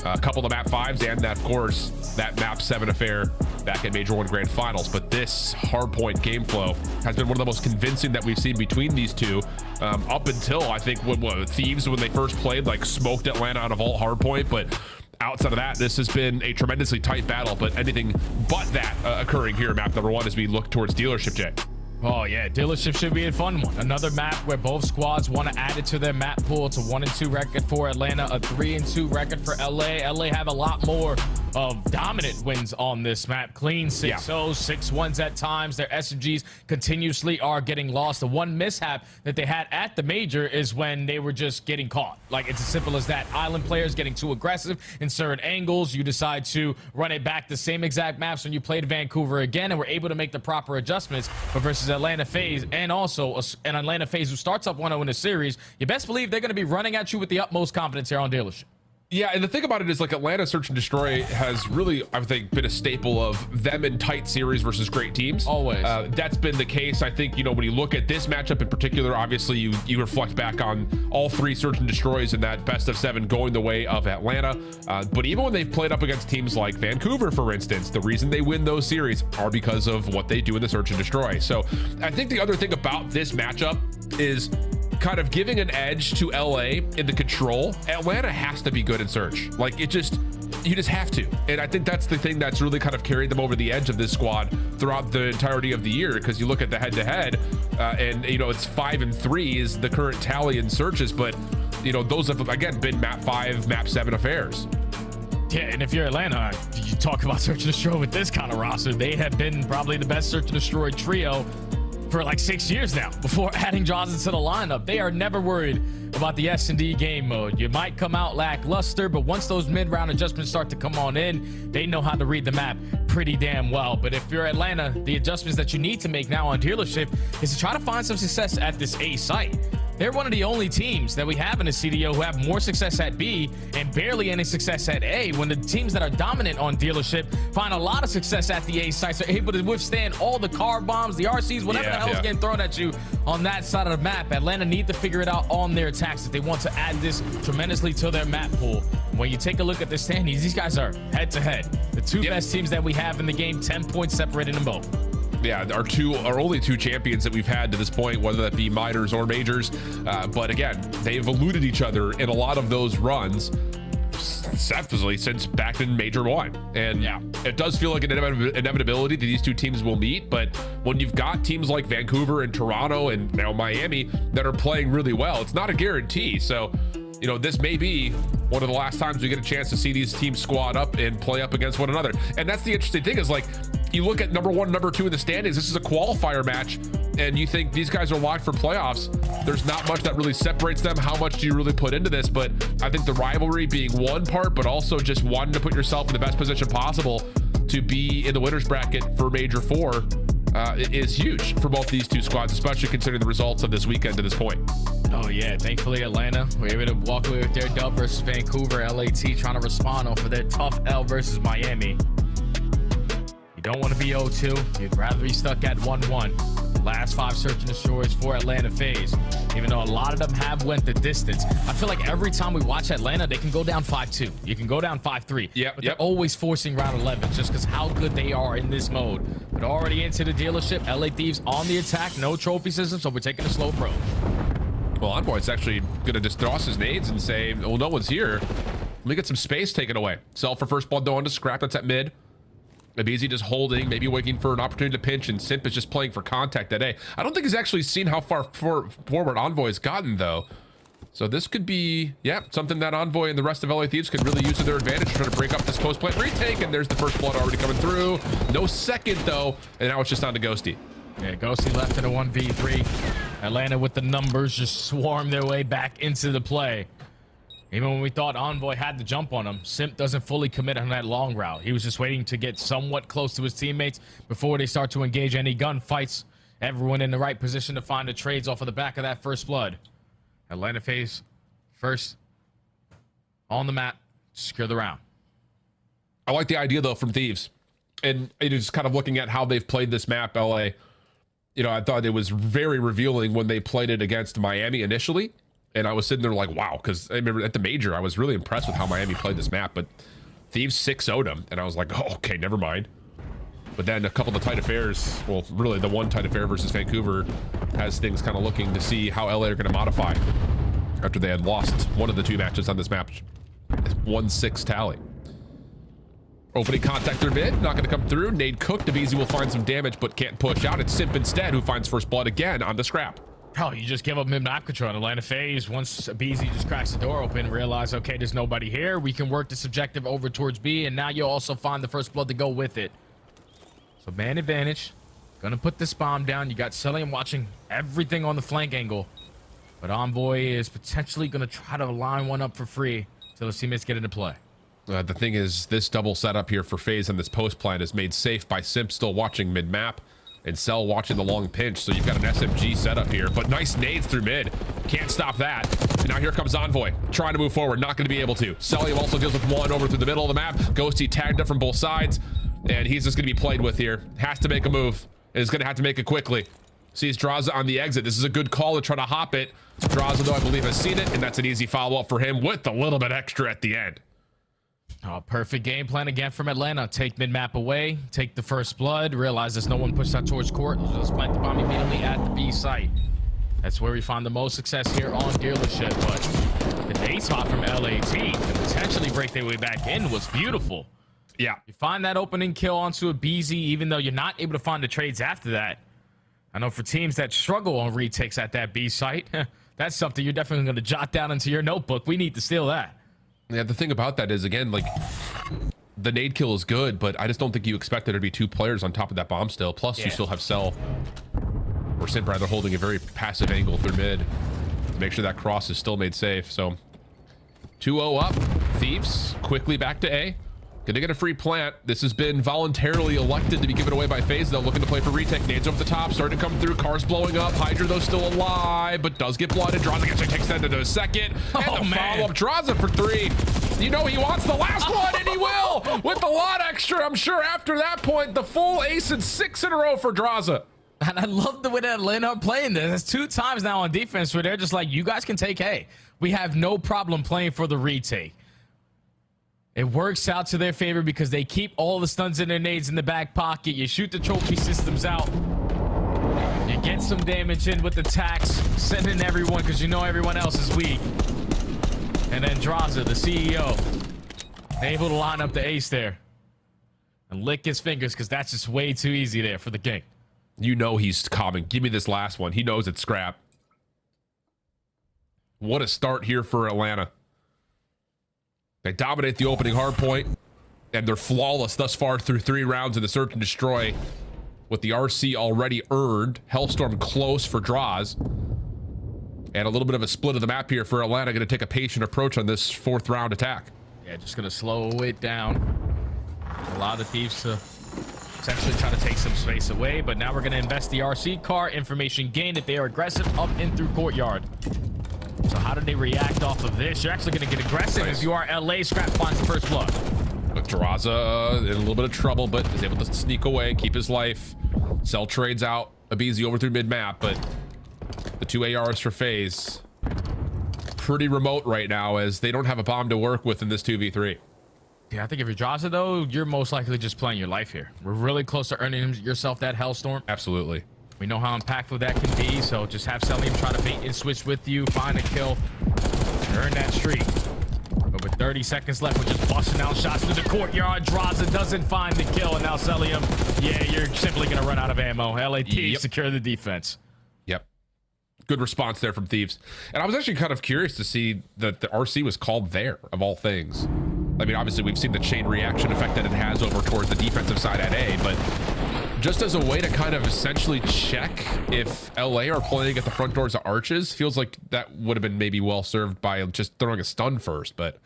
a couple of map 5s and that, of course, that map 7 affair back at Major 1 Grand Finals. But this hardpoint game flow has been one of the most convincing that we've seen between these two, up until, I think, when Thieves, when they first played, like, smoked Atlanta on a vault hardpoint. But outside of that, this has been a tremendously tight battle, but anything but that occurring here in map number 1 as we look towards Dealership, Jay. Oh yeah, Dealership should be a fun one. Another map where both squads want to add it to their map pool. It's a 1-2 record for Atlanta, a 3-2 record for LA. LA have a lot more of dominant wins on this map. Clean 6-0, 6-1s at times. Their SMGs continuously are getting lost. The one mishap that they had at the major is when they were just getting caught. Like, it's as simple as that. Island players getting too aggressive in certain angles. You decide to run it back the same exact maps when you played Vancouver again, and were able to make the proper adjustments. But versus Atlanta FaZe, and also an Atlanta FaZe who starts up 1-0 in the series, you best believe they're going to be running at you with the utmost confidence here on Dealership. Yeah, and the thing about it is, like, Atlanta Search and Destroy has really, I think, been a staple of them in tight series versus great teams. Always. That's been the case. I think, you know, when you look at this matchup in particular, obviously you reflect back on all 3 Search and Destroys in that best of 7 going the way of Atlanta. But even when they've played up against teams like Vancouver, for instance, the reason they win those series are because of what they do in the Search and Destroy. So I think the other thing about this matchup is kind of giving an edge to LA in the control. Atlanta has to be good in search. Like, you just have to. And I think that's the thing that's really kind of carried them over the edge of this squad throughout the entirety of the year, because you look at the head-to-head and, you know, it's 5-3 is the current tally in searches, but, you know, those have, again, been map 5, map 7 affairs. Yeah, and if you're Atlanta, you talk about Search and Destroy with this kind of roster, they have been probably the best Search and Destroy trio for like 6 years now before adding Jaws into the lineup. They are never worried about the S&D game mode. You might come out lackluster, but once those mid-round adjustments start to come on in, they know how to read the map pretty damn well. But if you're Atlanta, the adjustments that you need to make now on Dealership is to try to find some success at this A site. they're one of the only teams that we have in the CDO who have more success at B and barely any success at A, when the teams that are dominant on dealership find a lot of success at the A sites, are able to withstand all the car bombs, the RCs, whatever the hell is getting thrown at you on that side of the map. Atlanta need to figure it out on their attacks if they want to add this tremendously to their map pool. When you take a look at the standings, these guys are head to head. The two best teams that we have in the game, 10 points separating them both. Yeah, our only two champions that we've had to this point, whether that be minors or majors. But again, they've eluded each other in a lot of those runs, definitely since back in Major 1. And it does feel like an inevitability that these two teams will meet. But when you've got teams like Vancouver and Toronto and now Miami that are playing really well, it's not a guarantee. So, you know, this may be one of the last times we get a chance to see these teams squad up and play up against one another. And that's the interesting thing, is like, you look at number 1, number 2 in the standings, this is a qualifier match, and you think these guys are locked for playoffs. There's not much that really separates them. How much do you really put into this? But I think the rivalry being one part, but also just wanting to put yourself in the best position possible to be in the winner's bracket for Major 4 is huge for both these two squads, especially considering the results of this weekend to this point. Oh yeah, thankfully Atlanta were able to walk away with their dub versus Vancouver. LAT trying to respond off of their tough L versus Miami. You don't want to be 0-2. You'd rather be stuck at 1-1. Last 5 search and destroys for Atlanta FaZe. Even though a lot of them have went the distance. I feel like every time we watch Atlanta, they can go down 5-2. You can go down 5-3. But they're always forcing round 11 just because how good they are in this mode. But already into the dealership, LA Thieves on the attack. No trophy system, so we're taking a slow approach. Well, Envoy's actually going to just toss his nades and say, well, no one's here. Let me get some space taken away. Sell for first blood, though, onto Scrap. That's at mid. Abizi just holding, maybe waiting for an opportunity to pinch, and Simp is just playing for contact that day. I don't think he's actually seen how far forward Envoy's gotten, though. So this could be, something that Envoy and the rest of LA Thieves could really use to their advantage to try to break up this post-plant retake, and there's the first blood already coming through. No second, though, and now it's just on to Ghosty. Yeah, Ghosty left in a 1v3. Atlanta with the numbers just swarm their way back into the play. Even when we thought Envoy had the jump on him, Simp doesn't fully commit on that long route. He was just waiting to get somewhat close to his teammates before they start to engage any gunfights. Everyone in the right position to find the trades off of the back of that first blood. Atlanta FaZe first on the map, secure the round. I like the idea, though, from Thieves. And it is kind of looking at how they've played this map, LA. You know, I thought it was very revealing when they played it against Miami initially. And I was sitting there like, wow, because I remember at the Major, I was really impressed with how Miami played this map. But Thieves 6-0'd them. And I was like, oh, okay, never mind. But then a couple of the tight affairs, well, really the one tight affair versus Vancouver has things kind of looking to see how LA are going to modify after they had lost one of the 2 matches on this map. 1-6 tally. Opening contact through mid, not going to come through. Nade cooked. Abizi will find some damage, but can't push out. It's Simp instead who finds first blood again on the Scrap. Oh, you just give up mid-map control. Atlanta FaZe, once Abizi just cracks the door open, realize, okay, there's nobody here. We can work this objective over towards B, and now you'll also find the first blood to go with it. So man advantage. Gonna put this bomb down. You got Cellium watching everything on the flank angle. But Envoy is potentially gonna try to line one up for free until his teammates get into play. The thing is, this double setup here for FaZe on this post plan is made safe by Simp still watching mid-map. And Cell watching the long pinch, so you've got an SMG setup here. But nice nades through mid. Can't stop that. And now here comes Envoy, trying to move forward. Not going to be able to. Cellium also deals with one over through the middle of the map. Ghosty tagged up from both sides. And he's just going to be played with here. Has to make a move. And is going to have to make it quickly. Sees Draza on the exit. This is a good call to try to hop it. Draza, though, I believe has seen it. And that's an easy follow-up for him with a little bit extra at the end. Oh, perfect game plan again from Atlanta. Take mid-map away, take the first blood, realize there's no one pushed out towards court. Just plant the bomb immediately at the B site. That's where we find the most success here on dealership. But the nade spot from LAT to potentially break their way back in was beautiful. Yeah. You find that opening kill onto a BZ, even though you're not able to find the trades after that. I know for teams that struggle on retakes at that B site, that's something you're definitely going to jot down into your notebook. We need to steal that. Yeah, the thing about that is, again, like, the nade kill is good, but I just don't think you expect there to be 2 players on top of that bomb still. Plus, you still have Cell, or Simp rather, holding a very passive angle through mid to make sure that cross is still made safe. So, 2-0 up. Thieves quickly back to A. Gonna get a free plant. This has been voluntarily elected to be given away by FaZe, though. Looking to play for retake. Nades over the top, starting to come through. Cars blowing up. Hydra, though, still alive, but does get blooded. Draza actually takes that into a second. And the follow-up. Draza for 3. You know he wants the last one, and he will! With a lot extra, I'm sure after that point, the full ace and 6 in a row for Draza. And I love the way that Atlanta are playing this. It's 2 times now on defense where they're just like, you guys can take A. We have no problem playing for the retake. It works out to their favor because they keep all the stuns and their nades in the back pocket. You shoot the trophy systems out. You get some damage in with the tax, sending everyone because you know everyone else is weak. And then Draza, the CEO, able to line up the ace there and lick his fingers because that's just way too easy there for the game. You know he's calming. Give me this last one. He knows it's scrap. What a start here for Atlanta. They dominate the opening hard point, and they're flawless thus far through 3 rounds in the search and destroy, with the RC already earned. Hellstorm close for draws, and a little bit of a split of the map here for Atlanta. Going to take a patient approach on this 4th round attack. Yeah, just going to slow it down. Allow the Thieves to essentially try to take some space away, but now we're going to invest the RC car. Information gained that they are aggressive up in through courtyard. So how do they react off of this? You're actually going to get aggressive if you are LA. Scrap finds the first blood. But Draza in a little bit of trouble, but is able to sneak away, keep his life. Cell trades out Abizi over through mid-map, but the 2 ARs for FaZe pretty remote right now as they don't have a bomb to work with in this 2v3. Yeah, I think if you're Draza, though, you're most likely just playing your life here. We're really close to earning yourself that Hellstorm. Absolutely. We know how impactful that can be, so just have Selim try to bait and switch with you, find a kill, earn that streak. But with 30 seconds left, we're just busting out shots through the courtyard. Draza doesn't find the kill, and now Selim, yeah, you're simply going to run out of ammo. LA Thieves secure the defense. Yep. Good response there from Thieves. And I was actually kind of curious to see that the RC was called there, of all things. I mean, obviously, we've seen the chain reaction effect that it has over towards the defensive side at A, but just as a way to kind of essentially check if LA are playing at the front doors of Arches, feels like that would have been maybe well served by just throwing a stun first, but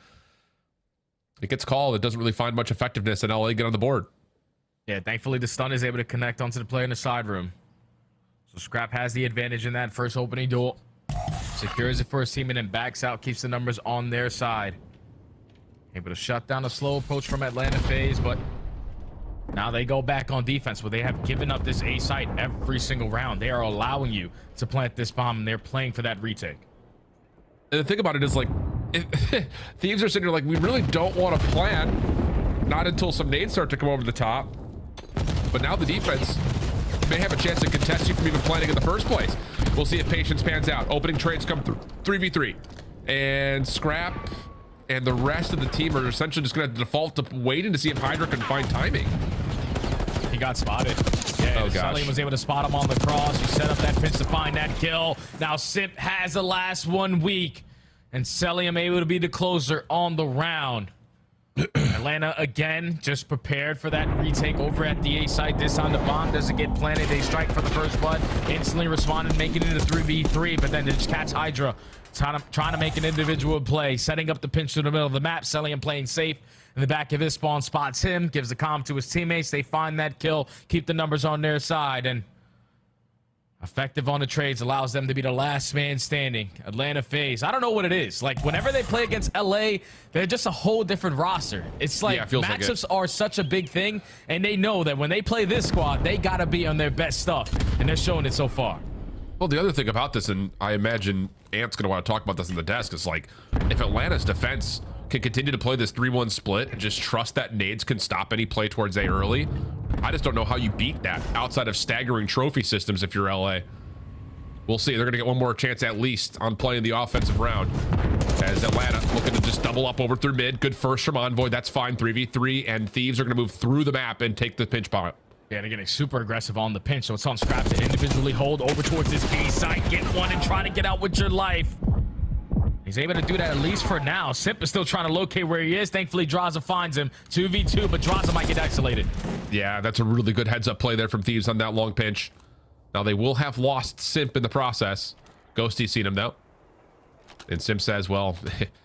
it gets called. It doesn't really find much effectiveness, and LA get on the board. Yeah, thankfully the stun is able to connect onto the player in the side room. So Scrap has the advantage in that first opening duel. Secures the first team and then backs out, keeps the numbers on their side. Able to shut down a slow approach from Atlanta FaZe, but now they go back on defense where they have given up this A site every single round. They are allowing you to plant this bomb, and they're playing for that retake. And the thing about it is, like, Thieves are sitting here like, we really don't want to plant, not until some nades start to come over the top. But now the defense may have a chance to contest you from even planting in the first place. We'll see if patience pans out. Opening trades come through. 3v3. And Scrap and the rest of the team are essentially just going to default to waiting to see if Hydra can find timing. He got spotted. Yeah, Selim was able to spot him on the cross. You set up that pinch to find that kill. Now Simp has the last one weak, and Selim able to be the closer on the round. Atlanta again just prepared for that retake over at the A site. This time the bomb doesn't get planted. They strike for the first blood, instantly responded, making it a 3v3, but then they just catch Hydra trying to make an individual play, setting up the pinch to the middle of the map. Selim playing safe in the back of his spawn, spots him, gives the comm to his teammates. They find that kill, keep the numbers on their side, and effective on the trades allows them to be the last man standing. Atlanta FaZe, I don't know what it is. Like, whenever they play against LA, they're just a whole different roster. It's like matchups are such a big thing, and they know that when they play this squad, they got to be on their best stuff, and they're showing it so far. Well, the other thing about this, and I imagine Ant's going to want to talk about this in the desk, is like, if Atlanta's defense can continue to play this 3-1 split and just trust that nades can stop any play towards A early, I just don't know how you beat that outside of staggering trophy systems if you're LA. We'll see. They're going to get one more chance at least on playing the offensive round, as Atlanta looking to just double up over through mid. Good first from Envoy. That's fine. 3v3, and Thieves are going to move through the map and take the pinch point. Yeah, they're getting super aggressive on the pinch, so it's on Scrap to individually hold over towards this B site, get one, and try to get out with your life. He's able to do that at least for now. Simp is still trying to locate where he is. Thankfully, Draza finds him. 2v2, but Draza might get isolated. Yeah, that's a really good heads-up play there from Thieves on that long pinch. Now, they will have lost Simp in the process. Ghosty's seen him, though. And Simp says, well,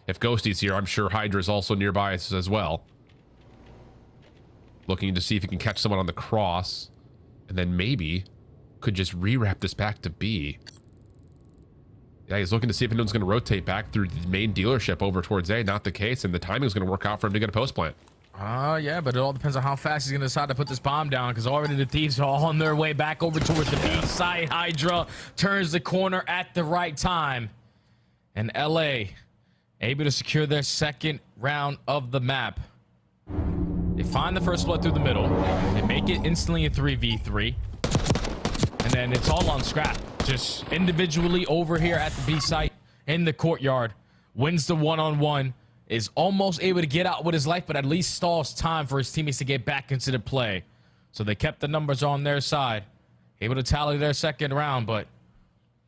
if Ghosty's here, I'm sure Hydra's also nearby as well. looking to see if he can catch someone on the cross, and then maybe could just rewrap this back to B. Yeah, he's looking to see if anyone's going to rotate back through the main dealership over towards A. Not the case, and the timing is going to work out for him to get a post plant. Yeah, but it all depends on how fast he's going to decide to put this bomb down, because already the Thieves are all on their way back over towards the B side. Hydra turns the corner at the right time, and LA able to secure their second round of the map. They find the first blood through the middle. They make it instantly a 3v3, and then it's all on Scrap. Just individually over here at the B site in the courtyard, wins the one-on-one, is almost able to get out with his life, but at least stalls time for his teammates to get back into the play. So they kept the numbers on their side, able to tally their second round, but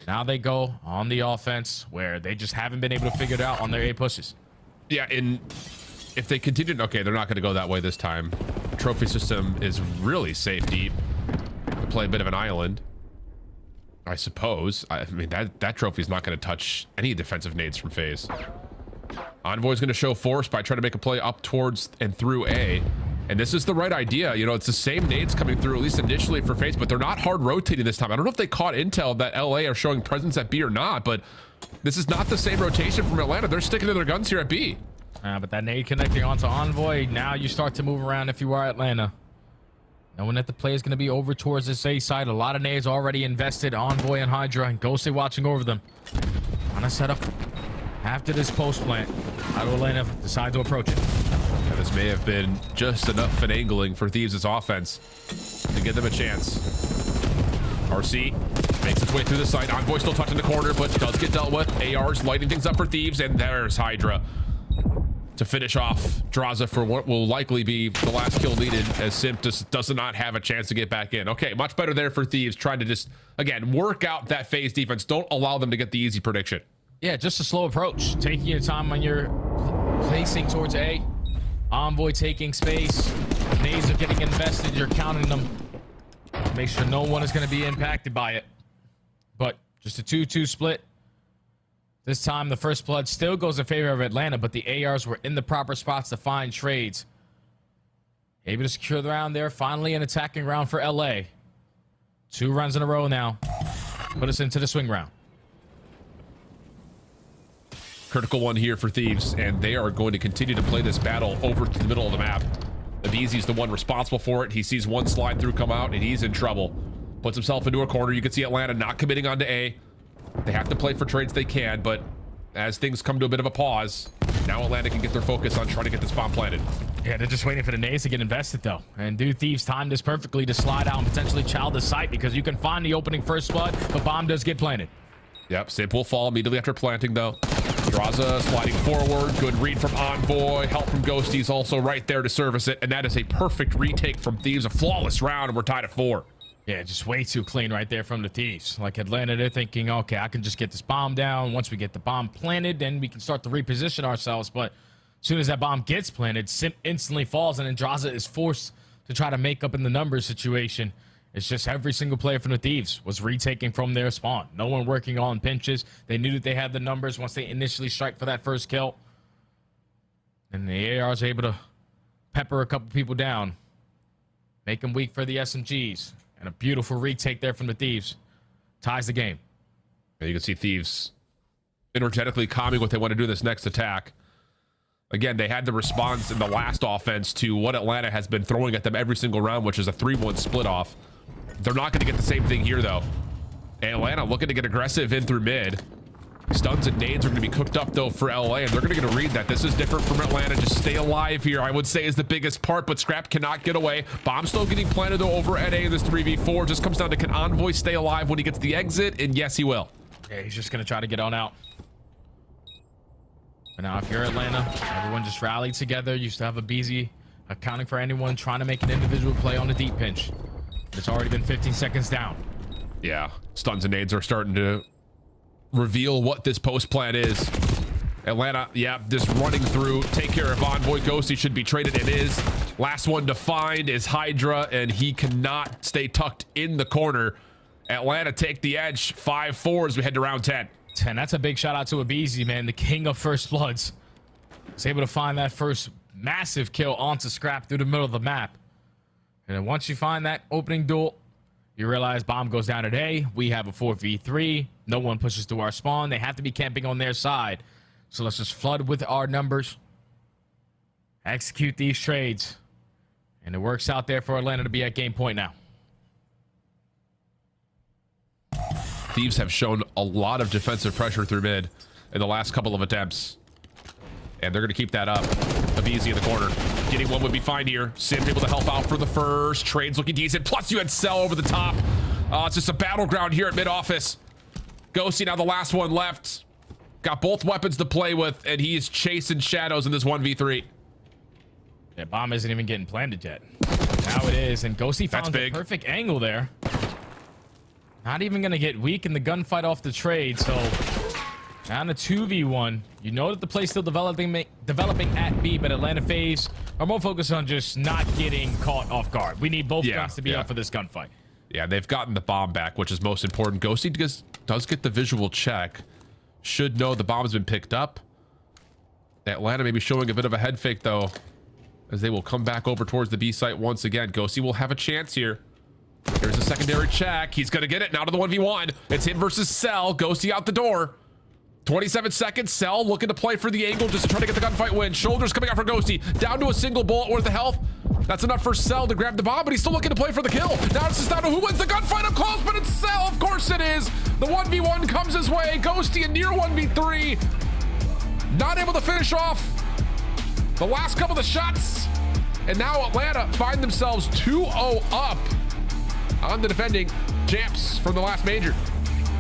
now they go on the offense where they just haven't been able to figure it out on their A pushes. Yeah, and if they continue, okay, they're not going to go that way this time. Trophy system is really safe deep. They play a bit of an island, I suppose. I mean, that trophy is not going to touch any defensive nades from FaZe. Envoy's going to show force by trying to make a play up towards and through A. And this is the right idea. You know, it's the same nades coming through, at least initially for FaZe, but they're not hard rotating this time. I don't know if they caught intel that LA are showing presence at B or not, but this is not the same rotation from Atlanta. They're sticking to their guns here at B. But that nade connecting onto Envoy, now you start to move around if you are Atlanta. Knowing that the play is going to be over towards this A side. A lot of nades already invested. Envoy and Hydra and Ghosty watching over them. On a setup after this post plant. How do Atlanta decide to approach it? Yeah, this may have been just enough finagling for Thieves' offense to give them a chance. RC makes its way through the site. Envoy still touching the corner, but does get dealt with. AR's lighting things up for Thieves, and there's Hydra to finish off Draza for what will likely be the last kill needed, as Simp just does not have a chance to get back in. Okay, much better there for Thieves, trying to just, again, work out that FaZe defense. Don't allow them to get the easy prediction. Yeah, just a slow approach. Taking your time when you're placing towards A. Envoy taking space. Nades are getting invested. You're counting them. Make sure no one is going to be impacted by it. But just a 2-2 split. This time, the first blood still goes in favor of Atlanta, but the ARs were in the proper spots to find trades. Able to secure the round there. Finally, an attacking round for LA. 2 runs in a row now. Put us into the swing round. Critical one here for Thieves, and they are going to continue to play this battle over to the middle of the map. Abizi's the one responsible for it. He sees one slide through come out, and he's in trouble. Puts himself into a corner. You can see Atlanta not committing onto A. They have to play for trades they can, but as things come to a bit of a pause, now Atlanta can get their focus on trying to get this bomb planted. Yeah, they're just waiting for the nades to get invested, though. And do Thieves time this perfectly to slide out and potentially child the site, because you can find the opening first blood, but bomb does get planted. Yep, Simp will fall immediately after planting, though. Draza sliding forward. Good read from Envoy. Help from Ghosty's also right there to service it. And that is a perfect retake from Thieves. A flawless round, and we're tied at 4. Yeah, just way too clean right there from the Thieves. Like Atlanta, they're thinking, okay, I can just get this bomb down. Once we get the bomb planted, then we can start to reposition ourselves. But as soon as that bomb gets planted, Simp instantly falls, and then Draza is forced to try to make up in the numbers situation. It's just every single player from the Thieves was retaking from their spawn. No one working on pinches. They knew that they had the numbers once they initially strike for that first kill. And the AR is able to pepper a couple people down. Make them weak for the SMGs. And a beautiful retake there from the Thieves. Ties the game. And you can see Thieves energetically calming what they want to do this next attack. Again, they had the response in the last offense to what Atlanta has been throwing at them every single round, which is a 3-1 split off. They're not going to get the same thing here, though. Atlanta looking to get aggressive in through mid. Stuns and nades are going to be cooked up, though, for LA, and they're going to get a read that this is different from Atlanta. Just stay alive here, I would say, is the biggest part, but Scrap cannot get away. Bomb still getting planted, though, over at A in this 3v4. Just comes down to, can Envoy stay alive when he gets the exit? And yes, he will. Yeah, he's just going to try to get on out. But now, if you're Atlanta, everyone just rallied together. You used to have a BZ accounting for anyone trying to make an individual play on the deep pinch. It's already been 15 seconds down. Yeah, stuns and nades are starting to reveal what this post plan is. Atlanta, yeah, this running through, take care of Envoy. Ghosty should be traded. It is. Last one to find is Hydra, and he cannot stay tucked in the corner. Atlanta take the edge, 5-4 as we head to round 10. 10. That's a big shout out to Abizi, man, the king of first bloods. He's able to find that first massive kill onto Scrap through the middle of the map. And then once you find that opening duel, you realize bomb goes down at A. We have a 4v3. No one pushes to our spawn. They have to be camping on their side. So let's just flood with our numbers. Execute these trades. And it works out there for Atlanta to be at game point now. Thieves have shown a lot of defensive pressure through mid in the last couple of attempts. And they're going to keep that up. Avizi in the corner. Getting one would be fine here. Sim able to help out for the first. Trades looking decent. Plus you had Cell over the top. It's just a battleground here at mid office. Ghosty now the last one left. Got both weapons to play with, and he is chasing shadows in this 1v3. Yeah, bomb isn't even getting planted yet. Now it is, and Ghosty found the perfect angle there. Not even going to get weak in the gunfight off the trade, so down to 2v1. You know that the play's still developing at B, but Atlanta FaZe are more focused on just not getting caught off guard. We need both guns to be up for this gunfight. Yeah, they've gotten the bomb back, which is most important. Ghosty does get the visual check. Should know the bomb's been picked up. Atlanta may be showing a bit of a head fake, though, as they will come back over towards the B site once again. Ghosty will have a chance here. Here's a secondary check. He's going to get it. Now to the 1v1. It's him versus Cell. Ghosty out the door. 27 seconds. Cell looking to play for the angle just to try to get the gunfight win. Shoulders coming out for Ghosty. Down to a single bullet worth of health. That's enough for Cell to grab the bomb, but he's still looking to play for the kill. Now it's just down to who wins the gunfight up close, but it's Cell. Of course it is. The 1v1 comes his way. Ghosty in near 1v3. Not able to finish off the last couple of shots. And now Atlanta find themselves 2-0 up on the defending champs from the last major.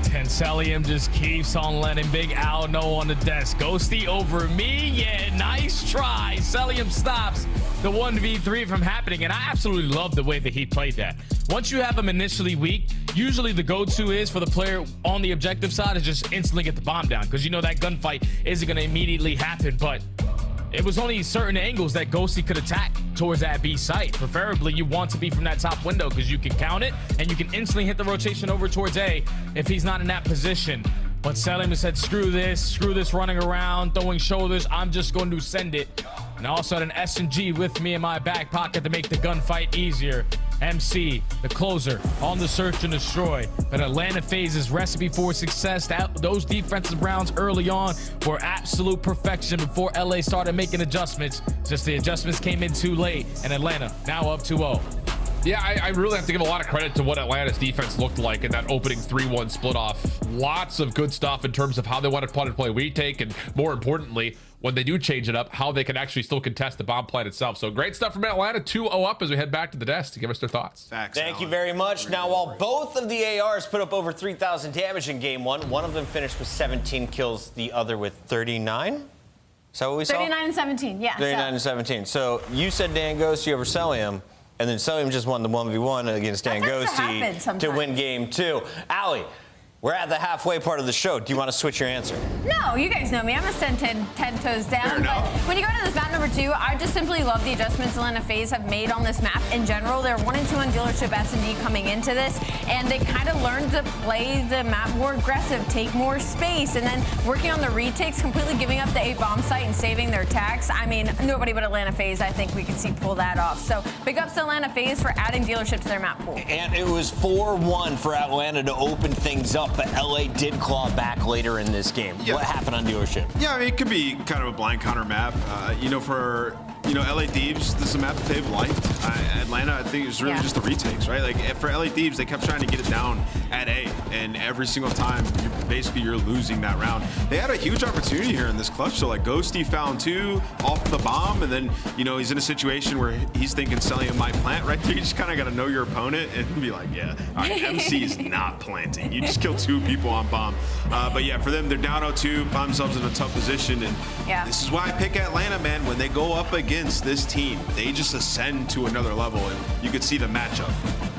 Tenselium just keeps on letting Big Al know on the desk. Ghosty over me? Yeah, nice try. Celium stops the 1v3 from happening, and I absolutely love the way that he played that. Once you have him initially weak, usually the go-to is for the player on the objective side is just instantly get the bomb down, because you know that gunfight isn't going to immediately happen, but it was only certain angles that Ghosty could attack towards that B site. Preferably, you want to be from that top window because you can count it and you can instantly hit the rotation over towards A if he's not in that position. But Selim said, screw this running around, throwing shoulders. I'm just going to send it. And also had an S&G with me in my back pocket to make the gunfight easier. MC, the closer, on the search and destroy. But Atlanta FaZe's recipe for success, those defensive rounds early on were absolute perfection before LA started making adjustments. Just the adjustments came in too late, and Atlanta now up 2-0. Yeah, I really have to give a lot of credit to what Atlanta's defense looked like in that opening 3-1 split off. Lots of good stuff in terms of how they wanted to play retake, and more importantly, when they do change it up, how they can actually still contest the bomb plant itself. So great stuff from Atlanta, 2-0 up as we head back to the desk to give us their thoughts. Thank you very much. Now, while both of the ARs put up over 3,000 damage in game one of them finished with 17 kills, the other with 39. So what we saw? 39 and 17, yeah. 39 and 17. So you said Dan Ghosty over Celium, and then Celium just won the 1v1 against Dan Ghosty to win game two. Allie, we're at the halfway part of the show. Do you want to switch your answer? No, you guys know me. I'm a 10 toes down. But when you go to this map number 2, I just simply love the adjustments Atlanta FaZe have made on this map in general. They're 1 and 2 on dealership S&D coming into this, and they kind of learned to play the map more aggressive, take more space, and then working on the retakes, completely giving up the A bomb site and saving their tax. I mean, nobody but Atlanta FaZe, I think we could see pull that off. So big ups to Atlanta FaZe for adding dealership to their map pool. And it was 4-1 for Atlanta to open things up, but LA did claw back later in this game. Yeah. What happened on dealership? Yeah, I mean, it could be kind of a blind counter map. For LA Thieves, this is a map that they've liked. Atlanta, I think it was really just the retakes, right? Like for LA Thieves, they kept trying to get it down at A, and every single time, you're losing that round. They had a huge opportunity here in this clutch. So like Ghosty found 2 off the bomb, and then he's in a situation where he's thinking Celium might plant right there. You just kind of got to know your opponent and be like, yeah, all right, MC is not planting. You just killed 2 people on bomb. But yeah, for them, they're down 0-2, find themselves in a tough position, and this is why I pick Atlanta, man. When they go up against this team, they just ascend to another level, and you could see the matchup.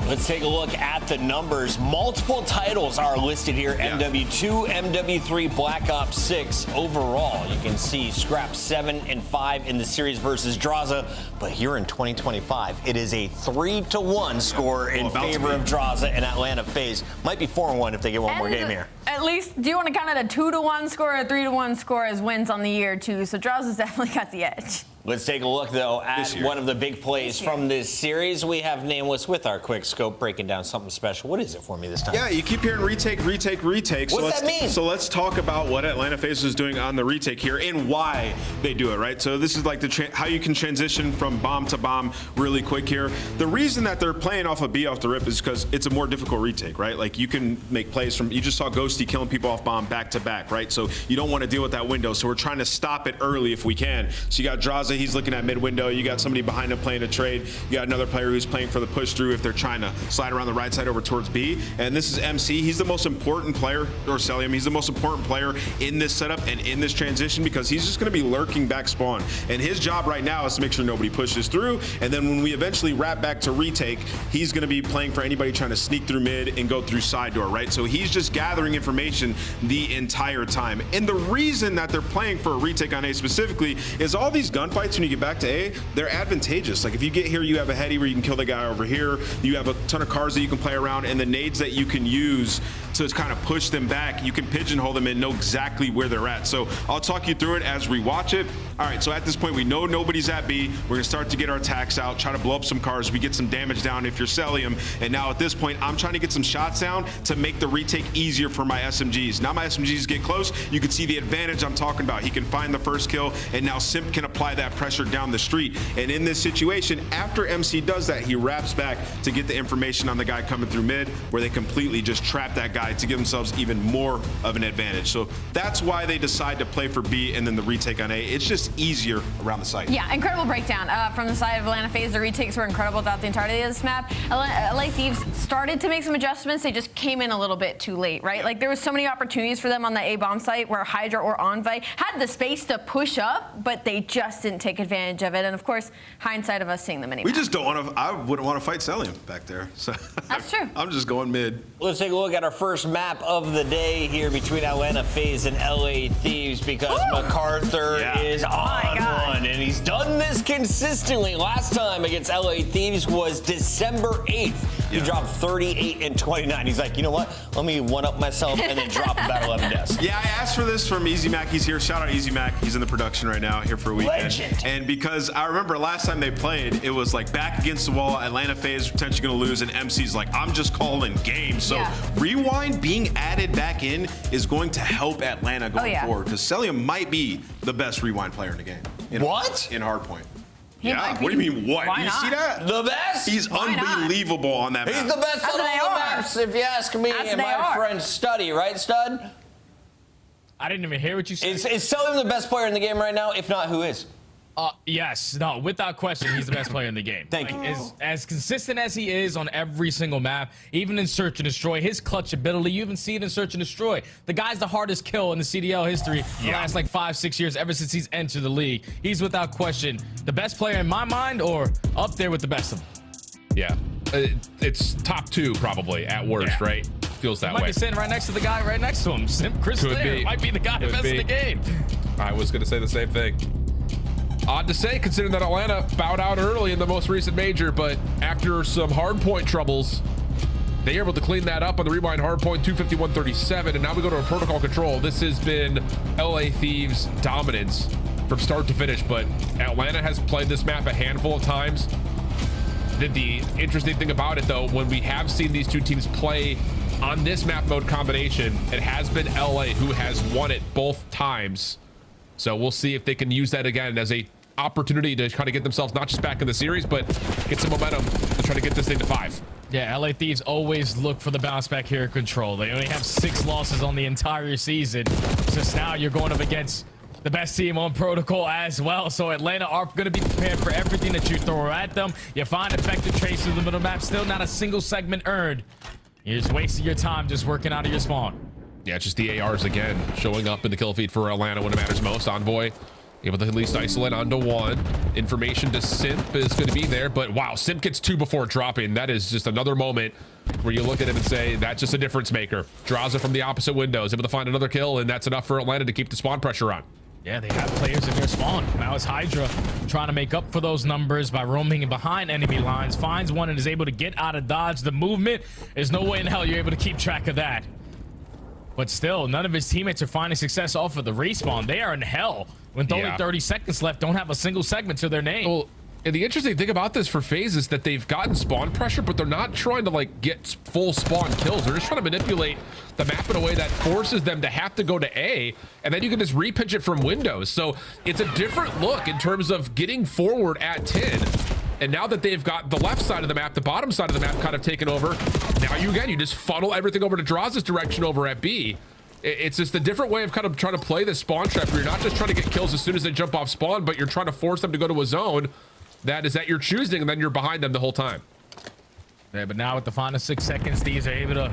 Let's take a look at the numbers. Multiple titles are listed here. MW2, MW3, Black Ops 6. Overall, you can see Scrap 7 and 5 in the series versus Draza. But here in 2025, it is a 3-1 score in favor of Draza and Atlanta FaZe. Might be 4-1 if they get one more game here. At least, do you want to count it a 2-1 score or a 3-1 score as wins on the year, too? So Draza's definitely got the edge. Let's take a look, though, at one of the big plays from this series. We have Nameless with our quick scope breaking down something special. What is it for me this time? Yeah, you keep hearing retake, retake, retake. What's that mean? So let's talk about what Atlanta FaZe is doing on the retake here and why they do it, right? So this is like how you can transition from bomb to bomb really quick here. The reason that they're playing off of B off the rip is because it's a more difficult retake, right? Like you can make plays from, you just saw Ghosty killing people off bomb back to back, right? So you don't want to deal with that window. So we're trying to stop it early if we can. So you got Draza, he's looking at mid window. You got somebody behind him playing a trade. You got another player who's playing for the push through if they're trying to slide around the right side over towards B. And this is MC. He's the most important player, or Celium. He's the most important player in this setup and in this transition because he's just going to be lurking back spawn. And his job right now is to make sure nobody pushes through. And then when we eventually wrap back to retake, he's going to be playing for anybody trying to sneak through mid and go through side door, right? So he's just gathering information the entire time. And the reason that they're playing for a retake on A specifically is all these gunfights when you get back to A, they're advantageous. Like if you get here, you have a heady where you can kill the guy over here. You have a ton of cars that you can play around, and the nades that you can use to kind of push them back. You can pigeonhole them and know exactly where they're at. So I'll talk you through it as we watch it. All right, so at this point, we know nobody's at B. We're gonna start to get our attacks out, try to blow up some cars. We get some damage down if you're Celium. And now at this point, I'm trying to get some shots down to make the retake easier for my SMGs. Now my SMGs get close. You can see the advantage I'm talking about. He can find the first kill, and now Simp can apply that pressure down the street. And in this situation, after MC does that, he wraps back to get the information on the guy coming through mid, where they completely just trap that guy to give themselves even more of an advantage. So that's why they decide to play for B and then the retake on A. It's just easier around the site. Yeah, incredible breakdown from the side of Atlanta FaZe. The retakes were incredible throughout the entirety of this map. LA Thieves started to make some adjustments. They just came in a little bit too late, right? Like there was so many opportunities for them on the A bomb site where Hydra or Envoy had the space to push up, but they just didn't take advantage of it. And of course, hindsight of us seeing them anyway. We just don't want to, I wouldn't want to fight Celium back there. So that's true. I'm just going mid. Let's take a look at our first map of the day here between Atlanta FaZe and LA Thieves because MacArthur is on one, and he's done this consistently. Last time against LA Thieves was December 8th. He dropped 38 and 29. He's like, you know what? Let me one-up myself and then drop about 11 deaths. Yeah, I asked for this from Easy Mac. He's here. Shout out Easy Mac. He's in the production right now, here for a weekend. Legend. And because I remember last time they played, it was like back against the wall. Atlanta FaZe potentially going to lose, and MC's like, I'm just calling game. So Rewind being added back in is going to help Atlanta going forward because Celium might be the best Rewind player in the game. In Hardpoint. Yeah, what do you mean what? You see that? The best? He's unbelievable on that map. He's the best on all the maps, if you ask me and my friend Studdy, right, Stud? I didn't even hear what you said. Is Celium the best player in the game right now? If not, who is? Yes, no, without question, he's the best player in the game. Thank you. As consistent as he is on every single map, even in Search and Destroy, his clutch ability, you even see it in Search and Destroy. The guy's the hardest kill in the CDL history the last like 5-6 years, ever since he's entered the league. He's without question the best player in my mind, or up there with the best of them. Yeah, it's top 2 probably at worst, right? Feels that way. Might be sitting right next to the guy right next to him. Chris Slayer might be the guy best in the game. I was going to say the same thing. Odd to say, considering that Atlanta bowed out early in the most recent major, but after some hardpoint troubles, they were able to clean that up on the Rewind hardpoint 251-37, and now we go to a protocol control. This has been LA Thieves' dominance from start to finish, but Atlanta has played this map a handful of times. The interesting thing about it, though, when we have seen these two teams play on this map mode combination, it has been LA who has won it both times. So we'll see if they can use that again as a opportunity to kind of get themselves not just back in the series, but get some momentum to try to get this thing to 5. Yeah, LA Thieves always look for the bounce back here at Control. They only have 6 losses on the entire season. Since now you're going up against the best team on Protocol as well. So Atlanta are going to be prepared for everything that you throw at them. You find effective trades through the middle map. Still not a single segment earned. You're just wasting your time just working out of your spawn. Yeah, just the ARs again, showing up in the kill feed for Atlanta when it matters most. Envoy able to at least isolate onto 1. Information to Simp is going to be there, but wow, Simp gets 2 before dropping. That is just another moment where you look at him and say, that's just a difference maker. Draws it from the opposite windows, able to find another kill, and that's enough for Atlanta to keep the spawn pressure on. Yeah, they have players in their spawn. Now it's Hydra trying to make up for those numbers by roaming in behind enemy lines. Finds one and is able to get out of dodge. The movement, there's no way in hell you're able to keep track of that. But still, none of his teammates are finding success off of the respawn. They are in hell with only 30 seconds left. Don't have a single segment to their name. Well, and the interesting thing about this for FaZe is that they've gotten spawn pressure, but they're not trying to like get full spawn kills. They're just trying to manipulate the map in a way that forces them to have to go to A, and then you can just repinch it from windows. So it's a different look in terms of getting forward at 10. And now that they've got the left side of the map, the bottom side of the map kind of taken over, now you just funnel everything over to Draw's direction over at B. It's just a different way of kind of trying to play this spawn trap where you're not just trying to get kills as soon as they jump off spawn, but you're trying to force them to go to a zone that is that you're choosing, and then you're behind them the whole time. Yeah, but now with the final 6 seconds, these are able to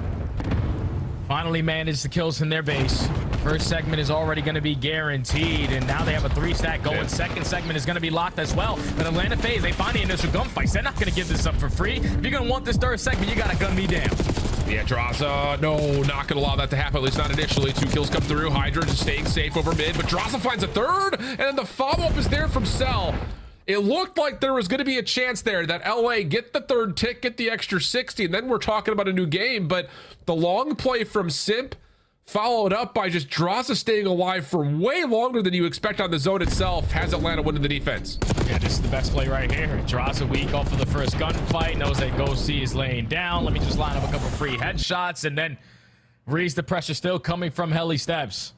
finally manage the kills in their base. First segment is already going to be guaranteed, and now they have a 3-stack going. Second segment is going to be locked as well. But Atlanta FaZe, they find the initial gunfights. They're not going to give this up for free. If you're going to want this third segment, you got to gun me down. Yeah, Draza, no, not going to allow that to happen, at least not initially. 2 kills come through. Hydra just staying safe over mid, but Draza finds a third, and then the follow-up is there from Cell. It looked like there was going to be a chance there that LA get the third tick, get the extra 60, and then we're talking about a new game, but the long play from Simp followed up by just Draza staying alive for way longer than you expect on the zone itself has Atlanta winning the defense. Yeah, this is the best play right here. Draza weak off of the first gunfight, knows that Ghosty is laying down. Let me just line up a couple free headshots, and then raise the pressure still coming from Heli Steps.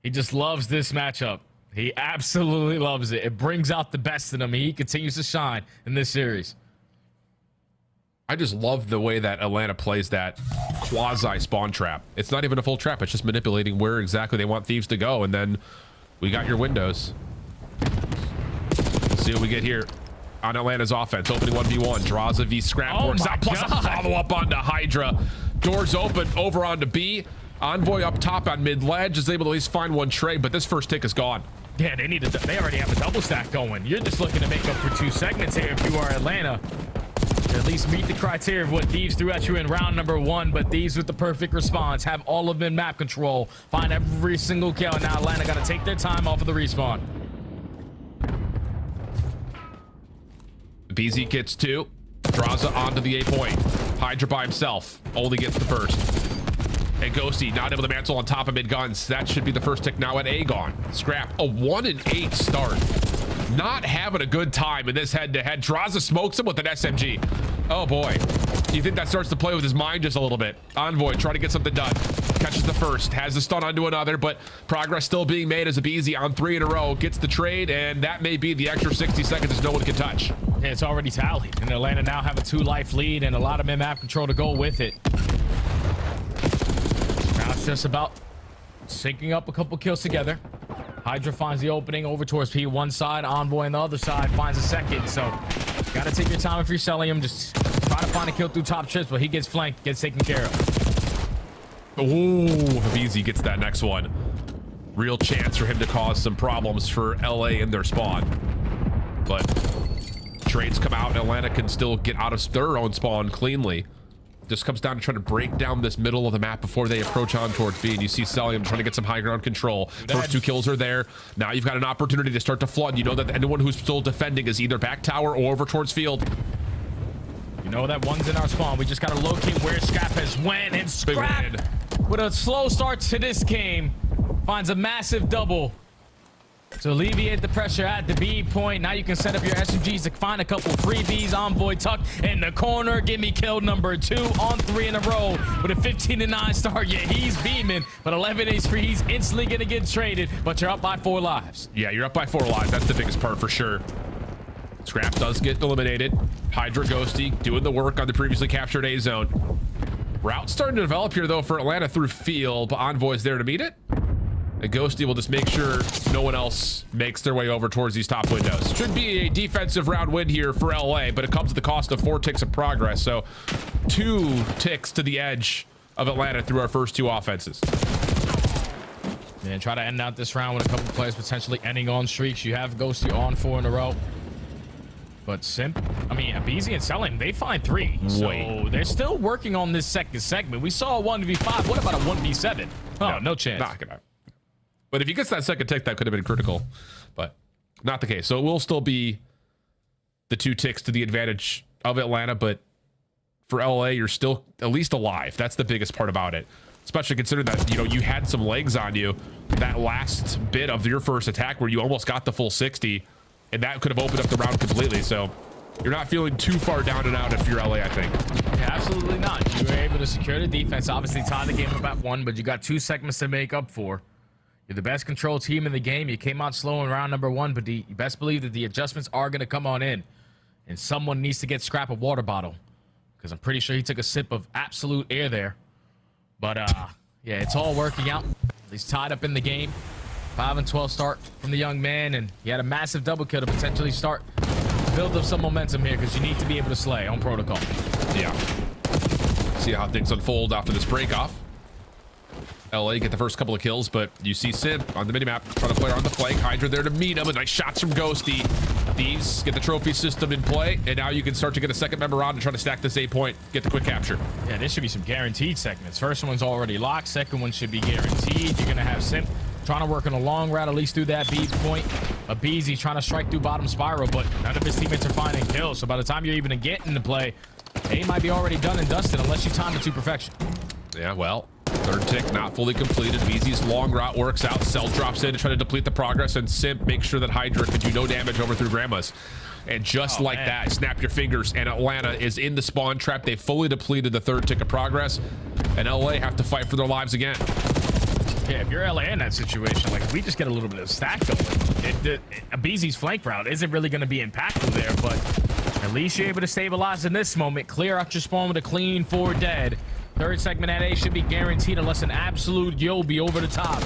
He just loves this matchup. He absolutely loves it. It brings out the best in him. He continues to shine in this series. I just love the way that Atlanta plays that quasi spawn trap. It's not even a full trap. It's just manipulating where exactly they want Thieves to go. And then we got your windows. Let's see what we get here on Atlanta's offense. Opening 1v1. Draza v Scrap works out. Plus a follow-up onto Hydra. Doors open over onto B. Envoy up top on mid ledge is able to at least find one trade, but this first tick is gone. Yeah, they already have a double stack going. You're just looking to make up for 2 segments here if you are Atlanta. To at least meet the criteria of what Thieves threw at you in round number 1, but Thieves with the perfect response, have all of them map control, find every single kill, and now Atlanta got to take their time off of the respawn. BZ gets 2, Draza onto the A point. Hydra by himself, only gets the first. And Ghosty not able to mantle on top of mid guns. That should be the first tick now at A gone. Scrap, a 1-8 start. Not having a good time in this head-to-head. Draza smokes him with an SMG. Oh boy. You think that starts to play with his mind just a little bit. Envoy trying to get something done. Catches the first, has the stun onto another, but progress still being made as a BZ on 3 in a row. Gets the trade, and that may be the extra 60 seconds as no one can touch. Yeah, it's already tallied. And Atlanta now have a 2-life lead and a lot of mid-map control to go with it. Now it's just about syncing up a couple kills together. Hydra finds the opening over towards P one side. Envoy on the other side finds a second. So gotta take your time if you're selling him. Just try to find a kill through top trips, but he gets flanked, gets taken care of. Ooh, BZ gets that next one. Real chance for him to cause some problems for LA in their spawn. But trades come out and Atlanta can still get out of their own spawn cleanly. Just comes down to trying to break down this middle of the map before they approach on towards B. And you see Celium trying to get some high ground control. First 2 kills are there. Now you've got an opportunity to start to flood. You know that anyone who's still defending is either back tower or over towards field. You know that one's in our spawn. We just got to locate where Scrap has went. And Scrap, with a slow start to this game, finds a massive double to alleviate the pressure at the B point. Now you can set up your SMGs to find a couple freebies. Envoy tucked in the corner. Give me kill number 2 on 3 in a row with a 15-9 start. Yeah, he's beaming, but 11 HP. He's instantly going to get traded, but you're up by 4 lives. Yeah, you're up by 4 lives. That's the biggest part for sure. Scrap does get eliminated. Hydra Ghosty doing the work on the previously captured A zone. Route starting to develop here, though, for Atlanta through field, but Envoy's there to meet it. And Ghosty will just make sure no one else makes their way over towards these top windows. Should be a defensive round win here for LA, but it comes at the cost of 4 ticks of progress. So 2 ticks to the edge of Atlanta through our first 2 offenses. And try to end out this round with a couple players potentially ending on streaks. You have Ghosty on 4 in a row. But BZ and Selim, they find 3. So they're still working on this second segment. We saw a 1v5. What about a 1v7? Oh, no chance. Not gonna. But if he gets that second tick, that could have been critical, but not the case. So it will still be the 2 ticks to the advantage of Atlanta, but for LA, you're still at least alive. That's the biggest part about it. especially considering that, you know, you had some legs on you that last bit of your first attack where you almost got the full 60, and that could have opened up the round completely. So you're not feeling too far down and out if you're LA, I think. Yeah, absolutely not. You were able to secure the defense, obviously tie the game up at 1, but you got 2 segments to make up for. You're the best control team in the game. You came out slow in round number 1, but you best believe that the adjustments are going to come on in. And someone needs to get Scrap a water bottle, because I'm pretty sure he took a sip of absolute air there. But, yeah, it's all working out. He's tied up in the game. 5-12 start from the young man, and he had a massive double kill to potentially start build up some momentum here, because you need to be able to slay on protocol. Yeah. See how things unfold after this break off. LA get the first couple of kills, but you see Simp on the minimap trying to play on the flank. Hydra there to meet him, and nice shots from Ghosty. Thieves get the trophy system in play, and now you can start to get a second member on and try to stack this 8 point, get the quick capture. Yeah, this should be some guaranteed segments. First one's already locked. Second one should be guaranteed. You're going to have Simp trying to work on a long route, at least through that B point. Abeezy trying to strike through bottom spiral, but none of his teammates are finding kills. So by the time you're even get into play, they might be already done and dusted unless you time it to perfection. Yeah, well, third tick not fully completed. Beezy's long route works out. Cell drops in to try to deplete the progress, and Simp makes sure that Hydra can do no damage over through Grandma's. And just like that, snap your fingers, and Atlanta is in the spawn trap. They fully depleted the third tick of progress, and LA have to fight for their lives again. Yeah, if you're LA in that situation, like, if we just get a little bit of stack going, Abeezy's flank route isn't really going to be impactful there, but at least you're able to stabilize in this moment, clear out your spawn with a clean 4 dead. Third segment at A should be guaranteed unless an absolute Yobi over the top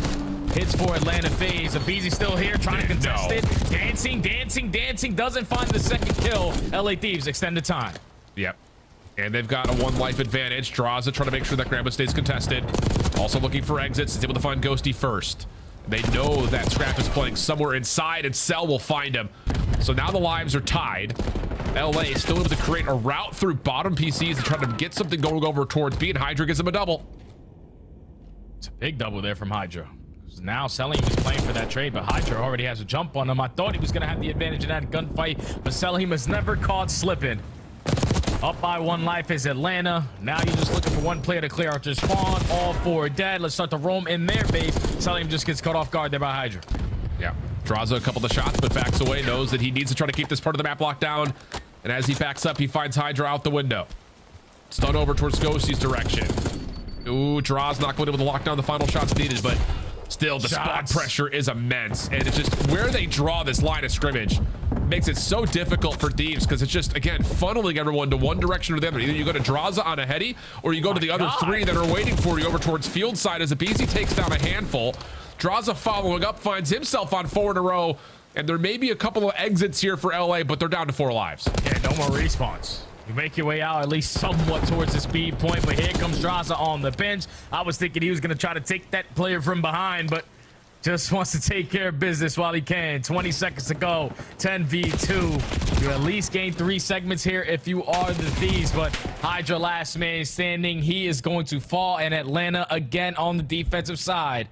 hits for Atlanta FaZe. Abeezy still here trying to contest it. Dancing, doesn't find the second kill. LA Thieves extend the time. Yep. And they've got a 1 life advantage. Draza trying to make sure that Grandma stays contested. Also looking for exits. Is able to find Ghosty first. They know that Scrap is playing somewhere inside, and Cell will find him. So now the lives are tied. LA is still able to create a route through bottom PCs and try to get something going over towards B, and Hydra gives him a double. It's a big double there from Hydra. Now Selim is playing for that trade, but Hydra already has a jump on him. I thought he was going to have the advantage in that gunfight, but Selim has never caught slipping. Up by 1 life is Atlanta. Now you're just looking for 1 player to clear out your spawn. All 4 dead. Let's start to roam in their base. Selim just gets caught off guard there by Hydra. Yeah. Draws a couple of shots, but backs away. Knows that he needs to try to keep this part of the map locked down. And as he backs up, he finds Hydra out the window. Stun over towards Ghosty's direction. Ooh, Draws not going to be able to lock down the final shots needed, but still, the spawn pressure is immense. And it's just where they draw this line of scrimmage makes it so difficult for Thieves, because it's just, again, funneling everyone to one direction or the other. Either you go to Draza on a heady, or you go to the other 3 that are waiting for you over towards field side as Abeezy takes down a handful. Draza following up, finds himself on 4 in a row, and there may be a couple of exits here for LA, but they're down to 4 lives. Yeah, no more respawns. You make your way out at least somewhat towards the speed point, but here comes Draza on the bench. I was thinking he was going to try to take that player from behind, but just wants to take care of business while he can. 20 seconds to go. 10v2. You at least gain 3 segments here if you are the Thieves, but Hydra last man standing. He is going to fall, and Atlanta again on the defensive side.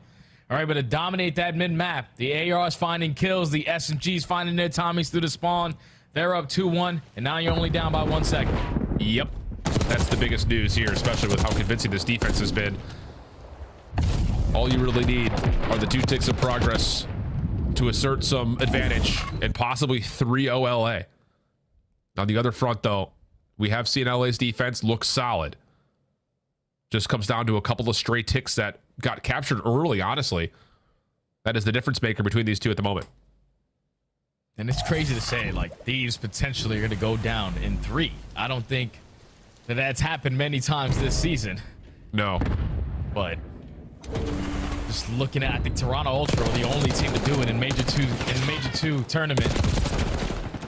All right, but to dominate that mid-map, the AR's finding kills, the SMG's finding their Tommies through the spawn. They're up 2-1, and now you're only down by 1 second. Yep. That's the biggest news here, especially with how convincing this defense has been. All you really need are the 2 ticks of progress to assert some advantage and possibly 3-0 LA. On the other front, though, we have seen LA's defense look solid. Just comes down to a couple of stray ticks that got captured early, honestly. That is the difference maker between these 2 at the moment. And it's crazy to say, like, Thieves potentially are going to go down in 3. I don't think that that's happened many times this season. No. But just looking at, I think Toronto Ultra are the only team to do it in Major 2 tournament.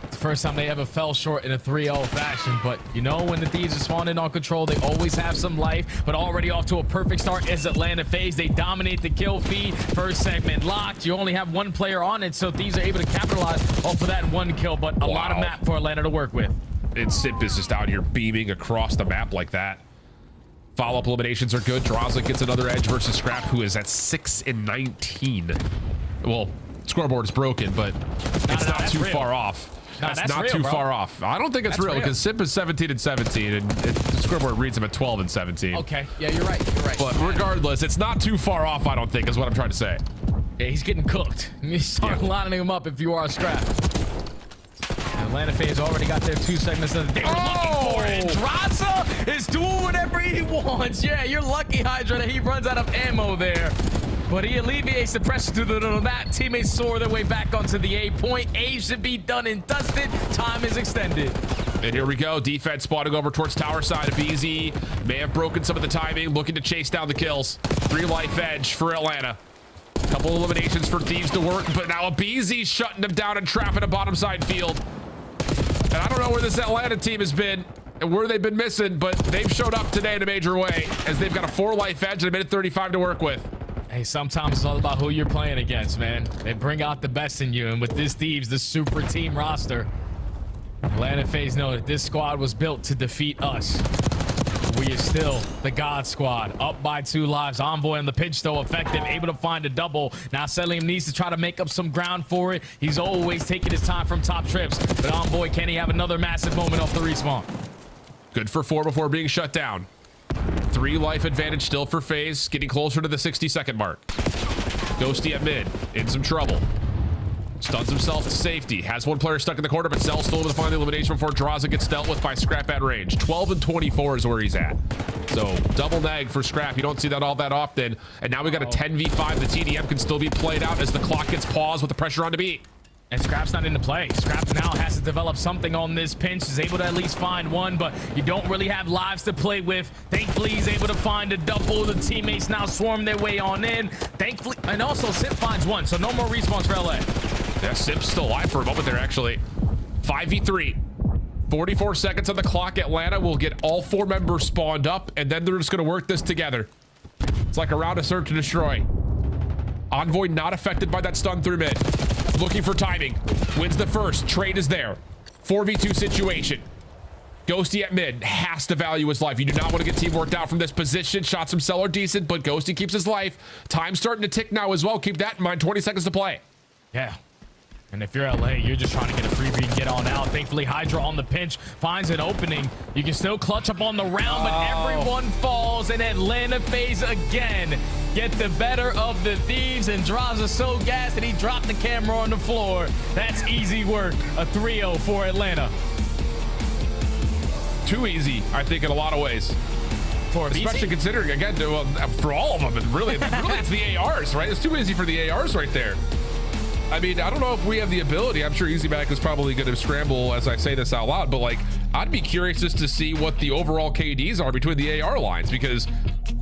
It's the first time they ever fell short in a 3-0 fashion. But you know, when the Thieves are spawning on control, they always have some life. But already off to a perfect start is Atlanta FaZe. They dominate the kill feed. First segment locked. You only have 1 player on it, so Thieves are able to capitalize off of that 1 kill. But a lot of map for Atlanta to work with. And Simp is just out here beaming across the map like that. Follow-up eliminations are good. Draza gets another edge versus Scrap, who is at 6-19. Well, scoreboard is broken, but it's not too far off. That's not real, too bro. far off. I don't think it's real because Sip is 17-17, and the scoreboard reads him at 12-17. Okay, yeah, you're right. You're right. But regardless, it's not too far off, I don't think, is what I'm trying to say. Yeah, he's getting cooked. You start lining him up if you are a scrap. Atlanta FaZe already got their 2 seconds that they were looking for. And Draza is doing whatever he wants. Yeah, you're lucky, Hydra, that he runs out of ammo there. But he alleviates the pressure to the map. Teammates soar their way back onto the A point. A should be done and dusted. Time is extended. And here we go. Defense spotting over towards tower side of BZ. May have broken some of the timing, looking to chase down the kills. 3 life edge for Atlanta. Couple eliminations for Thieves to work, but now a BZ shutting them down and trapping a bottom side field. And I don't know where this Atlanta team has been and where they've been missing, but they've showed up today in a major way as they've got a 4 life edge and a minute 35 to work with. Hey, sometimes it's all about who you're playing against, man. They bring out the best in you, and with this Thieves, the super team roster, Atlanta FaZe know that this squad was built to defeat us. We are still the God Squad, up by 2 lives. Envoy on the pitch, though, effective, able to find a double. Now Selim needs to try to make up some ground for it. He's always taking his time from top trips, but Envoy, can he have another massive moment off the respawn? Good for 4 before being shut down. 3 life advantage still for FaZe, getting closer to the 60-second mark. Ghosty at mid, in some trouble. Stuns himself to safety. Has 1 player stuck in the corner, but Cell's still able to find the elimination before Draza gets dealt with by Scrap at range. 12-24 is where he's at. So double nag for Scrap. You don't see that all that often. And now we got a 10v5. The TDM can still be played out as the clock gets paused with the pressure on to beat. And Scrap's not into play. Scrap now has to develop something on this pinch. Is able to at least find 1, but you don't really have lives to play with. Thankfully, he's able to find a double. The teammates now swarm their way on in. Thankfully, and also Sip finds 1, so no more respawns for LA. Yeah, Sip's still alive for a moment there, actually. 5v3. 44 seconds on the clock. Atlanta will get all 4 members spawned up, and then they're just going to work this together. It's like a round of search and destroy. Envoy not affected by that stun through mid. Looking for timing. Wins the first. Trade is there. 4v2 situation. Ghosty at mid has to value his life. You do not want to get team worked out from this position. Shots from Cell are decent, but Ghosty keeps his life. Time's starting to tick now as well. Keep that in mind. 20 seconds to play. Yeah. And if you're LA, you're just trying to get a freebie and get on out. Thankfully, Hydra on the pinch finds an opening. You can still clutch up on the round, but everyone falls, and Atlanta FaZe again get the better of the Thieves, and Draza so gassed that he dropped the camera on the floor. That's easy work. A 3-0 for Atlanta. Too easy, I think, in a lot of ways. Especially considering, again, for all of them, and really it's the ARs, right? It's too easy for the ARs right there. I mean, I don't know if we have the ability. I'm sure EasyMac is probably going to scramble as I say this out loud, but like, I'd be curious just to see what the overall KDs are between the AR lines, because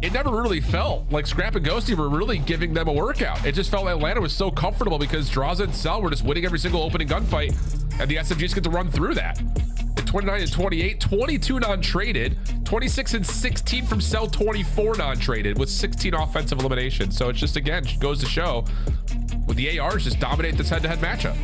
it never really felt like Scrap and Ghosty were really giving them a workout. It just felt Atlanta was so comfortable because Draza and Cell were just winning every single opening gunfight, and the SMGs get to run through that. At 29-28, 22 non-traded, 26-16 from Cell, 24 non-traded with 16 offensive eliminations. So it's just, again, goes to show with the ARs just dominate this head-to-head matchup.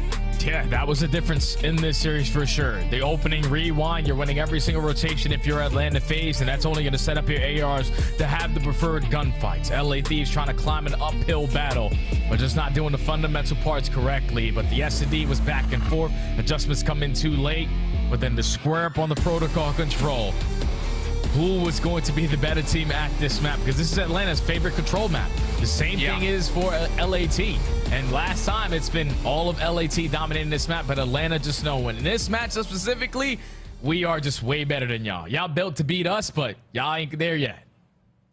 Yeah, that was a difference in this series for sure. The opening rewind, you're winning every single rotation if you're Atlanta FaZe, and that's only going to set up your ARs to have the preferred gunfights. LA Thieves trying to climb an uphill battle, but just not doing the fundamental parts correctly. But the S&D was back and forth. Adjustments come in too late, but then the square up on the protocol control. Who was going to be the better team at this map? Because this is Atlanta's favorite control map. The same thing is for LAT. And last time it's been all of LAT dominating this map, but Atlanta just know in this matchup specifically, we are just way better than y'all. Y'all built to beat us, but y'all ain't there yet.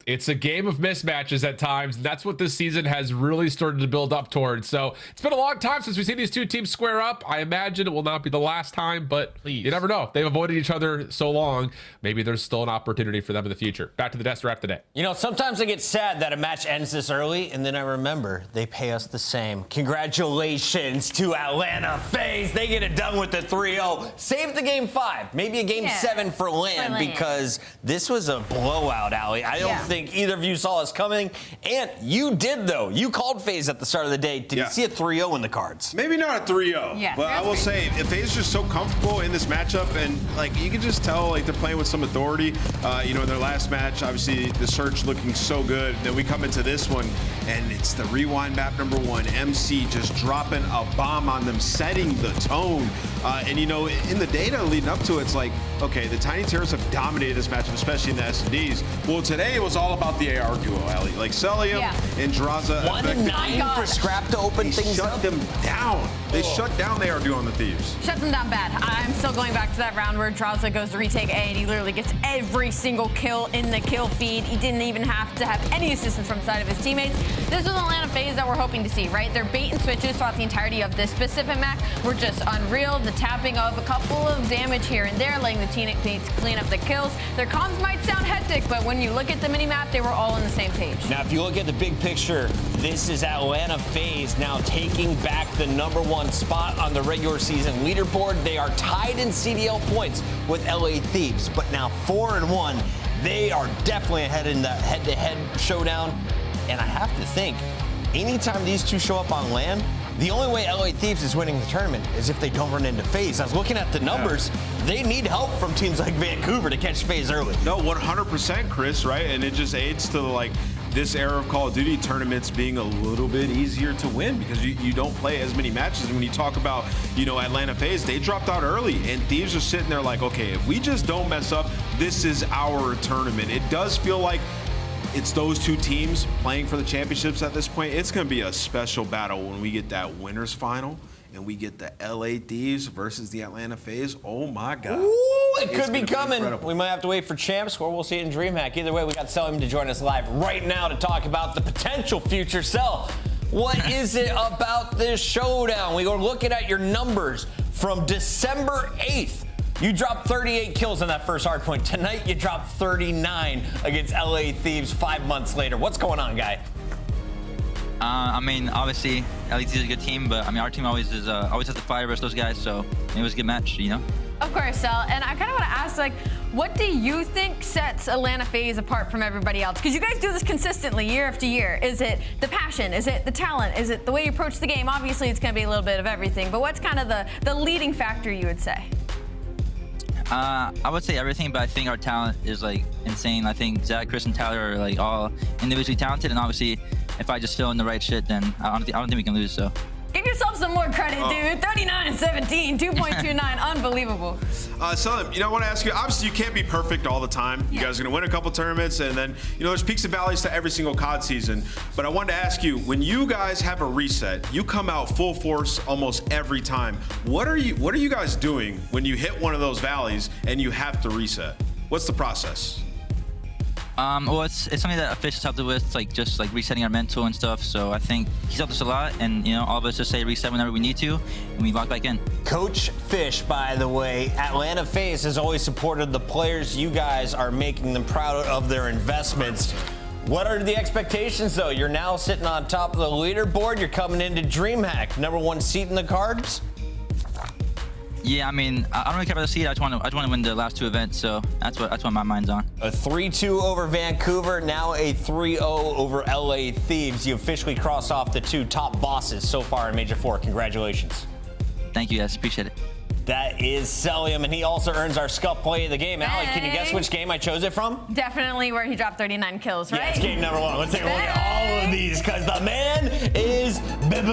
It's a game of mismatches at times. That's what this season has really started to build up towards. So it's been a long time since we've seen these two teams square up. I imagine it will not be the last time, but you never know. They've avoided each other so long. Maybe there's still an opportunity for them in the future. Back to the desk wrap today. You know, sometimes I get sad that a match ends this early, and then I remember they pay us the same. Congratulations to Atlanta FaZe. They get it done with the 3-0. Save the game 5, maybe a game 7 for LAN, because this was a blowout, Allie. I don't think think either of you saw us coming. And you did, though. You called FaZe at the start of the day. Did you see a 3-0 in the cards? Maybe not a 3-0. Yeah, but I will say, if FaZe is just so comfortable in this matchup, and like you can just tell like they're playing with some authority. You know, in their last match, obviously the search looking so good. Then we come into this one, and it's the rewind map number 1. MC just dropping a bomb on them, setting the tone. And you know, in the data leading up to it, it's like, okay, the Tiny Terrorists have dominated this matchup, especially in the S&Ds. Well, today it was all about the AR duo, Allie. Like Celium and Draza. 1-9 for Scrap to open things up. Shut them down. They shut down the AR duo on the Thieves. Shut them down bad. I'm still going back to that round where Draza goes to retake A, and he literally gets every single kill in the kill feed. He didn't even have to have any assistance from the side of his teammates. This is Atlanta FaZe that we're hoping to see, right? Their bait and switches throughout the entirety of this specific map were just unreal. The tapping of a couple of damage here and there, letting the teammates clean up the kills. Their comms might sound hectic, but when you look at the minimap, they were all on the same page. Now, if you look at the big picture, this is Atlanta FaZe now taking back the #1 spot on the regular season leaderboard. They are tied in CDL points with LA Thieves, but now 4-1. They are definitely ahead in the head-to-head showdown. And I have to think, anytime these two show up on LAN, the only way LA Thieves is winning the tournament is if they don't run into FaZe. I was looking at the numbers. They need help from teams like Vancouver to catch FaZe early. No, 100%, Chris, right? And it just aids to like this era of Call of Duty tournaments being a little bit easier to win because you don't play as many matches. And when you talk about, you know, Atlanta FaZe, they dropped out early, and Thieves are sitting there like, okay, if we just don't mess up, this is our tournament. It does feel like it's those two teams playing for the championships at this point. It's going to be a special battle when we get that winners final and we get the LA Thieves versus the Atlanta FaZe. Oh my God. Ooh, it could be coming. We might have to wait for champs, or we'll see it in DreamHack. Either way, we got Celium to join us live right now to talk about the potential future. Cel, what is it about this showdown? We are looking at your numbers from December 8th. You dropped 38 kills in that first hardpoint. Tonight, you dropped 39 against LA Thieves 5 months later. What's going on, guy? I mean, obviously, LA Thieves is a good team, but I mean, our team always has to fight versus those guys, so it was a good match, you know? Of course, Cel. And I kind of want to ask, like, what do you think sets Atlanta FaZe apart from everybody else? Because you guys do this consistently year after year. Is it the passion? Is it the talent? Is it the way you approach the game? Obviously, it's going to be a little bit of everything, but what's kind of the leading factor, you would say? I would say everything, but I think our talent is like insane. I think Zach, Chris, and Tyler are like all individually talented, and obviously, if I just fill in the right shit, then I don't think we can lose. So. Give yourself some more credit, dude. 39-17, 2.29, unbelievable. Celium, you know, I want to ask you, obviously you can't be perfect all the time. You guys are going to win a couple tournaments, and then, you know, there's peaks and valleys to every single COD season. But I wanted to ask you, when you guys have a reset, you come out full force almost every time. What are you guys doing when you hit one of those valleys and you have to reset? What's the process? Well, it's something that Fish has helped us with, like just like resetting our mental and stuff. So I think he's helped us a lot, and you know, all of us just say reset whenever we need to, and we lock back in. Coach Fish, by the way, Atlanta FaZe has always supported the players. You guys are making them proud of their investments. What are the expectations, though? You're now sitting on top of the leaderboard. You're coming into DreamHack, #1 seat in the cards. Yeah, I mean, I don't really care about the seed. I just want to win the last two events, so that's what my mind's on. A 3-2 over Vancouver, now a 3-0 over LA Thieves. You officially cross off the two top bosses so far in Major 4. Congratulations. Thank you, guys. Appreciate it. That is Celium, and he also earns our Scuff Play of the game. Allie, can you guess which game I chose it from? Definitely where he dropped 39 kills, right? Yeah, it's game #1. Let's take a look at all of these, because the man is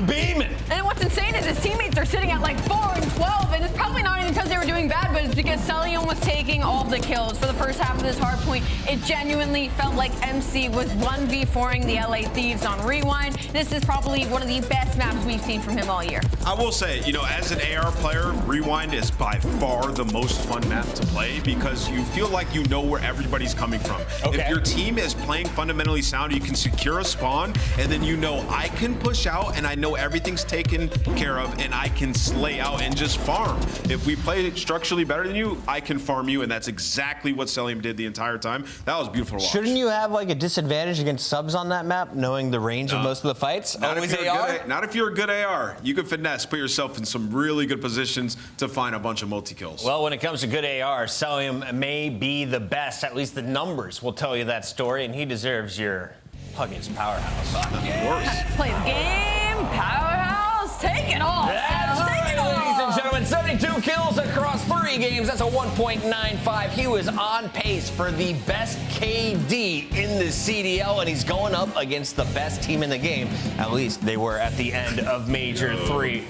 beaming. And what's insane is his teammates are sitting at like 4 and 12, and it's probably not even because they were doing bad, but it's because Celium was taking all the kills for the first half of this hardpoint. It genuinely felt like MC was 1v4ing the LA Thieves on Rewind. This is probably one of the best maps we've seen from him all year. I will say, you know, as an AR player, Rewind is by far the most fun map to play because you feel like you know where everybody's coming from. Okay. If your team is playing fundamentally sound, you can secure a spawn, and then you know I can push out, and I know everything's taken care of, and I can slay out and just farm. farm. If we play structurally better than you, I can farm you, and that's exactly what Celium did the entire time. That was beautiful to watch. Shouldn't you have like a disadvantage against subs on that map, knowing the range of most of the fights? Not if you're a good AR. You can finesse, put yourself in some really good positions to find a bunch of multi-kills. Well, when it comes to good AR, Celium may be the best. At least the numbers will tell you that story, and he deserves your Huggins powerhouse. Of course. Play the game. Powerhouse. Take it off. That's right, ladies and gentlemen. 72 kills across 3 games. That's a 1.95. He was on pace for the best KD in the CDL, and he's going up against the best team in the game. At least they were at the end of Major 3.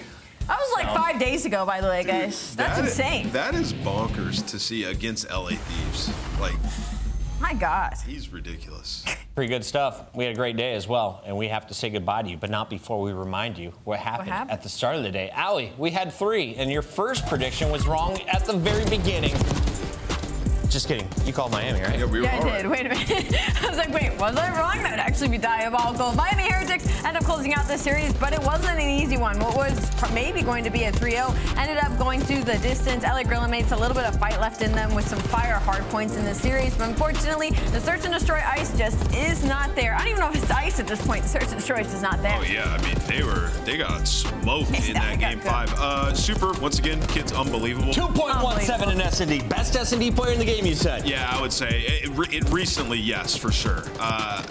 That was like 5 days ago, by the way, guys. That's insane. That is bonkers to see against LA Thieves. Like, my God. He's ridiculous. Pretty good stuff. We had a great day as well, and we have to say goodbye to you, but not before we remind you what happened at the start of the day. Allie, we had 3, and your first prediction was wrong at the very beginning. Just kidding. You called Miami, right? Yeah, I did. Wait a minute. I was like, wait, was I wrong? That would actually be diabolical. Miami Heretics end up closing out this series, but it wasn't an easy one. What was maybe going to be a 3-0 ended up going to the distance. LA Grillimates, a little bit of fight left in them with some fire hard points in this series, but unfortunately, the Search and Destroy ice just is not there. I don't even know if it's ice at this point. Search and Destroy is just not there. Oh, yeah. I mean, they got smoked in that game 5. Super, once again, kid's unbelievable. 2.17 in S&D. Best S&D player in the game, you said. Yeah, I would say it recently, yes, for sure.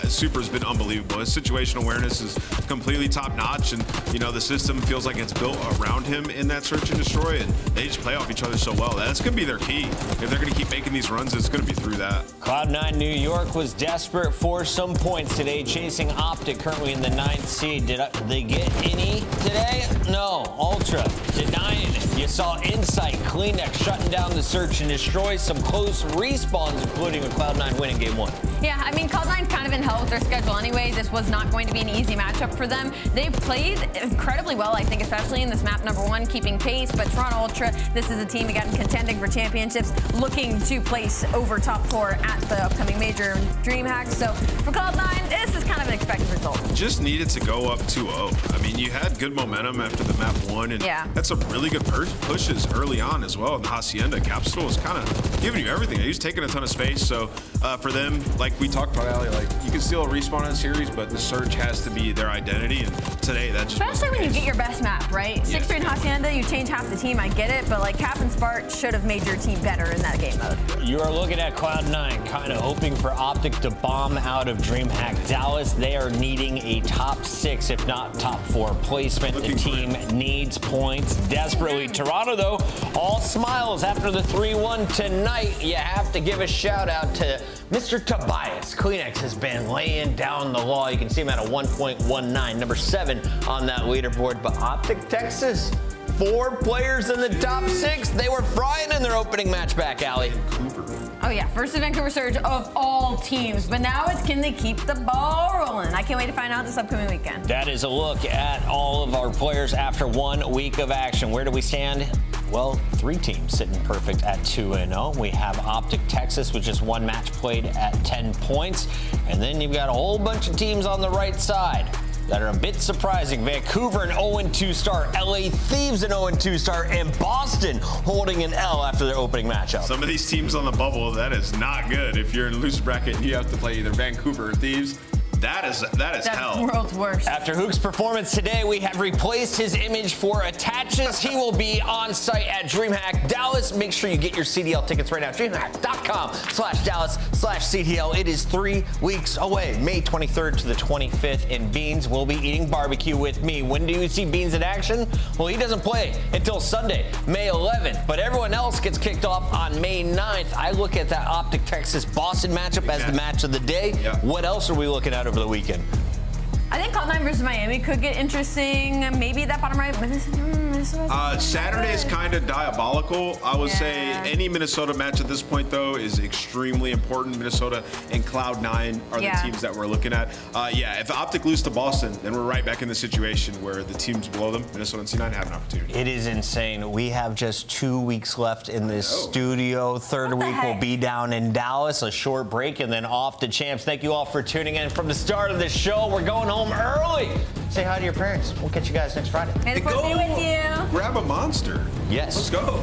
Super's been unbelievable. His situational awareness is completely top notch, and the system feels like it's built around him in that Search and Destroy, and they just play off each other so well. That's going to be their key. If they're going to keep making these runs, it's going to be through that. Cloud9 New York was desperate for some points today, chasing Optic, currently in the 9th seed. Did they get any today? No. Ultra denying it. You saw Insight, Kleenex shutting down the Search and Destroy. Some close respawns, including a Cloud9 winning game 1. Yeah, I mean, Cloud9's kind of in hell with their schedule anyway. This was not going to be an easy matchup for them. They played incredibly well, I think, especially in this map number 1, keeping pace. But Toronto Ultra, this is a team, again, contending for championships, looking to place over top 4 at the upcoming major DreamHack. So for Cloud9, this is kind of an expected result. Just needed to go up 2-0. I mean, you had good momentum after the map 1, and had some really good pushes early on as well. And the Hacienda Capsule was kind of giving you everything. He was taking a ton of space. So for them, like we talked about, Ali, like you can still respawn in a series, but the Search has to be their identity. And today, that just especially when you get your best map, right? 6-3 and Hacienda, you change half the team. I get it, but like Cap and Spart should have made your team better in that game mode. You are looking at Cloud9, kind of hoping for Optic to bomb out of DreamHack Dallas. They are needing a top 6, if not top 4 placement. The team needs points desperately. Toronto, though, all smiles after the 3-1 tonight. You have to give a shout out to Mr. Tobias. Kleenex has been laying down the law. You can see him at a 1.19, number 7 on that leaderboard. But Optic Texas, 4 players in the top 6. They were frying in their opening match back, Allie. Oh yeah, first in Vancouver Surge of all teams. But now it's can they keep the ball rolling? I can't wait to find out this upcoming weekend. That is a look at all of our players after 1 week of action. Where do we stand? Well, 3 teams sitting perfect at 2-0. We have Optic Texas, which is 1 match played at 10 points. And then you've got a whole bunch of teams on the right side that are a bit surprising. Vancouver an 0-2 start, LA Thieves an 0-2 start, and Boston holding an L after their opening matchup. Some of these teams on the bubble, that is not good. If you're in a loose bracket and you have to play either Vancouver or Thieves, that is hell. World's worst. After Hook's performance today, we have replaced his image for Attaches. He will be on site at DreamHack Dallas. Make sure you get your CDL tickets right now. DreamHack.com/Dallas/CDL. It is 3 weeks away, May 23rd to the 25th, and Beans will be eating barbecue with me. When do you see Beans in action? Well, he doesn't play until Sunday, May 11th, but everyone else gets kicked off on May 9th. I look at that Optic Texas Boston matchup as the match of the day. What else are we looking at over the weekend? I think Cloud9 versus Miami could get interesting. Maybe that bottom right. Saturday is kind of diabolical. I would say any Minnesota match at this point, though, is extremely important. Minnesota and Cloud9 are the teams that we're looking at. If Optic lose to Boston, then we're right back in the situation where the teams below them, Minnesota and C9, have an opportunity. It is insane. We have just 2 weeks left in this studio. Third week will be down in Dallas, a short break, and then off to champs. Thank you all for tuning in from the start of the show. We're going home early. Say hi to your parents. We'll catch you guys next Friday. May the force be with you. Grab a monster. Yes. Let's go.